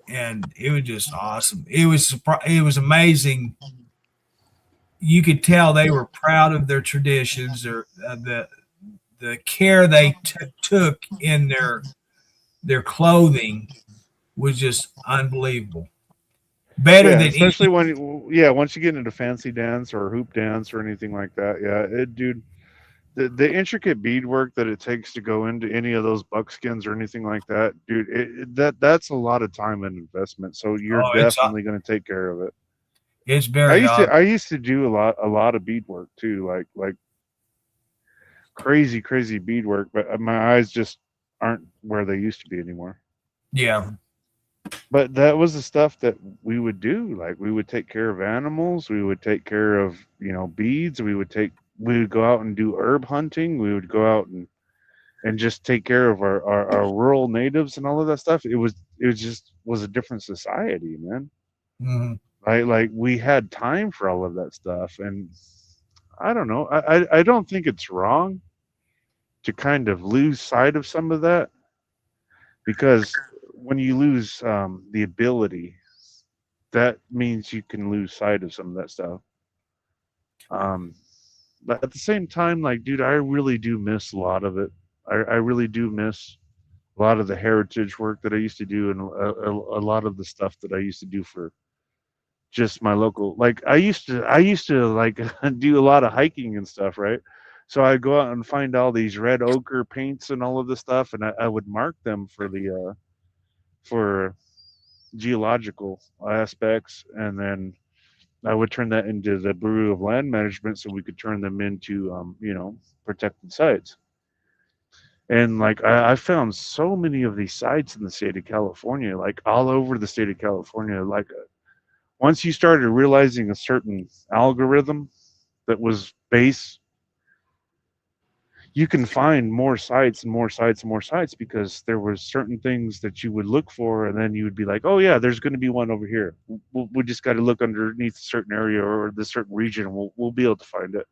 S1: And it was just awesome. It was amazing. You could tell they were proud of their traditions, or the care they took in their clothing was just unbelievable. Better
S5: Yeah,
S1: than
S5: especially
S1: any,
S5: once you get into fancy dance or hoop dance or anything like that. Yeah, dude, the intricate beadwork that it takes to go into any of those buckskins or anything like that, dude, that's a lot of time and investment. So you're
S1: oh,
S5: definitely going to take care of it.
S1: it's very odd.
S5: I used to do a lot of beadwork too, like crazy beadwork, but my eyes just aren't where they used to be anymore.
S1: Yeah.
S5: But that was the stuff that we would do. Like we would take care of animals, we would take care of, beads, we would go out and do herb hunting, we would go out and just take care of our rural natives and all of that stuff. It was a different society, man.
S1: Mhm.
S5: Like we had time for all of that stuff. And I don't know. I don't think it's wrong to kind of lose sight of some of that, because when you lose the ability, that means you can lose sight of some of that stuff. But at the same time, like, dude, I really do miss a lot of it. I really do miss a lot of the heritage work that I used to do, and a lot of the stuff that I used to do for just my local. Like I used to like do a lot of hiking and stuff, right? So I'd go out and find all these red ochre paints and all of this stuff, and I would mark them for geological aspects, and then I would turn that into the Bureau of Land Management, so we could turn them into protected sites. And like I found so many of these sites in the state of California, like all over the state of California. Like once you started realizing a certain algorithm that was base, you can find more sites and more sites and more sites, because there were certain things that you would look for, and then you would be like, oh yeah, there's going to be one over here. We just got to look underneath a certain area or this certain region, and we'll be able to find it.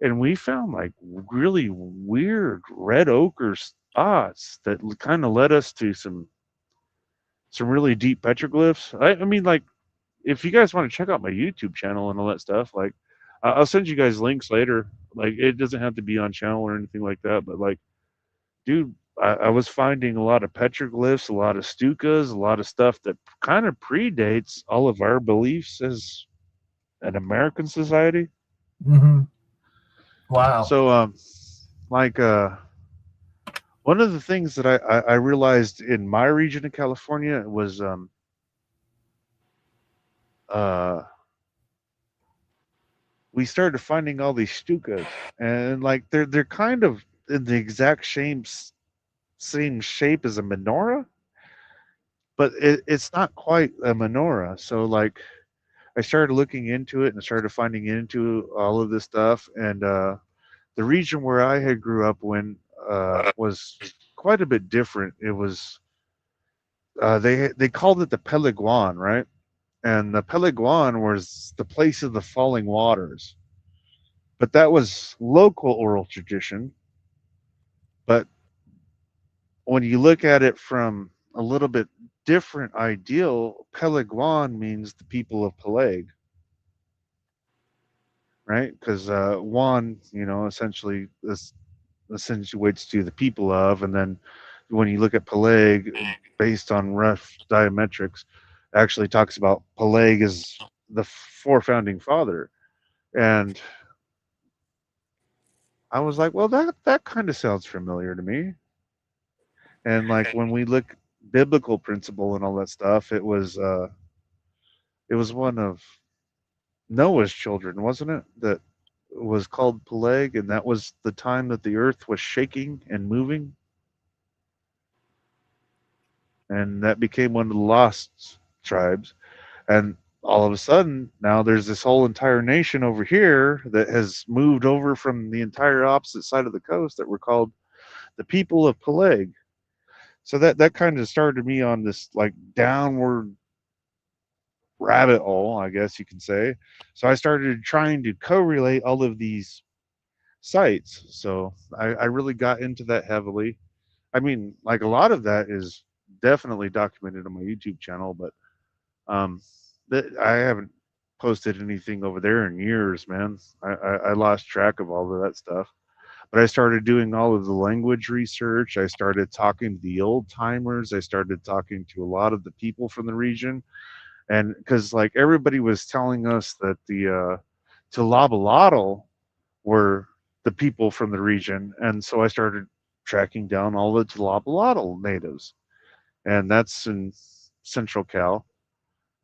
S5: And we found like really weird red ochre spots that kind of led us to some really deep petroglyphs. I mean, like, if you guys want to check out my YouTube channel and all that stuff, like, I'll send you guys links later. Like, it doesn't have to be on channel or anything like that, but like, dude, I was finding a lot of petroglyphs, a lot of stukas, a lot of stuff that kind of predates all of our beliefs as an American society.
S1: Mhm. Wow.
S5: So, like, one of the things that I realized in my region of California was, we started finding all these stukas, and like they're kind of in the exact same shape as a menorah, but it's not quite a menorah. So like I started looking into it and started finding into all of this stuff, and the region where I had grew up in was quite a bit different. It was they called it the Peliguan, right? And the Peliguan was the place of the falling waters. But that was local oral tradition. But when you look at it from a little bit different ideal, Peliguan means the people of Peleg, right? Because Juan, essentially this accentuates to the people of, and then when you look at Peleg, based on rough diametrics, actually talks about Peleg as the founding father. And I was like, well, that kind of sounds familiar to me. And like when we look biblical principle and all that stuff, it was one of Noah's children, wasn't it? That was called Peleg, and that was the time that the earth was shaking and moving, and that became one of the lost tribes. And all of a sudden, now there's this whole entire nation over here that has moved over from the entire opposite side of the coast that were called the people of Peleg. So that kind of started me on this like downward rabbit hole, I guess you can say. So I started trying to correlate all of these sites. So I really got into that heavily. I mean, like a lot of that is definitely documented on my YouTube channel, but I haven't posted anything over there in years, man. I lost track of all of that stuff. But I started doing all of the language research. I started talking to the old timers. I started talking to a lot of the people from the region. And because like everybody was telling us that the Tlabalotl were the people from the region. And so I started tracking down all the Tlabalotl natives. And that's in Central Cal.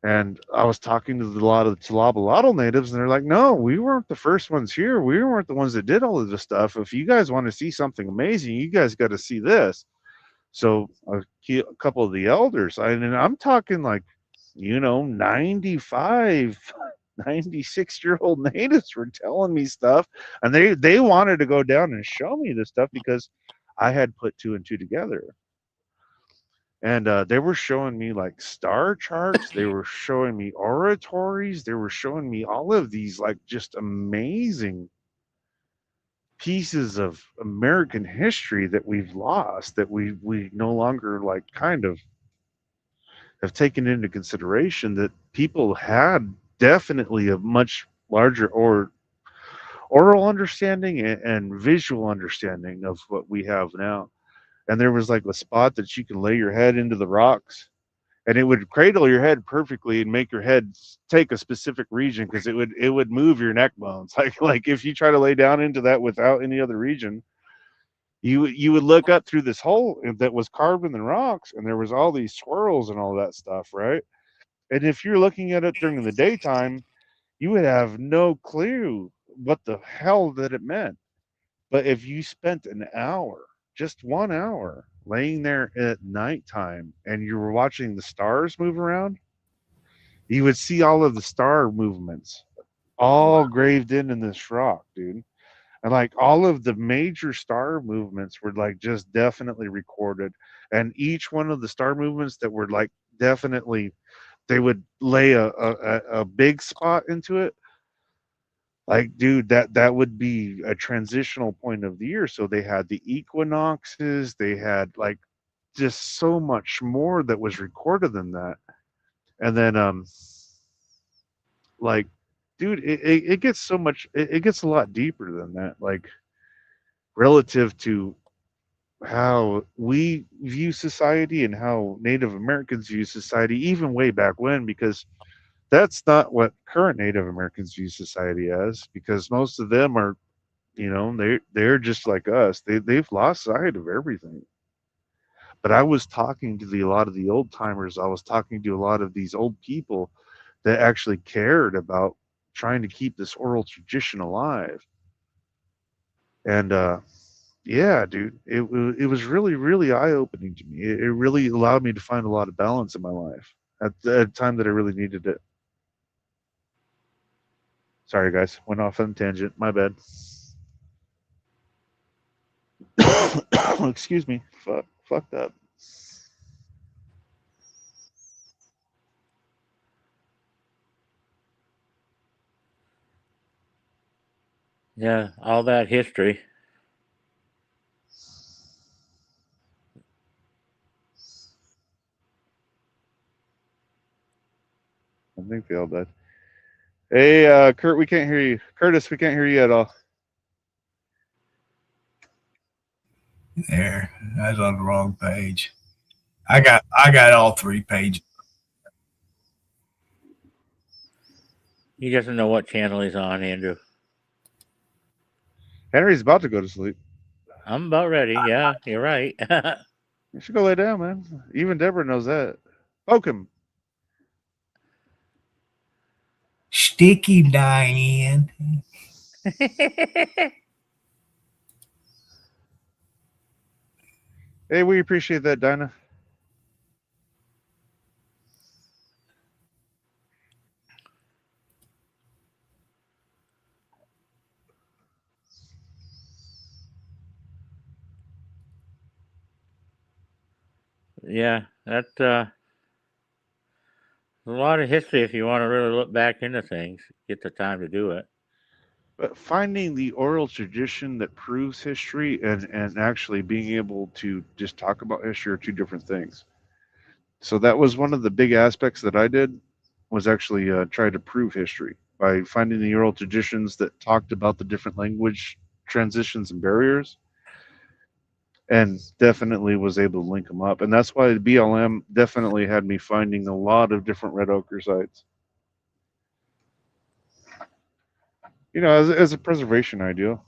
S5: And I was talking to a lot of the Tlabalotl natives, and they're like, no, we weren't the first ones here. We weren't the ones that did all of this stuff. If you guys want to see something amazing, you guys got to see this. So a couple of the elders, and I'm talking like, 95, 96-year-old natives were telling me stuff, and they wanted to go down and show me this stuff because I had put two and two together. And they were showing me like star charts. They were showing me oratories. They were showing me all of these like just amazing pieces of American history that we've lost, that we no longer like kind of have taken into consideration, that people had definitely a much larger oral understanding and visual understanding of what we have now. And there was like a spot that you can lay your head into the rocks, and it would cradle your head perfectly and make your head take a specific region, because it would move your neck bones. Like if you try to lay down into that without any other region, you would look up through this hole that was carved in the rocks, and there was all these swirls and all that stuff, right? And if you're looking at it during the daytime, you would have no clue what the hell that it meant. But if you spent an hour, just 1 hour, laying there at nighttime and you were watching the stars move around, you would see all of the star movements all graved in this rock, dude. And like all of the major star movements were like just definitely recorded. And each one of the star movements that were like definitely, they would lay a big spot into it. Like, dude, that would be a transitional point of the year. So they had the equinoxes, they had like just so much more that was recorded than that. And then like, dude, it gets so much, it gets a lot deeper than that, like relative to how we view society and how Native Americans view society, even way back when, because that's not what current Native Americans view society as, because most of them are, they're just like us. They've lost sight of everything. But I was talking to a lot of the old timers. I was talking to a lot of these old people that actually cared about trying to keep this oral tradition alive. And yeah, dude, it was really, really eye opening to me. It really allowed me to find a lot of balance in my life at the time that I really needed it. Sorry, guys, went off on a tangent. My bad. Excuse me. Fucked up.
S2: Yeah, all that history.
S5: I think they all died. Hey, Kurt, we can't hear you. Curtis, we can't hear you at all.
S1: There, I was on the wrong page. I got all 3 pages.
S2: He doesn't know what channel he's on, Andrew.
S5: Henry's about to go to sleep.
S2: I'm about ready. Yeah, you're right.
S5: You should go lay down, man. Even Deborah knows that. Poke him.
S1: Sticky Diane.
S5: Hey, we appreciate that, Dinah.
S2: yeah, that's a lot of history if you want to really look back into things. Get the time to do it.
S5: But finding the oral tradition that proves history and actually being able to just talk about history are two different things. So that was one of the big aspects that I did, was actually try to prove history by finding the oral traditions that talked about the different language transitions and barriers, and definitely was able to link them up. And that's why the BLM definitely had me finding a lot of different red ochre sites. You know, as a preservation ideal.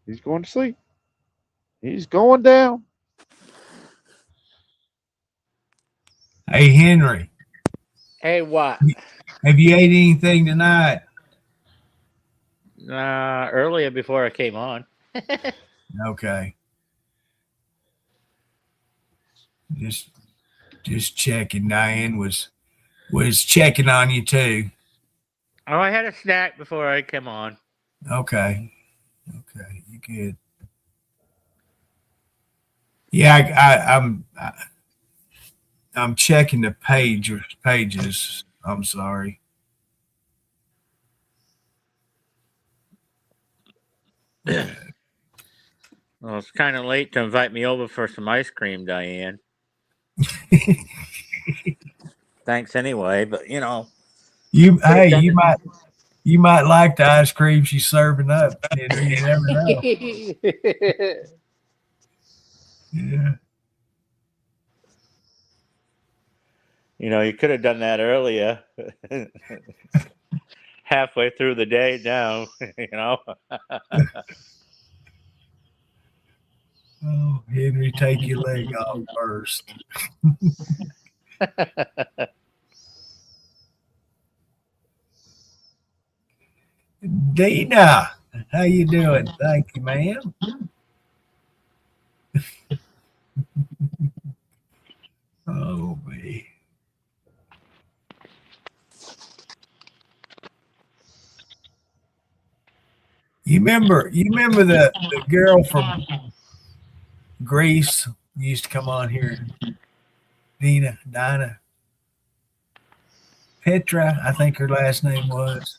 S5: He's going to sleep. He's going down.
S1: Hey, Henry,
S2: Hey, what?
S1: have you ate anything tonight?
S2: Earlier before I came on.
S1: Okay. Just checking. Diane was checking on you too.
S2: Oh, I had a snack before I came on.
S1: Okay. Okay. You good. Yeah, I'm checking the pages. I'm sorry.
S2: Well, it's kind of late to invite me over for some ice cream, Diane. Thanks anyway, but you know.
S1: You might like the ice cream she's serving up. Henry. You never know. Yeah.
S2: You know, you could have done that earlier. Halfway through the day now, you know.
S1: Oh, Henry, take your leg off first. Dina, how you doing? Thank you, ma'am. Oh, me. You remember the girl from Greece used to come on here, Dinah Petra, I think her last name was.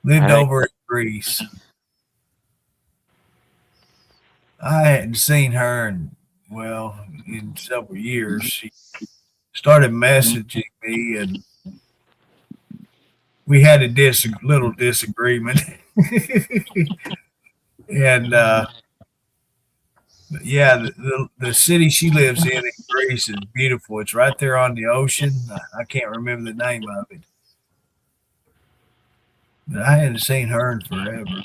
S1: Lived over in Greece. I hadn't seen her in several years. She started messaging me, and we had a little disagreement. And yeah, the city she lives in Greece is beautiful. It's right there on the ocean. I can't remember the name of it, but I hadn't seen her in forever.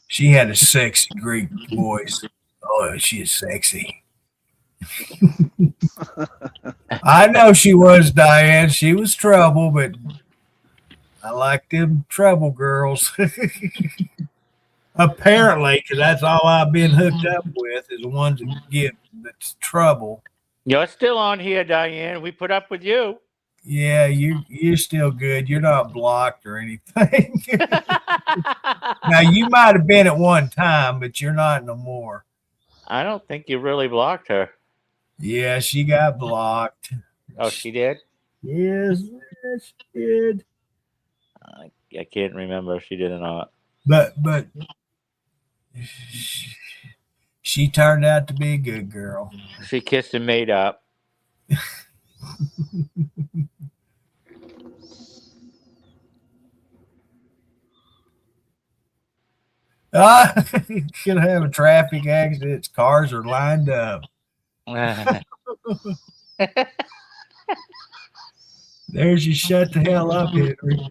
S1: She had a sexy Greek voice. Oh, she is sexy. I know she was, Diane. She was trouble, but I like them trouble girls. Apparently, because that's all I've been hooked up with is the ones that get that's trouble.
S2: You're still on here, Diane. We put up with you.
S1: Yeah, you're still good. You're not blocked or anything. Now you might have been at one time, but you're not no more.
S2: I don't think you really blocked her.
S1: Yeah, she got blocked.
S2: Oh, she did?
S1: Yes, she did.
S2: I can't remember if she did or not.
S1: But she turned out to be a good girl.
S2: She kissed and made up. Could have a traffic accident. Cars are lined up. There's you shut the hell up, Henry.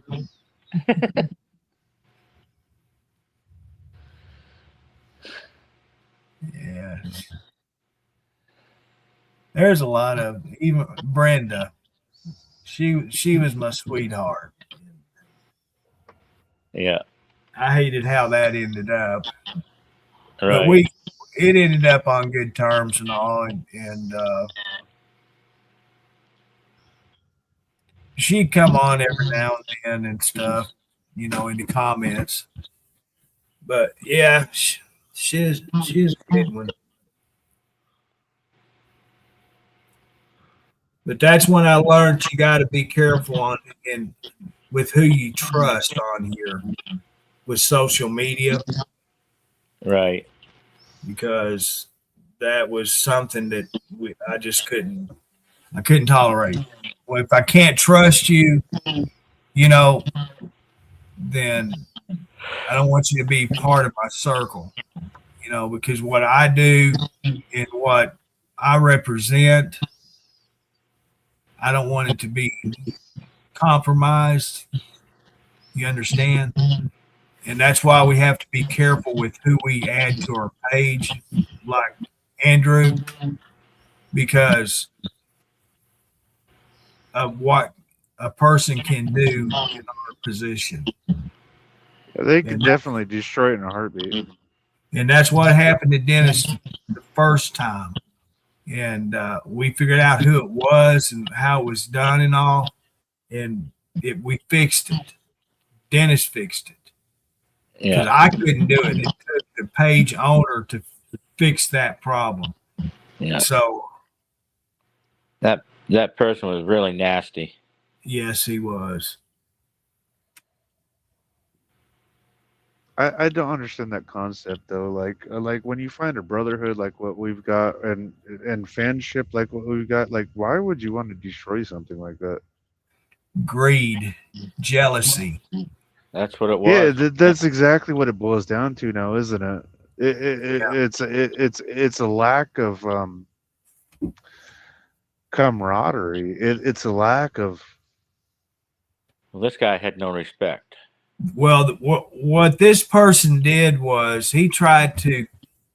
S2: Yeah. There's a lot of even Brenda. She was my sweetheart. Yeah.
S1: I hated how that ended up.
S2: Right.
S1: But it ended up on good terms and all, and she'd come on every now and then and stuff, in the comments. But yeah, she's a good one. But that's when I learned you got to be careful with who you trust on here with social media,
S2: Right.
S1: because that was something that I just couldn't tolerate. Well, if I can't trust you, then I don't want you to be part of my circle, because what I do and what I represent, I don't want it to be compromised. You understand? And that's why we have to be careful with who we add to our page, like Andrew, because of what a person can do in our position.
S5: They can definitely destroy it in a heartbeat.
S1: And that's what happened to Dennis the first time. And we figured out who it was and how it was done and all. And we fixed it. Dennis fixed it. Because I couldn't do it. It took the page owner to fix that problem.
S2: Yeah.
S1: So
S2: that person was really nasty.
S1: yes, he was.
S5: I don't understand that concept though. Like when you find a brotherhood like what we've got and fanship like what we've got, like why would you want to destroy something like that?
S1: Greed, jealousy.
S2: That's what it was.
S5: Yeah, that's exactly what it boils down to now, isn't it? It's a lack of camaraderie. It's a lack of.
S2: Well, this guy had no respect.
S1: Well, what this person did was he tried to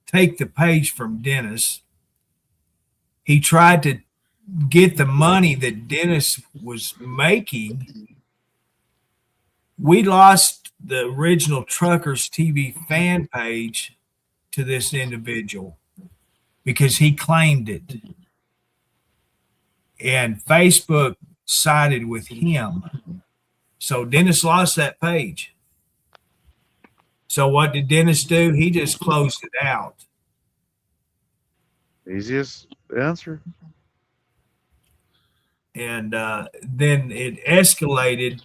S1: take the page from Dennis. He tried to get the money that Dennis was making. We lost the original Truckers TV fan page to this individual because he claimed it. And Facebook sided with him. So Dennis lost that page. So what did Dennis do? He just closed it out.
S5: Easiest answer.
S1: And then it escalated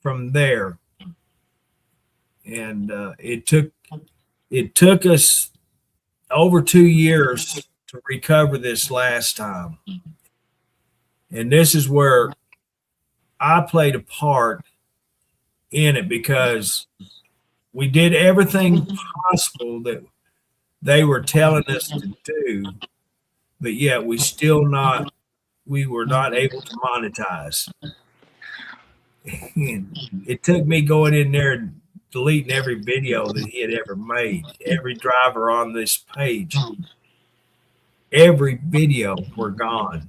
S1: from there. And it took us over 2 years to recover this last time. And this is where I played a part in it, because we did everything possible that they were telling us to do, but yet we were not able to monetize. And it took me going in there and deleting every video that he had ever made, every driver on this page, every video were gone.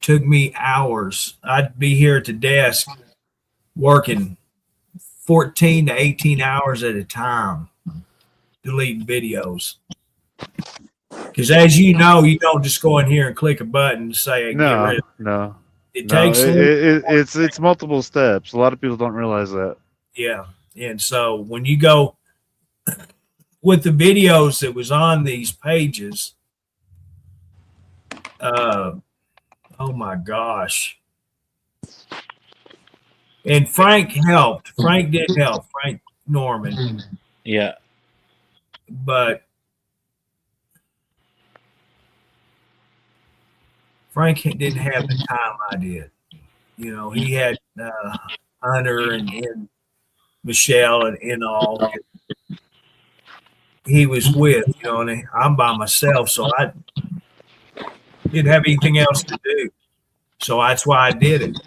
S1: Took me hours. I'd be here at the desk working 14 to 18 hours at a time, deleting videos. Because as you know, you don't just go in here and click a button and say,
S5: No.
S1: It takes
S5: it's multiple steps. A lot of people don't realize that.
S1: Yeah. And so when you go with the videos that was on these pages, oh my gosh. And Frank helped. Frank did help. Frank Norman.
S2: Yeah.
S1: But Frank didn't have the time I did. He had Hunter and Michelle and all he was with, and I'm by myself, so I didn't have anything else to do. So that's why I did it.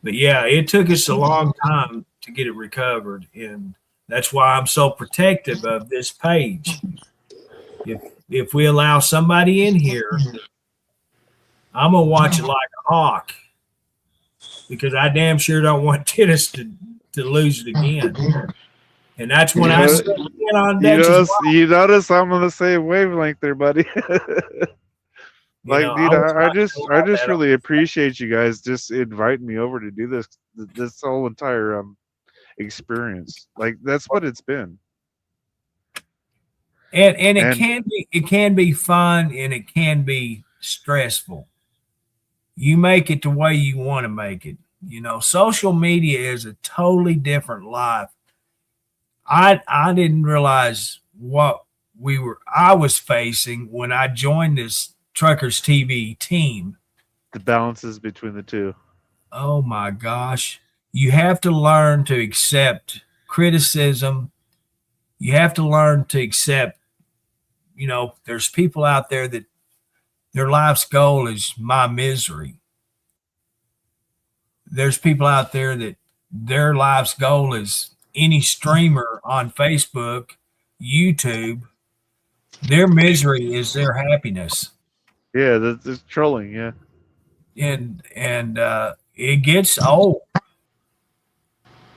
S1: But yeah, it took us a long time to get it recovered, and that's why I'm so protective of this page. If we allow somebody in here, I'm gonna watch it like a hawk, because I damn sure don't want Dennis to lose it again. And that's when I said on
S5: you notice I'm on the same wavelength there, buddy. Like, dude,
S1: was
S5: I
S1: not
S5: just
S1: sure
S5: I
S1: about
S5: just
S1: that.
S5: really appreciate you guys just inviting me over to do this whole entire experience. Like, that's what it's been.
S1: And
S5: And
S1: it can be fun and it can be stressful. You make it the way you want to make it. Social media is a totally different life. I didn't realize what I was facing when I joined this Truckers TV team.
S5: the balances between the two.
S1: Oh my gosh. You have to learn to accept criticism. You have to learn to accept, there's people out there that their life's goal is my misery. There's people out there that their life's goal is any streamer on Facebook, YouTube. Their misery is their happiness.
S5: Yeah, that's trolling. Yeah.
S1: And it gets old.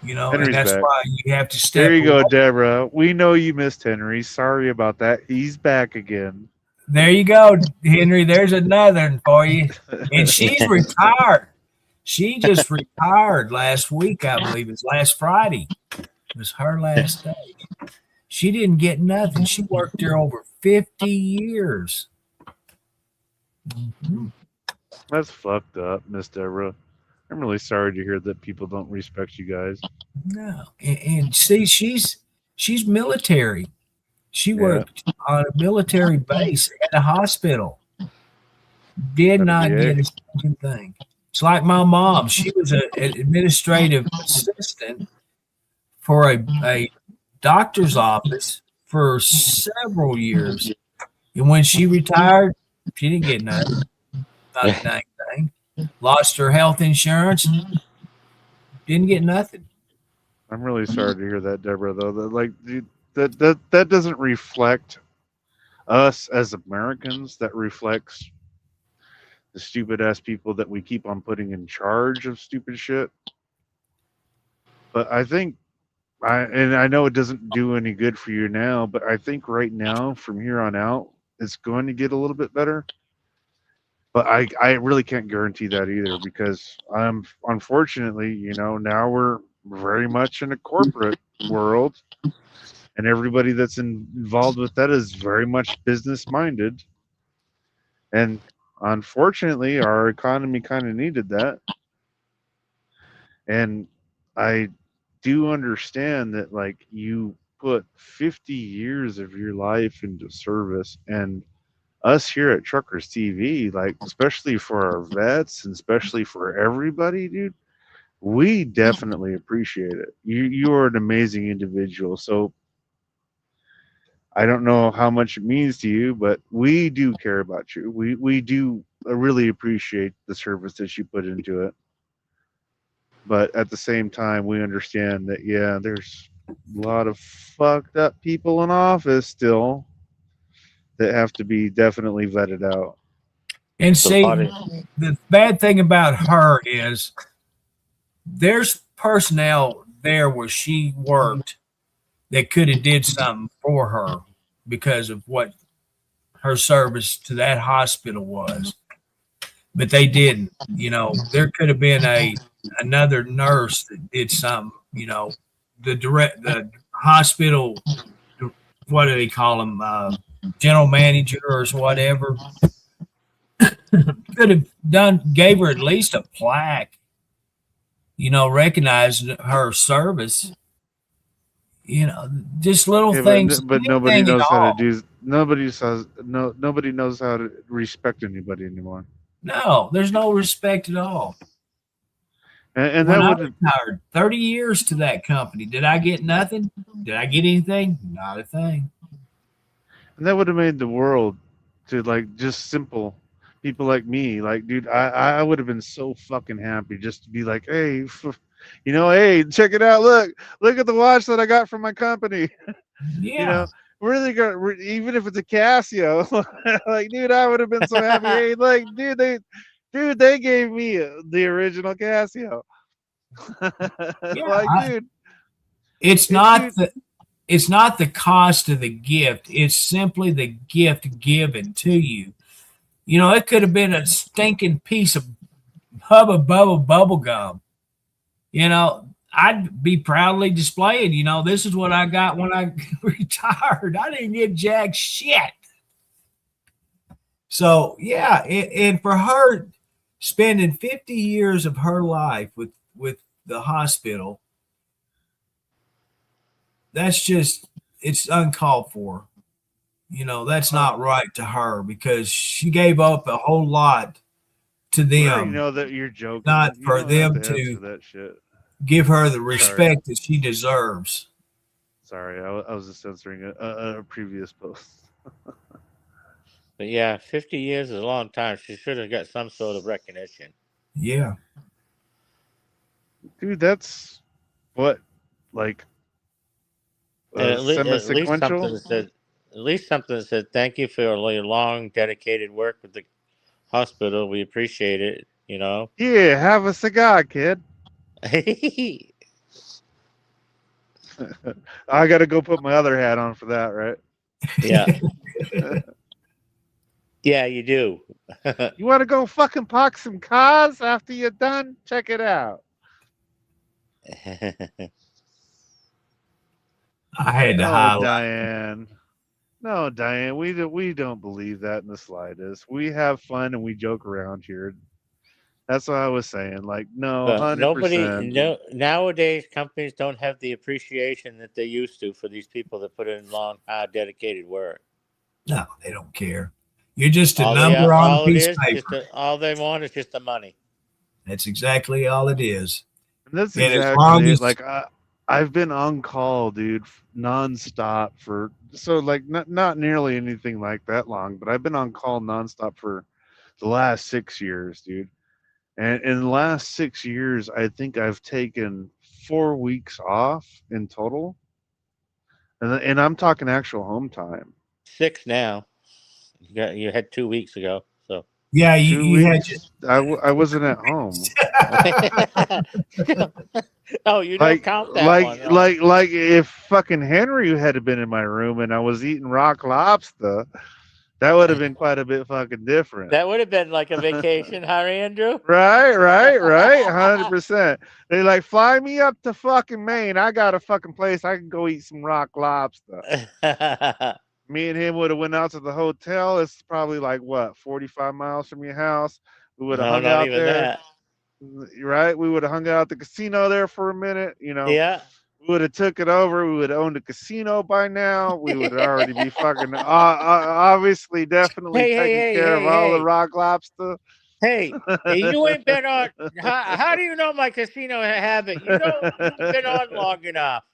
S5: Henry's
S1: And that's
S5: back.
S1: why you have to step
S5: There you go,
S1: away.
S5: Deborah. We know you missed Henry. Sorry about that. He's back again.
S1: There you go, Henry. There's another one for you. And she's retired. She just retired last week, I believe. It was last Friday. It was her last day. She didn't get nothing. She worked there over 50 years. Mhm.
S5: That's fucked up, Miss Deborah. I'm really sorry to hear that people don't respect you guys.
S1: No. And see, she's military. She
S5: Yeah.
S1: worked on a military base at a hospital. Did not
S5: WVA.
S1: get a second thing. It's like my mom. She was an administrative assistant for a doctor's office for several years. And when she retired, she didn't get nothing. Not a dang thing. Lost her health insurance. Didn't get nothing.
S5: I'm really sorry to hear that, Deborah. Though, dude, that doesn't reflect us as Americans. That reflects the stupid ass people that we keep on putting in charge of stupid shit. But I think, I know it doesn't do any good for you now, but I think right now, from here on out, it's going to get a little bit better. But I really can't guarantee that either, because unfortunately, now we're very much in a corporate world, and everybody that's involved with that is very much business minded. And unfortunately, our economy kind of needed that. And I do understand that, like, you put 50 years of your life into service, and us here at Truckers TV, like, especially for our vets and especially for everybody, dude, we definitely appreciate it. You are an amazing individual. So I don't know how much it means to you, but we do care about you. We do really appreciate the service that you put into it. But at the same time, we understand that, yeah, there's a lot of fucked up people in office still that have to be definitely vetted out.
S1: And see,
S2: body.
S1: the bad thing about her is there's personnel there where she worked that could have did something for her because of what her service to that hospital was, but they didn't. There could have been another nurse that did something. The hospital, what do they call them? General manager or whatever could have gave her at least a plaque, recognizing her service, just little things.
S5: But nobody
S1: anything
S5: knows
S1: at
S5: how
S1: all.
S5: to do. Nobody knows how to respect anybody anymore.
S1: No, there's no respect at all.
S5: And
S1: When I
S5: that would
S1: retired, 30 years to that company, did I get nothing? Did I get anything? Not a thing.
S5: have made the world to, like, just simple people like me. Like, dude, I would have been so fucking happy just to be like, hey, hey, check it out. Look at the watch that I got from my company.
S1: Yeah.
S5: Really good. Even if it's a Casio, like, dude, I would have been so happy. Hey, like, they gave me the original Casio. Dude,
S1: It's not the cost of the gift. It's simply the gift given to you. it could have been a stinking piece of Hubba Bubba bubble gum. I'd be proudly displaying, this is what I got when I retired. I didn't get jack shit. So, yeah, and for her spending 50 years of her life with the hospital, that's just, it's uncalled for. That's not right to her because she gave up a whole lot to
S5: We
S1: them.
S5: already know that you're joking.
S1: Not
S5: You
S1: for
S5: don't have
S1: them
S5: to
S1: to
S5: answer that shit.
S1: give her the respect that she deserves.
S5: Sorry, I was just censoring a previous post.
S2: But yeah, 50 years is a long time. She should have got some sort of recognition.
S1: Yeah.
S5: Dude, that's what, like,
S2: And at least something
S5: semi-sequential?
S2: that said, thank you for all your long, dedicated work with the hospital. We appreciate it.
S5: Yeah, have a cigar, kid. I got to go put my other hat on for that, right?
S2: Yeah. Yeah, you do.
S5: You want to go fucking park some cars after you're done? Check it out.
S1: I had to
S5: No,
S1: highlight.
S5: Diane. No, Diane, we don't believe that in the slightest. We have fun and we joke around here. That's what I was saying. Like, no,
S2: But
S5: 100%.
S2: nowadays companies don't have the appreciation that they used to for these people that put in long, hard, dedicated work.
S1: No, they don't care. You're just a number on a piece of paper.
S2: All they want is just the money.
S1: That's exactly all it is.
S5: And that's
S1: And as
S5: exactly
S1: long
S5: it.
S1: as-
S5: Like, I've been on call, dude, nonstop for not nearly anything like that long, but I've been on call nonstop for the last 6 years, dude. And in the last 6 years, I think I've taken 4 weeks off in total, and I'm talking actual home time.
S2: 6 now. You had 2 weeks ago, so.
S1: Yeah,
S5: 2
S1: you had
S5: weeks. I wasn't at home.
S2: Oh, you don't count that one. No.
S5: Like if fucking Henry had been in my room and I was eating rock lobster, that would have been quite a bit fucking different.
S2: That would have been like a vacation, huh, Andrew?
S5: Right, 100%. They like, fly me up to fucking Maine. I got a fucking place I can go eat some rock lobster. Me and him would have went out to the hotel. It's probably like what, 45 miles from your house. We would have hung out there.
S2: That.
S5: Right? We would have hung out at the casino there for a minute,
S2: Yeah.
S5: We would have took it over. We would have owned a casino by now. We would already be fucking obviously definitely taking care of all the rock lobster.
S2: Hey, you ain't been on. How do you know my casino habit? You've been on long enough.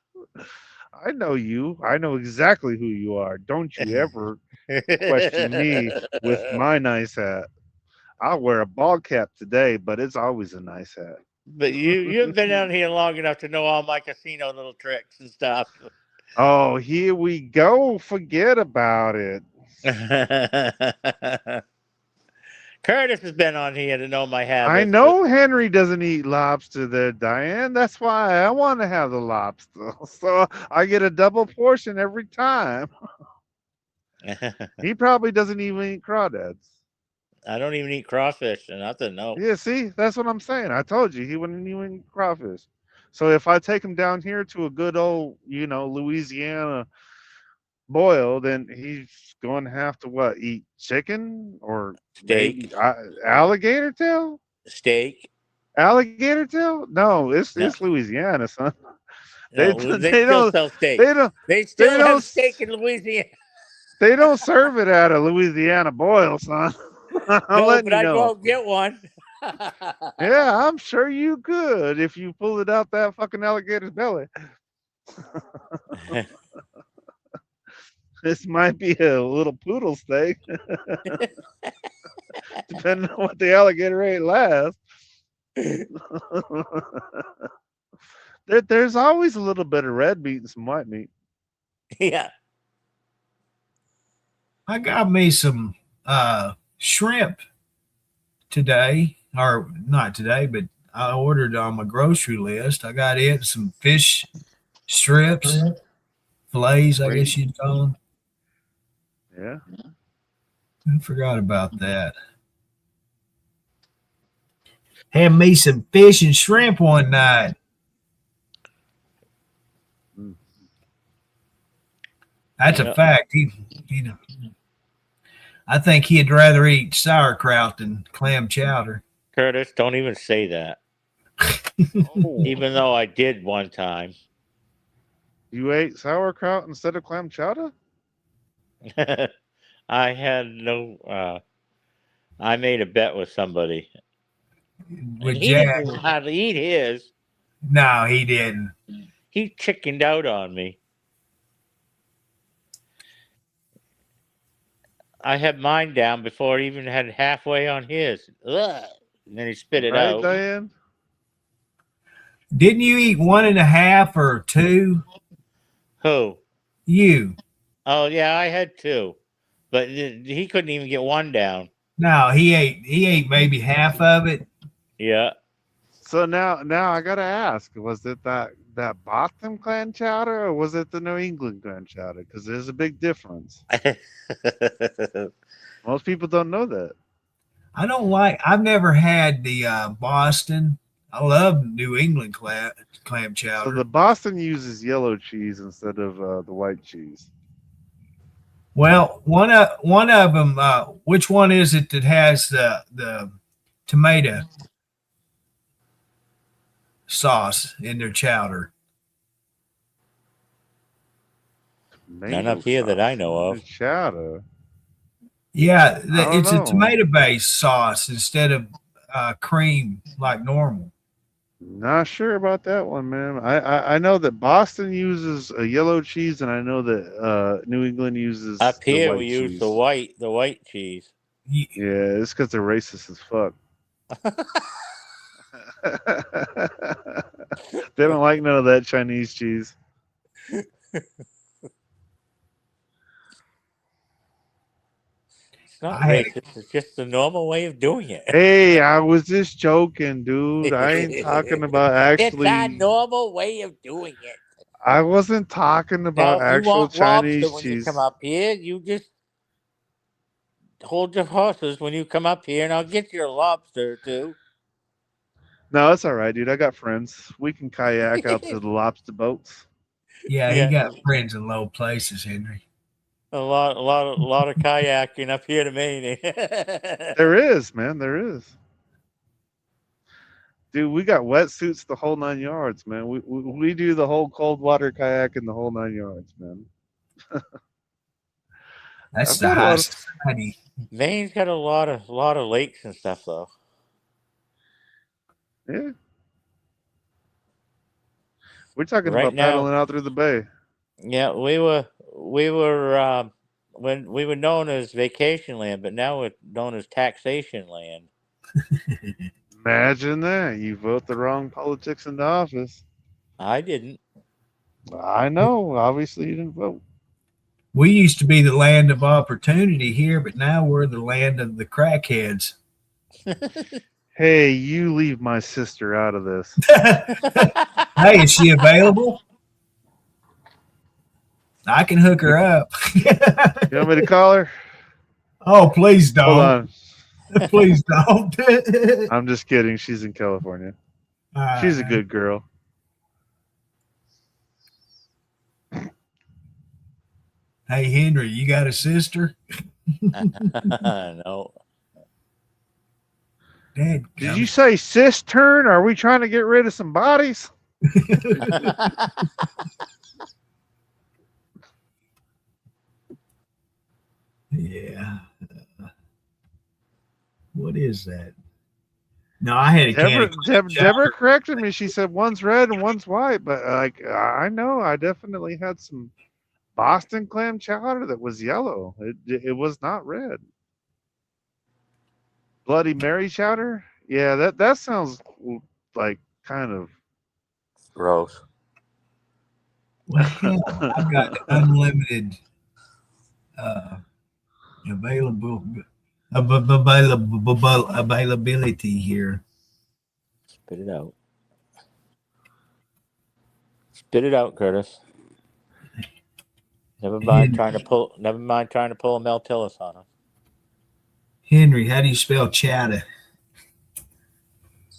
S5: I know you. I know exactly who you are. Don't you ever question me with my nice hat. I'll wear a ball cap today, but it's always a nice hat.
S2: But you've been on here long enough to know all my casino little tricks and stuff.
S5: Oh, here we go. Forget about it.
S2: Curtis has been on here to know my habits.
S5: I know Henry doesn't eat lobster there, Diane. That's why I want to have the lobster. So I get a double portion every time. He probably doesn't even eat crawdads.
S2: I don't even eat crawfish or nothing, no.
S5: Yeah, see, that's what I'm saying. I told you he wouldn't even eat crawfish. So if I take him down here to a good old, Louisiana boil, then he's going to have to what? Eat chicken or
S2: steak?
S5: Alligator tail?
S2: Steak?
S5: Alligator tail? No, it's Louisiana, son.
S2: No, they still sell steak. They still have steak in Louisiana.
S5: They don't serve it at a Louisiana boil, son.
S2: But I'd go out and get one.
S5: Yeah, I'm sure you could if you pull it out that fucking alligator's belly. This might be a little poodle steak, depending on what the alligator ate last. There's always a little bit of red meat and some white meat.
S2: Yeah.
S1: I got me some shrimp today, or not today, but I ordered on my grocery list. I got it, some fish strips, fillets, I guess you'd call them.
S5: Yeah.
S1: I forgot about that. Had me some fish and shrimp one night.
S5: Mm.
S1: That's
S2: Yeah.
S1: a fact. I think he'd rather eat sauerkraut than clam chowder.
S2: Curtis, don't even say that.
S5: Oh,
S2: Even though I did one time.
S5: you ate sauerkraut instead of clam chowder?
S2: I had no. I made a bet with somebody,
S1: With
S2: and he didn't
S1: Jack.
S2: even know how to eat his.
S1: No, he didn't.
S2: He chickened out on me. I had mine down before he even had halfway on his. Ugh. And then he spit it
S5: Right,
S2: out.
S5: Diane?
S1: Didn't you eat 1.5 or 2?
S2: Who?
S1: You.
S2: Oh yeah, I had two, but he couldn't even get one down.
S1: No, he ate maybe half of it.
S2: Yeah.
S5: So now I gotta ask, was it that Boston clam chowder or was it the New England clam chowder? Because there's a big difference. Most people don't know that.
S1: I've never had the Boston. I love New England clam
S5: So
S1: chowder.
S5: the Boston uses yellow cheese instead of the white cheese.
S1: Well, one of them. Which one is it that has the tomato sauce in their chowder?
S2: None up here that I know of.
S5: Chowder.
S1: Yeah,
S5: I don't
S1: it's a
S5: know.
S1: tomato-based sauce instead of cream like normal.
S5: Not sure about that one, man. I know that Boston uses a yellow cheese, and I know that New England uses
S2: Up
S5: the
S2: here
S5: white
S2: we
S5: cheese.
S2: use the white cheese.
S1: Ye-
S5: Yeah, it's because they're racist as fuck. They don't like none of that Chinese cheese.
S2: It's not
S1: I had
S2: racist. It's just the normal way of doing it.
S5: Hey, I was just joking, dude. I ain't talking about
S2: It's our
S5: actually.
S2: normal way of doing it.
S5: I wasn't talking about
S2: Now, if you
S5: actual
S2: want lobster
S5: Chinese
S2: when you
S5: cheese.
S2: come up here, you just hold your horses when you come up here, and I'll get you a lobster too.
S5: No, it's all right, dude. I got friends. We can kayak out to the lobster boats.
S1: Yeah,
S2: Yeah.
S1: he got friends in low places, Henry.
S2: A lot of kayaking up here to Maine.
S5: There is, man. There is. Dude, we got wetsuits the whole 9 yards, man. We do the whole cold water kayak in the whole 9 yards, man.
S1: That's
S5: I've
S1: the
S5: got a
S1: high
S5: lot of-
S1: society.
S2: Maine's got a lot of lakes and stuff though.
S5: Yeah. We're talking
S2: Right
S5: about
S2: now-
S5: paddling out through the bay.
S2: Yeah, we were when we were known as vacation land, but now we're known as taxation land.
S5: Imagine that. You vote the wrong politics into office.
S2: I didn't.
S5: I know. Obviously, you didn't vote.
S1: We used to be the land of opportunity here, but now we're the land of the crackheads.
S5: Hey, you leave my sister out of this.
S1: Hey, is she available? I can hook her up.
S5: You want me to call her?
S1: Oh, please
S5: Hold
S1: don't.
S5: on.
S1: Please don't.
S5: I'm just kidding. She's in California. She's a good girl.
S1: Hey, Henry, you got a sister?
S2: No.
S1: Dad,
S5: Did you say cistern? Are we trying to get rid of some bodies?
S1: Yeah. What is that? No, I had a
S5: Deborah corrected me. She said one's red and one's white, but like I know, I definitely had some Boston clam chowder that was yellow. It was not red. Bloody Mary chowder? Yeah, that sounds like kind of
S2: Gross.
S1: Well, I've got unlimited availability here.
S2: Spit it out. Spit it out, Curtis. Never mind trying to pull a Mel Tillis on us.
S1: Henry, how do you spell chowder?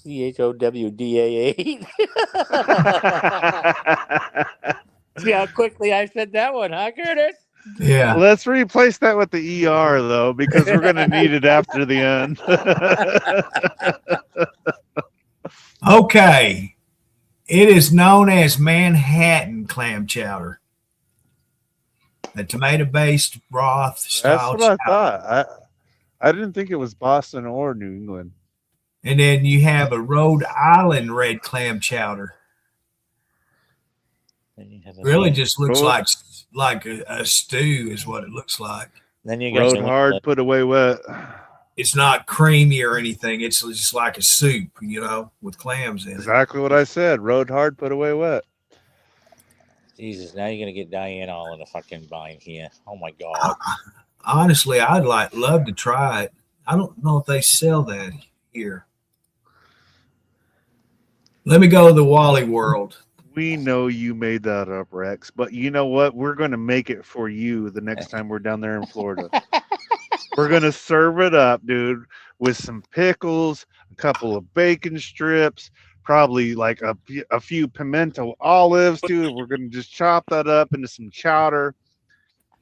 S2: CHOWDA8. See how quickly I said that one, huh, Curtis?
S1: Yeah.
S5: Let's replace that with the ER though, because we're gonna need it after the end.
S1: Okay. It is known as Manhattan clam chowder. A tomato-based broth
S5: That's
S1: style
S5: what I
S1: chowder.
S5: thought. I didn't think it was Boston or New England.
S1: And then you have a Rhode Island red clam chowder.
S2: Then you have
S1: Really just looks
S5: Rhode-
S1: like a stew is what it looks like.
S2: Then you got
S5: Road
S2: New
S5: hard,
S2: England.
S5: put away wet.
S1: It's not creamy or anything. It's just like a soup, with clams in it.
S5: Exactly what I said. Road hard, put away wet.
S2: Jesus, now you're gonna get Diane all in a fucking bind here. Oh my god.
S1: Honestly, I'd love to try it. I don't know if they sell that here. Let me go to the Wally World.
S5: We know you made that up, Rex, but you know what? We're going to make it for you the next time we're down there in Florida. We're going to serve it up, dude, with some pickles, a couple of bacon strips, probably like a few pimento olives, dude. We're going to just chop that up into some chowder.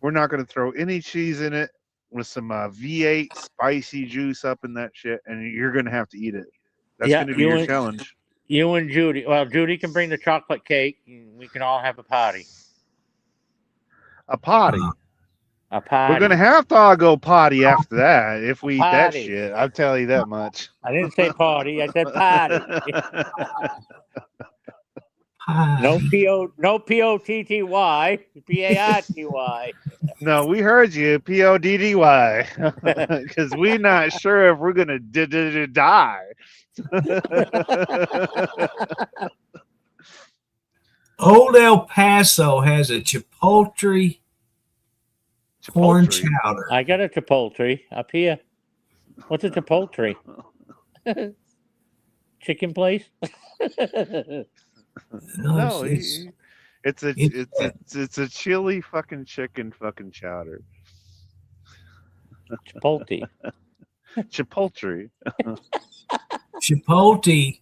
S5: We're not going to throw any cheese in it, with some V8 spicy juice up in that shit, and you're going to have to eat it. That's
S2: Yeah,
S5: going to be
S2: you
S5: your
S2: and-
S5: challenge.
S2: You and Judy. Well, Judy can bring the chocolate cake. And we can all have a party.
S5: A potty.
S2: A party.
S5: We're gonna have to all go potty after that if we eat that
S2: Potty.
S5: shit. I'll tell you that much.
S2: I didn't say party. I said party. No POTTY, PARTY.
S5: No, we heard you, PODDY, because we're not sure if we're gonna die.
S1: Old El Paso has a Chipotle corn
S5: Chipotle.
S1: chowder.
S2: I got a Chipotle up here. What's a Chipotle? Chicken place?
S5: No,
S1: it's-
S5: it's a chili fucking chicken fucking chowder.
S2: Chipotle.
S5: Chipotle.
S1: Chipotle.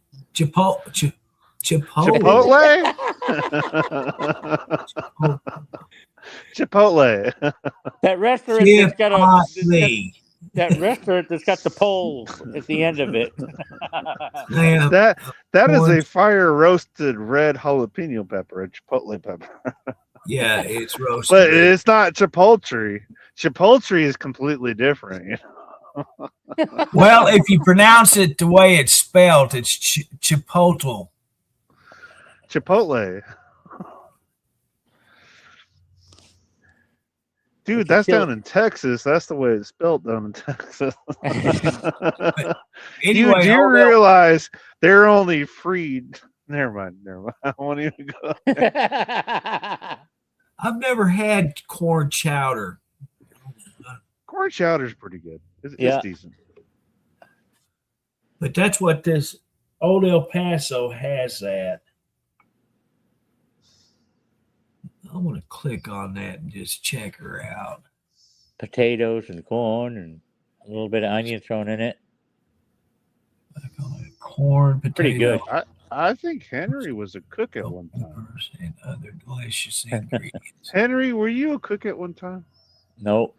S5: Chipotle? Chipotle.
S2: That restaurant that's got
S1: Chipotle.
S2: that restaurant that's got the pole at the end of it.
S1: Yeah,
S5: That is a
S1: Orange.
S5: fire roasted red jalapeno pepper, a chipotle pepper.
S1: yeah, it's roasted.
S5: But it's not chipotle. Chipotle is completely different. You know?
S1: Well, if you pronounce it the way it's spelled, it's Chipotle.
S5: Chipotle. Dude,
S2: It's a
S5: that's
S2: chili-
S5: down in Texas. That's the way it's spelled down in Texas.
S1: Anyway,
S5: you do
S1: Old El-
S5: realize they're only freed. Never mind. I won't even go.
S1: I've never had corn chowder.
S5: Corn chowder's pretty good.
S2: Yeah.
S5: It's decent.
S1: But that's what this Old El Paso has that. I want to click on that and just check her out.
S2: Potatoes and corn and a little bit of onion thrown in it.
S1: Click on it. Corn, potato,
S2: Pretty good.
S5: I think Henry was a cook at one time.
S1: peppers, and other delicious ingredients.
S5: Henry, were you a cook at one time?
S2: Nope.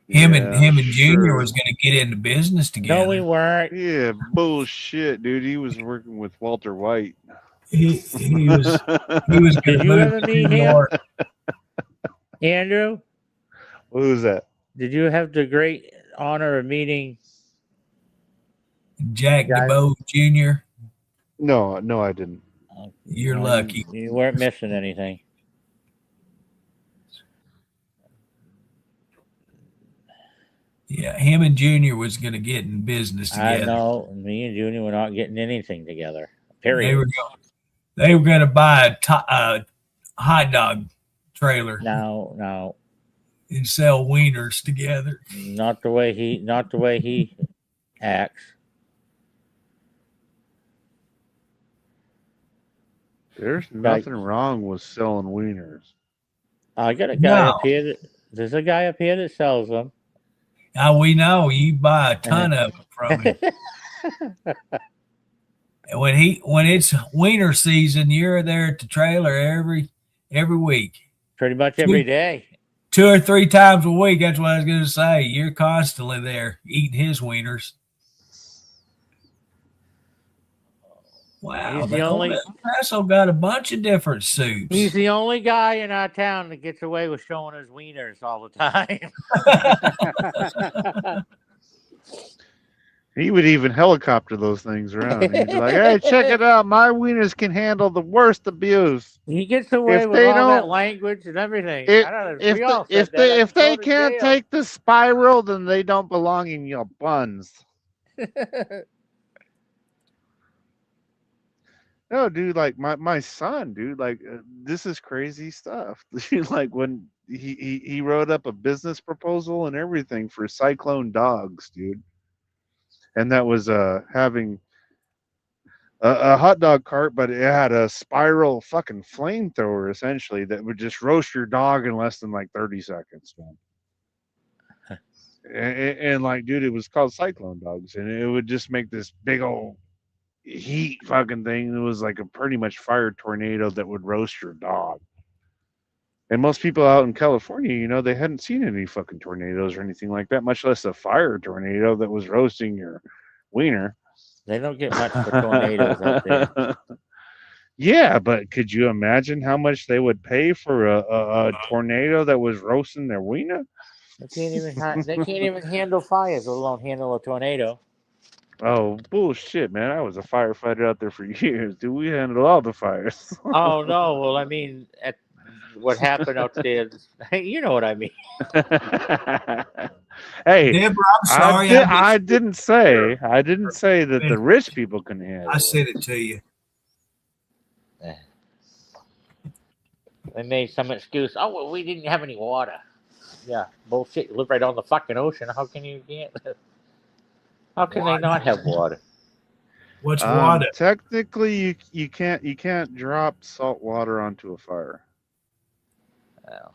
S1: Him and Junior
S5: sure.
S1: was going to get into business together.
S2: No, we weren't.
S5: Yeah, bullshit, dude. He was working with Walter White.
S1: He was going
S2: Did
S1: to
S2: you
S1: move
S2: ever
S1: to
S2: meet
S1: New
S2: him?
S1: York.
S2: Andrew,
S5: What was that?
S2: did you have the great honor of meeting?
S1: Jack
S2: Yeah.
S1: DeBoe Jr.
S5: No, I didn't.
S1: You're lucky.
S2: You weren't missing anything.
S1: Yeah, him and Junior was going to get in business
S2: I
S1: together.
S2: know. Me and Junior were not getting anything together.
S1: They
S2: Period.
S1: were going to buy a hot dog trailer
S2: No,
S1: and sell wieners together.
S2: not the way he acts.
S5: There's
S2: Right.
S5: nothing wrong with selling wieners.
S2: I got a guy
S1: No.
S2: up here. There's a guy up here that sells them.
S1: We know you buy a ton of them from him. And when it's winter season, you're there at the trailer every week,
S2: Pretty much every day.
S1: 2 or 3 times a week. That's what I was going to say. You're constantly there eating his wieners. Wow,
S2: He's the only-
S1: El Paso got a bunch of different soups.
S2: He's the only guy in our town that gets away with showing his wieners all the time.
S5: He would even helicopter those things around. He'd be like, "Hey, check it out! My wieners can handle the worst abuse.
S2: He gets away
S5: If
S2: with
S5: they
S2: all that
S5: don't-
S2: language and everything.
S5: If-
S2: I don't know,
S5: If
S2: we all
S5: they, if
S2: said
S5: they
S2: that.
S5: if they
S2: Go to
S5: can't
S2: jail.
S5: take the spiral, then they don't belong in your buns." No, dude, like my son, dude, like this is crazy stuff. Like when he wrote up a business proposal and everything for Cyclone Dogs, dude, and that was having a hot dog cart, but it had a spiral fucking flamethrower essentially that would just roast your dog in less than like 30 seconds, man. And like, dude, it was called Cyclone Dogs, and it would just make this big old heat fucking thing. It was like a pretty much fire tornado that would roast your dog. And most people out in California, you know, they hadn't seen any fucking tornadoes or anything like that, much less a fire tornado that was roasting your wiener.
S2: They don't get much for tornadoes up there.
S5: Yeah, but could you imagine how much they would pay for a tornado that was roasting their wiener?
S2: They can't even handle fires, let alone handle a tornado.
S5: Oh, bullshit, man. I was a firefighter out there for years. Dude, we handled all the fires.
S2: Oh no! Well, I mean, what happened out there? You know what I mean.
S5: Hey,
S1: Deborah, I'm sorry.
S5: I didn't say that the rich people can handle
S1: I
S5: it.
S1: said it to you.
S2: They made some excuse. Oh, well, we didn't have any water. Yeah, bullshit. You live right on the fucking ocean. How can you get? How can they not have water?
S1: What's water?
S5: Technically, you can't drop salt water onto a fire
S2: Oh.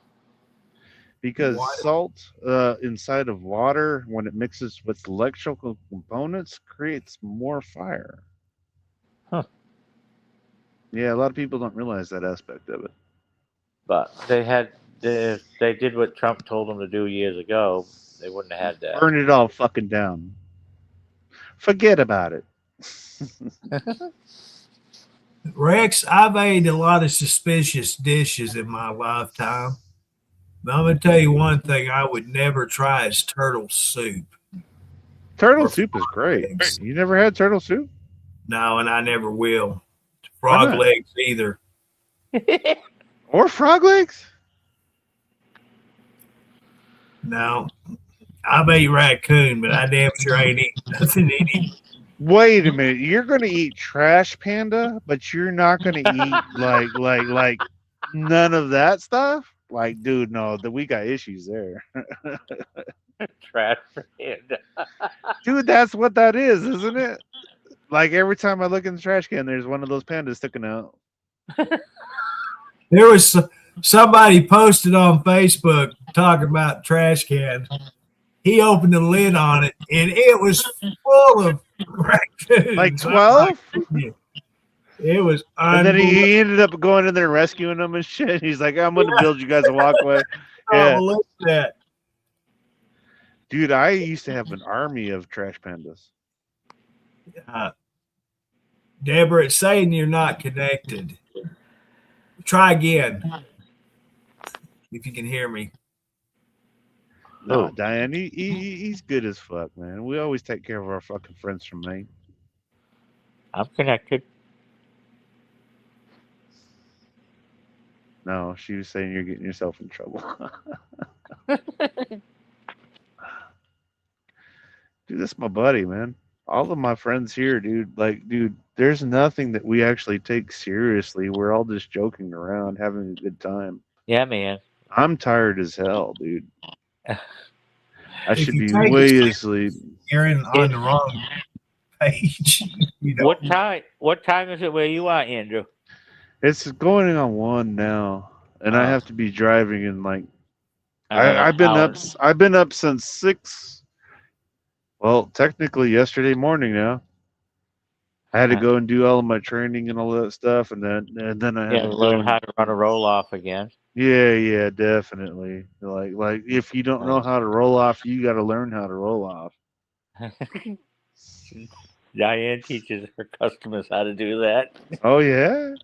S5: because
S1: Water.
S5: salt inside of water, when it mixes with electrical components, creates more fire.
S2: Huh.
S5: Yeah, a lot of people don't realize that aspect of it.
S2: But they did what Trump told them to do years ago. They wouldn't have had that.
S5: Burn it all fucking down. Forget about it.
S1: Rex, I've ate a lot of suspicious dishes in my lifetime. But I'm going to tell you one thing I would never try is turtle soup.
S5: Turtle
S1: Or
S5: soup is great.
S1: legs.
S5: You never had turtle soup?
S1: No, and I never will.
S5: Why
S1: Frog
S5: not?
S1: legs either.
S5: Or frog legs?
S1: No. I've ate raccoon, but I damn sure ain't eating nothing in it.
S5: Wait a minute. You're gonna eat trash panda, but you're not gonna eat like none of that stuff? Like, dude, no, we got issues there.
S2: Trash panda.
S5: Dude, that's what that is, isn't it? Like every time I look in the trash can, there's one of those pandas sticking out.
S1: There was somebody posted on Facebook talking about trash cans. He opened the lid on it, and it was full of raccoons.
S5: Like 12?
S1: It was
S5: And then he ended up going in there and rescuing them and shit. He's like, I'm gonna build you guys a walkway. Yeah.
S1: Oh, look at that.
S5: Dude, I used to have an army of trash pandas.
S1: Deborah, it's saying you're not connected. Try again. If you can hear me.
S5: No,
S2: Oh.
S5: Diane, he's good as fuck, man. We always take care of our fucking friends from Maine.
S2: I'm connected.
S5: No, she was saying you're getting yourself in trouble. Dude, that's my buddy, man. All of my friends here, dude, like, dude, there's nothing that we actually take seriously. We're all just joking around, having a good time.
S2: Yeah, man.
S5: I'm tired as hell, dude. I
S1: If
S5: should
S1: you
S5: be
S1: take
S5: way
S1: it-
S5: asleep.
S1: You're on the wrong page. You know?
S2: What time? What time is it where you are, Andrew?
S5: It's going on 1 now, and I
S2: Oh.
S5: have to be driving in like
S2: Another
S5: I've been
S2: hour.
S5: up. I've been up since 6 Well, technically yesterday morning now. I had to go and do all of my training and all that stuff, and then I had to
S2: learn
S5: go
S2: how to run a roll off again.
S5: yeah, definitely. Like if you don't know how to roll off, you got to learn how to roll off.
S2: Diane teaches her customers how to do that.
S5: Oh yeah.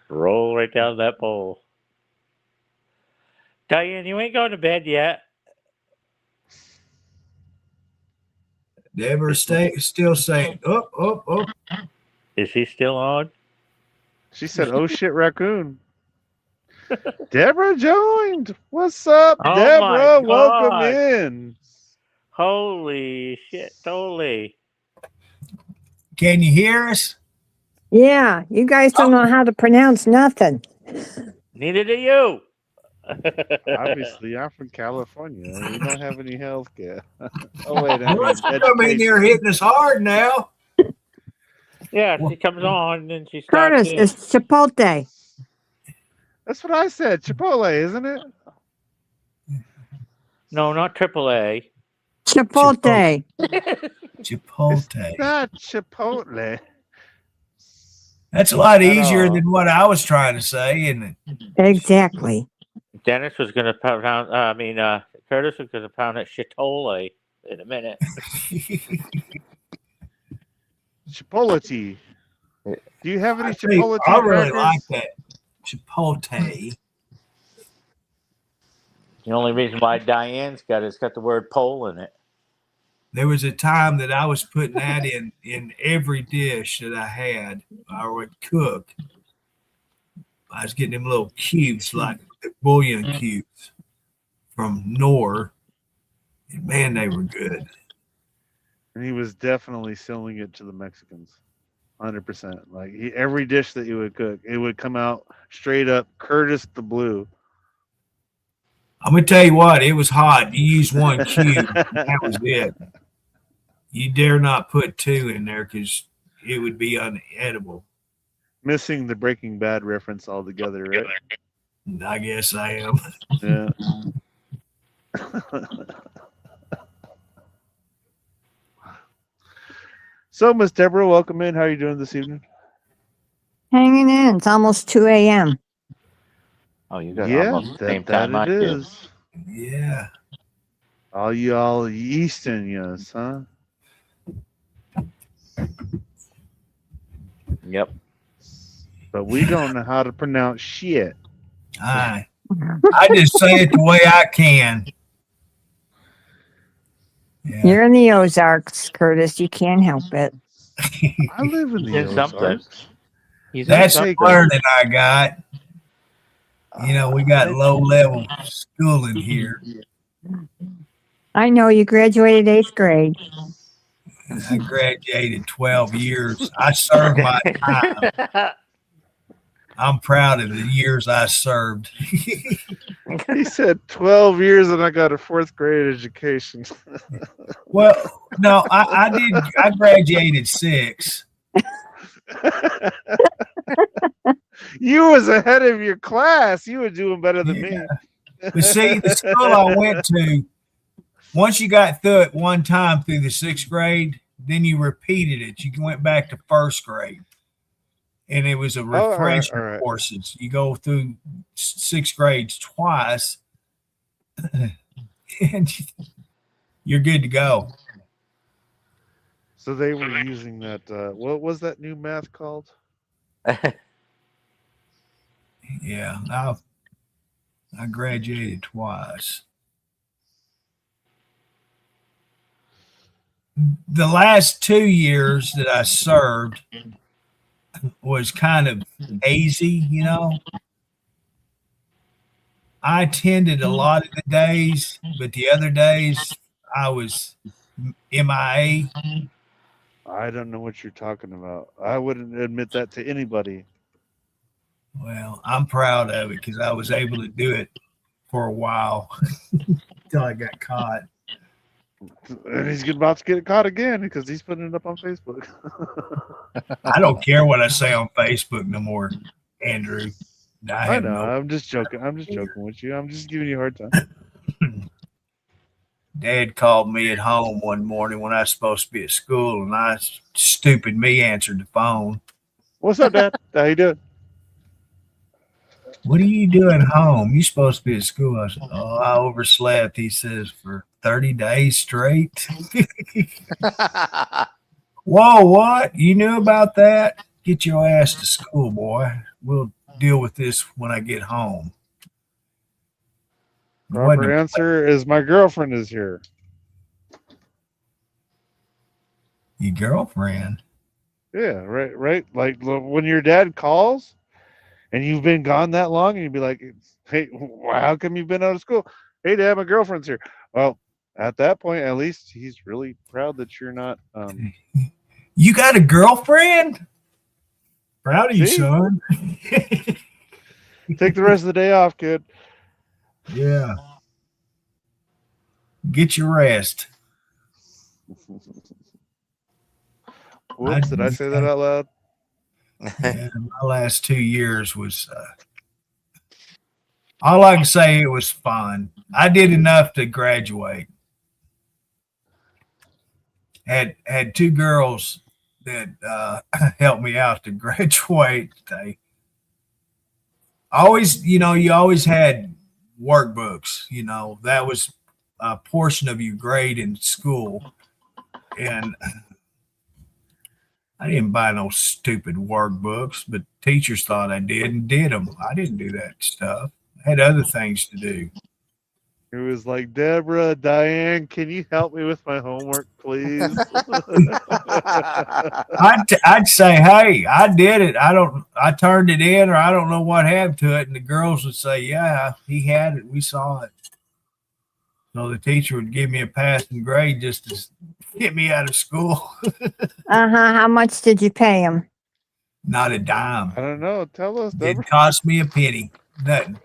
S2: Roll right down that pole. Diane, you ain't going to bed yet.
S1: Deborah still saying, oh.
S2: Is he still on?
S5: She said, "Oh shit, raccoon." Deborah joined. What's up,
S2: Oh
S5: Deborah?
S2: my
S5: Welcome
S2: God.
S5: in.
S2: Holy shit, totally.
S1: Can you hear us?
S6: Yeah, you guys don't know how to pronounce nothing.
S2: Neither do you.
S5: Obviously, I'm from California. We don't have any health care. Oh wait, I mean
S1: Let's come in
S5: education.
S1: here hitting us hard now.
S2: Yeah, she comes on and she starts
S6: Curtis,
S2: in.
S6: it's Chipotle.
S5: That's what I said. Chipotle, isn't it?
S2: No, not AAA.
S6: Chipotle.
S1: Chipotle.
S5: Not Chipotle.
S1: That's a lot
S2: At
S1: easier
S2: all.
S1: than what I was trying to say, isn't
S6: Exactly.
S2: Dennis was going to pound. Curtis was going to pound at Chitole in a minute.
S1: it?
S5: Chipotle. Do you have any
S1: I tell you,
S5: Chipotle
S1: I really
S5: crackers?
S1: like that Chipotle.
S2: The only reason why Diane's got it's got the word pole in it.
S1: There was a time that I was putting that in every dish that I had or would cook. I was getting them little cubes, like the bouillon cubes from Knorr. And man, they were good.
S5: And he was definitely selling it to the Mexicans. 100%. Like every dish that he would cook, it would come out straight up Curtis the Blue.
S1: I'm gonna tell you what, it was hot. You use one cube, that was it. You dare not put two in there because it would be unedible.
S5: Missing the Breaking Bad reference altogether, right?
S1: I guess I am.
S5: Yeah. So, Miss Deborah, welcome in. How are you doing this evening?
S6: Hanging in. It's almost 2 a.m.
S2: Oh, you got
S5: Yeah,
S2: almost the same
S5: that
S2: time I
S5: it
S2: do.
S5: is.
S1: Yeah.
S5: All Eastern yes, huh?
S2: Yep.
S5: But we don't know how to pronounce shit.
S1: I just say it the way I can. Yeah.
S6: You're in the Ozarks, Curtis. You can't help it.
S5: I live in the
S2: He's in something.
S5: Ozarks.
S2: He's
S1: That's
S2: in
S1: the
S5: take
S2: something.
S1: learning I got. You know, we got low level schooling here.
S6: I know you graduated 8th grade.
S1: I graduated 12 years. I served my time. I'm proud of the years I served.
S5: He said 12 years and I got a 4th grade education.
S1: Well, no, I did. I graduated 6.
S5: You was ahead of your class. You were doing better than me.
S1: But see, the school I went to, once you got through it one time through the 6th grade, then you repeated it. You went back to 1st grade. And it was a
S5: all right,
S1: refresher
S5: all right.
S1: courses. You go through 6 grades twice, and you're good to go.
S5: So they were using that. What was that new math called?
S1: Yeah, I graduated twice. The last 2 years that I served was kind of hazy, you know. I attended a lot of the days, but the other days I was MIA.
S5: I don't know what you're talking about. I wouldn't admit that to anybody.
S1: Well, I'm proud of it because I was able to do it for a while until I got caught.
S5: And he's about to get caught again because he's putting it up on Facebook.
S1: I don't care what I say on Facebook no more, Andrew.
S5: I
S1: have
S5: know.
S1: no-
S5: I'm just joking. I'm just joking with you. I'm just giving you a hard time.
S1: Dad called me at home one morning when I was supposed to be at school, and stupid me, answered the phone.
S5: What's up, Dad? How you doing?
S1: What are you doing home? You supposed to be at school. I said, oh, I overslept. He says, for 30 days straight. Whoa, what? You knew about that? Get your ass to school, boy. We'll deal with this when I get home.
S5: Proper answer is my girlfriend is here.
S1: Your girlfriend?
S5: Yeah, right. Like when your dad calls and you've been gone that long and you'd be like, hey, how come you've been out of school? Hey, Dad, my girlfriend's here. Well, at that point, at least he's really proud that you're not.
S1: You got a girlfriend? Proud of you,
S5: See?
S1: son.
S5: Take the rest of the day off, kid.
S1: Yeah. Get your rest.
S5: Whoops, did I say that out loud?
S1: Yeah, my last 2 years was all I can say, it was fun. I did enough to graduate. Had 2 girls that helped me out to graduate. They always, you always had workbooks. That was a portion of your grade in school, and I didn't buy no stupid workbooks, but teachers thought I did and did them. I didn't do that stuff. I had other things to do.
S5: It was like, Deborah, Diane, can you help me with my homework, please?
S1: I'd say, hey, I did it. I turned it in, or I don't know what happened to it. And the girls would say, yeah, he had it. We saw it. So the teacher would give me a passing grade just to get me out of school.
S6: How much did you pay him?
S1: Not a dime.
S5: I don't know. Tell us, Deborah.
S1: It cost me a penny. Nothing.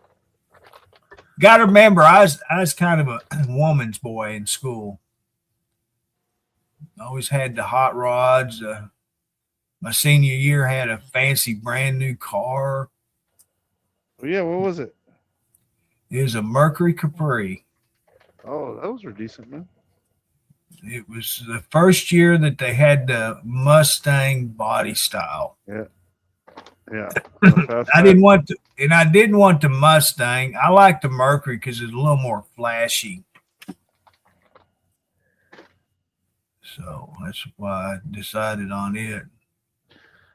S1: Got to remember, I was kind of a woman's boy in school. Always had the hot rods. My senior year had a fancy brand new car.
S5: Oh, yeah, what was it?
S1: It was a Mercury Capri.
S5: Oh, those were decent, man.
S1: It was the first year that they had the Mustang body style.
S5: Yeah.
S1: I didn't want the Mustang. I liked the Mercury because it's a little more flashy. So that's why I decided on it.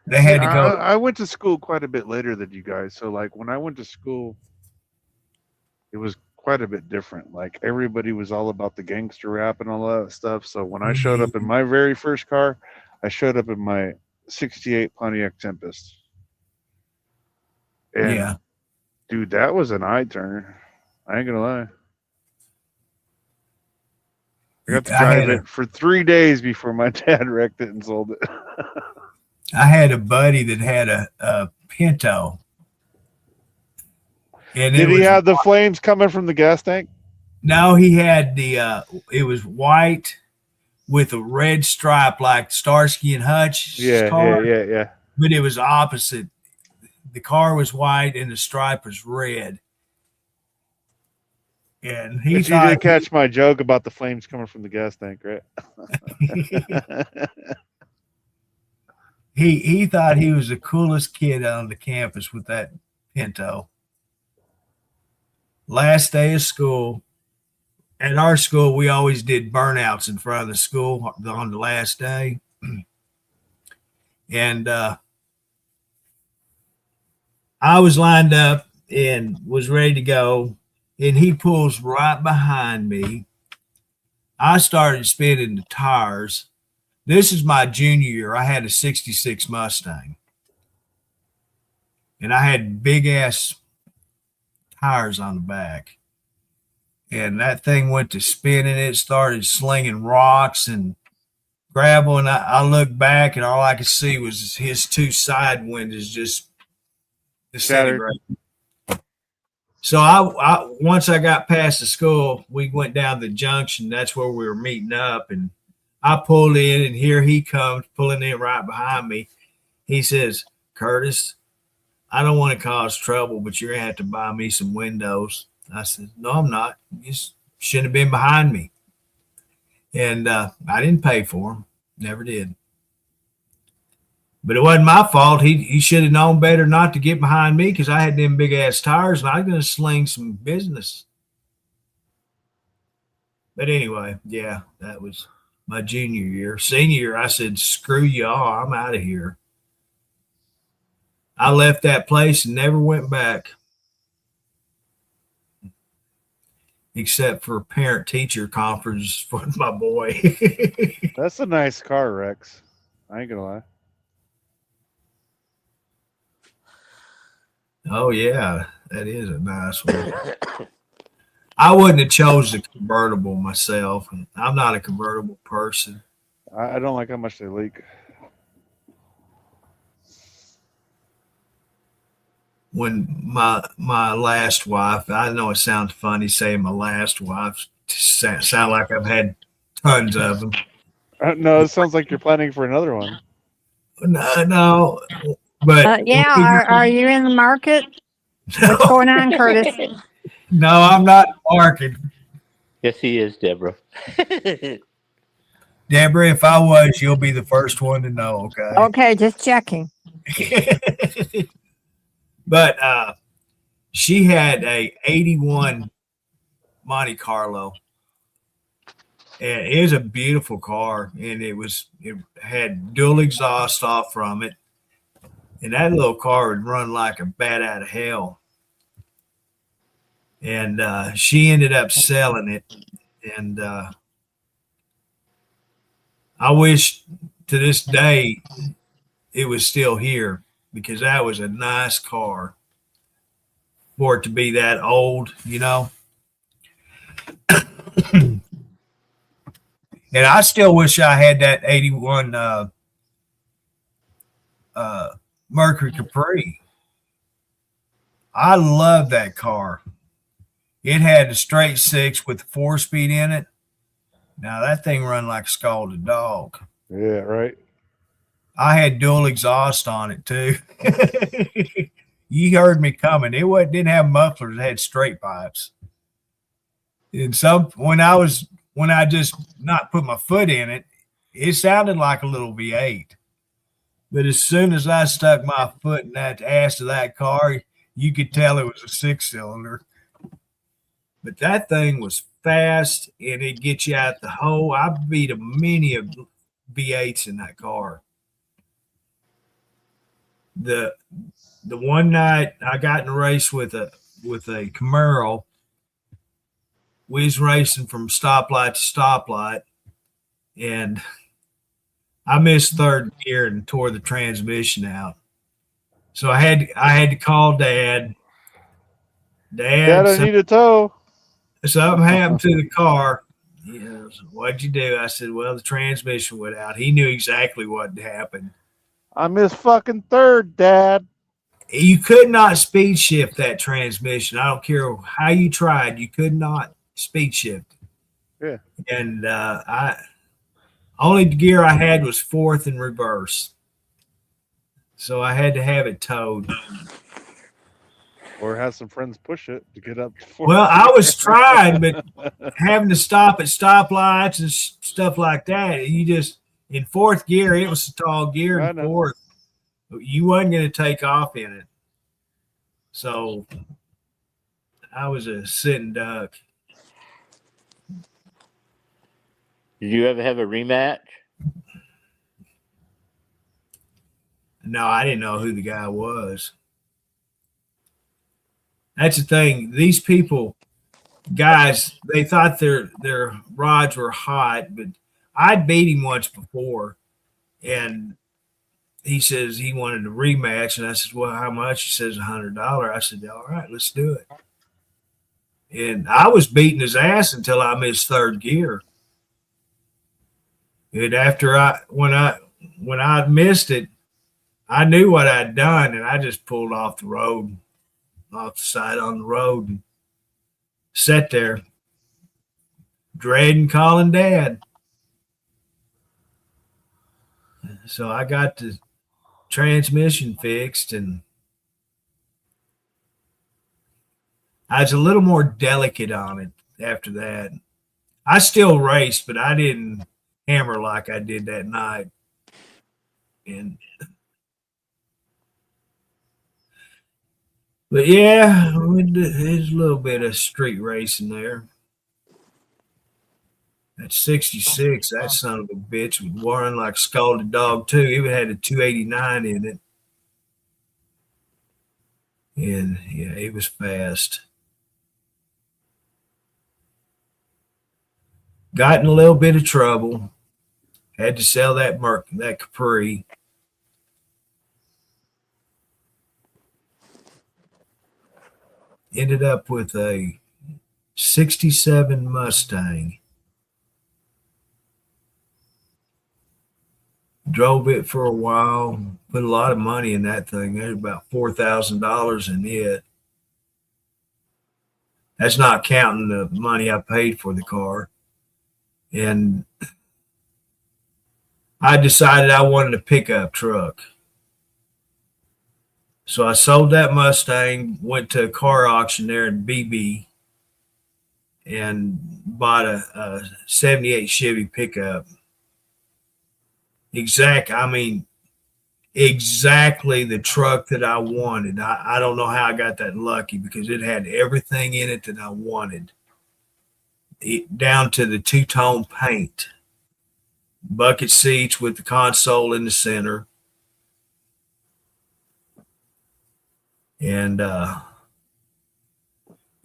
S1: They had to go.
S5: I went to school quite a bit later than you guys. So, like, when I went to school, it was quite a bit different. Like, everybody was all about the gangster rap and all that stuff. So when I showed up in my very first car, I showed up in my 68 Pontiac Tempest. And,
S1: Yeah.
S5: dude, that was an eye turner. I ain't gonna lie. I got to drive it for 3 days before my dad wrecked it and sold it.
S1: I had a buddy that had a Pinto. And
S5: Did he have the flames coming from the gas tank?
S1: No, he had it was white with a red stripe like Starsky and Hutch.
S5: Yeah.
S1: But it was opposite. The car was white and the stripe was red. And he
S5: but you did catch my joke about the flames coming from the gas tank, right?
S1: he thought he was the coolest kid on the campus with that Pinto. Last day of school. At our school, we always did burnouts in front of the school on the last day. And I was lined up and was ready to go. And he pulls right behind me. I started spinning the tires. This is my junior year. I had a 66 Mustang. And I had big ass tires on the back. And that thing went to spinning. It started slinging rocks and gravel. And I looked back, and all I could see was his 2 side windows just disintegrating. So I once I got past the school, we went down to the junction. That's where we were meeting up. And I pulled in, and here he comes pulling in right behind me. He says, Curtis, I don't want to cause trouble, but you're going to have to buy me some windows. I said, no, I'm not. You just shouldn't have been behind me. And I didn't pay for them. Never did. But it wasn't my fault. He should have known better not to get behind me because I had them big ass tires and I was going to sling some business. But anyway, yeah, that was my junior year. Senior year, I said, screw y'all. I'm out of here. I left that place and never went back. Except for parent-teacher conference for my boy.
S5: That's a nice car, Rex. I ain't gonna lie.
S1: Oh yeah, that is a nice one. I wouldn't have chose the convertible myself. I'm not a convertible person.
S5: I don't like how much they leak.
S1: When my last wife, I know it sounds funny saying my last wife, sound like I've had tons of them.
S5: No, it sounds like you're planning for another one.
S1: No, but
S6: yeah, are you in the market? What's going on, Curtis?
S1: No, I'm not marking.
S2: Yes, he is, Deborah.
S1: Deborah, if I was, you'll be the first one to know, okay?
S6: Okay, just checking.
S1: But she had a 81 Monte Carlo. And it was a beautiful car, and it had dual exhaust off from it. And that little car would run like a bat out of hell. And she ended up selling it. And I wish to this day it was still here because that was a nice car for it to be that old, you know. And I still wish I had that 81 Mercury Capri. I love that car. It had a straight six with 4-speed in it. Now that thing run like a scalded dog.
S5: Yeah, right.
S1: I had dual exhaust on it too. You heard me coming. It didn't have mufflers. It had straight pipes. And when I just not put my foot in it, it sounded like a little V8. But as soon as I stuck my foot in that ass of that car, you could tell it was a 6-cylinder. But that thing was fast, and it gets you out the hole. I beat a many of V8s in that car. The one night I got in a race with a Camaro. We was racing from stoplight to stoplight, and I missed third gear and tore the transmission out. So I had to call Dad.
S5: Dad, I need a tow.
S1: Something happened to the car. What'd you do? I said, well, the transmission went out. He knew exactly what happened.
S5: I missed fucking third, Dad.
S1: You could not speed shift that transmission. I don't care how you tried. You could not speed shift.
S5: Yeah.
S1: And only gear I had was fourth and reverse. So I had to have it towed.
S5: Or have some friends push it to get up to fourth.
S1: Well, I was trying, but having to stop at stoplights and stuff like that, you just in fourth gear, it was a tall gear in fourth. You wasn't going to take off in it. So I was a sitting duck.
S2: Did you ever have a rematch?
S1: No, I didn't know who the guy was. That's the thing. These people, guys, they thought their rods were hot, but I'd beat him once before, and he says he wanted a rematch, and I said, well, how much? He says $100. I said, all right, let's do it. And I was beating his ass until I missed third gear. And when I missed it, I knew what I'd done, and I just pulled off the road, off the side on the road, and sat there, dreading calling Dad. So I got the transmission fixed, and I was a little more delicate on it after that. I still raced, but I didn't hammer like I did that night. And but yeah, there's a little bit of street racing there. At 66, that son of a bitch was roaring like a scalded dog too. It had a 289 in it. And yeah, it was fast. Got in a little bit of trouble. Had to sell that that Capri. Ended up with a 67 Mustang. Drove it for a while. Put a lot of money in that thing. There's about $4,000 in it. That's not counting the money I paid for the car. And I decided I wanted a pickup truck. So I sold that Mustang, went to a car auction there in BB, and bought a 78 Chevy pickup. Exactly the truck that I wanted. I don't know how I got that lucky because it had everything in it that I wanted. Down to the two-tone paint. Bucket seats with the console in the center. And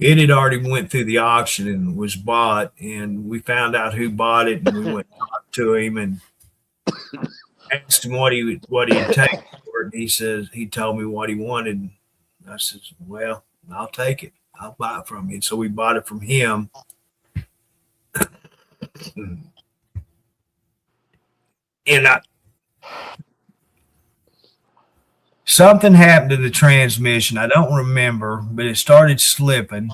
S1: it had already went through the auction and was bought, and we found out who bought it, and we went to him and asked him what he'd take for it. And he told me what he wanted. I said, well, I'll take it. I'll buy it from you. And so we bought it from him. And something happened to the transmission. I don't remember, but it started slipping.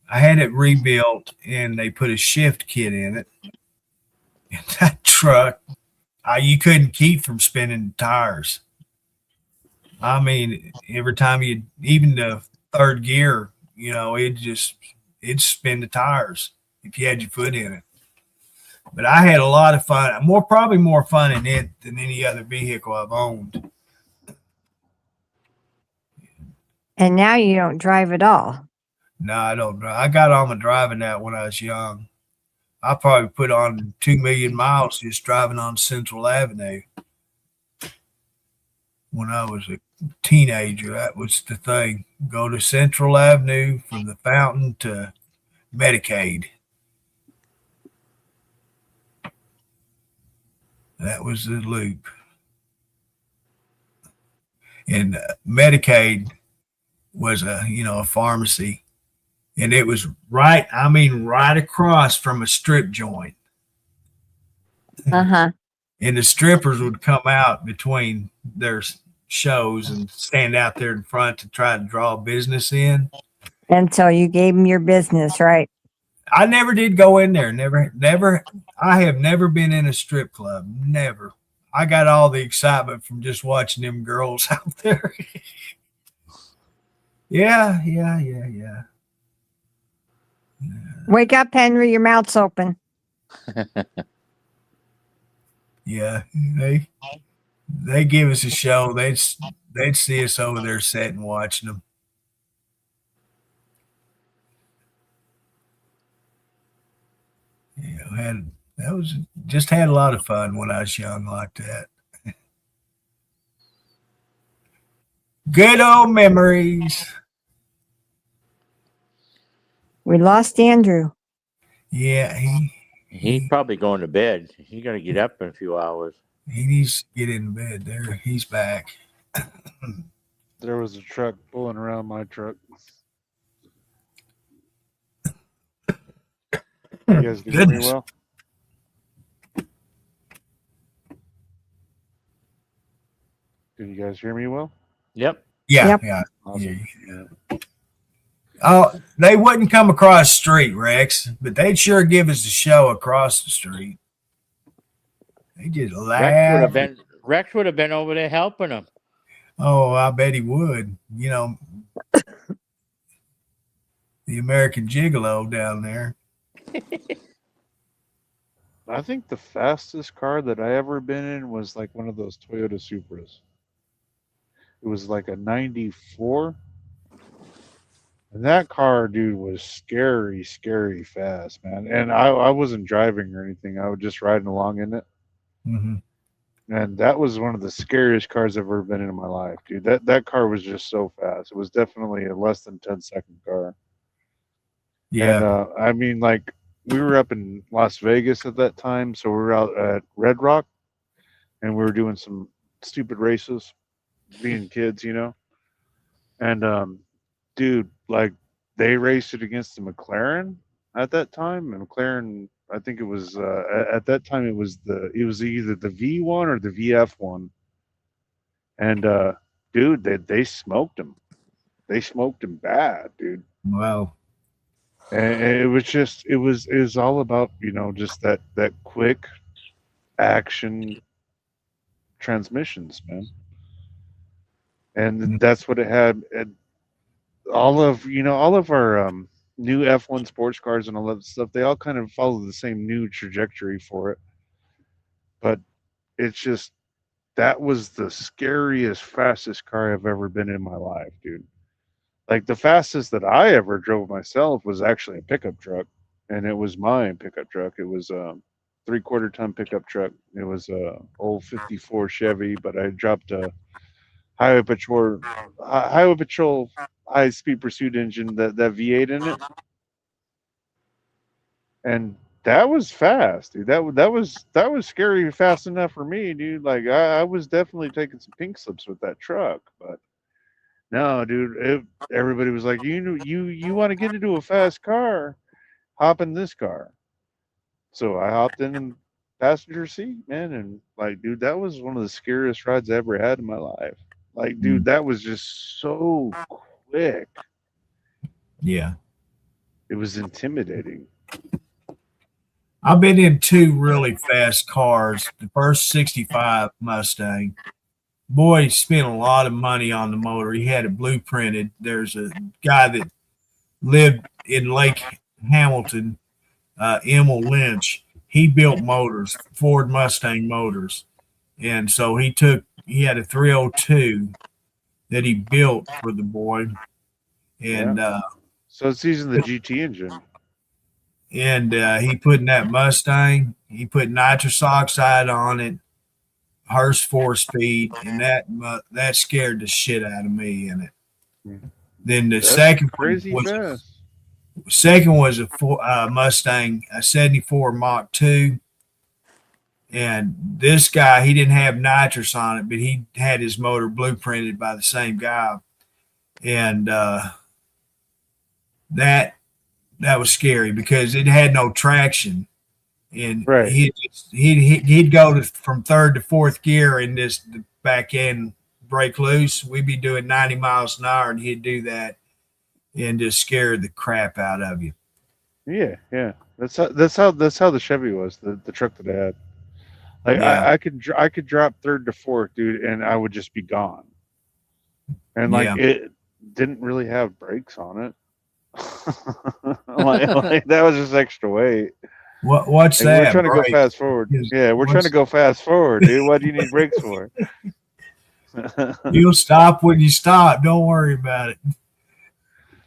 S1: I had it rebuilt, and they put a shift kit in it. And that truck, you couldn't keep from spinning tires. I mean, every time even the third gear, it'd spin the tires if you had your foot in it. But I had a lot of fun. Probably more fun in it than any other vehicle I've owned.
S6: And now you don't drive at all.
S1: No, I don't. I got on my driving that when I was young. I probably put on 2 million miles just driving on Central Avenue. When I was a teenager, that was the thing. Go to Central Avenue from the Fountain to Medicaid. That was the loop. And Medicaid was a pharmacy. And it was right across from a strip joint.
S6: Uh-huh.
S1: And the strippers would come out between their shows and stand out there in front to try to draw business in.
S6: And so you gave them your business, right?
S1: I never did go in there. Never. I have never been in a strip club. Never. I got all the excitement from just watching them girls out there. Yeah.
S6: Wake up, Henry. Your mouth's open.
S1: Yeah, they give us a show. They'd see us over there sitting watching them. Had a lot of fun when I was young like that. Good old memories.
S6: We lost Andrew.
S1: Yeah,
S2: He's probably going to bed. He's going to get up in a few hours.
S1: he needs to get in bed. There, he's back.
S5: There was a truck pulling around my truck. You guys can hear me
S1: Goodness.
S5: well? Can you guys hear me well?
S2: Yep.
S1: Yeah,
S6: Yep.
S1: yeah.
S5: Awesome.
S1: Yeah. Oh, they wouldn't come across the street, Rex, but they'd sure give us a show across the street. They just laugh.
S2: Rex would have been over there helping him.
S1: Oh, I bet he would. The American Gigolo down there.
S5: I think the fastest car that I ever been in was like one of those Toyota Supras. It was like a 94. And that car, dude, was scary, scary fast, man. And I wasn't driving or anything. I was just riding along in it.
S1: Mm-hmm.
S5: And that was one of the scariest cars I've ever been in my life, dude. That car was just so fast. It was definitely a less than 10-second car.
S1: Yeah.
S5: And I mean, like, we were up in Las Vegas at that time, so we were out at Red Rock, and we were doing some stupid races, being kids, you know. And dude, like, they raced it against the McLaren at that time, and McLaren, I think it was at that time it was either the V1 or the VF1, and dude, they smoked him. They smoked him bad, dude.
S1: Wow.
S5: And it was all about, you know, just that quick action transmissions, man. And that's what it had. And all of our new F1 sports cars and all that stuff, they all kind of follow the same new trajectory for it. But it's just, that was the scariest, fastest car I've ever been in my life, dude. Like, the fastest that I ever drove myself was actually a pickup truck, and it was my pickup truck. It was a 3/4 ton pickup truck. It was a old 54 Chevy, but I dropped a Highway Patrol high speed pursuit engine, that V8 in it, and that was fast, dude. That was scary fast enough for me, dude. Like, I was definitely taking some pink slips with that truck, but. No, dude. Everybody was like, you want to get into a fast car, hop in this car. So I hopped in passenger seat, man, and like, dude, that was one of the scariest rides I ever had in my life. Like, dude, that was just so quick.
S1: Yeah.
S5: It was intimidating.
S1: I've been in two really fast cars. The first 65 Mustang. Boy, he spent a lot of money on the motor. He had it blueprinted. There's a guy that lived in Lake Hamilton, Emil Lynch. He built motors, Ford Mustang motors. And so he had a 302 that he built for the boy. And
S5: so it's using the GT engine.
S1: And he put in that Mustang, he put nitrous oxide on it, Hurst 4-speed, and that scared the shit out of me in it. Then the second was a Mustang, a 74 Mach 2. And this guy, he didn't have nitrous on it, but he had his motor blueprinted by the same guy. And that was scary because it had no traction. And
S5: right.
S1: he'd go from third to fourth gear and the back end break loose. We'd be doing 90 miles an hour, and he'd do that and just scare the crap out of you.
S5: Yeah. That's how the Chevy was, the truck that I had. Like, yeah. I could drop third to fourth, dude, and I would just be gone. And like, it didn't really have brakes on it. like that was just extra weight.
S1: What's that?
S5: We're trying to go fast forward. Yeah, we're trying to go fast forward, dude. What do you need brakes for?
S1: You'll stop when you stop. Don't worry about it.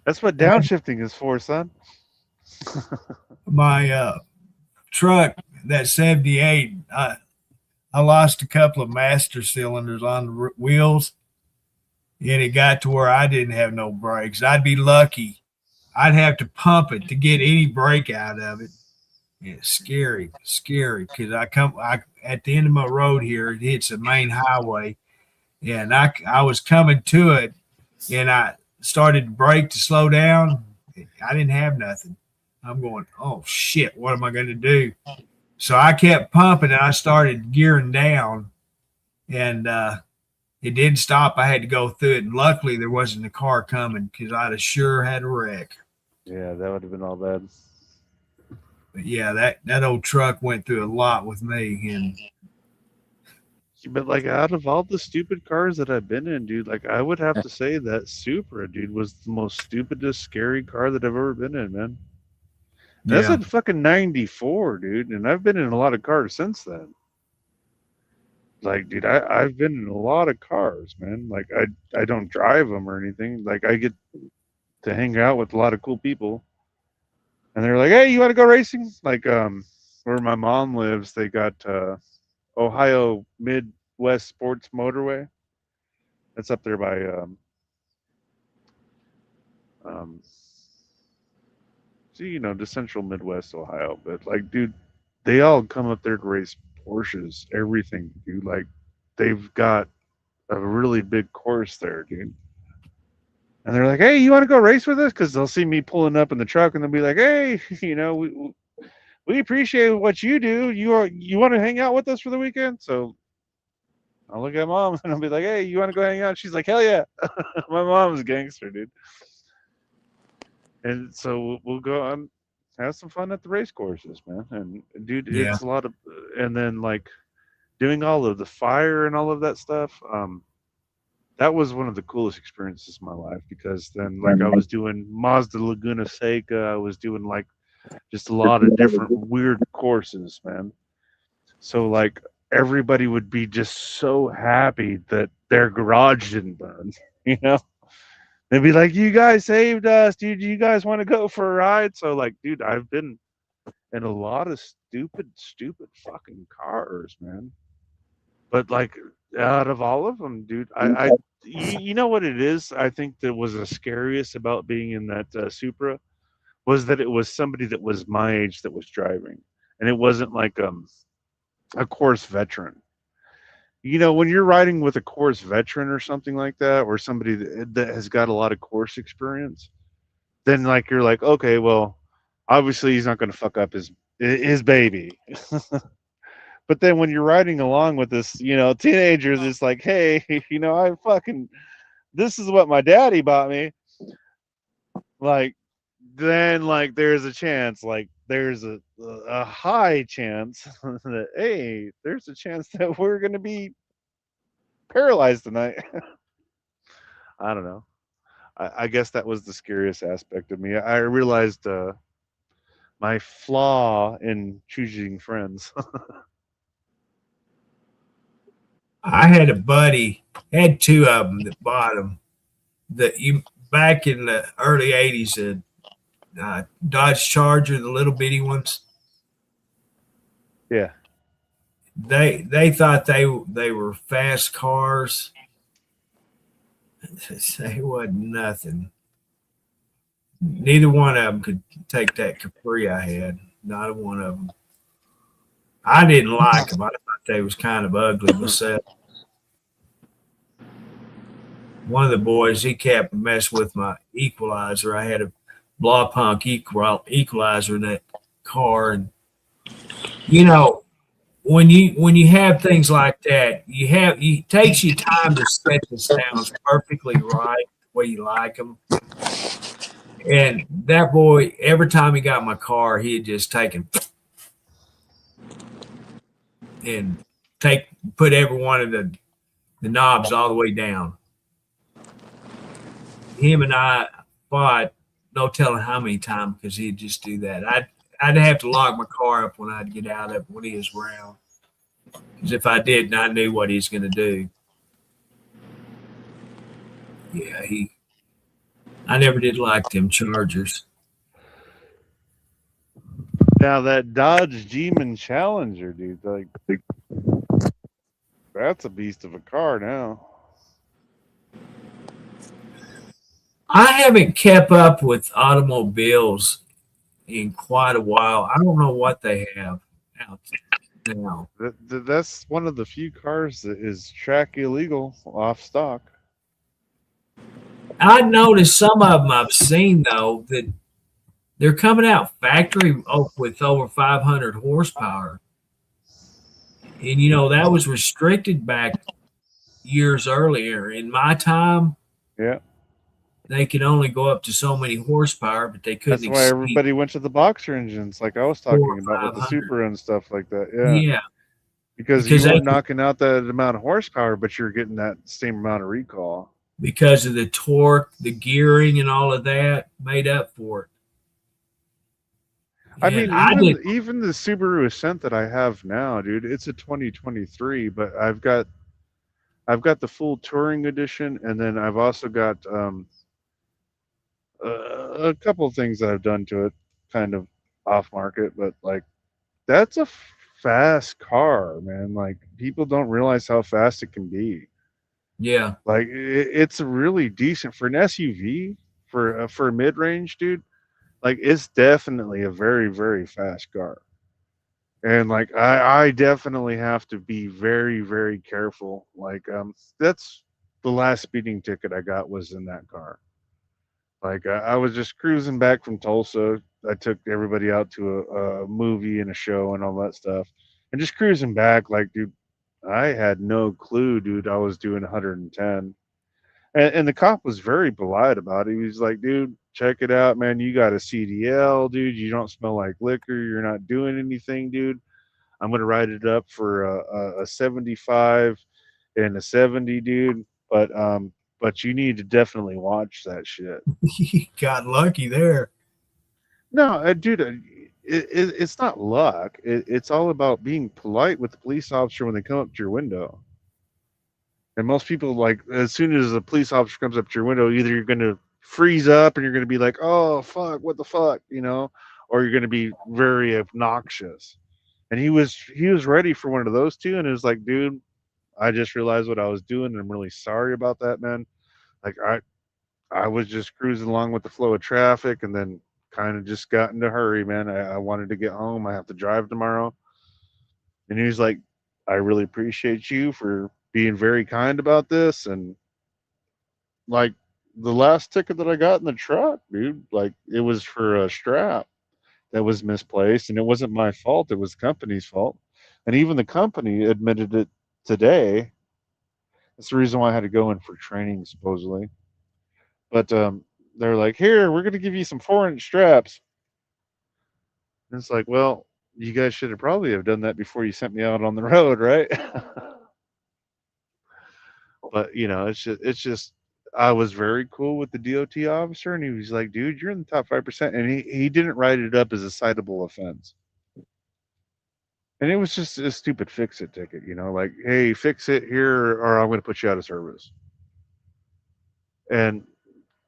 S5: That's what downshifting is for, son.
S1: My truck, that 78, I lost a couple of master cylinders on the wheels, and it got to where I didn't have no brakes. I'd be lucky. I'd have to pump it to get any brake out of it. It's scary because I at the end of my road here, it hits a main highway, and I was coming to it, and I started to brake to slow down. I didn't have nothing. I'm going, oh shit, what am I going to do? So I kept pumping, and I started gearing down, and it didn't stop. I had to go through it, and luckily there wasn't a car coming because I'd have sure had a wreck.
S5: Yeah, that would have been all bad.
S1: But yeah, that old truck went through a lot with me. And
S5: but like, out of all the stupid cars that I've been in, dude, like, I would have to say that Supra, dude, was the most stupidest, scary car that I've ever been in, man. That's
S1: Yeah.
S5: a fucking 94, dude. And I've been in a lot of cars since then. Like, dude, I've been in a lot of cars, man. Like, I don't drive them or anything. Like, I get to hang out with a lot of cool people. And they're like, hey, you want to go racing? Like, where my mom lives, they got Ohio Midwest Sports Motorway. That's up there by the central Midwest Ohio. But like, dude, they all come up there to race Porsches, everything, dude. Like, they've got a really big course there, dude. And they're like, hey, you want to go race with us? Because they'll see me pulling up in the truck and they'll be like, hey, we appreciate what you do. You want to hang out with us for the weekend? So I'll look at mom and I'll be like, hey, you want to go hang out? She's like, hell yeah. My mom's a gangster, dude. And so we'll go on, have some fun at the race courses, man. And dude,
S1: Yeah.
S5: it's a lot of, and then like doing all of the fire and all of that stuff. That was one of the coolest experiences of my life, because then like I was doing Mazda Laguna Seca. I was doing like just a lot of different weird courses, man. So like everybody would be just so happy that their garage didn't burn, you know? They'd be like, you guys saved us, dude. You guys want to go for a ride? So like, dude, I've been in a lot of stupid fucking cars, man. But like out of all of them, dude, you know what it is? I think that was the scariest about being in that Supra was that it was somebody that was my age that was driving, and it wasn't like a course veteran. You know, when you're riding with a course veteran or something like that, or somebody that has got a lot of course experience, then like you're like, okay, well, obviously he's not going to fuck up his baby. But then when you're riding along with this, teenager that's like, hey, this is what my daddy bought me. Like, then like there's a chance, like there's a high chance that, hey, there's a chance that we're going to be paralyzed tonight. I don't know. I guess that was the scariest aspect of me. I realized my flaw in choosing friends.
S1: I had a buddy, had two of them that bought them. Back in the early '80s, Dodge Charger, the little bitty ones.
S5: Yeah.
S1: They thought they were fast cars. They wasn't nothing. Neither one of them could take that Capri I had. Not one of them. I didn't like them. I thought they was kind of ugly myself. One of the boys, he kept messing with my equalizer. I had a Blaupunkt equalizer in that car, and when you have things like that, it takes you time to set the sounds perfectly right the way you like them. And that boy, every time he got in my car, he had just taken and put every one of the knobs all the way down. Him and I fought, no telling how many times, because he'd just do that. I'd have to lock my car up when I'd get out of it when he was around, because if I didn't, I knew what he was going to do. Yeah, I never did like them Chargers.
S5: Now that Dodge Demon Challenger, dude, like that's a beast of a car now.
S1: I haven't kept up with automobiles in quite a while. I don't know what they have out now.
S5: That's one of the few cars that is track illegal off stock.
S1: I noticed some of them I've seen, though, that they're coming out factory with over 500 horsepower. And, that was restricted back years earlier. In my time,
S5: yeah,
S1: they could only go up to so many horsepower, but they couldn't.
S5: That's why everybody went to the boxer engines, like I was talking about with the
S1: 500.
S5: Supra and stuff like that.
S1: Yeah.
S5: Because you weren't knocking out that amount of horsepower, but you're getting that same amount of recall.
S1: Because of the torque, the gearing, and all of that made up for it.
S5: I
S1: And
S5: mean,
S1: I did.
S5: even the Subaru Ascent that I have now, dude, it's a 2023, but I've got the full touring edition, and then I've also got a couple of things that I've done to it, kind of off market, but like that's a fast car, man. Like people don't realize how fast it can be.
S1: Yeah.
S5: Like it's really decent for an SUV for a mid range, dude. Like it's definitely a very very fast car. And like I definitely have to be very very careful. Like that's the last speeding ticket I got was in that car. Like I was just cruising back from Tulsa. I took everybody out to a movie and a show and all that stuff, and just cruising back. Like, dude, I had no clue, dude. I was doing 110, and the cop was very polite about it. He was like, dude, check it out, man. You got a CDL, dude. You don't smell like liquor. You're not doing anything, dude. I'm gonna write it up for a 75 and a 70, dude. But you need to definitely watch that shit.
S1: You got lucky there.
S5: No, dude, it's not luck. It's all about being polite with the police officer when they come up to your window. And most people, like, as soon as a police officer comes up to your window, either you're going to freeze up and you're going to be like, oh, fuck, what the fuck, you know, or you're going to be very obnoxious. And he was ready for one of those two. And it was like, dude, I just realized what I was doing. And I'm really sorry about that, man. Like, I was just cruising along with the flow of traffic and then kind of just got in a hurry, man. I wanted to get home. I have to drive tomorrow. And he was like, I really appreciate you for being very kind about this. And like the last ticket that I got in the truck, dude, like it was for a strap that was misplaced and it wasn't my fault. It was the company's fault. And even the company admitted it today. That's the reason why I had to go in for training, supposedly. But they're like, here, we're going to give you some 4-inch straps. And it's like, well, you guys should have probably have done that before you sent me out on the road, right? But, you know, it's just, I was very cool with the DOT officer, and he was like, dude, you're in the top 5%. And he didn't write it up as a citable offense. And it was just a stupid fix-it ticket, you know, like, hey, fix it here or I'm going to put you out of service. And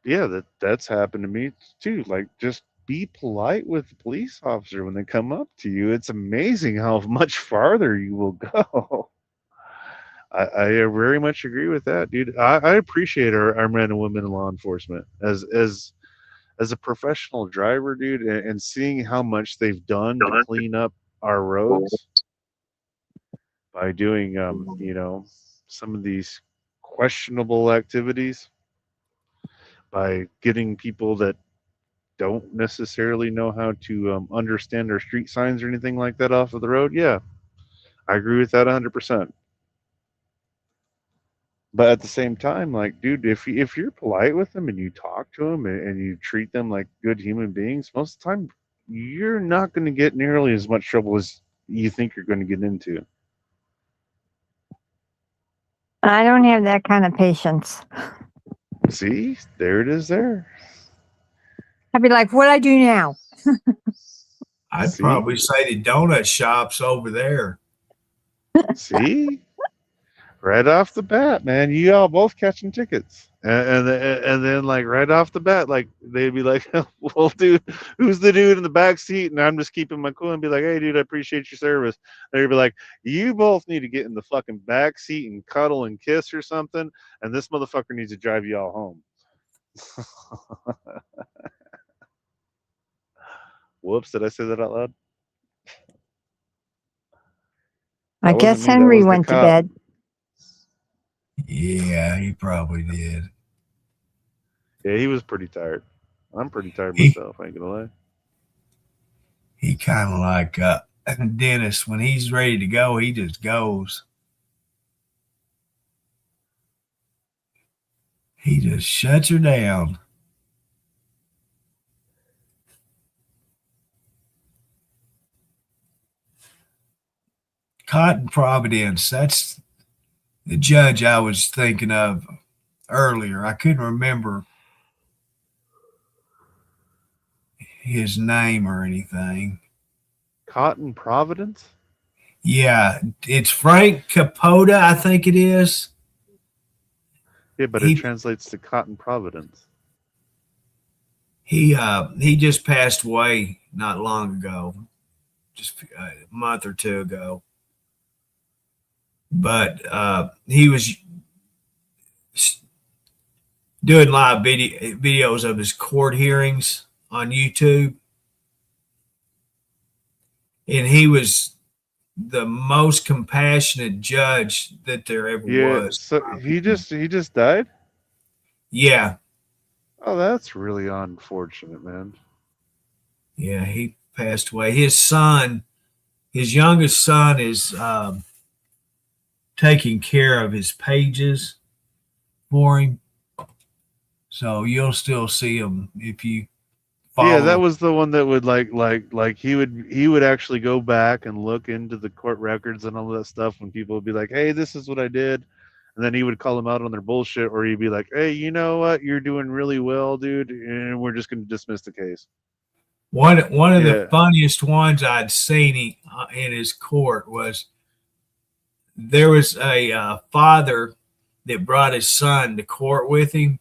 S5: yeah, that's happened to me too. Like, just be polite with the police officer when they come up to you. It's amazing how much farther you will go. I very much agree with that, dude. I appreciate our men and women in law enforcement as a professional driver, dude, and seeing how much they've done to clean up our roads by doing you know, some of these questionable activities, by getting people that don't necessarily know how to understand our street signs or anything like that off of the road. Yeah, I agree with that 100%. But at the same time, like, dude, if you're polite with them and you talk to them and you treat them like good human beings, most of the time you're not going to get nearly as much trouble as you think you're going to get into.
S6: I don't have that kind of patience.
S5: See, there it is there.
S6: I'd be like, what do I do now?
S1: I'd
S5: See?
S1: probably say the donut shop's over there.
S5: See? Right off the bat, man, you all both catching tickets. And then like right off the bat, like they'd be like, well, dude, who's the dude in the back seat? And I'm just keeping my cool and be like, hey, dude, I appreciate your service. They'd be like, you both need to get in the fucking back seat and cuddle and kiss or something. And this motherfucker needs to drive you all home. Whoops, did I say that out loud?
S6: I
S5: That
S6: guess
S5: wasn't me, that
S6: Henry
S5: was the
S6: went to
S5: cop.
S6: bed.
S1: Yeah, he probably did.
S5: Yeah, he was pretty tired. I'm pretty tired myself, I ain't gonna lie.
S1: He kind of like Dennis. When he's ready to go, he just goes. He just shuts her down. Cotton Providence. That's the judge I was thinking of earlier. I couldn't remember. his name or anything.
S5: Cotton Providence?
S1: Yeah, it's Frank Capote, I think it is.
S5: Yeah, but
S1: He-
S5: it translates to Cotton Providence.
S1: He just passed away not long ago, just a month or two ago. But he was doing live videos of his court hearings on YouTube, and he was the most compassionate judge that there ever
S5: Yeah,
S1: was.
S5: so he just died?
S1: Yeah,
S5: Oh, that's really unfortunate, man.
S1: yeah, he passed away. His son, his youngest son, is taking care of his pages for him. So you'll still see him if you follow.
S5: Yeah, that was the one that would like he would actually go back and look into the court records and all that stuff when people would be like, "Hey, this is what I did." And then he would call them out on their bullshit, or he'd be like, "Hey, you know what? You're doing really well, dude, and we're just going to dismiss the case."
S1: One of
S5: Yeah.
S1: the funniest ones I'd seen in his court was there was a father that brought his son to court with him,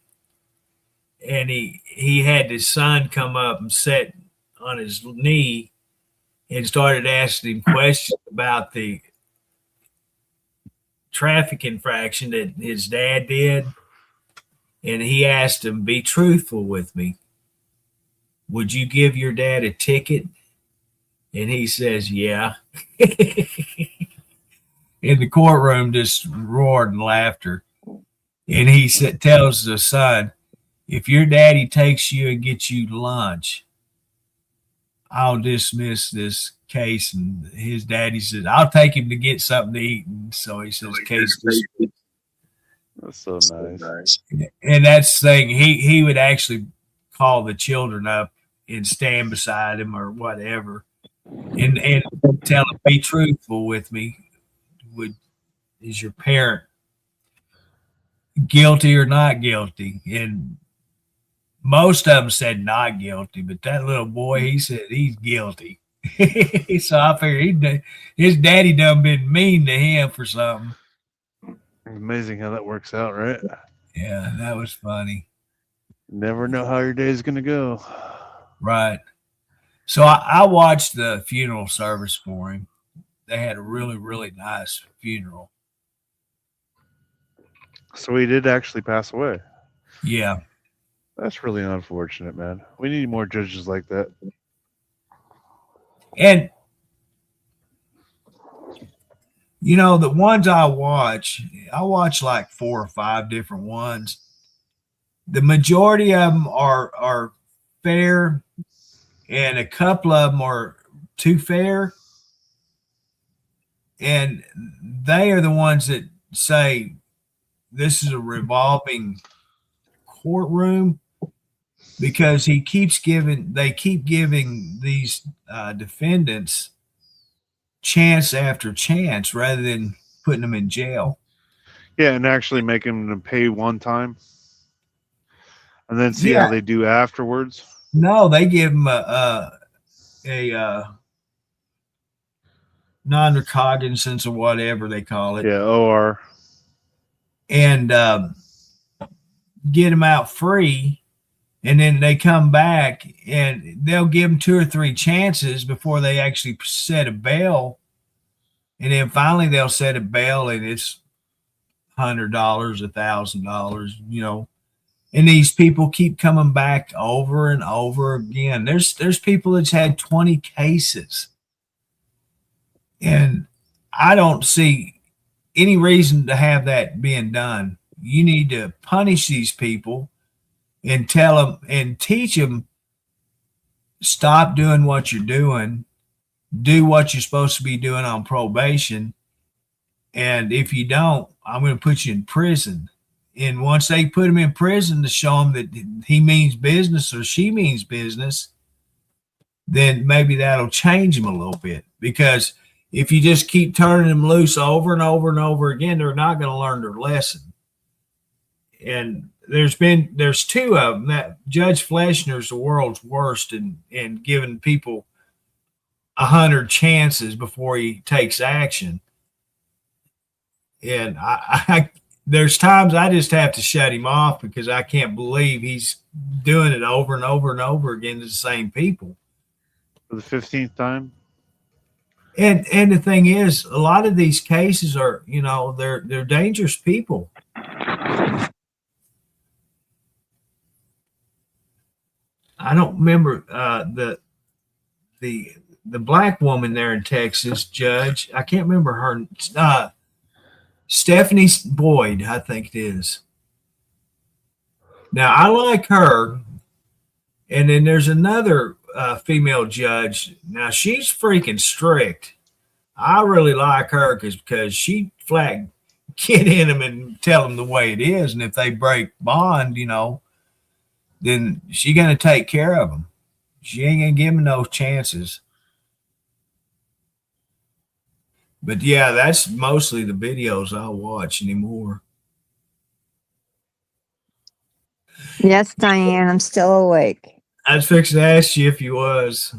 S1: and he had his son come up and sit on his knee and started asking him questions about the traffic infraction that his dad did. And he asked him, "Be truthful with me. Would you give your dad a ticket?" And he says, "Yeah." In the courtroom just roared in laughter. And he tells the son, "If your daddy takes you and gets you lunch, I'll dismiss this case." And his daddy said, "I'll take him to get something to eat." And so he says, "Case dismissed."
S5: That's so nice.
S1: And that's the thing. He would actually call the children up and stand beside him or whatever, and tell them, "Be truthful with me. Is your parent guilty or not guilty?" And most of them said not guilty, but that little boy, he said he's guilty. So I figured his daddy done been mean to him for something.
S5: Amazing how that works out, right?
S1: Yeah, that was funny.
S5: Never know how your day's going to go.
S1: Right. So I watched the funeral service for him. They had a really, really nice funeral.
S5: So he did actually pass away.
S1: Yeah.
S5: That's really unfortunate, man. We need more judges like that.
S1: And, you know, the ones I watch like 4 or 5 different ones. The majority of them are fair, and a couple of them are too fair. And they are the ones that say this is a revolving courtroom, because they keep giving these defendants chance after chance rather than putting them in jail.
S5: Yeah, and actually make them pay one time and then see how they do afterwards.
S1: No, they give them a non-recognizance or whatever they call it.
S5: Yeah, OR.
S1: And get them out free. And then they come back and they'll give them 2 or 3 chances before they actually set a bail. And then finally they'll set a bail and it's $100, $1,000, you know. And these people keep coming back over and over again. There's people that's had 20 cases. And I don't see any reason to have that being done. You need to punish these people and tell them and teach them, stop doing what you're doing, do what you're supposed to be doing on probation. And if you don't, I'm going to put you in prison. And once they put him in prison to show him that he means business or she means business, then maybe that'll change them a little bit. Because if you just keep turning them loose over and over and over again, they're not going to learn their lesson. And there's two of them. That Judge Fleshner's the world's worst in giving people 100 chances before he takes action. And I there's times I just have to shut him off because I can't believe he's doing it over and over and over again to the same people.
S5: For the 15th time.
S1: And the thing is, a lot of these cases are, they're dangerous people. I don't remember the black woman there in Texas, Judge. I can't remember her. Stephanie Boyd, I think it is. Now I like her, and then there's another female judge. Now she's freaking strict. I really like her because she flat get in them and tell them the way it is, and if they break bond, then she gonna take care of them. She ain't gonna give them no chances. But yeah, that's mostly the videos I watch anymore.
S6: Yes, Diane, I'm still awake.
S1: I was fixing to ask you if you was.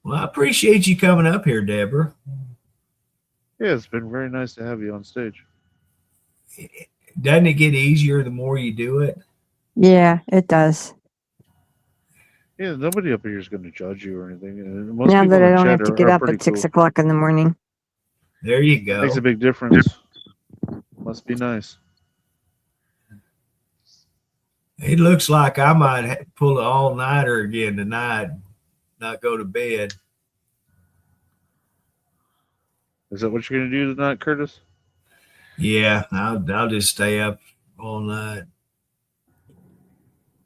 S1: Well, I appreciate you coming up here, Deborah.
S5: Yeah, it's been very nice to have you on stage.
S1: Doesn't it get easier the more you do it?
S6: Yeah, it does.
S5: Yeah, nobody up here is going to judge you or anything. And most
S6: Now
S5: people
S6: that I
S5: in
S6: don't
S5: chat
S6: have to
S5: are-
S6: get
S5: are
S6: up
S5: pretty
S6: at 6
S5: cool.
S6: o'clock in the morning.
S1: There you go.
S5: Makes a big difference. Must be nice.
S1: It looks like I might pull an all-nighter again tonight, not go to bed.
S5: Is that what you're going to do tonight, Curtis?
S1: Yeah, I'll just stay up all night.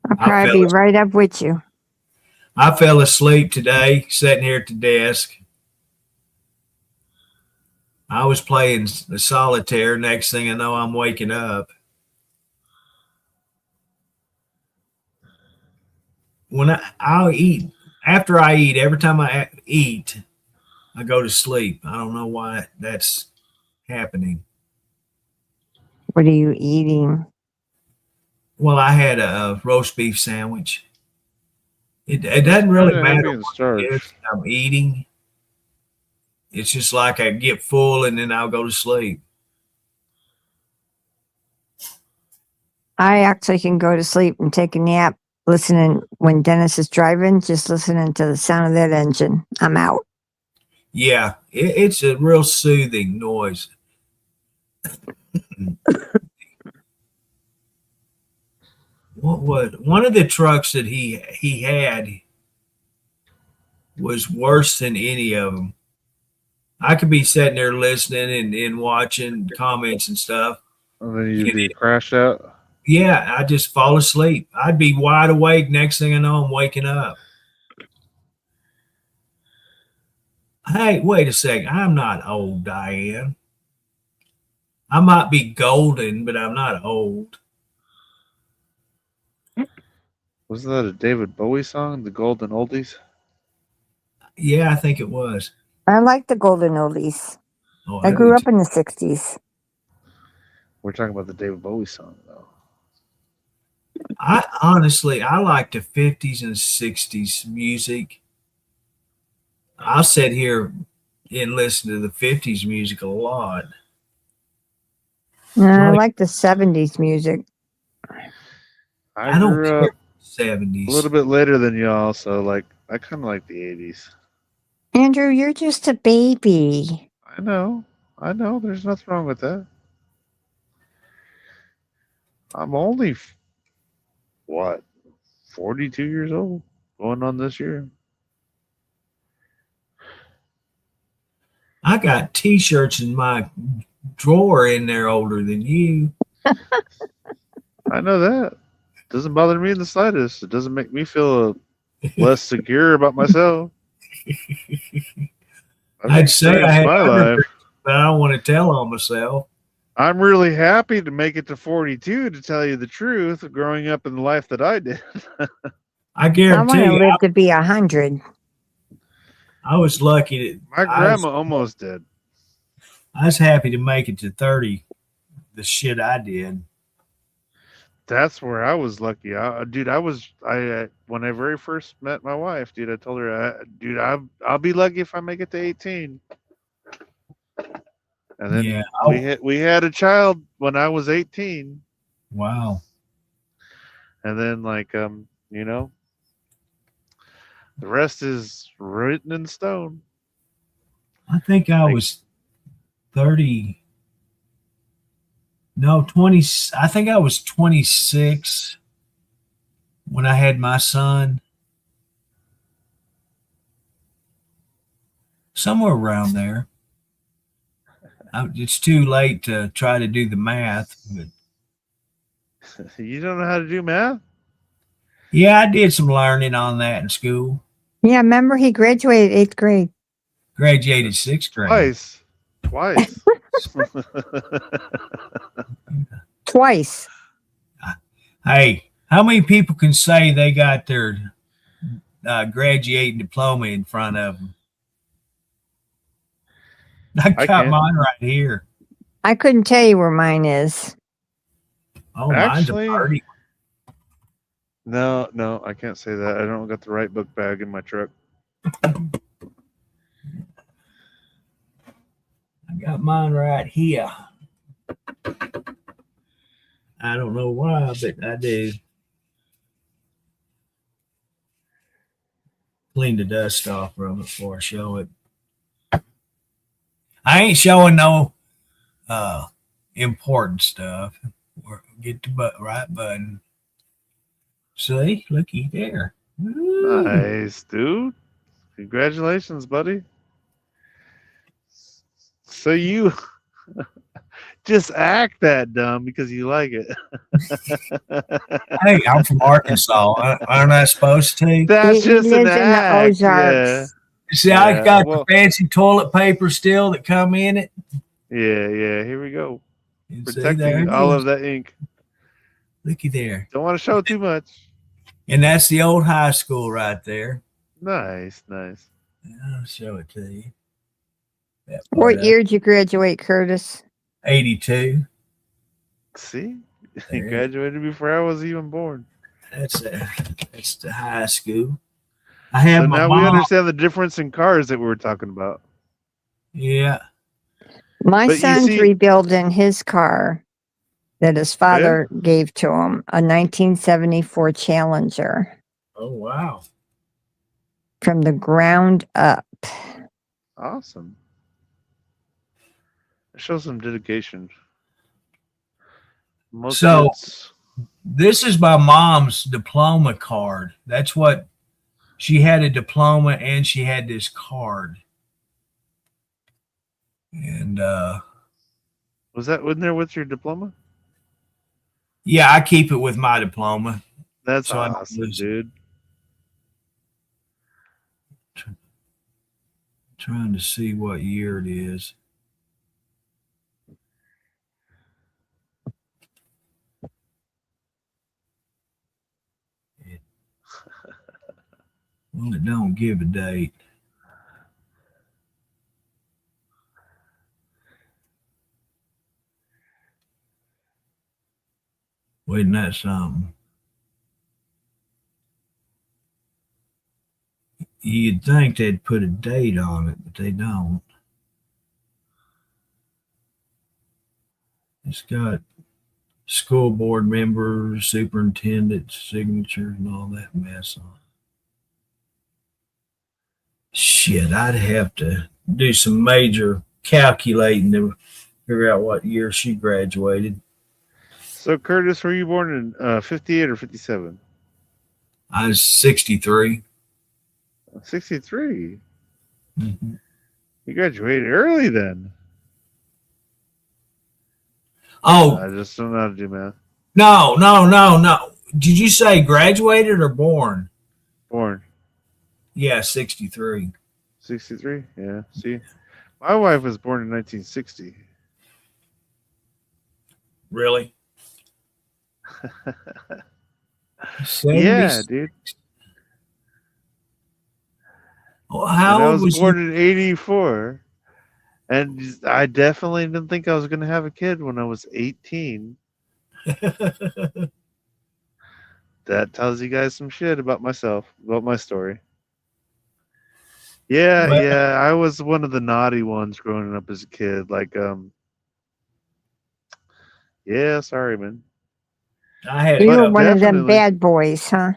S6: I'll
S1: I
S6: probably
S1: fell
S6: be right up with you.
S1: I fell asleep today sitting here at the desk. I was playing the solitaire. Next thing I know, I'm waking up. When I'll eat, after I eat, every time I eat, I go to sleep. I don't know why that's happening.
S6: What are you eating?
S1: Well, I had a roast beef sandwich. It doesn't really
S5: Kinda
S1: matter
S5: heavy in
S1: what
S5: starch.
S1: it is I'm eating. It's just like I get full and then I'll go to sleep.
S6: I actually can go to sleep and take a nap listening when Dennis is driving, just listening to the sound of that engine. I'm out.
S1: Yeah, it's a real soothing noise. One of the trucks that he had was worse than any of them. I could be sitting there listening and watching comments and stuff.
S5: And then you'd be crashed out.
S1: Yeah, I just fall asleep. I'd be wide awake. Next thing I know, I'm waking up. Hey, wait a second. I'm not old, Diane. I might be golden, but I'm not old.
S5: Wasn't that a David Bowie song, The Golden Oldies?
S1: Yeah, I think it was.
S6: I like the golden oldies.
S1: Oh,
S6: I
S1: do
S6: grew up
S1: too.
S6: in the 60s.
S5: We're talking about the David Bowie song, though.
S1: I honestly, I like the 50s and 60s music. I'll sit here and listen to the 50s music a lot.
S6: I
S1: Right.
S6: like the 70s music.
S1: I don't
S5: grew
S1: care.
S5: up
S1: 70s.
S5: a little bit later than y'all, so I kind of like the 80s.
S6: Andrew, you're just a baby.
S5: I know. There's nothing wrong with that. I'm only, 42 years old, going on this year.
S1: I got T-shirts in my drawer in there older than you.
S5: I know that. Doesn't bother me in the slightest. It doesn't make me feel less secure about myself.
S1: I'd say I had
S5: my
S1: other
S5: life.
S1: but I don't want to tell on myself.
S5: I'm really happy to make it to 42, to tell you the truth, growing up in the life that I did.
S1: I
S6: I
S1: guarantee
S6: want to
S1: you,
S6: live to be 100.
S1: I was lucky that
S5: My grandma almost did.
S1: I was happy to make it to 30. The shit I did.
S5: That's where I was lucky. Dude, when I very first met my wife, dude, I told her, dude, I'll be lucky if I make it to 18. And then
S1: Yeah.
S5: we had a child when I was 18,
S1: Wow.
S5: and then you know, the rest is written in stone.
S1: I think I was 30. No, 20. I think I was 26 when I had my son. Somewhere around there. It's too late to try to do the math. But
S5: You don't know how to do math?
S1: yeah, I did some learning on that in school.
S6: Yeah, remember he graduated 8th grade.
S1: Graduated 6th grade.
S5: Twice.
S6: Twice.
S1: Hey, how many people can say they got their graduating diploma in front of them? I got
S5: can't.
S1: mine right here.
S6: I couldn't tell you where mine is.
S1: Oh,
S5: Actually,
S1: mine's a party.
S5: No, I can't say that. I don't got the right book bag in my truck.
S1: I got mine right here. I don't know why, but I do. Clean the dust off from it before I show it. I ain't showing no important stuff. Get the right button. See, looky there. Ooh.
S5: Nice, dude. Congratulations, buddy. So you just act that dumb because you like it.
S1: Hey, I'm from Arkansas. Aren't I supposed to?
S5: That's
S6: He
S5: just
S6: lives
S5: an
S6: in the
S5: act. Yeah.
S6: Ozarks.
S1: See, I
S5: Yeah,
S1: got
S5: well-
S1: the fancy toilet paper still that come in it.
S5: Yeah. Here we go.
S1: And see, there
S5: Protecting
S1: it
S5: all
S1: is.
S5: of that ink.
S1: Looky there.
S5: Don't want to show too much.
S1: And that's the old high school right there.
S5: Nice.
S1: I'll show it to you. That
S6: What
S1: part
S6: year did you graduate, Curtis?
S1: 82.
S5: See?
S1: There.
S5: He graduated before I was even born.
S1: That's the high school. I have
S5: So
S1: my
S5: now
S1: mom.
S5: we understand the difference in cars that we were talking about.
S1: Yeah.
S6: My
S5: But you
S6: son's
S5: see-
S6: rebuilding his car that his father gave to him, a 1974 Challenger,
S1: Oh wow.
S6: from the ground up.
S5: Awesome. Show some dedication. Most
S1: So-
S5: kids-
S1: This is my mom's diploma card. That's what she had, a diploma and she had this card. And
S5: wasn't there with your diploma?
S1: yeah, I keep it with my diploma.
S5: That's
S1: So I don't
S5: awesome,
S1: lose it.
S5: dude.
S1: Trying to see what year it is. Well, it don't give a date. Wasn't that something? You'd think they'd put a date on it, but they don't. It's got school board members, superintendent's signature, and all that mess on it. Shit, I'd have to do some major calculating to figure out what year she graduated.
S5: So, Curtis, were you born in 58 or 57?
S1: I was 63.
S5: 63.
S1: Mhm.
S5: You graduated early then.
S1: Oh,
S5: I just don't know how to do math.
S1: no. Did you say graduated or born?
S5: Born
S1: Yeah, 63.
S5: 63. Yeah. See, my wife was born in 1960.
S1: Really?
S5: Yeah,
S1: 70s?
S5: dude.
S1: Well,
S5: And
S1: how
S5: I
S1: old
S5: was
S1: was
S5: born
S1: you?
S5: in 84. And I definitely didn't think I was going to have a kid when I was 18. That tells you guys some shit about myself, about my story. Yeah,
S1: Well-
S5: yeah, I was one of the naughty ones growing up as a kid. Like, yeah, sorry, man.
S1: I had,
S6: You
S5: But
S6: were one of them
S5: definitely-
S6: bad boys, huh?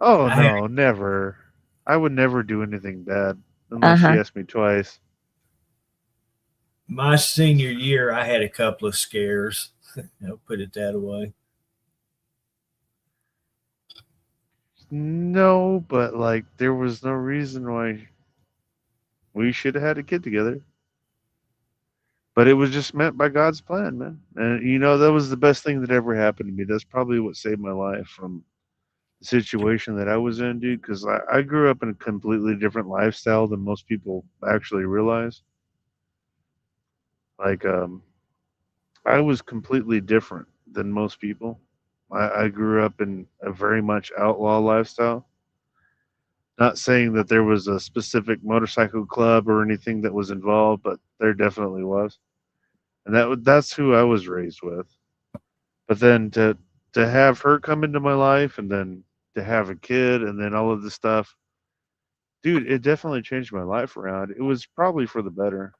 S5: Oh
S1: I had-
S5: no, never. I would never do anything bad unless she
S6: Uh-huh.
S5: asked me twice.
S1: my senior year, I had a couple of scares. I'll put it that way.
S5: No, but like there was no reason why we should have had a kid together. But it was just meant by God's plan, man. And you know, that was the best thing that ever happened to me. That's probably what saved my life from the situation that I was in, dude. Because I grew up in a completely different lifestyle than most people actually realize. Like, I was completely different than most people. I grew up in a very much outlaw lifestyle. Not saying that there was a specific motorcycle club or anything that was involved, but there definitely was, and that's who I was raised with. But then to have her come into my life, and then to have a kid, and then all of this stuff, dude, it definitely changed my life around. It was probably for the better.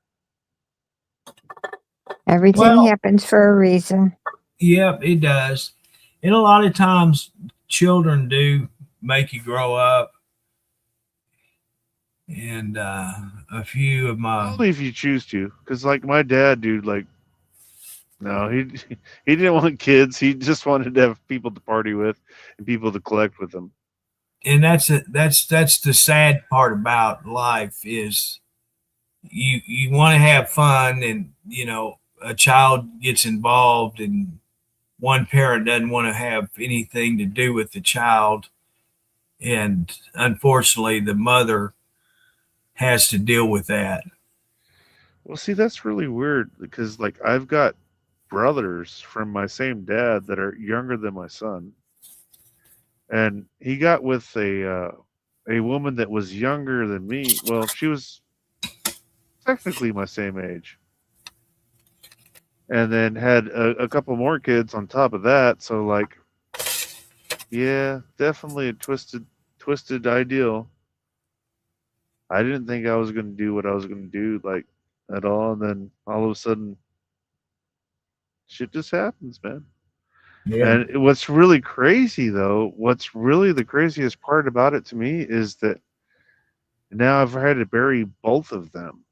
S6: Everything
S1: Well-
S6: happens for a reason.
S1: Yep, it does. And a lot of times, children do make you grow up. And a few of my
S5: Only if you choose to, because like my dad, dude, like no, he didn't want kids. He just wanted to have people to party with and people to collect with him.
S1: and that's the sad part about life is you want to have fun, and a child gets involved and one parent doesn't want to have anything to do with the child, and unfortunately the mother has to deal with that.
S5: Well, see, that's really weird because like I've got brothers from my same dad that are younger than my son, and he got with a woman that was younger than me. Well, she was technically my same age, and then had a couple more kids on top of that. So like, yeah, definitely a twisted ideal. I didn't think I was going to do what I was going to do like at all, and then all of a sudden, shit just happens, man. And what's really crazy, though, what's really the craziest part about it to me is that now I've had to bury both of them.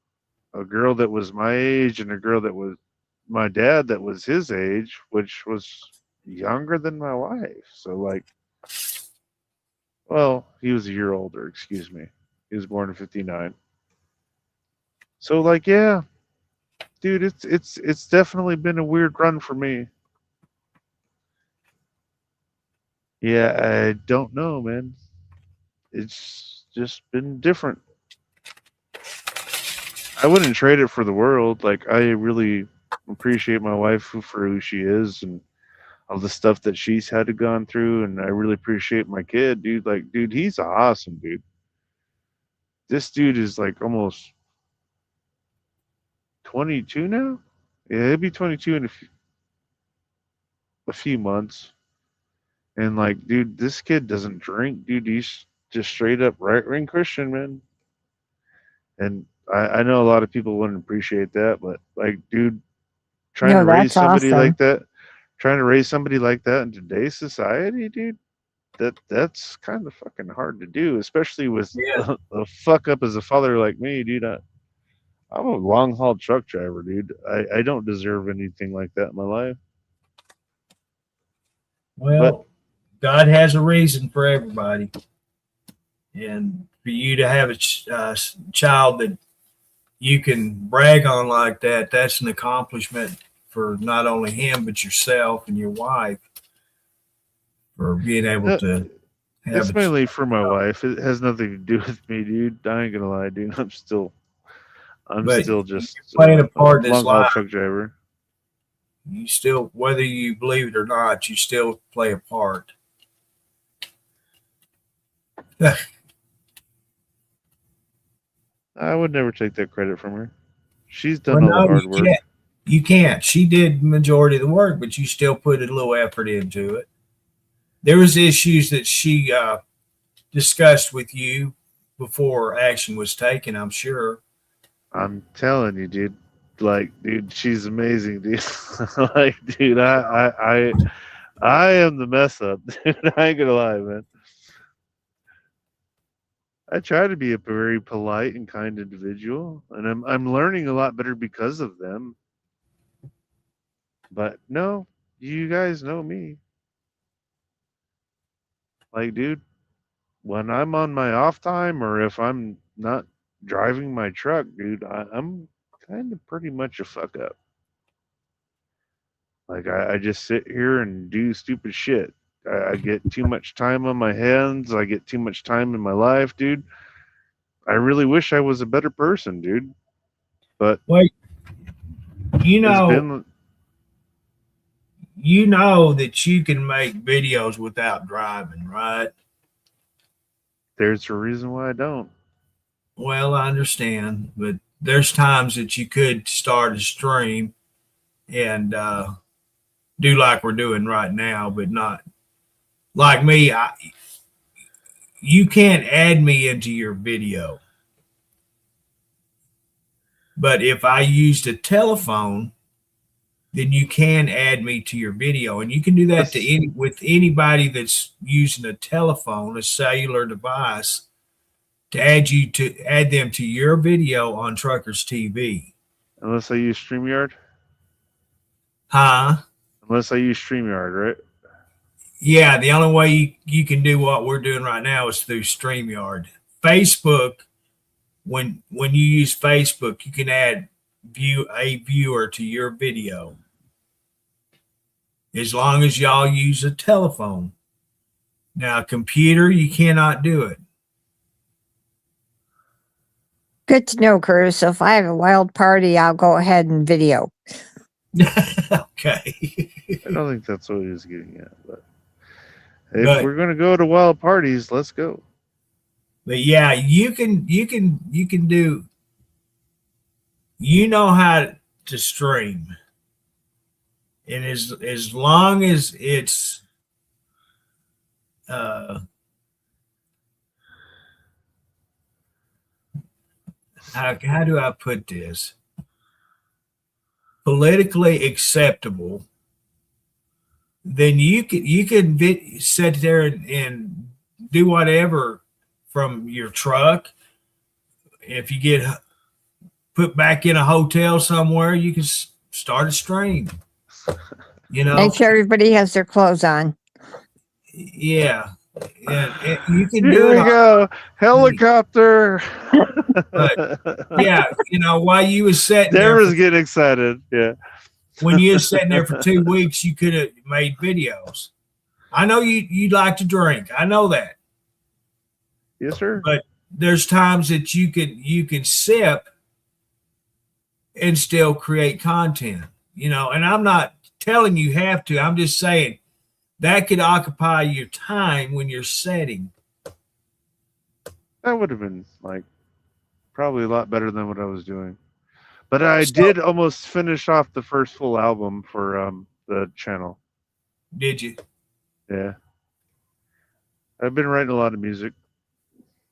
S5: A girl that was my age and a girl that was my dad that was his age, which was younger than my wife. So, like, well, he was a year older, excuse me. He was born in 59. So, like, yeah, dude, it's definitely been a weird run for me. Yeah, I don't know, man. It's just been different. I wouldn't trade it for the world. Like, I really appreciate my wife for who she is and all the stuff that she's had to gone through, and I really appreciate my kid, dude. Like, dude, he's awesome, dude. This dude is like almost 22 now. Yeah, he'll be 22 in a few months. And like, dude, this kid doesn't drink, dude. He's just straight up right wing Christian, man. And I know a lot of people wouldn't appreciate that, but like, dude, trying
S6: No,
S5: to raise
S6: that's
S5: somebody
S6: awesome.
S5: like that, trying to raise somebody like that in today's society, dude, that's kind of fucking hard to do, especially with
S1: Yeah.
S5: a fuck up as a father like me, dude. I'm a long haul truck driver, dude. I don't deserve anything like that in my life.
S1: Well, God has a reason for everybody, and for you to have a child that you can brag on like that, that's an accomplishment for not only him but yourself and your wife for being able to have
S5: It's mainly for my wife. It has nothing to do with me, dude. I ain't gonna lie, dude. I'm still
S1: But
S5: just
S1: playing a part in his
S5: long haul
S1: life.
S5: truck driver.
S1: You still, whether you believe it or not, you still play a part.
S5: I would never take that credit from her. She's done all the
S1: no,
S5: hard
S1: you
S5: work.
S1: can't. You can't. She did majority of the work, but you still put a little effort into it. There was issues that she discussed with you before action was taken, I'm sure.
S5: I'm telling you, dude. Like, dude, she's amazing, dude. Like, dude, I am the mess up, dude. I ain't gonna lie, man. I try to be a very polite and kind individual, and I'm learning a lot better because of them. But no, you guys know me. Like, dude, when I'm on my off time or if I'm not driving my truck, dude, I'm kind of pretty much a fuck up. Like, I just sit here and do stupid shit. I get too much time on my hands. I get too much time in my life, dude. I really wish I was a better person, dude. But
S1: Wait, you
S5: it's
S1: know,
S5: been
S1: you know that you can make videos without driving, right?
S5: there's a reason why I don't.
S1: Well, I understand, but there's times that you could start a stream and do like we're doing right now, but not like me. You can't add me into your video. But if I used a telephone, then you can add me to your video. And you can do that to with anybody that's using a telephone, a cellular device, to add them to your video on Truckers TV.
S5: Unless I use StreamYard.
S1: Huh?
S5: Unless I use StreamYard, right?
S1: Yeah, the only way you can do what we're doing right now is through StreamYard. Facebook, when you use Facebook, you can add a viewer to your video. As long as y'all use a telephone. Now, a computer, you cannot do it.
S6: Good to know, Curtis. So if I have a wild party, I'll go ahead and video.
S1: Okay.
S5: I don't think that's what he was getting at. But if
S1: But-
S5: we're gonna go to wild parties, let's go.
S1: But yeah, you can do, you know how to stream. And as long as it's how do I put this? Politically acceptable, then you can sit there and do whatever from your truck. If you get put back in a hotel somewhere, you can start a stream. You know,
S6: Make sure everybody has their clothes on.
S1: yeah, and you can
S5: Here
S1: do
S5: we
S1: it.
S5: go, helicopter.
S1: Yeah, you know, while you was sitting there,
S5: Deborah's getting excited. Yeah.
S1: when you was sitting there for 2 weeks, you could have made videos. I know you'd like to drink. I know that.
S5: Yes, sir.
S1: But there's times that you can sip and still create content, you know, and I'm not telling you have to. I'm just saying that could occupy your time when you're setting.
S5: That would have been like probably a lot better than what I was doing. But I did almost finish off the first full album for the channel.
S1: Did you?
S5: Yeah. I've been writing a lot of music.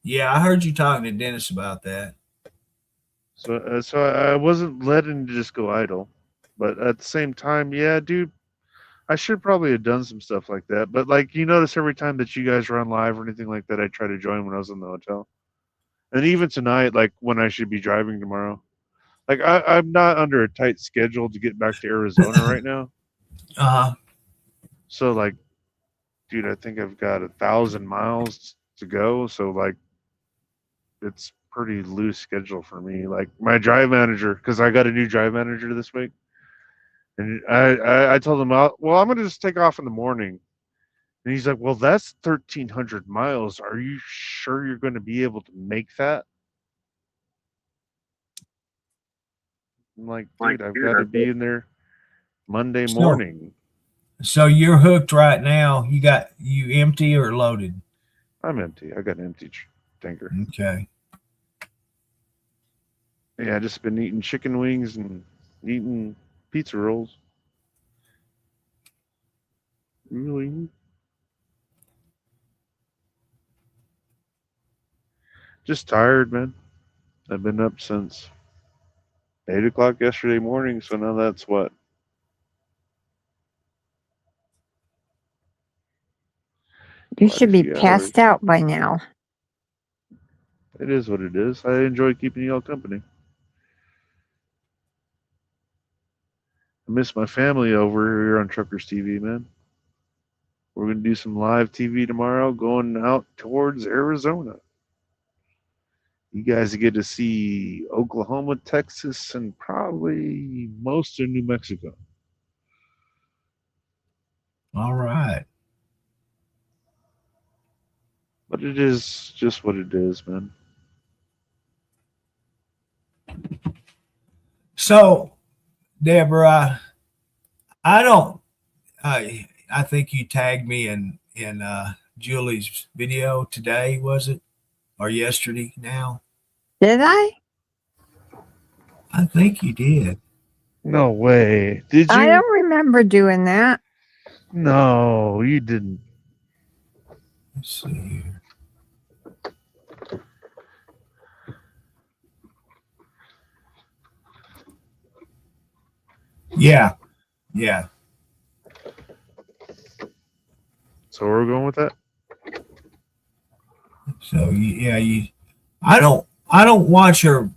S1: Yeah, I heard you talking to Dennis about that.
S5: So I wasn't letting to just go idle. But at the same time, yeah, dude, I should probably have done some stuff like that. But like you notice every time that you guys are on live or anything like that, I try to join when I was in the hotel. And even tonight, like when I should be driving tomorrow. Like I'm not under a tight schedule to get back to Arizona right now. So like, dude, I think I've got 1,000 miles to go. So like, it's pretty loose schedule for me. Like my drive manager, because I got a new drive manager this week, and I told him, well, I'm gonna just take off in the morning. And he's like, well, that's 1,300 miles. Are you sure you're going to be able to make that? I'm like, dude, I've got to be in there Monday morning.
S1: So you're hooked right now. You empty or loaded?
S5: I'm empty. I got an empty tanker.
S1: Okay.
S5: Yeah, I just been eating chicken wings and eating pizza rolls. Really? Just tired, man. I've been up since 8 o'clock yesterday morning, so now that's what?
S6: You
S5: Quite a
S6: should be
S5: few hours.
S6: passed out by now.
S5: It is what it is. I enjoy keeping you all company. I miss my family over here on Truckers TV, man. We're going to do some live TV tomorrow going out towards Arizona. You guys get to see Oklahoma, Texas, and probably most of New Mexico.
S1: All right.
S5: But it is just what it is, man.
S1: So, Deborah, I don't. I think you tagged me in Julie's video today, was it, or yesterday? Now,
S6: Did I?
S1: I think you did.
S5: No way. Did you?
S6: I don't remember doing that.
S5: No, you didn't.
S1: Let's see here. Yeah, yeah.
S5: So we're going with that?
S1: So yeah, you. I don't watch her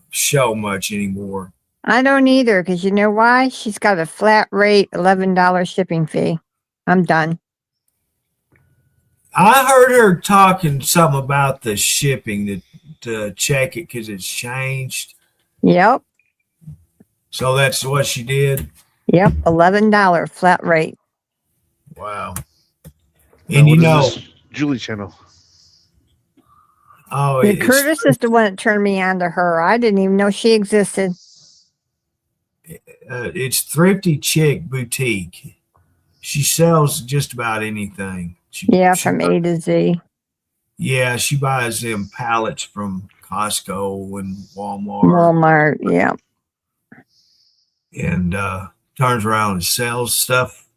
S1: show much anymore.
S6: I don't either, because you know why? She's got a flat rate $11 shipping fee. I'm done.
S1: I heard her talking something about the shipping to check it because it's changed.
S6: Yep.
S1: So that's what she did.
S6: Yep. $11 flat rate.
S1: Wow.
S5: Now,
S1: And you
S5: what is
S1: know,
S5: this Julie channel?
S1: oh,
S6: Yeah,
S1: it's
S6: Curtis is the one that turned me on to her. I didn't even know she existed.
S1: it's Thrifty Chick Boutique. She sells just about anything.
S6: Yeah, from A to Z.
S1: Yeah, she buys them pallets from Costco and Walmart,
S6: Walmart. Yeah.
S1: and turns around and sells stuff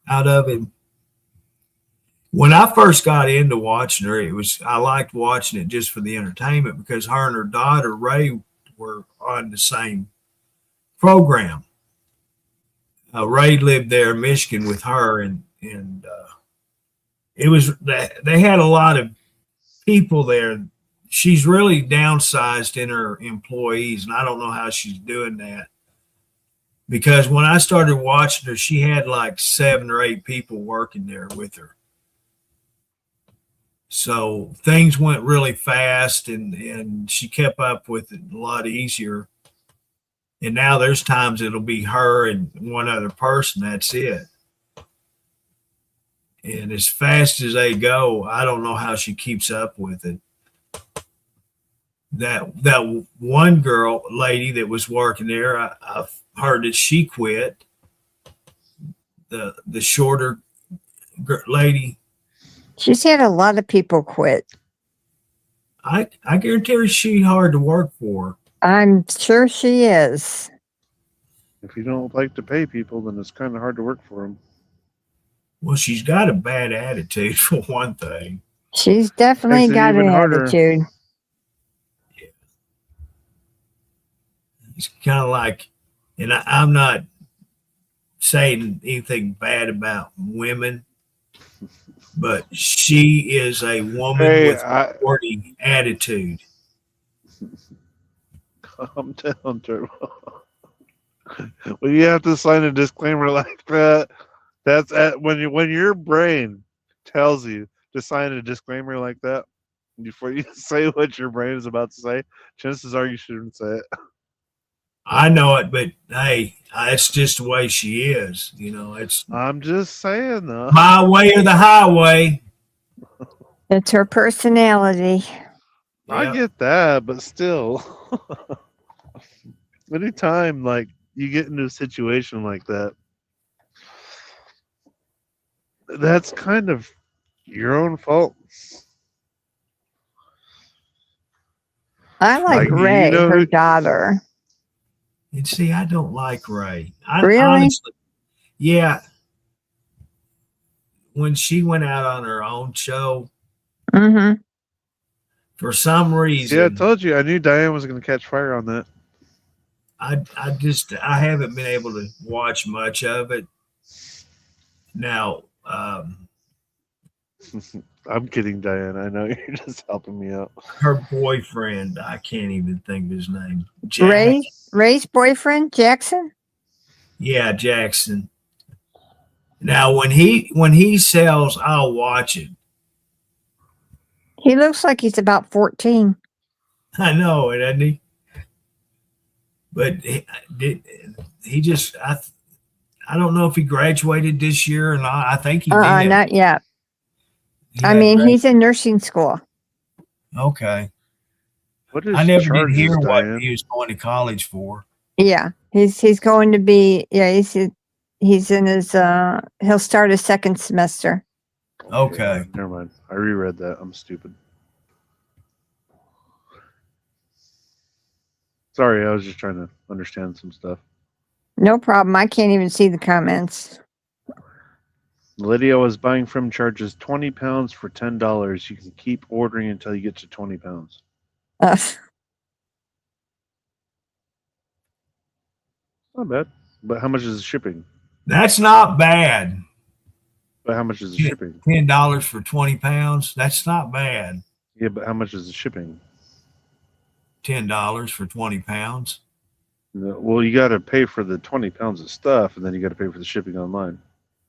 S1: out of it. When I first got into watching her, I liked watching it just for the entertainment because her and her daughter Ray were on the same program. Ray lived there in Michigan with her, and it was they had a lot of people there. She's really downsized in her employees, and I don't know how she's doing that. Because when I started watching her, she had like 7 or 8 people working there with her. So things went really fast, and she kept up with it a lot easier. And now there's times it'll be her and one other person. That's it. And as fast as they go, I don't know how she keeps up with it. That one lady that was working there, I've heard that she quit. The shorter lady.
S6: She's had a lot of people quit.
S1: I guarantee her she's hard to work for.
S6: I'm sure she is.
S5: If you don't like to pay people, then it's kind of hard to work for them.
S1: Well, she's got a bad attitude for one thing.
S6: She's definitely
S5: Makes it
S6: got
S5: even
S6: an
S5: harder.
S6: attitude.
S1: It's kind of like, and I'm not saying anything bad about women, but she is a woman with a sporting attitude.
S5: Calm down, Turbo. When you have to sign a disclaimer like that, that's when your brain tells you to sign a disclaimer like that before you say what your brain is about to say. Chances are you shouldn't say it.
S1: I know it, but hey, it's just the way she is. You know, it's
S5: I'm just saying, though.
S1: my way or the highway.
S6: It's her personality.
S5: I
S1: Yeah.
S5: get that, but still, anytime like you get into a situation like that, that's kind of your own fault.
S6: I like
S5: Like, you
S6: Ray,
S5: know
S6: her
S5: who-
S6: daughter.
S1: And see, I don't like Ray. I
S6: Really?
S1: honestly, yeah. When she went out on her own show,
S6: Mm-hmm.
S1: for some
S5: See, I
S1: reason,
S5: told you, I knew Diane was going to catch fire on that.
S1: I haven't been able to watch much of it. Now,
S5: I'm kidding, Diane. I know you're just helping me out.
S1: her boyfriend, I can't even think of his name.
S6: Ray's boyfriend, Jackson?
S1: Yeah, Jackson. Now when he sells, I'll watch it.
S6: He looks like he's about 14.
S1: I know it, doesn't he? But he just I don't know if he graduated this year or not. I think he did.
S6: Not yet.
S1: He
S6: I
S1: hadn't
S6: mean, he's in nursing school.
S1: okay.
S5: What is
S1: I never did
S5: charges,
S1: hear what
S5: Diane?
S1: he was going to college for.
S6: Yeah, he's going to be. Yeah, he's in his. He'll start his second semester.
S1: Okay.
S5: Never mind. I reread that. I'm stupid. Sorry, I was just trying to understand some stuff.
S6: No problem. I can't even see the comments.
S5: Lydia was buying from charges 20 pounds for $10. You can keep ordering until you get to 20 pounds. Not bad. But how much is the shipping?
S1: That's not bad.
S5: But how much is the
S1: Yeah.
S5: shipping?
S1: $10 for 20 pounds. That's not bad.
S5: Yeah, but how much is the shipping?
S1: $10 for 20 pounds.
S5: Well, you got to pay for the 20 pounds of stuff, and then you got to pay for the shipping online.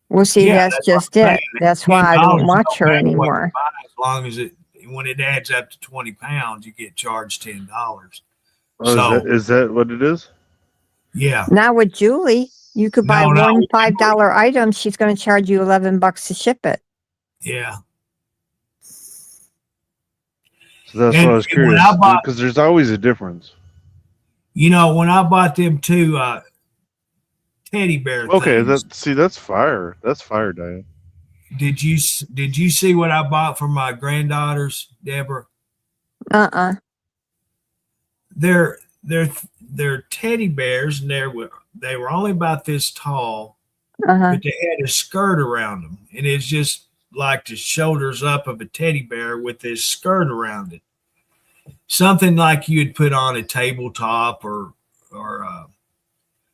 S6: Well, see,
S1: Yeah,
S6: that's
S1: that's
S6: just
S1: what I'm
S6: it. That's why I
S1: $10
S6: don't watch
S1: no
S6: her
S1: matter what you
S6: anymore.
S1: buy, as long as when it adds up to 20 pounds, you get charged $10.
S5: Oh,
S1: So-
S5: is that what it is?
S1: Yeah.
S6: Now with Julie, you could buy
S1: No,
S6: one $5 item. She's going to charge you $11 to ship it.
S1: Yeah.
S5: So that's
S1: And
S5: what I was
S1: when
S5: curious.
S1: I bought-
S5: Because there's always a difference.
S1: You know, when I bought them two teddy bear
S5: Okay,
S1: things,
S5: that's fire. That's fire, Diane.
S1: did you see what I bought for my granddaughters, Deborah?
S6: Uh-uh.
S1: They're teddy bears, and they were only about this tall,
S6: Uh-huh.
S1: but they had a skirt around them, and it's just like the shoulders up of a teddy bear with this skirt around it. Something like you'd put on a tabletop or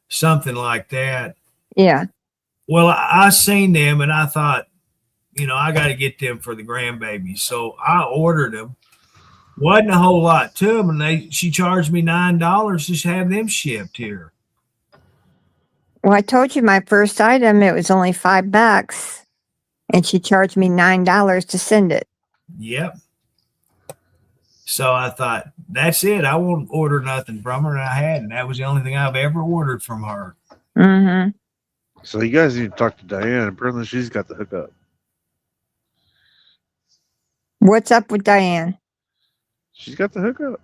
S1: something like that.
S6: Yeah.
S1: Well, I seen them and I thought, I got to get them for the grandbabies. So I ordered them. Wasn't a whole lot to them, and she charged me $9 just to have them shipped here.
S6: Well, I told you my first item, it was only $5, and she charged me $9 to send it.
S1: Yep. So I thought, that's it. I won't order nothing from her, and I hadn't. That was the only thing I've ever ordered from her.
S6: Mm-hmm.
S5: So you guys need to talk to Diane. Apparently, she's got the hookup.
S6: What's up with Diane?
S5: She's got the hookup.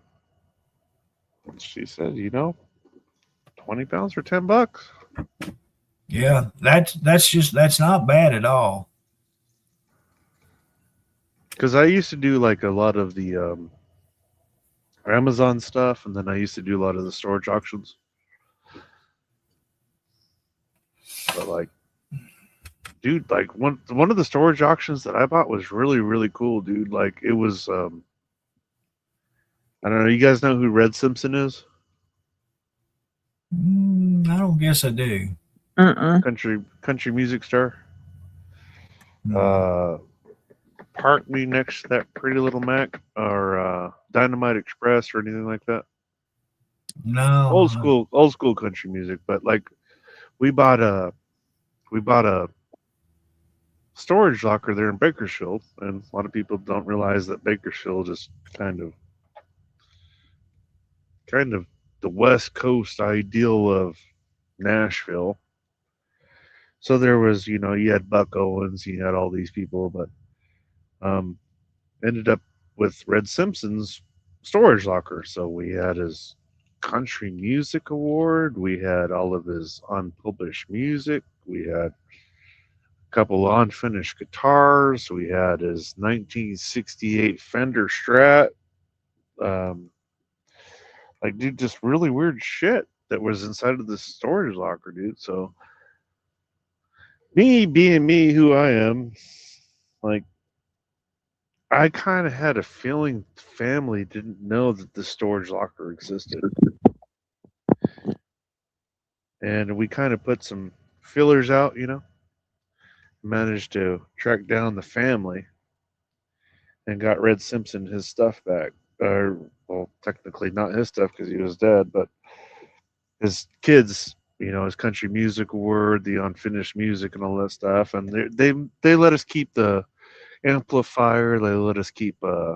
S5: She said, 20 pounds for $10.
S1: Yeah, that's not bad at all.
S5: Because I used to do like a lot of the Amazon stuff, and then I used to do a lot of the storage auctions. But like, dude, like one of the storage auctions that I bought was really, really cool, dude. Like it was I don't know, you guys know who Red Simpson is?
S1: I don't guess I do.
S5: Country music star. Park Me next to that Pretty Little Mac or Dynamite Express or anything like that.
S1: No.
S5: Old school country music, but like we bought a storage locker there in Bakersfield, and a lot of people don't realize that Bakersfield is kind of the West Coast ideal of Nashville. So there was, you had Buck Owens, you had all these people, but ended up with Red Simpson's storage locker. So we had his country music award, we had all of his unpublished music, we had a couple unfinished guitars, we had his 1968 Fender Strat, Like, dude, just really weird shit that was inside of this storage locker, dude. So, me being me, who I am, like, I kind of had a feeling family didn't know that the storage locker existed. And we kind of put some fillers out, managed to track down the family and got Red Simpson his stuff back. Well, technically not his stuff because he was dead, but his kids, his country music award, the unfinished music, and all that stuff. And they let us keep the amplifier. They let us keep a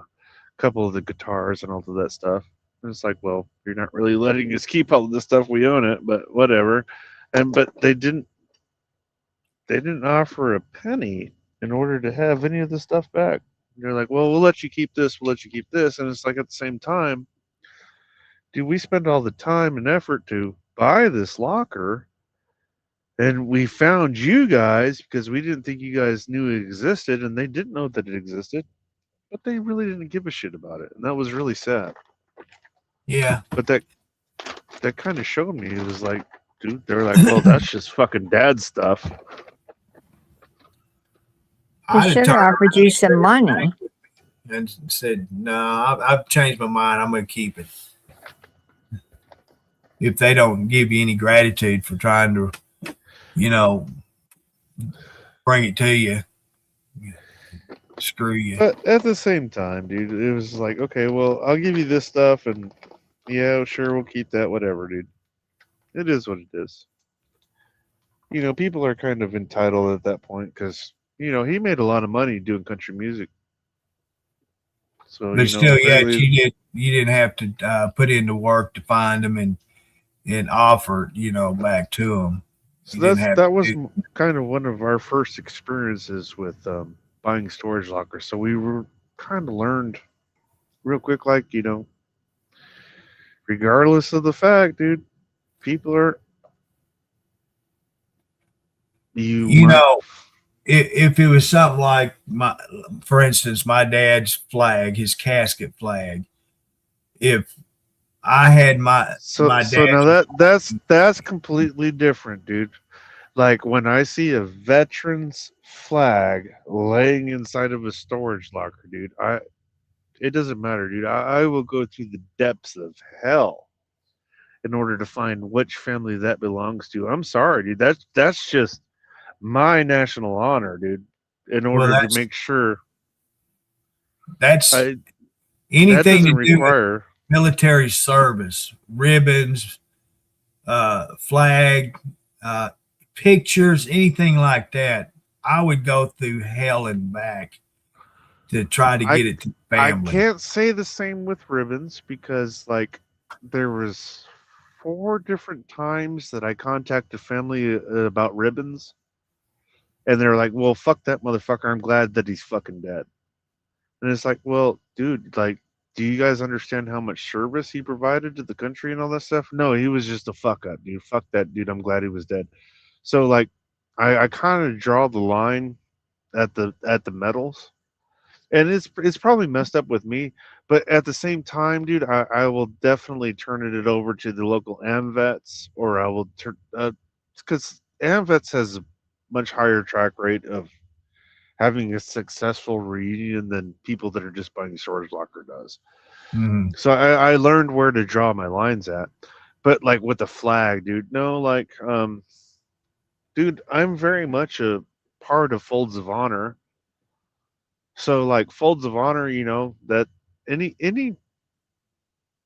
S5: couple of the guitars and all of that stuff. And it's like, well, you're not really letting us keep all of this stuff. We own it, but whatever. But they didn't offer a penny in order to have any of the stuff back. They're like, well, we'll let you keep this, we'll let you keep this. And it's like, at the same time, dude, we spend all the time and effort to buy this locker, and we found you guys because we didn't think you guys knew it existed, and they didn't know that it existed, but they really didn't give a shit about it. And that was really sad.
S1: Yeah.
S5: But that kind of showed me, it was like, dude, they're like, well, that's just fucking dad stuff.
S6: They should have offered you some money.
S1: And said, no, I've changed my mind. I'm going to keep it. If they don't give you any gratitude for trying to, bring it to you, screw you.
S5: But at the same time, dude, it was like, okay, well, I'll give you this stuff, and yeah, sure, we'll keep that, whatever, dude. It is what it is. People are kind of entitled at that point because, he made a lot of money doing country music. So,
S1: But still, you didn't have to put in the work to find them and offer, back to them.
S5: So that was kind of one of our first experiences with buying storage lockers. So we were kind of learned real quick, like, regardless of the fact, dude, people are,
S1: if it was something like for instance, my dad's flag, his casket flag, if I had my dad.
S5: So now that's completely different, dude. Like when I see a veteran's flag laying inside of a storage locker, dude, it doesn't matter, dude. I will go through the depths of hell in order to find which family that belongs to. I'm sorry, dude. That's just my national honor, dude. In order to make sure
S1: that's anything to do with military service, ribbons, flag, pictures, anything like that, I would go through hell and back to try to get it to family.
S5: I can't say the same with ribbons because, like, there was 4 different times that I contacted family about ribbons, and they're like, well, fuck that motherfucker. I'm glad that he's fucking dead. And it's like, well, dude, like, do you guys understand how much service he provided to the country and all that stuff? No, he was just a fuck up, dude. Fuck that dude. I'm glad he was dead. So, like, I kind of draw the line at the medals, and it's probably messed up with me, but at the same time, dude, I will definitely turn it over to the local AMVETS, or I will turn because AMVETS has a much higher track rate of having a successful reunion than people that are just buying storage locker does.
S1: Mm-hmm.
S5: So I learned where to draw my lines at. But like with the flag, dude, no, like, dude, I'm very much a part of Folds of Honor. So like Folds of Honor, that anybody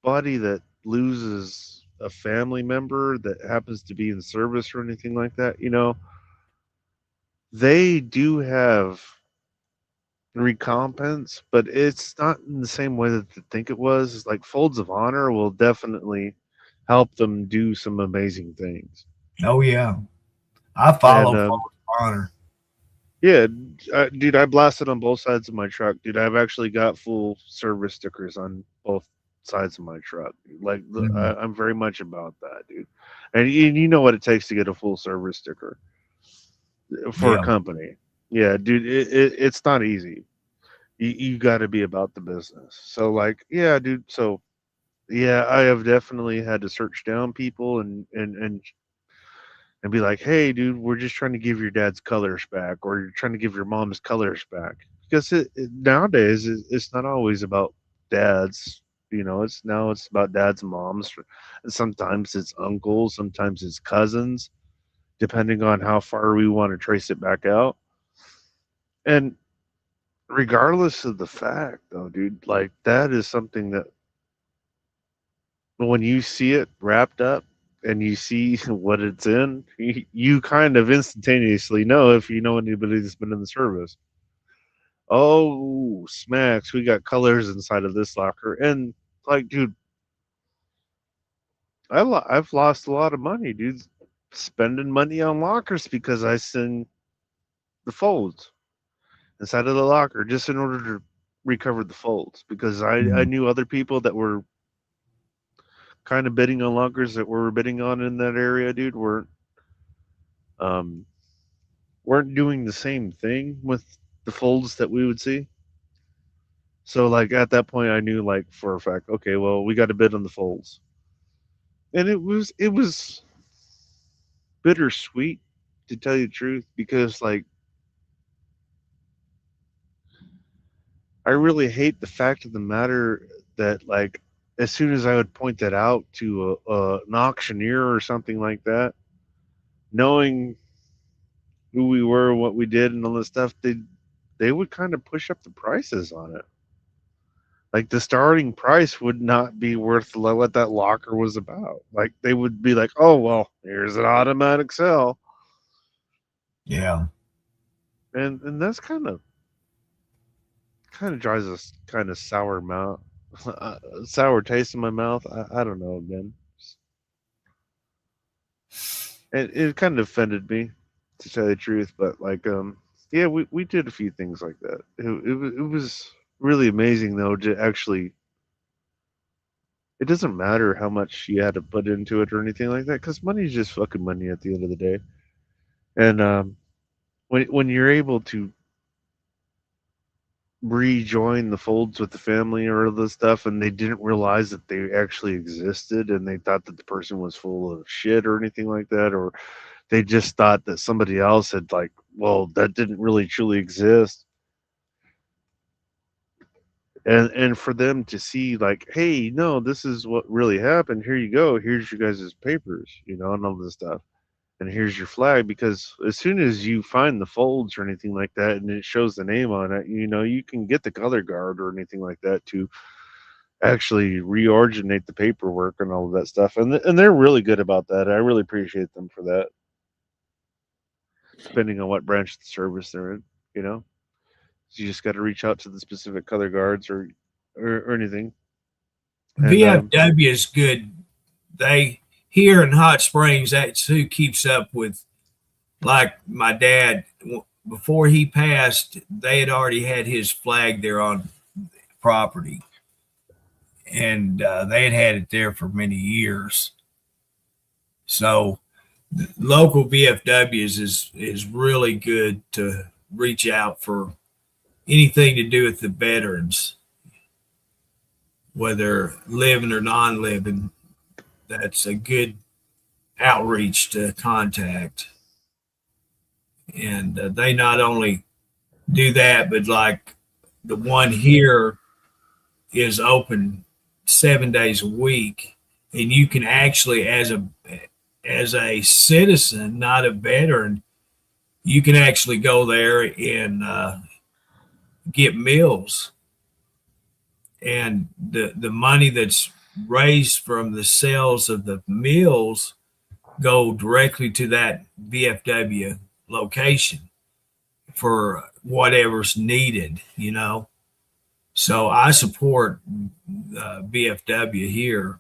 S5: that loses a family member that happens to be in service or anything like that, they do have recompense, but it's not in the same way that they think it was. It's like Folds of Honor will definitely help them do some amazing things.
S1: Oh yeah, I follow Folds of Honor.
S5: Yeah, dude, I blasted on both sides of my truck, dude. I've actually got full service stickers on both sides of my truck. Like, I'm very much about that, dude. And you know what it takes to get a full service sticker for a company. Yeah, dude, it's not easy. You got to be about the business. So, like, yeah, dude. So, yeah, I have definitely had to search down people and be like, hey, dude, we're just trying to give your dad's colors back, or you're trying to give your mom's colors back. Because nowadays, it's not always about dads. You know, it's about dads and moms. And sometimes it's uncles, sometimes it's cousins, depending on how far we want to trace it back out. And regardless of the fact, though, dude, like that is something that when you see it wrapped up and you see what it's in, you kind of instantaneously know if you know anybody that's been in the service. Oh, smacks, we got colors inside of this locker. And like, dude, I've lost a lot of money, dude, spending money on lockers because I send the folds inside of the locker just in order to recover the folds, because I knew other people that were kind of bidding on lockers that we were bidding on in that area, dude, weren't doing the same thing with the folds that we would see. So like at that point I knew like for a fact, okay, well, we got to bid on the folds. And it was bittersweet, to tell you the truth, because like I really hate the fact of the matter that like as soon as I would point that out to an auctioneer or something like that, knowing who we were, what we did, and all this stuff, they would kind of push up the prices on it. Like the starting price would not be worth what that locker was about. Like they would be like, "Oh well, here's an automatic sell,"
S1: Yeah.
S5: and that's kind of drives us kind of sour mouth, sour taste in my mouth. I don't know, again. It kind of offended me, to tell you the truth, but like yeah, we did a few things like that. It was really amazing though to actually, it doesn't matter how much you had to put into it or anything like that, because money is just fucking money at the end of the day. And when you're able to rejoin the folds with the family or other stuff, and they didn't realize that they actually existed, and they thought that the person was full of shit or anything like that, or they just thought that somebody else had, like, well, that didn't really truly exist. And for them to see, like, hey, no, this is what really happened. Here you go. Here's your guys' papers, and all this stuff. And here's your flag, because as soon as you find the folds or anything like that, and it shows the name on it, you can get the color guard or anything like that to actually reoriginate the paperwork and all of that stuff. And they're really good about that. I really appreciate them for that, depending on what branch of the service they're in. You just got to reach out to the specific color guards or anything. And,
S1: VFW is good. They here in Hot Springs, that's who keeps up with. Like my dad, before he passed, they had already had his flag there on property, and they had it there for many years. So, local VFWs is really good to reach out for anything to do with the veterans, whether living or non-living. That's a good outreach to contact. And they not only do that, but like the one here is open 7 days a week, and you can actually, as a citizen, not a veteran, you can actually go there and get meals, and the money that's raised from the sales of the meals go directly to that VFW location for whatever's needed, So I support VFW here,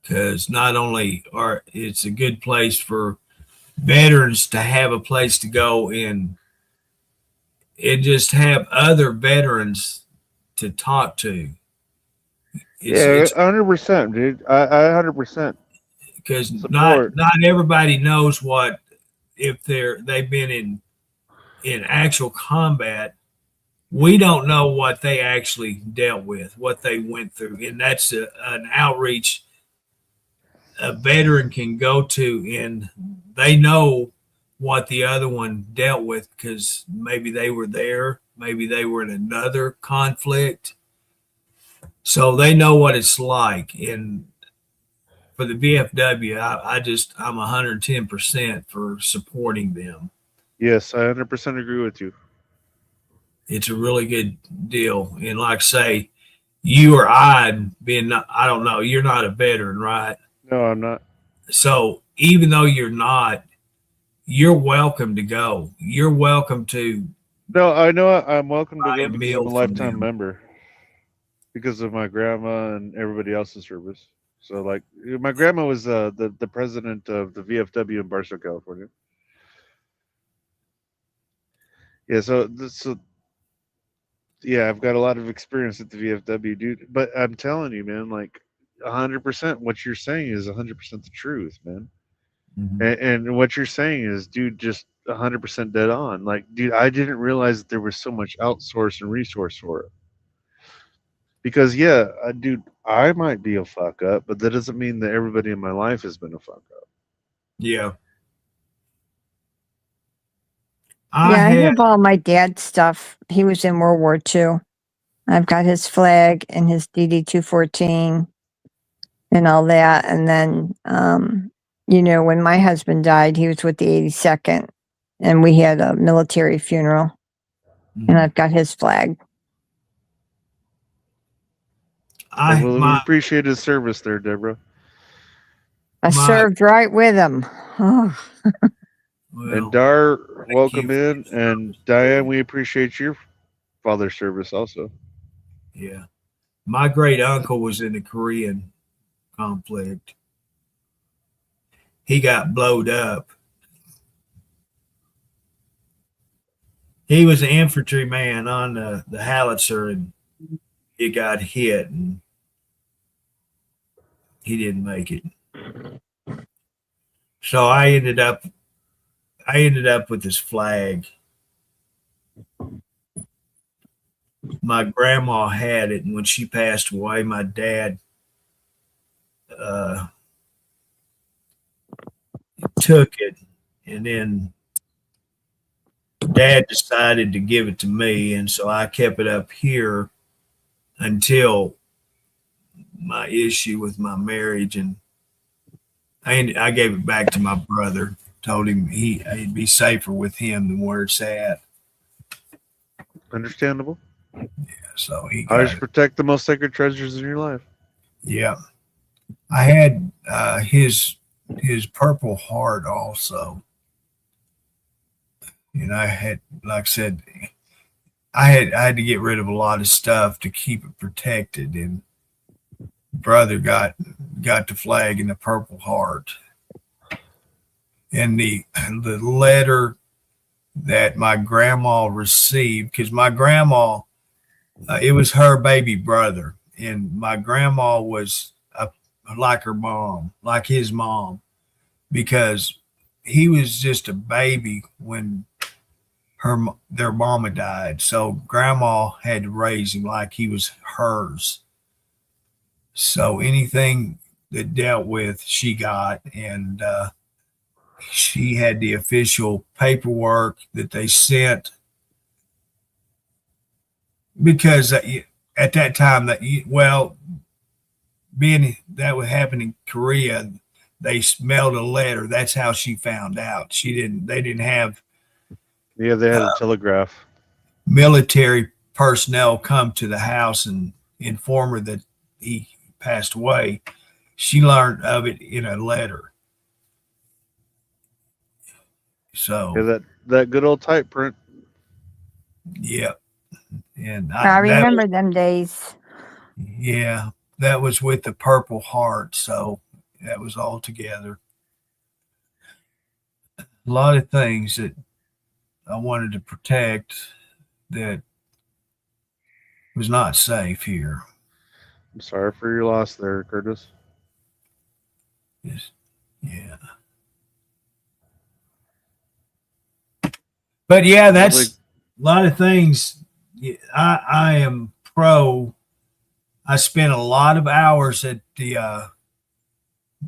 S1: because not only it's a good place for veterans to have a place to go in and just have other veterans to talk to.
S5: It's 100%, dude. I 100%.
S1: Because not everybody knows what, if they've been in actual combat, we don't know what they actually dealt with, what they went through. And that's an outreach a veteran can go to, and they know what the other one dealt with because maybe they were there, maybe they were in another conflict. So they know what it's like. And for the VFW, I'm 110% for supporting them.
S5: Yes, I 100% agree with you.
S1: It's a really good deal. And like I say, you or I being not, I don't know, you're not a veteran, right?
S5: No, I'm not.
S1: So even though you're not, you're welcome to go. You're welcome to
S5: No, I know I'm welcome to
S1: buy
S5: go
S1: a
S5: because
S1: meal
S5: I'm a
S1: from
S5: lifetime
S1: them.
S5: member because of my grandma and everybody else's service. So, like, my grandma was the president of the VFW in Barstow, California. Yeah, so yeah, I've got a lot of experience at the VFW, dude. But I'm telling you, man, like 100%, what you're saying is 100% the truth, man. And what you're saying is, dude, just 100% dead on. Like, dude, I didn't realize that there was so much outsource and resource for it. Because, yeah, dude, I might be a fuck up, but that doesn't mean that everybody in my life has been a fuck up.
S1: Yeah.
S6: Yeah, I have all my dad's stuff. He was in World War II. I've got his flag and his DD 214 and all that. And then, when my husband died, he was with the 82nd, and we had a military funeral, and I've got his flag.
S5: We appreciate his service there, Deborah.
S6: I served right with him. Oh.
S5: And Dar, welcome in. And Diane, we appreciate your father's service also.
S1: Yeah. My great uncle was in the Korean conflict. He got blowed up. He was an infantryman on the howitzer, and he got hit, and he didn't make it. So I ended up with this flag. My grandma had it, and when she passed away, my dad took it, and then Dad decided to give it to me, and so I kept it up here until my issue with my marriage, and I gave it back to my brother. Told him he'd be safer with him than where it's at.
S5: Understandable.
S1: Yeah, so he
S5: always protect the most sacred treasures in your life.
S1: Yeah, I had his Purple Heart also. And I had, like I said, I had to get rid of a lot of stuff to keep it protected. And brother got the flag and the Purple Heart. And the letter that my grandma received, because my grandma, it was her baby brother, and my grandma was like her mom, like his mom, because he was just a baby when their mama died. So grandma had to raise him like he was hers. So anything that dealt with, she got, and she had the official paperwork that they sent, because at that time being that would happen in Korea, they smelled a letter. That's how she found out. They didn't have.
S5: Yeah, they had a telegraph.
S1: Military personnel come to the house and inform her that he passed away. She learned of it in a letter. So
S5: yeah, that good old type print.
S1: Yeah, and
S6: I remember them days.
S1: Yeah, that was with the Purple Heart. So that was all together. A lot of things that I wanted to protect that was not safe here.
S5: I'm sorry for your loss there, Curtis.
S1: Yes. Yeah. But yeah, that's a lot of things. I am pro. I spent a lot of hours at the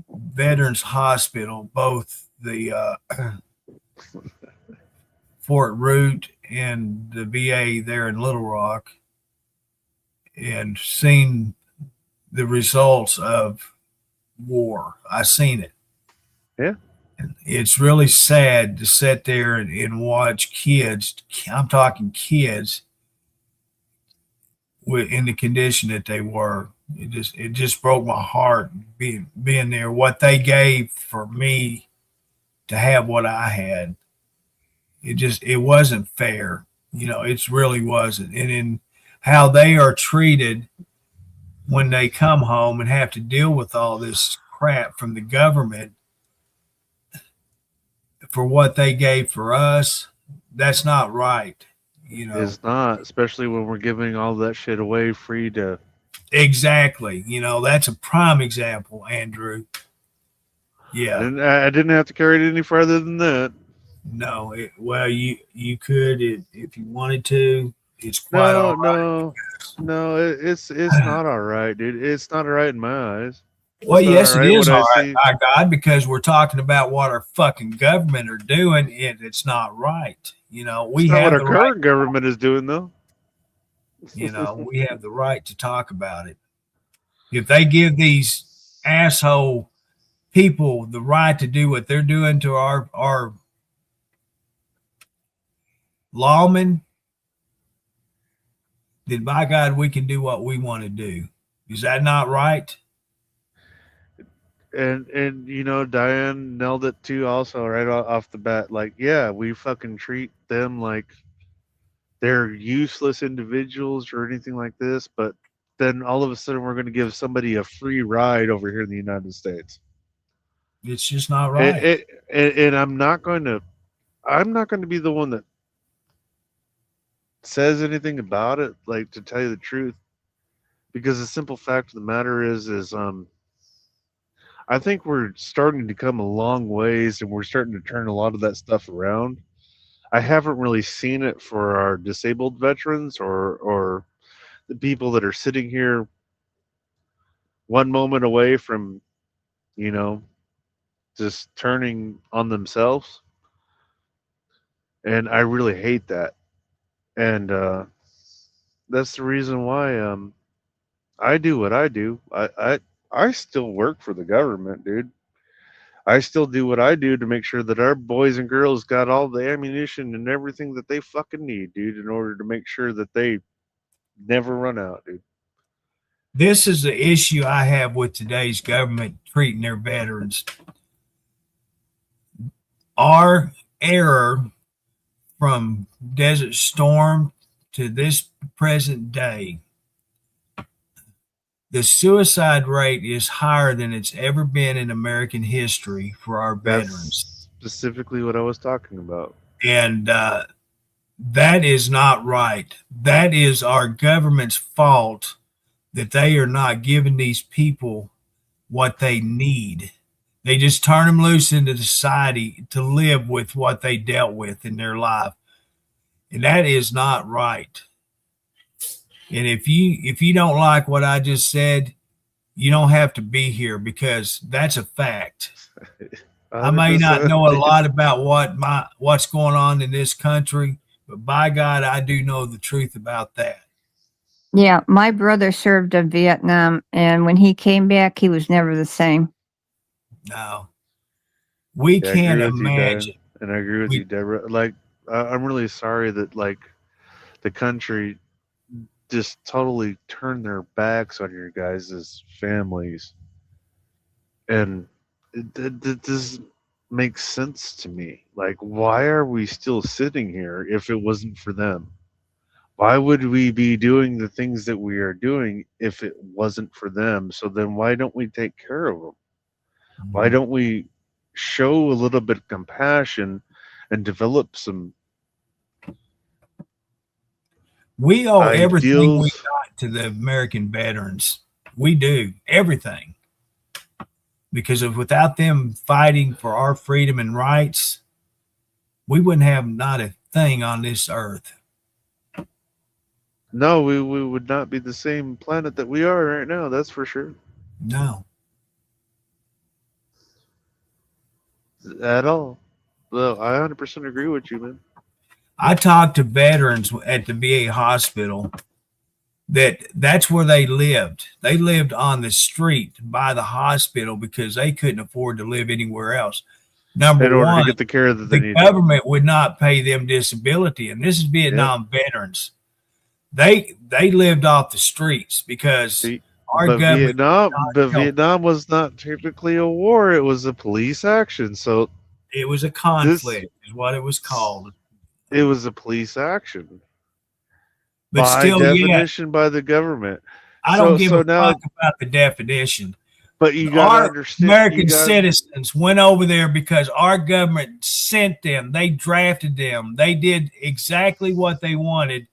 S1: Veterans Hospital, both the Fort Root and the VA there in Little Rock, and seen the results of war. I seen it.
S5: Yeah.
S1: And it's really sad to sit there and watch kids. I'm talking kids in the condition that they were. It just broke my heart being there. What they gave for me to have what I had, it wasn't fair. It really wasn't. And in how they are treated when they come home and have to deal with all this crap from the government for what they gave for us, that's not right.
S5: It's not, especially when we're giving all that shit away free to.
S1: Exactly. That's a prime example, Andrew. Yeah.
S5: I didn't have to carry it any further than that.
S1: No. You could if you wanted to. It's quite all right.
S5: No. It's not all right, dude. It's not all right in my eyes.
S1: Well, yes,
S5: it
S1: it
S5: is
S1: is all right, by God, because we're talking about what our fucking government are doing, and it's not right. We
S5: It's not
S1: have
S5: what
S1: the
S5: our current government is doing, though.
S1: we have the right to talk about it. If they give these asshole people the right to do what they're doing to our lawmen, then by God, we can do what we want to do. Is that not right?
S5: And Diane nailed it too. Also, right off the bat, like, yeah, we fucking treat them like they're useless individuals or anything like this, but then all of a sudden we're going to give somebody a free ride over here in the United States.
S1: It's just not right.
S5: And I'm not going to be the one that says anything about it, like, to tell you the truth, because the simple fact of the matter is I think we're starting to come a long ways, and we're starting to turn a lot of that stuff around. I haven't really seen it for our disabled veterans or the people that are sitting here one moment away from, just turning on themselves. And I really hate that. And that's the reason why I do what I do. I still work for the government, dude. I still do what I do to make sure that our boys and girls got all the ammunition and everything that they fucking need, dude, in order to make sure that they never run out, dude.
S1: This is the issue I have with today's government treating their veterans. Our error from Desert Storm to this present day, the suicide rate is higher than it's ever been in American history for our veterans.
S5: That's specifically what I was talking about.
S1: And that is not right. That is our government's fault that they are not giving these people what they need. They just turn them loose into society to live with what they dealt with in their life. And that is not right. And if you don't like what I just said, you don't have to be here, because that's a fact. I may not know a lot about what's going on in this country, but by God, I do know the truth about that.
S6: Yeah, my brother served in Vietnam, and when he came back, he was never the same.
S1: No. We can't imagine.
S5: And I agree with you, Deborah. Like, I'm really sorry that, like, the country just totally turned their backs on your guys' families. And it doesn't make sense to me. Like, why are we still sitting here if it wasn't for them? Why would we be doing the things that we are doing if it wasn't for them? So then why don't we take care of them? Mm-hmm. Why don't we show a little bit of compassion and develop some
S1: We owe
S5: ideals.
S1: Everything we got to the American veterans. We do. Everything. Because without them fighting for our freedom and rights, we wouldn't have not a thing on this earth.
S5: No, we would not be the same planet that we are right now. That's for sure.
S1: No.
S5: At all. Well, I 100% agree with you, man.
S1: I talked to veterans at the VA hospital that's where they lived. They lived on the street by the hospital because they couldn't afford to live anywhere else. Number
S5: In order
S1: one,
S5: to get the care that they
S1: the
S5: needed.
S1: government would not pay them disability, and this is Vietnam veterans. They lived off the streets because
S5: See,
S1: our
S5: but
S1: government.
S5: Vietnam was not typically a war; it was a police action. So
S1: It was a conflict, is what it was called.
S5: it was a police action.
S1: But
S5: by
S1: still,
S5: definition, by the government.
S1: I don't give a fuck about the definition.
S5: But you got to understand,
S1: American citizens went over there because our government sent them. They drafted them. They did exactly what they wanted.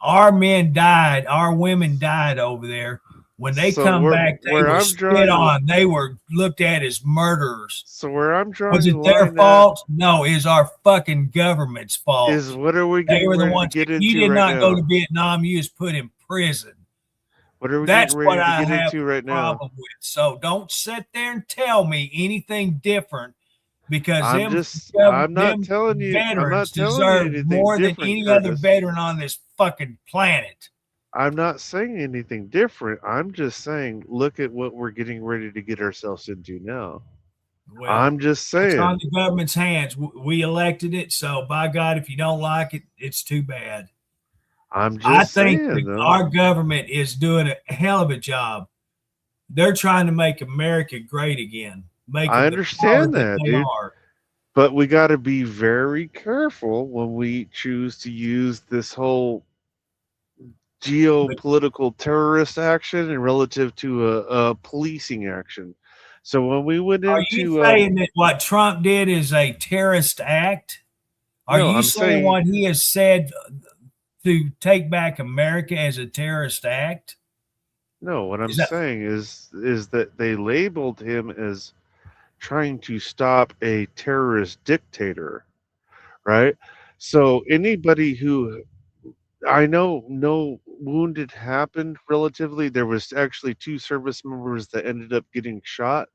S1: Our men died. Our women died over there. When they come back, they were spit on. They were looked at as murderers.
S5: So where I'm drawing,
S1: was it their fault? No, it's our fucking government's fault.
S5: Is what are we getting ready to get into?
S1: You did not go to Vietnam. You was put in prison.
S5: What are we
S1: That's
S5: getting ready
S1: what I
S5: to get
S1: have
S5: into right
S1: a problem with. So don't sit there and tell me anything different, because
S5: I'm not telling you. I'm not telling you anything
S1: more than
S5: different,
S1: any
S5: Curtis.
S1: other veteran on this fucking planet.
S5: I'm not saying anything different. I'm just saying, look at what we're getting ready to get ourselves into now.
S1: Well,
S5: I'm just saying.
S1: It's on the government's hands. We elected it, so by God, if you don't like it, it's too bad.
S5: I think
S1: our government is doing a hell of a job. They're trying to make America great again.
S5: I understand that, dude. But we got to be very careful when we choose to use this whole geopolitical terrorist action and relative to a policing action. So when we went into,
S1: are you saying that what Trump did is a terrorist act? Are you saying what he has said to take back America as a terrorist act?
S5: No, what I'm saying is that they labeled him as trying to stop a terrorist dictator, right? So anybody who, I know no wounded happened relatively. There was actually 2 service members that ended up getting shot.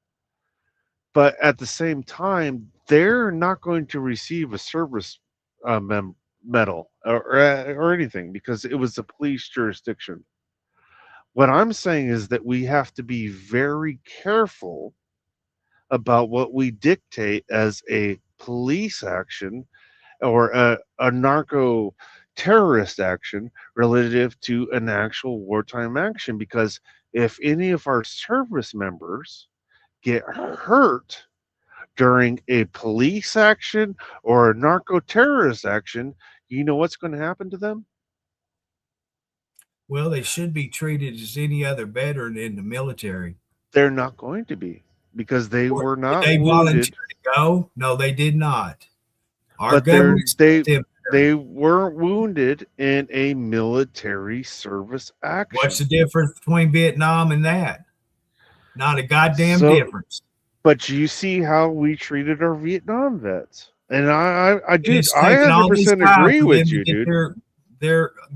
S5: But at the same time, they're not going to receive a service medal or anything because it was a police jurisdiction. What I'm saying is that we have to be very careful about what we dictate as a police action or a narco terrorist action relative to an actual wartime action, because if any of our service members get hurt during a police action or a narco terrorist action, you know what's going to happen to them?
S1: Well, they should be treated as any other veteran in the military.
S5: They're not going to be, because they were not.
S1: Did they volunteer to go? No, they did not. Our government,
S5: they weren't wounded in a military service action.
S1: What's the difference between Vietnam and that? Not a goddamn difference.
S5: But you see how we treated our Vietnam vets, and I 100% agree with you, dude.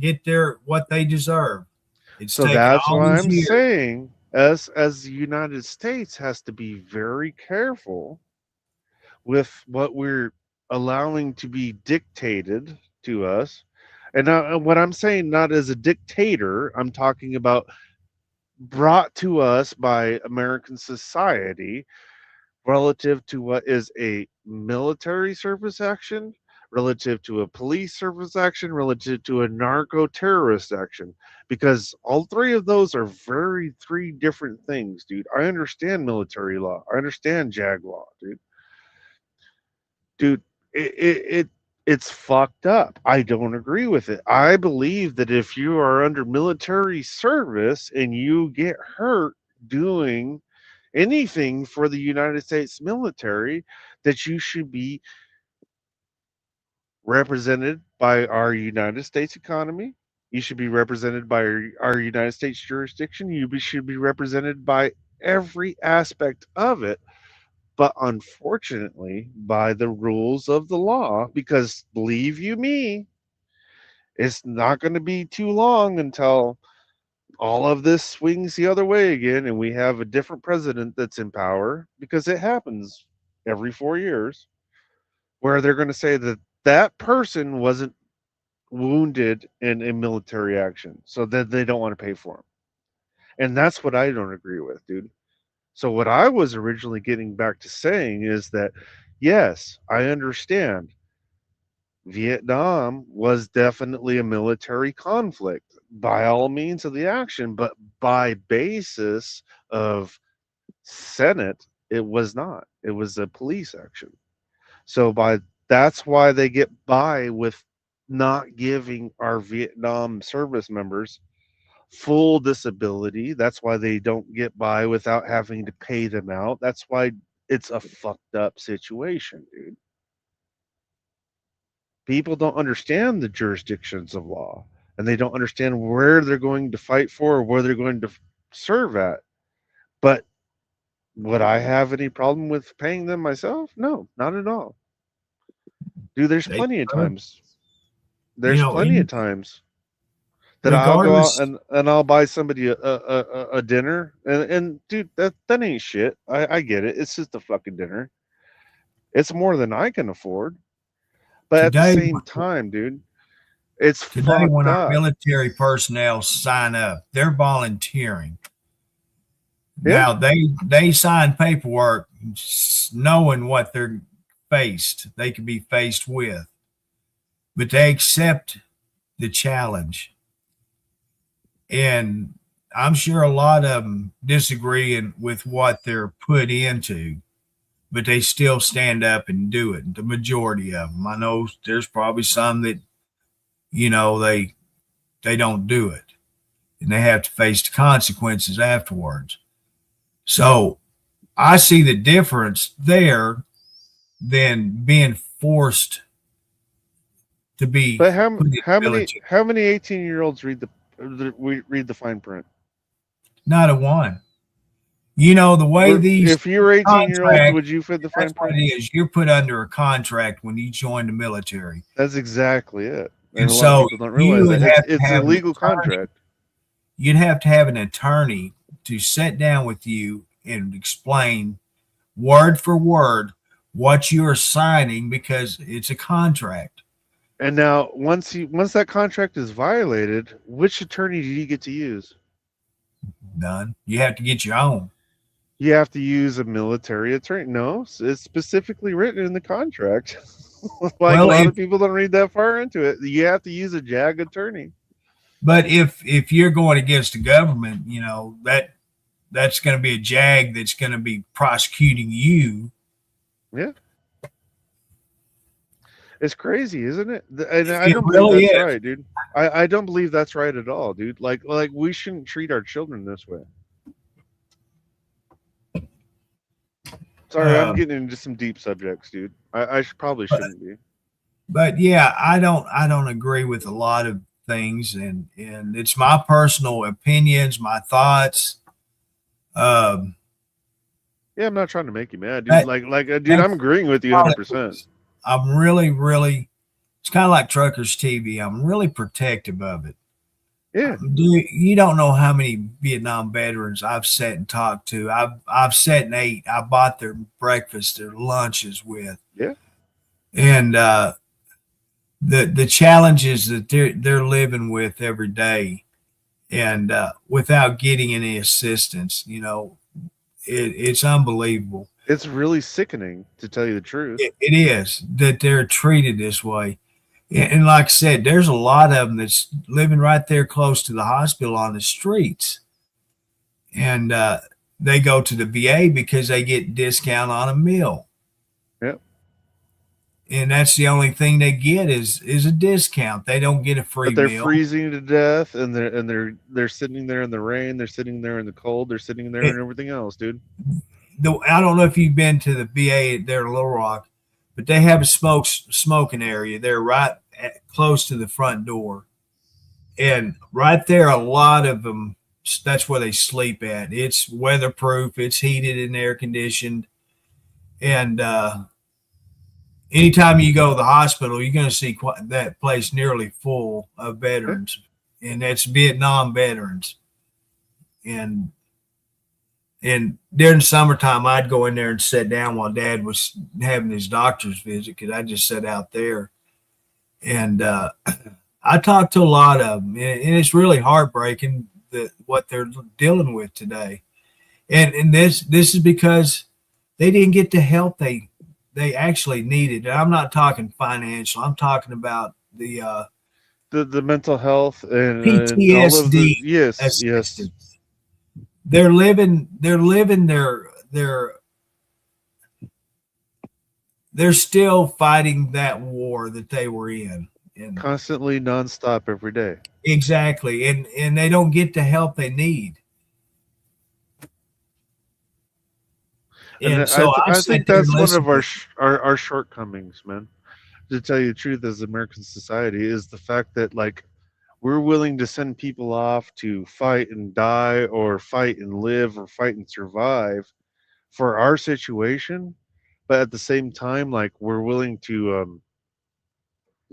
S1: Get their what they deserve.
S5: So that's why I'm saying, as the United States has to be very careful with what we're allowing to be dictated to us. And what I'm saying, not as a dictator, I'm talking about brought to us by American society relative to what is a military service action, relative to a police service action, relative to a narco terrorist action, because all 3 of those are 3 different things, dude. I understand military law. I understand JAG law, dude. It's fucked up. I don't agree with it. I believe that if you are under military service and you get hurt doing anything for the United States military, that you should be represented by our United States economy. You should be represented by our United States jurisdiction. You should be represented by every aspect of it. But unfortunately, by the rules of the law, because believe you me, it's not going to be too long until all of this swings the other way again and we have a different president that's in power, because it happens every 4 years, where they're going to say that that person wasn't wounded in a military action, so that they don't want to pay for him. And that's what I don't agree with, dude. So what I was originally getting back to saying is that, yes, I understand Vietnam was definitely a military conflict by all means of the action, but by basis of Senate, it was not. It was a police action. So that's why they get by with not giving our Vietnam service members full disability. That's why they don't get by without having to pay them out. That's why it's a fucked up situation, dude. People don't understand the jurisdictions of law, and they don't understand where they're going to fight for or where they're going to serve at. But would I have any problem with paying them myself? No, not at all. Dude, there's plenty of times. There's plenty of times that I'll go out and I'll buy somebody a dinner, and dude, that ain't shit. I get it. It's just a fucking dinner. It's more than I can afford. But today, at the same time, dude, it's
S1: today when our military personnel sign up, they're volunteering. Yeah. Now they sign paperwork knowing what they're they could be faced with, but they accept the challenge. And I'm sure a lot of them disagree with what they're put into, but they still stand up and do it. The majority of them. I know there's probably some that, they don't do it, and they have to face the consequences afterwards. So I see the difference there than being forced to be.
S5: But how many 18-year-olds read the fine print?
S1: Not a one. The way
S5: if you're 18-year-old, would you fit the fine print?
S1: You're put under a contract when you join the military.
S5: That's exactly it.
S1: And so
S5: people don't realize it's a legal contract.
S1: You'd have to have an attorney to sit down with you and explain word for word what you're signing, because it's a contract.
S5: And now, once that contract is violated, which attorney do you get to use?
S1: None. You have to get your own.
S5: You have to use a military attorney. No, it's specifically written in the contract. A lot of people don't read that far into it. You have to use a JAG attorney.
S1: But if you're going against the government, that's going to be a JAG that's going to be prosecuting you.
S5: Yeah. It's crazy, isn't it? And I don't believe that's right, dude. I don't believe that's right at all, dude. Like we shouldn't treat our children this way. Sorry, I'm getting into some deep subjects, dude. I probably shouldn't be.
S1: But yeah, I don't agree with a lot of things, and it's my personal opinions, my thoughts.
S5: Yeah, I'm not trying to make you mad, dude. Dude, I'm agreeing with you 100%.
S1: I'm really, really, it's kind of like Truckers TV. I'm really protective of it.
S5: Yeah.
S1: You don't know how many Vietnam veterans I've sat and talked to. I've sat and ate. I bought their breakfast, their lunches with.
S5: Yeah.
S1: And the challenges that they're living with every day, and without getting any assistance, it's unbelievable.
S5: It's really sickening, to tell you the truth.
S1: It is that they're treated this way. And like I said, there's a lot of them that's living right there close to the hospital on the streets. And they go to the VA because they get discount on a meal.
S5: Yep.
S1: And that's the only thing they get is a discount. They don't get a free meal.
S5: But they're freezing to death, and they're sitting there in the rain, they're sitting there in the cold, they're sitting there and everything else, dude.
S1: I don't know if you've been to the VA there in Little Rock, but they have a smoking area there right close to the front door. And right there, a lot of them, that's where they sleep at. It's weatherproof. It's heated and air conditioned. And anytime you go to the hospital, you're going to see that place nearly full of veterans, and that's Vietnam veterans. And during summertime, I'd go in there and sit down while Dad was having his doctor's visit, because I just sat out there. And I talked to a lot of them, and it's really heartbreaking that what they're dealing with today. And this is because they didn't get the help they actually needed. And I'm not talking financial. I'm talking about the
S5: mental health and
S1: PTSD.
S5: all of the, yes.
S1: assistance. They're still fighting that war that they were in. And
S5: constantly, nonstop, every day.
S1: Exactly. And they don't get the help they need.
S5: And
S1: so
S5: I think that's one of our shortcomings, man. To tell you the truth, as American society, is the fact that, like, we're willing to send people off to fight and die, or fight and live, or fight and survive for our situation, but at the same time, like, we're willing to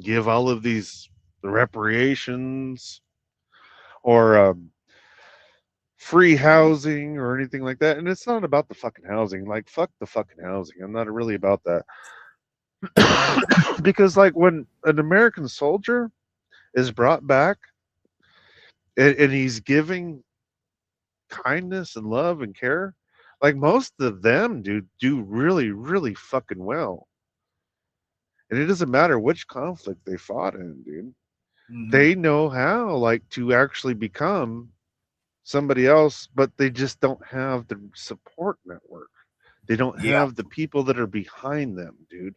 S5: give all of these reparations or free housing or anything like that. And it's not about the fucking housing. Like, fuck the fucking housing. I'm not really about that. Because, like, when an American soldier is brought back and he's giving kindness and love and care, like, most of them do really, really fucking well. And it doesn't matter which conflict they fought in, dude. Mm-hmm. They know how, like, to actually become somebody else, but they just don't have the support network. They don't have the people that are behind them, dude.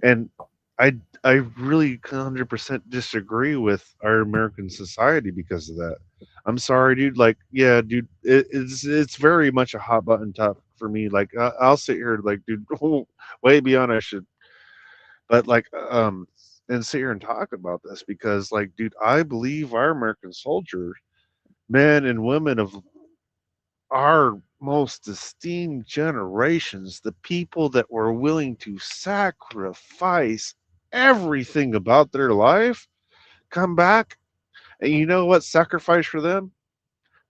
S5: And I really 100% disagree with our American society because of that. I'm sorry, dude. Like, yeah, dude, it's very much a hot button topic for me. Like, I'll sit here, like, dude, way beyond I should. But, like, and sit here and talk about this because, like, dude, I believe our American soldiers, men and women of our most esteemed generations, the people that were willing to sacrifice everything about their life, come back, and you know what? Sacrifice for them?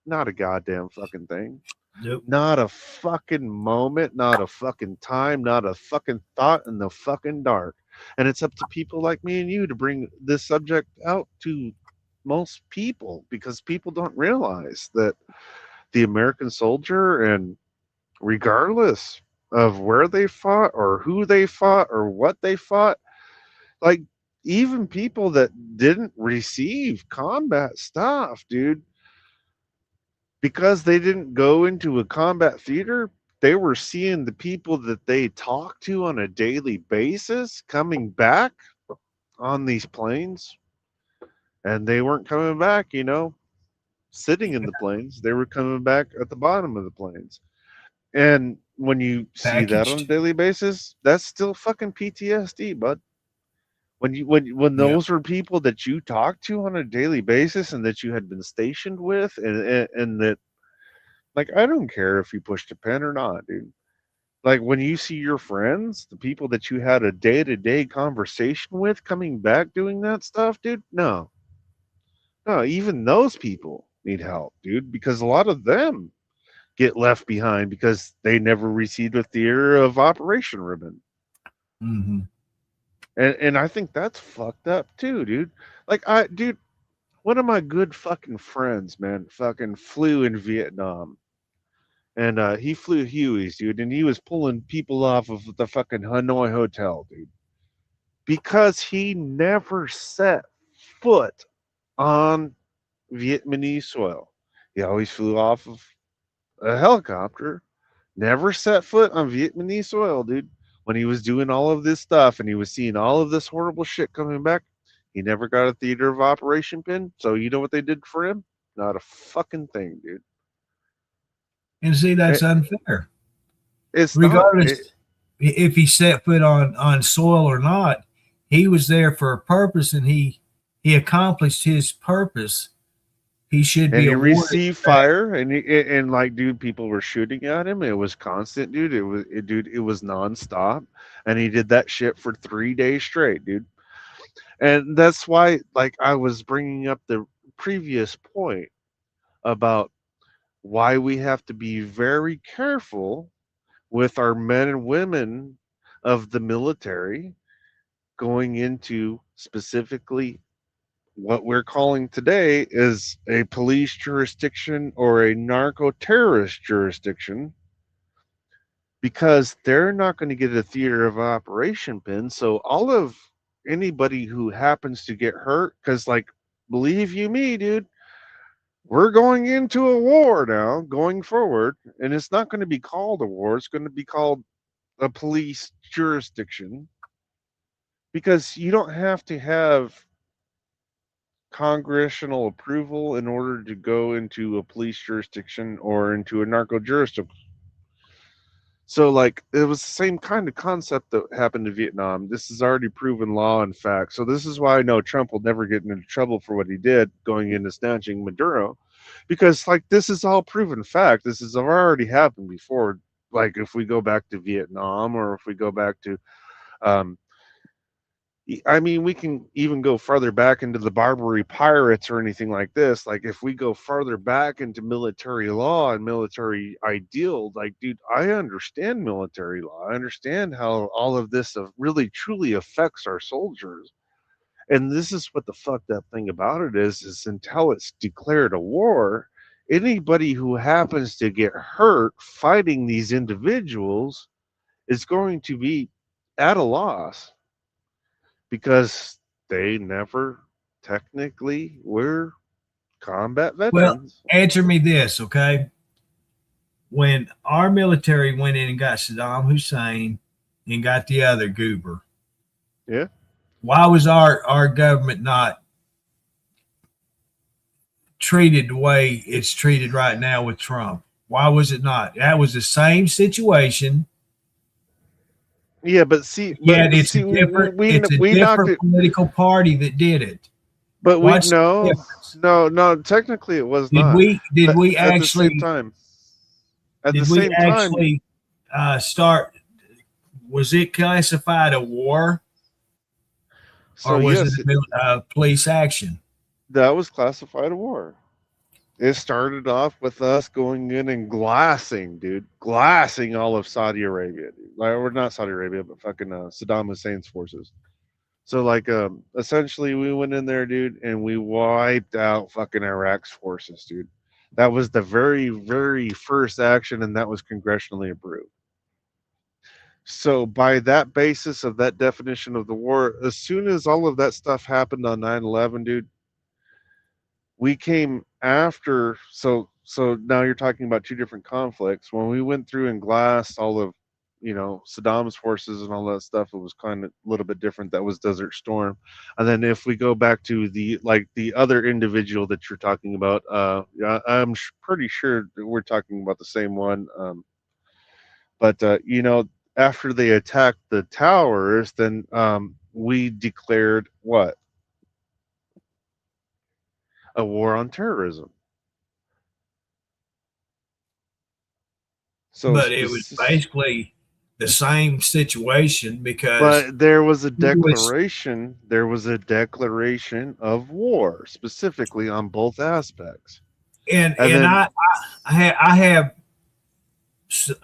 S5: Not a goddamn fucking thing.
S1: Nope.
S5: Not a fucking moment, not a fucking time, not a fucking thought in the fucking dark. And it's up to people like me and you to bring this subject out to most people, because people don't realize that the American soldier, and regardless of where they fought or who they fought or what they fought, like, even people that didn't receive combat stuff, dude, because they didn't go into a combat theater, they were seeing the people that they talked to on a daily basis coming back on these planes, and they weren't coming back, you know, sitting in the planes. They were coming back at the bottom of the planes. And when you see that on a daily basis, that's still fucking PTSD, bud. When those were people that you talked to on a daily basis and that you had been stationed with, and that, like, I don't care if you pushed a pen or not, dude. Like, when you see your friends, the people that you had a day-to-day conversation with, coming back doing that stuff, dude, no, even those people need help, dude, because a lot of them get left behind because they never received a theater of Operation Ribbon.
S1: Mm-hmm.
S5: And I think that's fucked up too, dude. Like, dude, one of my good fucking friends, man, fucking flew in Vietnam. And he flew Hueys, dude, and he was pulling people off of the fucking Hanoi Hotel, dude, because he never set foot on Vietnamese soil. He always flew off of a helicopter, never set foot on Vietnamese soil, dude. When he was doing all of this stuff and he was seeing all of this horrible shit coming back, he never got a theater of operation pin. So you know what they did for him? Not a fucking thing, dude.
S1: And see, that's unfair.
S5: It's
S1: regardless if he set foot on soil or not. He was there for a purpose, and he accomplished his purpose He should
S5: And
S1: be
S5: he
S1: awarded
S5: received
S1: that.
S5: fire, and like, dude, people were shooting at him. It was constant, dude. It was nonstop, and he did that shit for 3 days straight, dude. And that's why, like, I was bringing up the previous point about why we have to be very careful with our men and women of the military going into specifically what we're calling today is a police jurisdiction or a narco terrorist jurisdiction, because they're not going to get a theater of operation pin. So all of anybody who happens to get hurt, because, like, believe you me, dude, we're going into a war now going forward, and it's not going to be called a war. It's going to be called a police jurisdiction, because you don't have to have congressional approval in order to go into a police jurisdiction or into a narco jurisdiction. So, like, it was the same kind of concept that happened in Vietnam. This is already proven law and fact. So this is why I know Trump will never get into trouble for what he did going into snatching Maduro, because, like, this is all proven fact. This has already happened before. Like, if we go back to Vietnam, or if we go back to I mean, we can even go farther back into the Barbary pirates or anything like this. Like, if we go farther back into military law and military ideal, like, dude, I understand military law. I understand how all of this really truly affects our soldiers. And this is what the fucked up thing about it is until it's declared a war, anybody who happens to get hurt fighting these individuals is going to be at a loss, because they never technically were combat
S1: Well,
S5: veterans.
S1: answer me this, okay? When our military went in and got Saddam Hussein and got the other goober,
S5: Yeah.
S1: why was our government not treated the way it's treated right now with Trump? Why was it not? That was the same situation.
S5: Yeah, but see,
S1: Yeah,
S5: but
S1: it's
S5: see,
S1: a different,
S5: we
S1: it's a
S5: knocked
S1: different
S5: it,
S1: political party that did it.
S5: but we
S1: What's the
S5: no,
S1: difference?
S5: no. Technically, it was
S1: Did
S5: not.
S1: we
S5: But at the same
S1: actually
S5: time, at the
S1: did we
S5: same time,
S1: actually start? Was it classified a war,
S5: so
S1: or was
S5: yes,
S1: it a police action?
S5: that was classified a war. It started off with us going in and glassing all of Saudi Arabia, dude. Like, or not Saudi Arabia, but fucking Saddam Hussein's forces. So, like, essentially, we went in there, dude, and we wiped out fucking Iraq's forces, dude. That was the very, very first action, and that was congressionally approved. So, by that basis of that definition of the war, as soon as all of that stuff happened on 9/11, dude, we came after. So now you're talking about two different conflicts. When we went through and glassed all of, Saddam's forces and all that stuff, it was kind of a little bit different. That was Desert Storm. And then if we go back to the other individual that you're talking about, I'm pretty sure that we're talking about the same one. But after they attacked the towers, then we declared what? A war on terrorism. So,
S1: But it was basically the same situation, because
S5: but there was a
S1: it was-
S5: declaration. There was a declaration of war specifically on both aspects.
S1: and
S5: then-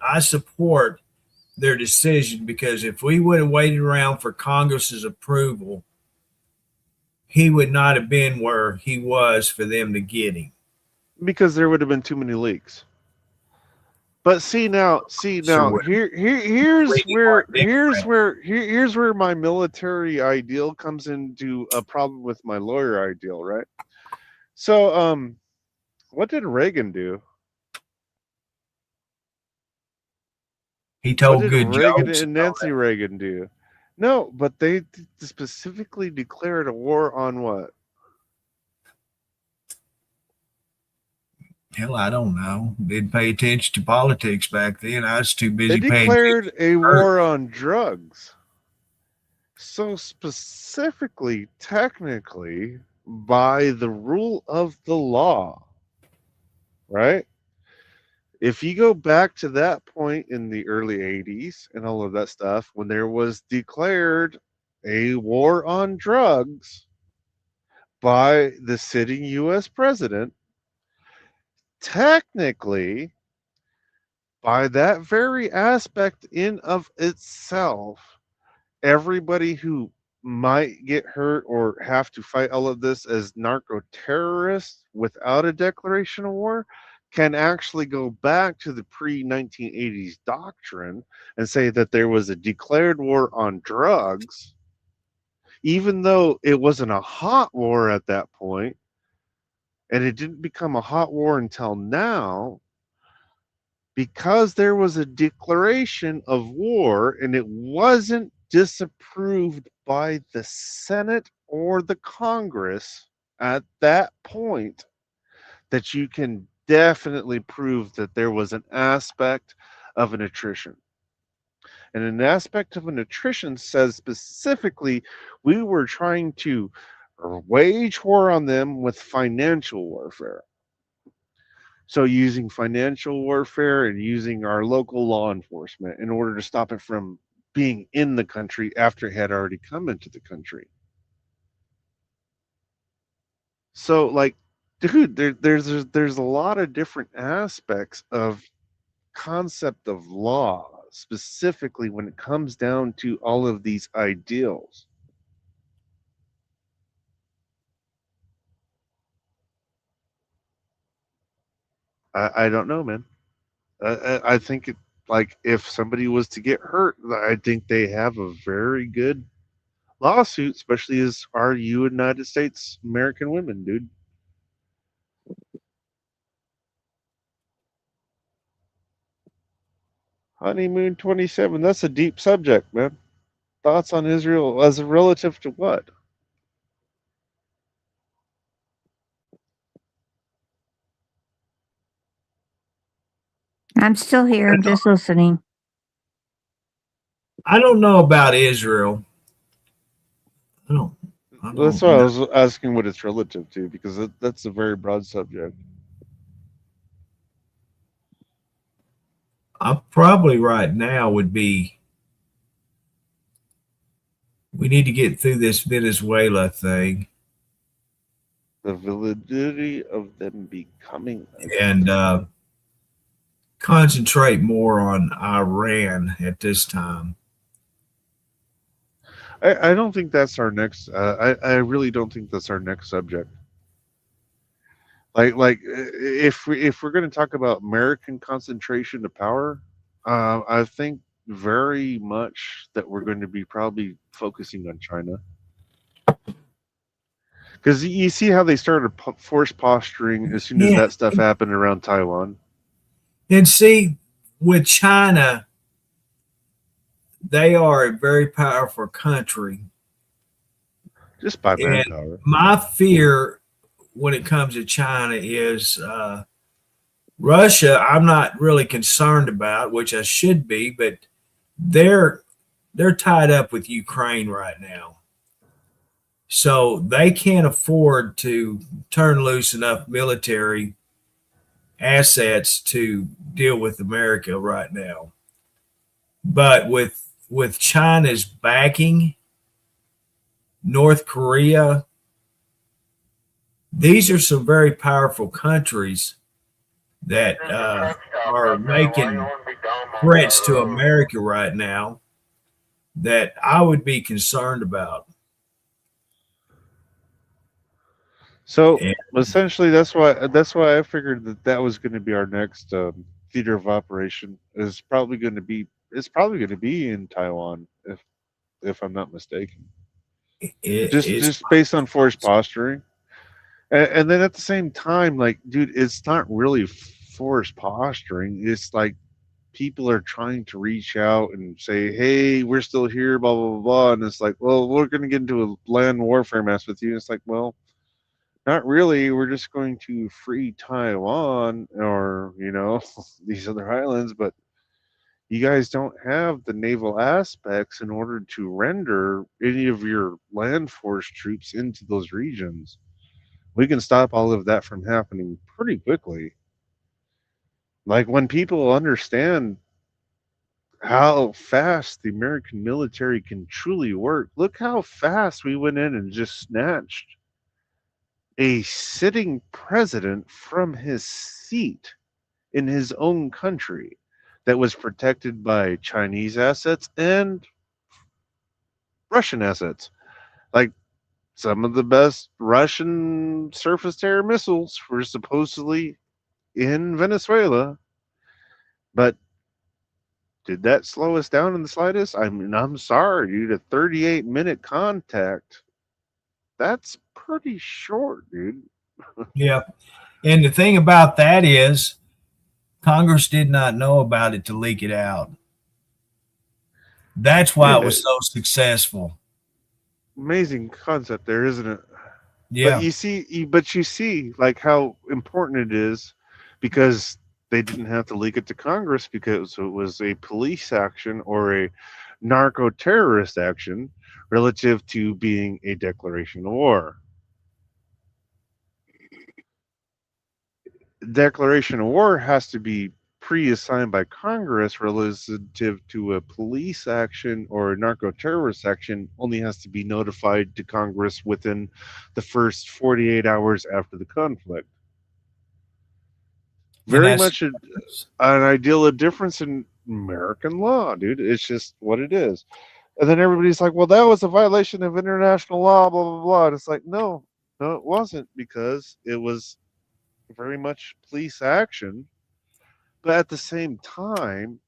S1: I support their decision, because if we would have waited around for Congress's approval, he would not have been where he was for them to get him.
S5: Because there would have been too many leaks. But see now,
S1: So
S5: here's where my military ideal comes into a problem with my lawyer ideal, right? So, what did Reagan do?
S1: He
S5: What
S1: told
S5: did
S1: good
S5: Reagan
S1: jokes.
S5: and Nancy Reagan do? No, but they specifically declared a war on what?
S1: Hell, I don't know. Didn't pay attention to politics back then. I was too
S5: They
S1: busy paying.
S5: declared a war on drugs. So specifically, technically, by the rule of the law, right? If you go back to that point in the early 80s and all of that stuff, when there was declared a war on drugs by the sitting US president, technically, by that very aspect in of itself, everybody who might get hurt or have to fight all of this as narco terrorists without a declaration of war can actually go back to the pre 1980s doctrine and say that there was a declared war on drugs, even though it wasn't a hot war at that point, and it didn't become a hot war until now. Because there was a declaration of war and it wasn't disapproved by the Senate or the Congress at that point, that you can definitely prove that there was an aspect of an attrition. And an aspect of an attrition says specifically we were trying to wage war on them with financial warfare. So using financial warfare and using our local law enforcement in order to stop it from being in the country after it had already come into the country. So, like, dude, there's a lot of different aspects of concept of law, specifically when it comes down to all of these ideals. I don't know, man. I think it, like, if somebody was to get hurt, I think they have a very good lawsuit, especially as our United States American women, dude. Honeymoon 27, that's a deep subject, man. Thoughts on Israel as a relative to what?
S6: I'm still here, just listening.
S1: I don't know about Israel. I don't
S5: That's why I was asking what it's relative to, because that's a very broad subject.
S1: I probably right now would be, we need to get through this Venezuela thing.
S5: The validity of them becoming
S1: and concentrate more on Iran at this time.
S5: I don't think that's our next. I really don't think that's our next subject. Like if we're going to talk about American concentration of power, I think very much that we're going to be probably focusing on China, because you see how they started force posturing as soon as that stuff happened around Taiwan.
S1: And see, with China, they are a very powerful country.
S5: Just by manpower.
S1: My fear when it comes to China is Russia. I'm not really concerned about, which I should be, but they're tied up with Ukraine right now. So they can't afford to turn loose enough military assets to deal with America right now. But with China's backing, North Korea, these are some very powerful countries that are making threats to America right now that I would be concerned about.
S5: So essentially, that's why I figured that was going to be our next theater of operation. It's probably going to be in Taiwan, if I'm not mistaken. Just based on force posturing, and then at the same time, like, dude, it's not really force posturing. It's like people are trying to reach out and say, "Hey, we're still here," blah blah blah, blah. And it's like, well, we're going to get into a land warfare mess with you. And it's like, well, not really. We're just going to free Taiwan or, these other islands, but you guys don't have the naval aspects in order to render any of your land force troops into those regions. we can stop all of that from happening pretty quickly. Like when people understand how fast the American military can truly work, look how fast we went in and just snatched a sitting president from his seat in his own country that was protected by Chinese assets and Russian assets. Like some of the best Russian surface to air missiles were supposedly in Venezuela. But did that slow us down in the slightest? I mean, I'm sorry, dude. A 38-minute contact, that's pretty short, dude.
S1: Yeah. And the thing about that is Congress did not know about it to leak it out. That's why it was so successful.
S5: Amazing concept there, isn't it?
S1: Yeah.
S5: But you see like how important it is, because they didn't have to leak it to Congress because it was a police action or a narco-terrorist action relative to being a declaration of war. Declaration of war has to be pre-assigned by Congress. Relative to a police action or a narco-terrorist action, only has to be notified to Congress within the first 48 hours after the conflict. Very much an ideal difference in American law, dude. It's just what it is. And then everybody's like, well, that was a violation of international law, blah, blah, blah. And it's like, no, it wasn't, because it was very much police action. But at the same time,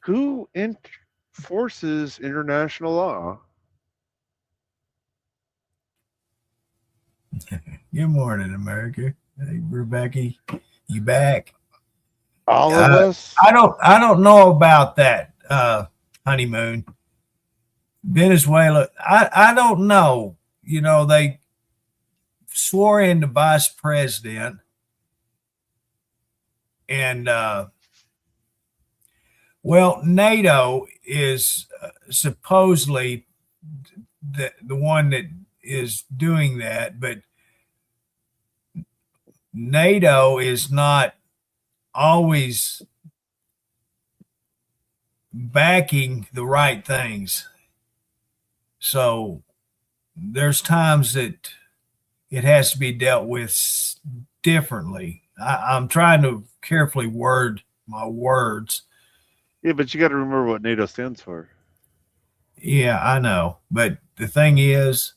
S5: who enforces international law?
S1: Good morning, America. Hey, Rebecca, you back?
S5: All of us?
S1: I don't know about that honeymoon. Venezuela, I don't know. You know, they swore in the vice president, and well, NATO is supposedly the one that is doing that, but NATO is not always backing the right things. So there's times that it has to be dealt with differently. I'm trying to carefully word my words.
S5: Yeah, but you got to remember what NATO stands for.
S1: Yeah, I know. But the thing is,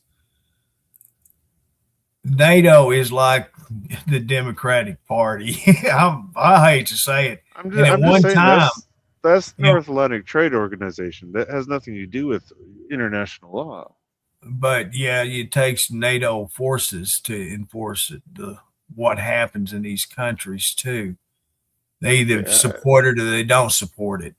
S1: NATO is like the Democratic Party. I hate to say it.
S5: I'm just saying that's North Atlantic Trade Organization. That has nothing to do with international law.
S1: But yeah, it takes NATO forces to enforce it. What happens in these countries too. They either support it or they don't support it.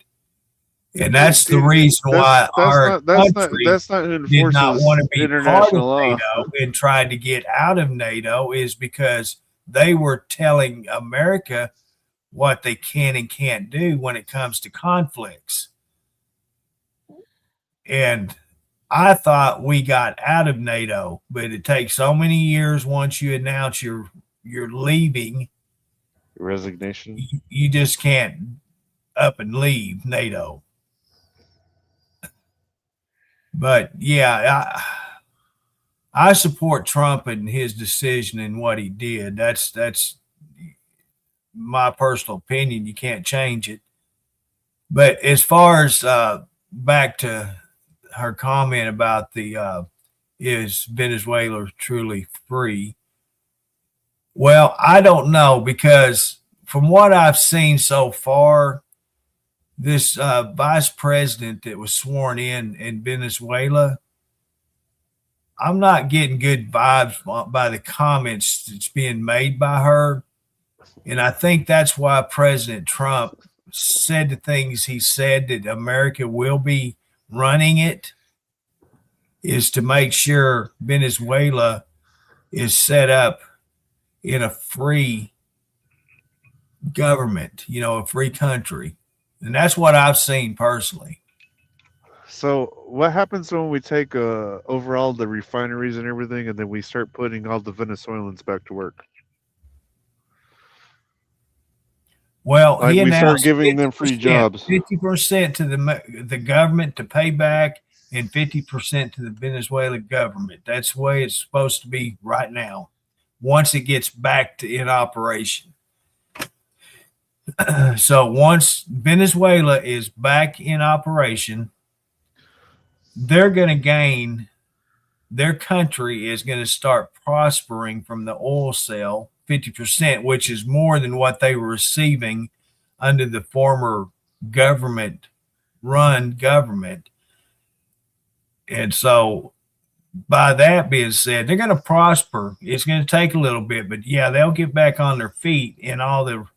S1: And that's the reason why our country did not want to be part of NATO and tried to get out of NATO, is because they were telling America what they can and can't do when it comes to conflicts. And I thought we got out of NATO, but it takes so many years once you announce you're leaving.
S5: Resignation.
S1: You just can't up and leave NATO. But yeah, I support Trump and his decision and what he did. That's my personal opinion. You can't change it. But as far as back to her comment about the is Venezuela truly free? Well, I don't know, because from what I've seen so far, this vice president that was sworn in Venezuela, I'm not getting good vibes by the comments that's being made by her. And I think that's why President Trump said the things he said, that America will be running it, is to make sure Venezuela is set up in a free government, a free country. And that's what I've seen personally.
S5: So what happens when we take overall the refineries and everything, and then we start putting all the Venezuelans back to work?
S1: Well,
S5: Like
S1: he
S5: we start
S1: announced
S5: giving them free jobs.
S1: 50% to the government to pay back, and 50% to the Venezuelan government. That's the way it's supposed to be right now. Once it gets back to in operation. So once Venezuela is back in operation, they're going to gain. Their country is going to start prospering from the oil sale 50%, which is more than what they were receiving under the former government run government. And so by that being said, they're going to prosper. It's going to take a little bit, but yeah, they'll get back on their feet, and all the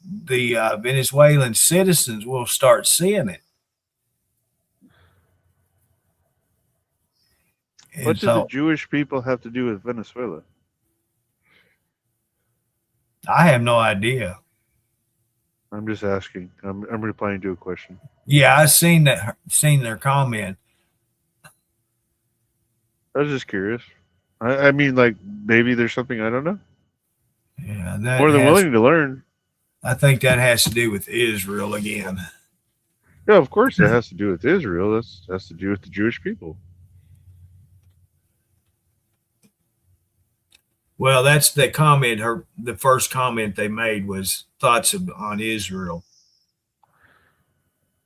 S1: Venezuelan citizens will start seeing it. And
S5: What do
S1: so
S5: the Jewish people have to do with Venezuela?
S1: I have no idea.
S5: I'm just asking. I'm replying to a question.
S1: Yeah, I seen their comment.
S5: I was just curious. I mean, like, maybe there's something I don't know.
S1: Yeah, that
S5: More than
S1: has,
S5: willing to learn.
S1: I think that has to do with Israel again.
S5: Yeah, of course it has to do with Israel. That has to do with the Jewish people.
S1: Well, that's the comment. The first comment they made was thoughts on Israel.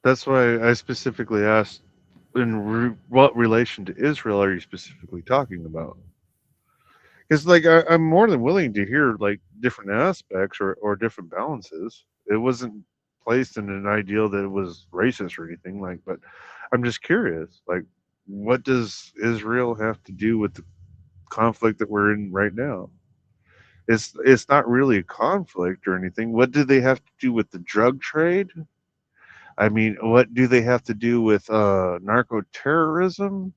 S5: That's why I specifically asked, what relation to Israel are you specifically talking about? Because, like, I'm more than willing to hear, like, different aspects or different balances. It wasn't placed in an ideal that it was racist or anything, like, but I'm just curious, like, what does Israel have to do with the conflict that we're in right now? It's not really a conflict or anything. What do they have to do with the drug trade? I mean, what do they have to do with narco terrorism?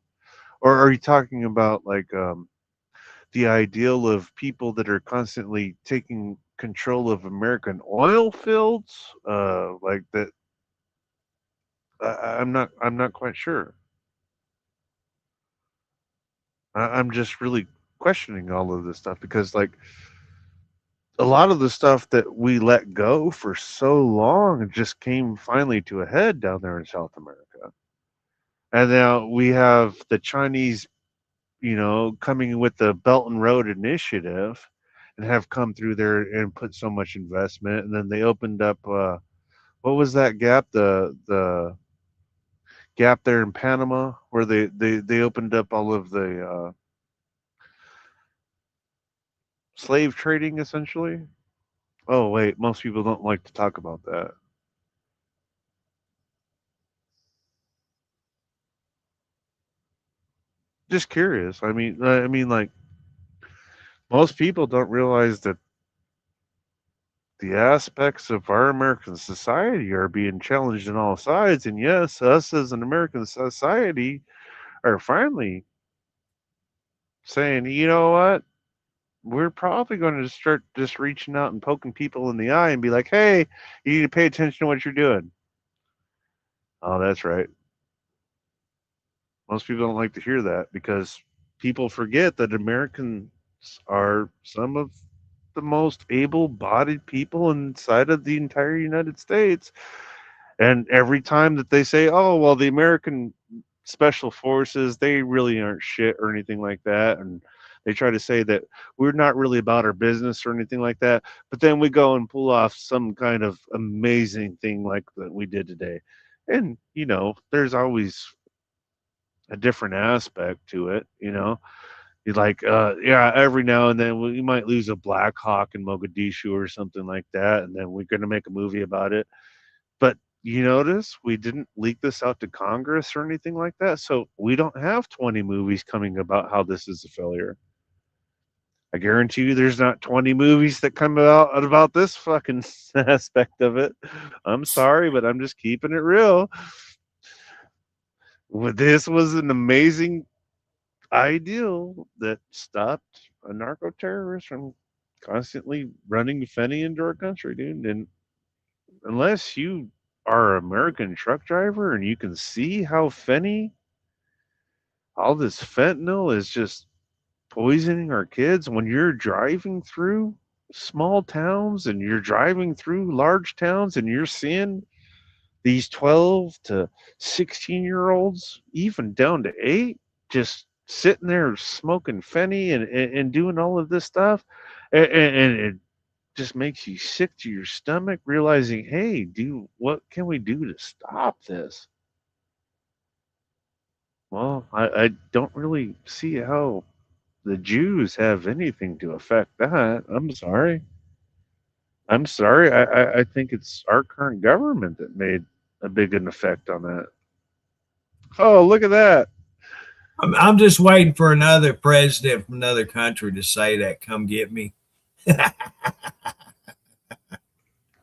S5: Or are you talking about, like, the ideal of people that are constantly taking control of American oil fields? Like that? I'm not quite sure. I'm just really questioning all of this stuff because, like, a lot of the stuff that we let go for so long just came finally to a head down there in South America. And now we have the Chinese, coming with the Belt and Road Initiative and have come through there and put so much investment. And then they opened up, what was that gap? The gap there in Panama where they opened up all of the slave trading essentially. Oh, wait, most people don't like to talk about that. Just curious. I mean, like, most people don't realize that the aspects of our American society are being challenged on all sides. And yes, us as an American society are finally saying, you know what? We're probably going to start just reaching out and poking people in the eye and be like, hey, you need to pay attention to what you're doing. Oh, that's right. Most people don't like to hear that because people forget that Americans are some of the most able-bodied people inside of the entire United States. And every time that they say, oh, well, the American special forces, they really aren't shit or anything like that. And they try to say that we're not really about our business or anything like that. But then we go and pull off some kind of amazing thing like that we did today. And, there's always a different aspect to it, You're like, yeah, every now and then we might lose a Black Hawk in Mogadishu or something like that. And then we're going to make a movie about it. But you notice we didn't leak this out to Congress or anything like that. So we don't have 20 movies coming about how this is a failure. I guarantee you there's not 20 movies that come out about this fucking aspect of it. I'm sorry, but I'm just keeping it real. This was an amazing ideal that stopped a narco terrorist from constantly running Fenny into our country, dude. And unless you our American truck driver, and you can see how all this fentanyl is just poisoning our kids. When you're driving through small towns and you're driving through large towns and you're seeing these 12 to 16-year-olds, even down to 8, just sitting there smoking Fenny and doing all of this stuff, and it just makes you sick to your stomach, realizing, hey, what can we do to stop this? Well, I don't really see how the Jews have anything to affect that. I'm sorry. I think it's our current government that made a big an effect on that. Oh, look at that.
S1: I'm just waiting for another president from another country to say that. Come get me.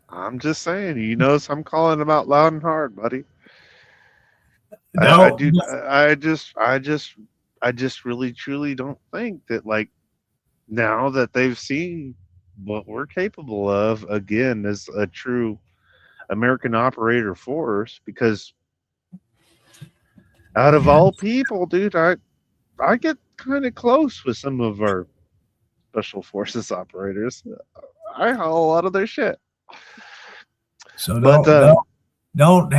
S5: I'm just saying, I'm calling them out loud and hard, buddy.
S1: No,
S5: I just really truly don't think that, like, now that they've seen what we're capable of again as a true American operator force, because out of all people, dude, I get kind of close with some of our special forces operators. I haul a lot of their shit.
S1: So
S5: But
S1: don't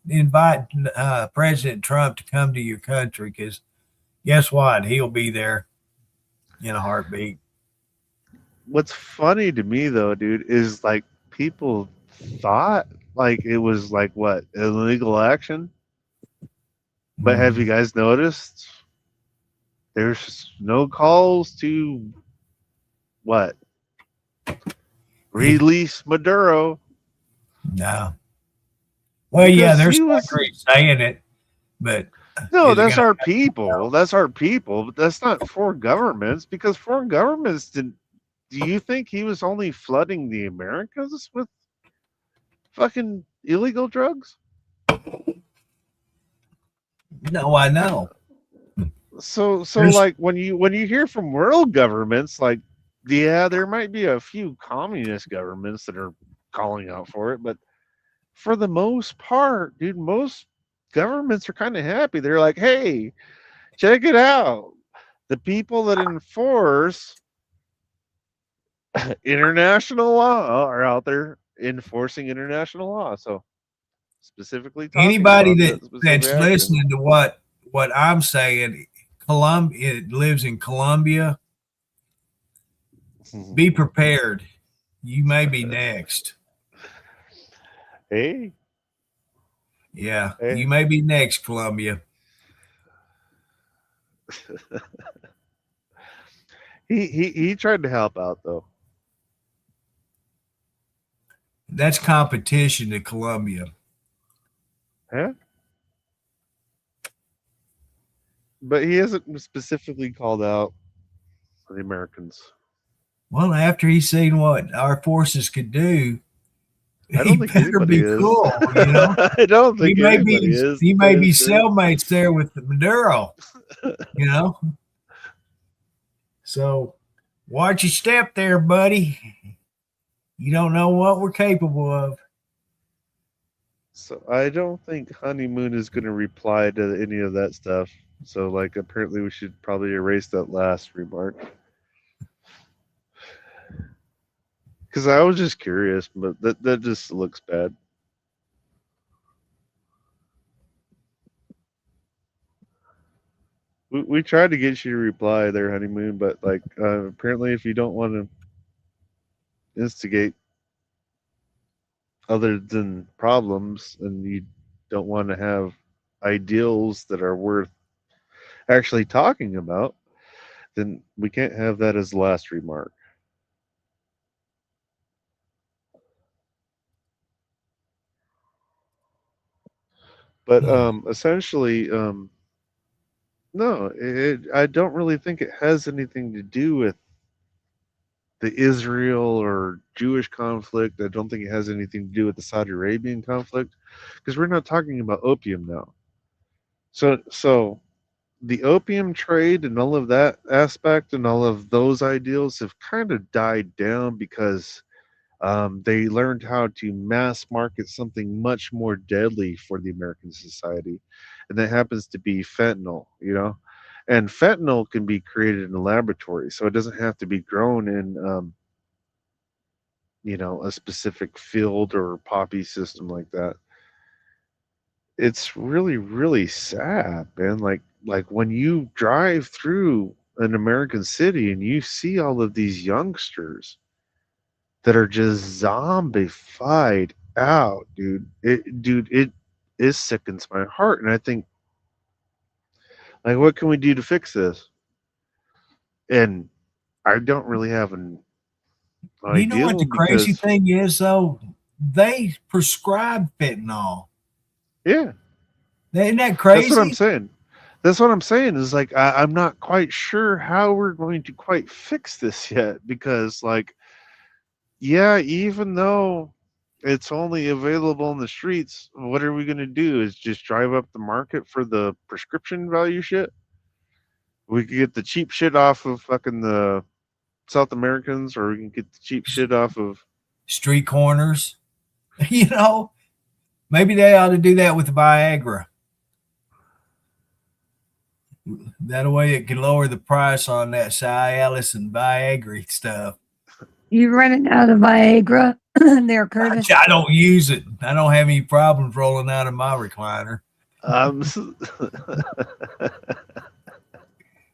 S1: invite President Trump to come to your country, because guess what? He'll be there in a heartbeat.
S5: what's funny to me though, dude, is like people thought like it was like what, illegal action. But have you guys noticed there's no calls to what? Release Maduro.
S1: No. Well, yeah,
S5: Because
S1: there's
S5: he was-
S1: countries saying it, but
S5: No,
S1: is it
S5: that's
S1: gonna
S5: our people. That's our people. But that's not foreign governments, because foreign governments didn't. Do you think he was only flooding the Americas with fucking illegal drugs?
S1: No, I know.
S5: So
S1: There's-
S5: like when you hear from world governments, like, yeah, there might be a few communist governments that are calling out for it, but for the most part, dude, most governments are kind of happy. They're like, hey, check it out. The people that enforce international law are out there enforcing international law. So specifically talking
S1: Anybody
S5: about
S1: that's
S5: specific action.
S1: listening to what I'm saying, it lives in Colombia. Be prepared. You may be next.
S5: Hey,
S1: Yeah,
S5: Hey.
S1: you may be next, Colombia.
S5: he tried to help out though.
S1: That's competition to Colombia.
S5: Huh? But he hasn't specifically called out the Americans.
S1: Well, after he's seen what our forces could do,
S5: I
S1: he
S5: don't think
S1: better
S5: anybody
S1: be
S5: is.
S1: cool. You know,
S5: I don't think
S1: he may
S5: anybody
S1: be
S5: is.
S1: he
S5: to
S1: may
S5: tell
S1: be
S5: you the truth.
S1: cellmates there with Maduro. You know, so watch your step there, buddy. You don't know what we're capable of.
S5: So I don't think Honeymoon is going to reply to any of that stuff. So like, apparently we should probably erase that last remark. Because I was just curious, but that just looks bad. We tried to get you to reply there, Honeymoon, but like apparently if you don't want to instigate other than problems and you don't want to have ideals that are worth actually talking about, then we can't have that as the last remark. But essentially, no, I don't really think it has anything to do with the Israel or Jewish conflict. I don't think it has anything to do with the Saudi Arabian conflict, because we're not talking about opium now. So the opium trade and all of that aspect and all of those ideals have kind of died down because They learned how to mass market something much more deadly for the American society, and that happens to be fentanyl. And fentanyl can be created in a laboratory, so it doesn't have to be grown in a specific field or poppy system like that. It's really, really sad, man. Like when you drive through an American city and you see all of these youngsters that are just zombified out, dude. It sickens my heart. And I think, like, what can we do to fix this? And I don't really have an
S1: You know what
S5: ideal
S1: the crazy
S5: because,
S1: thing is, though? They prescribe fentanyl.
S5: yeah,
S1: Isn't that
S5: that's what I'm
S1: crazy?
S5: saying. That's what I'm saying is like I'm not quite sure how we're going to quite fix this yet because, like, yeah, even though it's only available in the streets, what are we going to do? Is just drive up the market for the prescription value shit? We could get the cheap shit off of fucking the South Americans, or we can get the cheap shit off of.
S1: Street corners. You know, maybe they ought to do that with the Viagra. That way it can lower the price on that Cialis and Viagra stuff.
S6: You running out of Viagra there, Curtis?
S1: I don't use it. I don't have any problems rolling out of my recliner.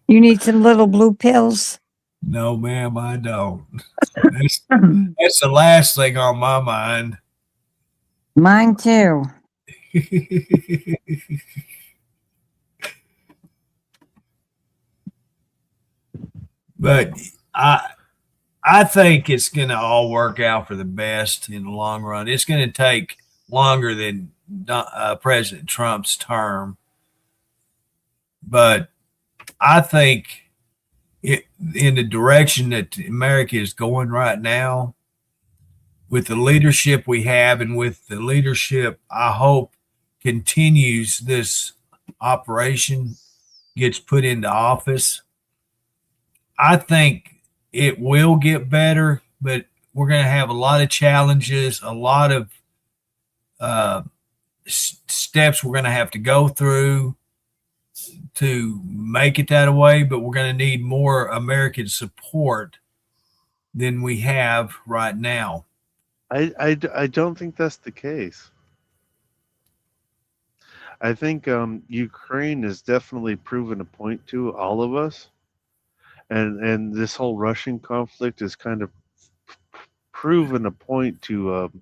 S6: You need some little blue pills.
S1: No, ma'am, I don't. That's the last thing on my mind.
S6: Mine too.
S1: But I think it's going to all work out for the best in the long run. It's going to take longer than President Trump's term, but I think in the direction that America is going right now, with the leadership we have and with the leadership I hope continues this operation, gets put into office, I think it will get better, but we're going to have a lot of challenges, a lot of steps we're going to have to go through to make it that way, but we're going to need more American support than we have right now.
S5: I don't think that's the case. I think Ukraine has definitely proven a point to all of us, and this whole Russian conflict has kind of proven a point to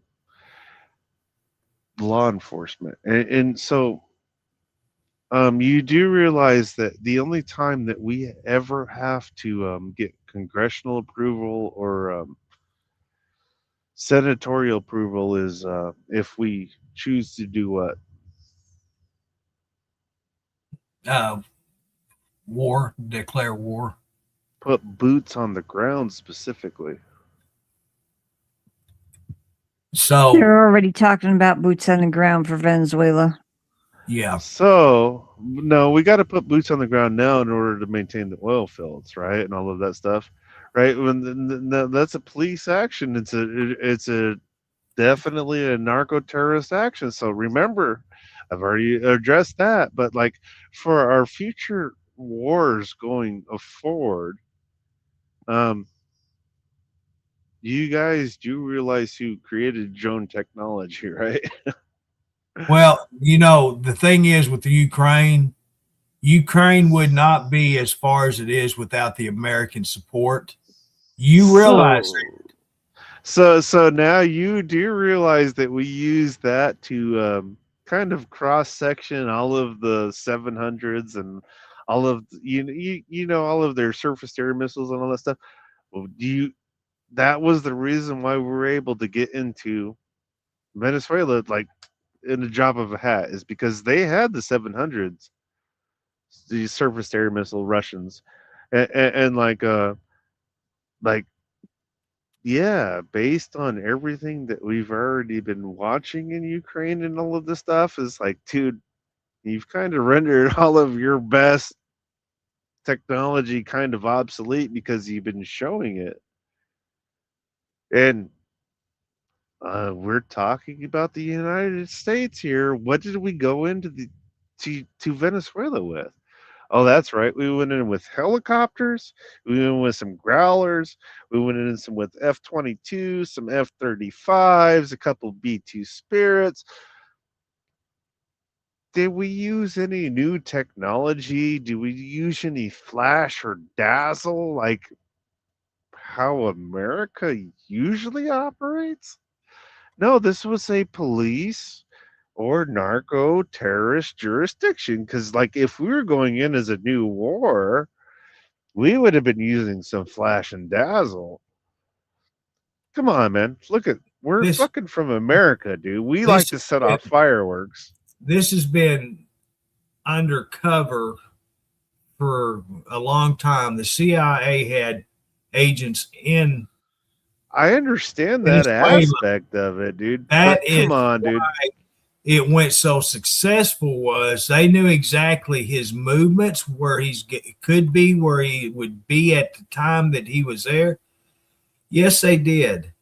S5: law enforcement, and so you do realize that the only time that we ever have to get congressional approval or senatorial approval is if we choose to do what?
S1: War, declare war.
S5: Put boots on the ground specifically.
S1: So
S6: they're already talking about boots on the ground for Venezuela.
S1: Yeah.
S5: So no, we got to put boots on the ground now in order to maintain the oil fields, right, and all of that stuff, right? When that's a police action. It's a definitely a narco terrorist action. So remember, I've already addressed that. But like for our future wars going forward, you guys do realize who created drone technology, right?
S1: Well, the thing is with the Ukraine would not be as far as it is without the American support. You realize
S5: So now you do realize that we use that to kind of cross section all of the 700s and all of all of their surface area missiles and all that stuff. Well, that was the reason why we were able to get into Venezuela like in the drop of a hat, is because they had the 700s, these surface area missile Russians, and yeah, based on everything that we've already been watching in Ukraine and all of this stuff, is like, dude, you've kind of rendered all of your best technology kind of obsolete because you've been showing it. And we're talking about the United States here. What did we go into to Venezuela with? Oh, that's right. We went in with helicopters. We went with some growlers. We went in some with F-22, some F-35s, a couple B-2 Spirits. Did we use any new technology? Do we use any flash or dazzle like how America usually operates? No, this was a police or narco terrorist jurisdiction. Because, like, if we were going in as a new war, we would have been using some flash and dazzle. Come on, man. Look at, we're
S1: This
S5: fucking from America, dude. We like to set off fireworks.
S1: this has been undercover for a long time. The CIA had agents in.
S5: I understand that aspect of it, dude.
S1: That
S5: but come on, dude.
S1: It went so successful was they knew exactly his movements, where could be, where he would be at the time that he was there. Yes, they did.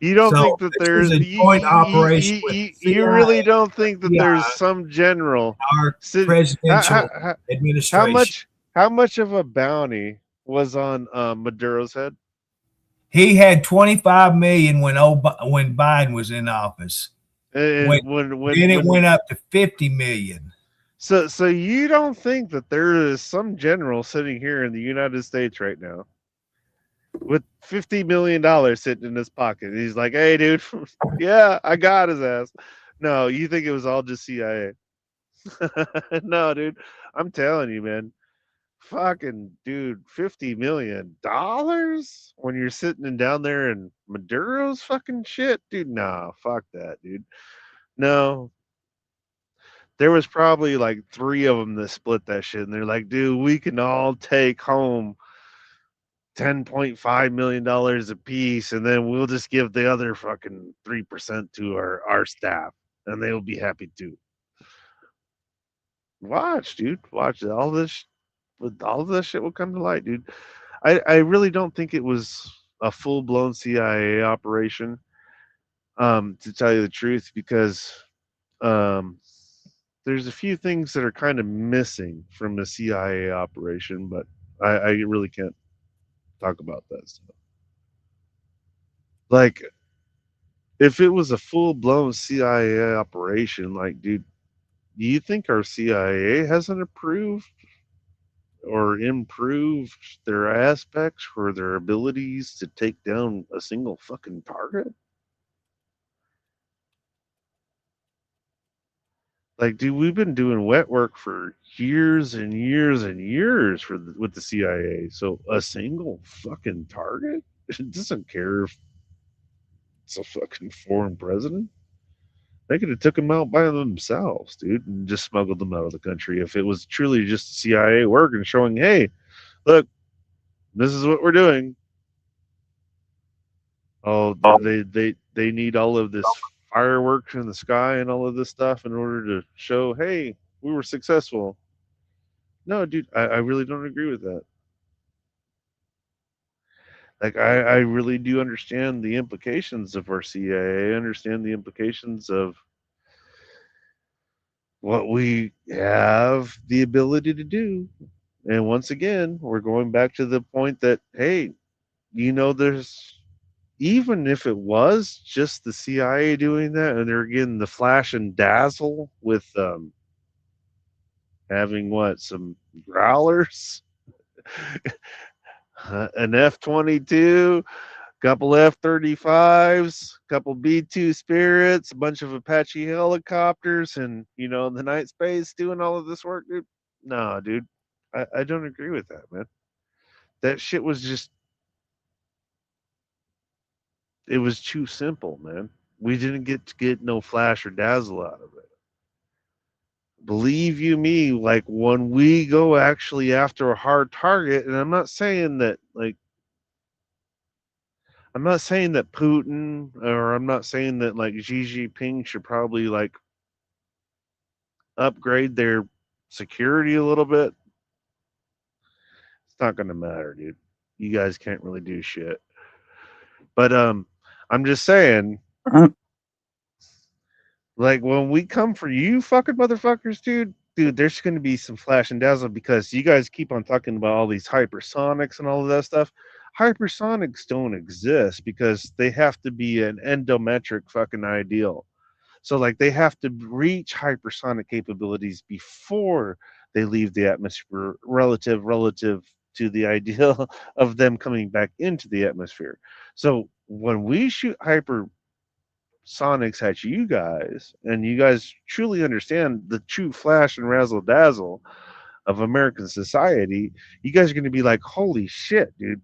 S5: You don't think that there's
S1: a joint operation?
S5: You really don't think that there's some general
S1: our presidential administration?
S5: How much of a bounty was on Maduro's head?
S1: He had 25 million when Biden was in office.
S5: And
S1: then it went up to 50 million.
S5: So you don't think that there is some general sitting here in the United States right now with $50 million sitting in his pocket? He's like, hey, dude, yeah, I got his ass. No, you think it was all just CIA? No, dude, I'm telling you, man. Fucking dude, $50 million when you're sitting down there in Maduro's fucking shit, dude. Nah, fuck that, dude. No, there was probably like 3 of them that split that shit, and they're like, dude, we can all take home $10.5 million a piece, and then we'll just give the other fucking 3% to our staff, and they'll be happy too. Watch, dude. Watch all this. All of this shit will come to light, dude. I really don't think it was a full-blown CIA operation, to tell you the truth, because there's a few things that are kind of missing from a CIA operation, but I really can't talk about that stuff. Like, if it was a full-blown CIA operation, like, dude, do you think our CIA hasn't approved or improved their aspects for their abilities to take down a single fucking target? Like, dude, we've been doing wet work for years and years and years with the CIA. So a single fucking target? It doesn't care if it's a fucking foreign president. They could have took them out by themselves, dude, and just smuggled them out of the country if it was truly just CIA work and showing, hey, look, this is what we're doing. Oh, they need all of this fireworks in the sky and all of this stuff in order to show, hey, we were successful. No, dude, I really don't agree with that. Like, I really do understand the implications of our CIA. I understand the implications of what we have the ability to do. And once again, we're going back to the point that, hey, there's, even if it was just the CIA doing that, and they're getting the flash and dazzle with having some growlers, an F-22, couple F-35s, couple B-2 Spirits, a bunch of Apache helicopters, and the night space doing all of this work, dude. No, dude, I don't agree with that, man. That shit was just, it was too simple, man. We didn't get no flash or dazzle out of it. Believe you me, like, when we go actually after a hard target, and I'm not saying that Putin, or I'm not saying that like Xi Jinping should probably like upgrade their security a little bit. It's not going to matter, dude. You guys can't really do shit. But I'm just saying,
S3: Uh-huh.
S5: like when we come for you fucking motherfuckers, dude, there's going to be some flash and dazzle because you guys keep on talking about all these hypersonics and all of that stuff. Hypersonics don't exist because they have to be an endometric fucking ideal. So like they have to reach hypersonic capabilities before they leave the atmosphere relative to the ideal of them coming back into the atmosphere. So when we shoot hypersonics at you guys, and you guys truly understand the true flash and razzle dazzle of American society, you guys are going to be like, holy shit, dude.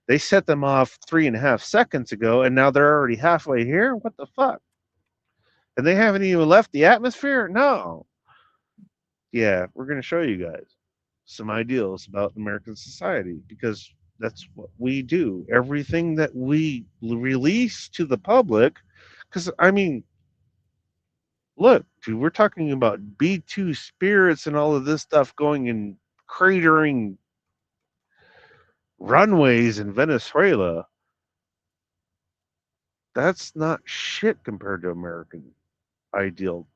S5: They set them off 3.5 seconds ago, and now they're already halfway here? What the fuck? And they haven't even left the atmosphere? No. Yeah, we're going to show you guys some ideals about American society because that's what we do. Everything that we release to the public, because, I mean, look, dude, we're talking about B-2 spirits and all of this stuff going and cratering runways in Venezuela. That's not shit compared to American ideal.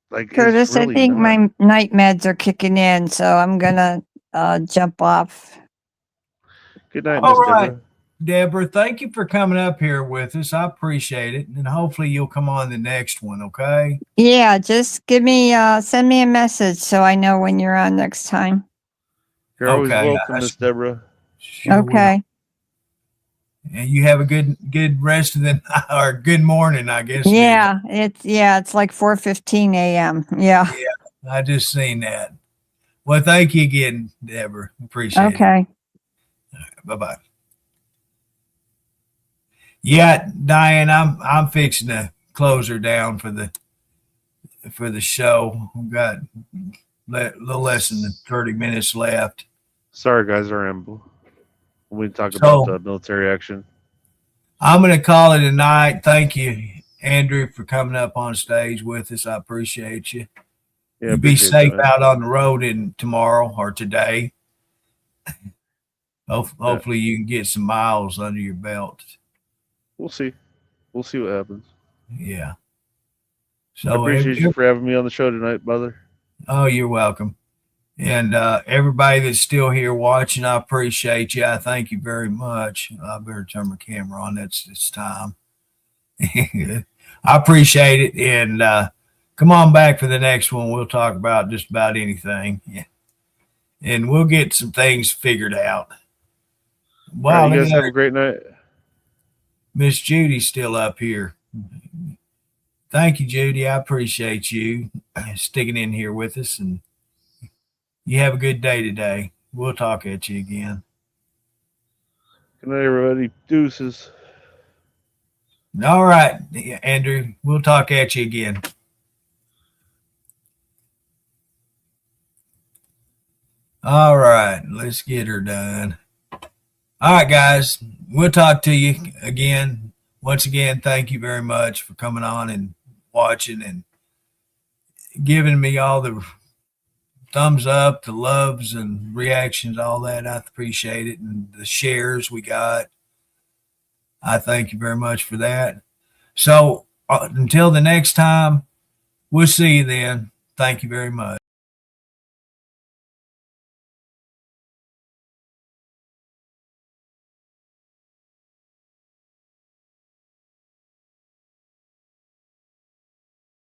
S5: Like,
S6: Curtis,
S5: it's really
S6: I think
S5: not.
S6: my night meds are kicking in, so I'm gonna jump off.
S5: Good night,
S1: All
S5: Miss
S1: right.
S5: Deborah.
S1: Deborah, thank you for coming up here with us. I appreciate it. And hopefully you'll come on the next one, okay?
S6: Yeah, just give me send me a message so I know when you're on next time.
S5: You're always
S1: Okay,
S5: welcome,
S1: I
S5: Miss Deborah.
S1: Sure will.
S6: Okay.
S1: And you have a good rest of the night, or good morning, I guess.
S6: Yeah, it's like 4:15 a.m. Yeah.
S1: I just seen that. Well, thank you again, Deborah. Appreciate it.
S6: Okay.
S1: Bye-bye. Yeah, Diane, I'm fixing to close her down for the show. We've got a little less than 30 minutes left.
S5: Sorry, guys, I ramble. We talk
S1: So-
S5: about military action.
S1: I'm going to call it a night. Thank you, Andrew, for coming up on stage with us. I appreciate you.
S5: Yeah,
S1: You be
S5: appreciate
S1: safe
S5: that, man.
S1: out on the road tomorrow or today. Hopefully you can get some miles under your belt.
S5: We'll see. We'll see what happens.
S1: Yeah.
S5: I
S1: So
S5: appreciate you for having me on the show tonight, brother.
S1: Oh, you're welcome. And everybody that's still here watching, I appreciate you. I thank you very much. I better turn my camera on. It's time. I appreciate it. And come on back for the next one. We'll talk about just about anything. Yeah. And we'll get some things figured out.
S5: All
S1: Wow,
S5: right, you
S1: look
S5: guys
S1: at
S5: have
S1: that.
S5: a great night.
S1: Miss Judy's still up here. Thank you, Judy. I appreciate you sticking in here with us, and you have a good day today. We'll talk at you again.
S5: Good night, everybody. Deuces.
S1: All right, Andrew. We'll talk at you again. All right, let's get her done. All right, guys. We'll talk to you again. Once again, thank you very much for coming on and watching and giving me all the thumbs up, the loves and reactions, all that. I appreciate it. And the shares we got. I thank you very much for that. So until the next time, we'll see you then. Thank you very much.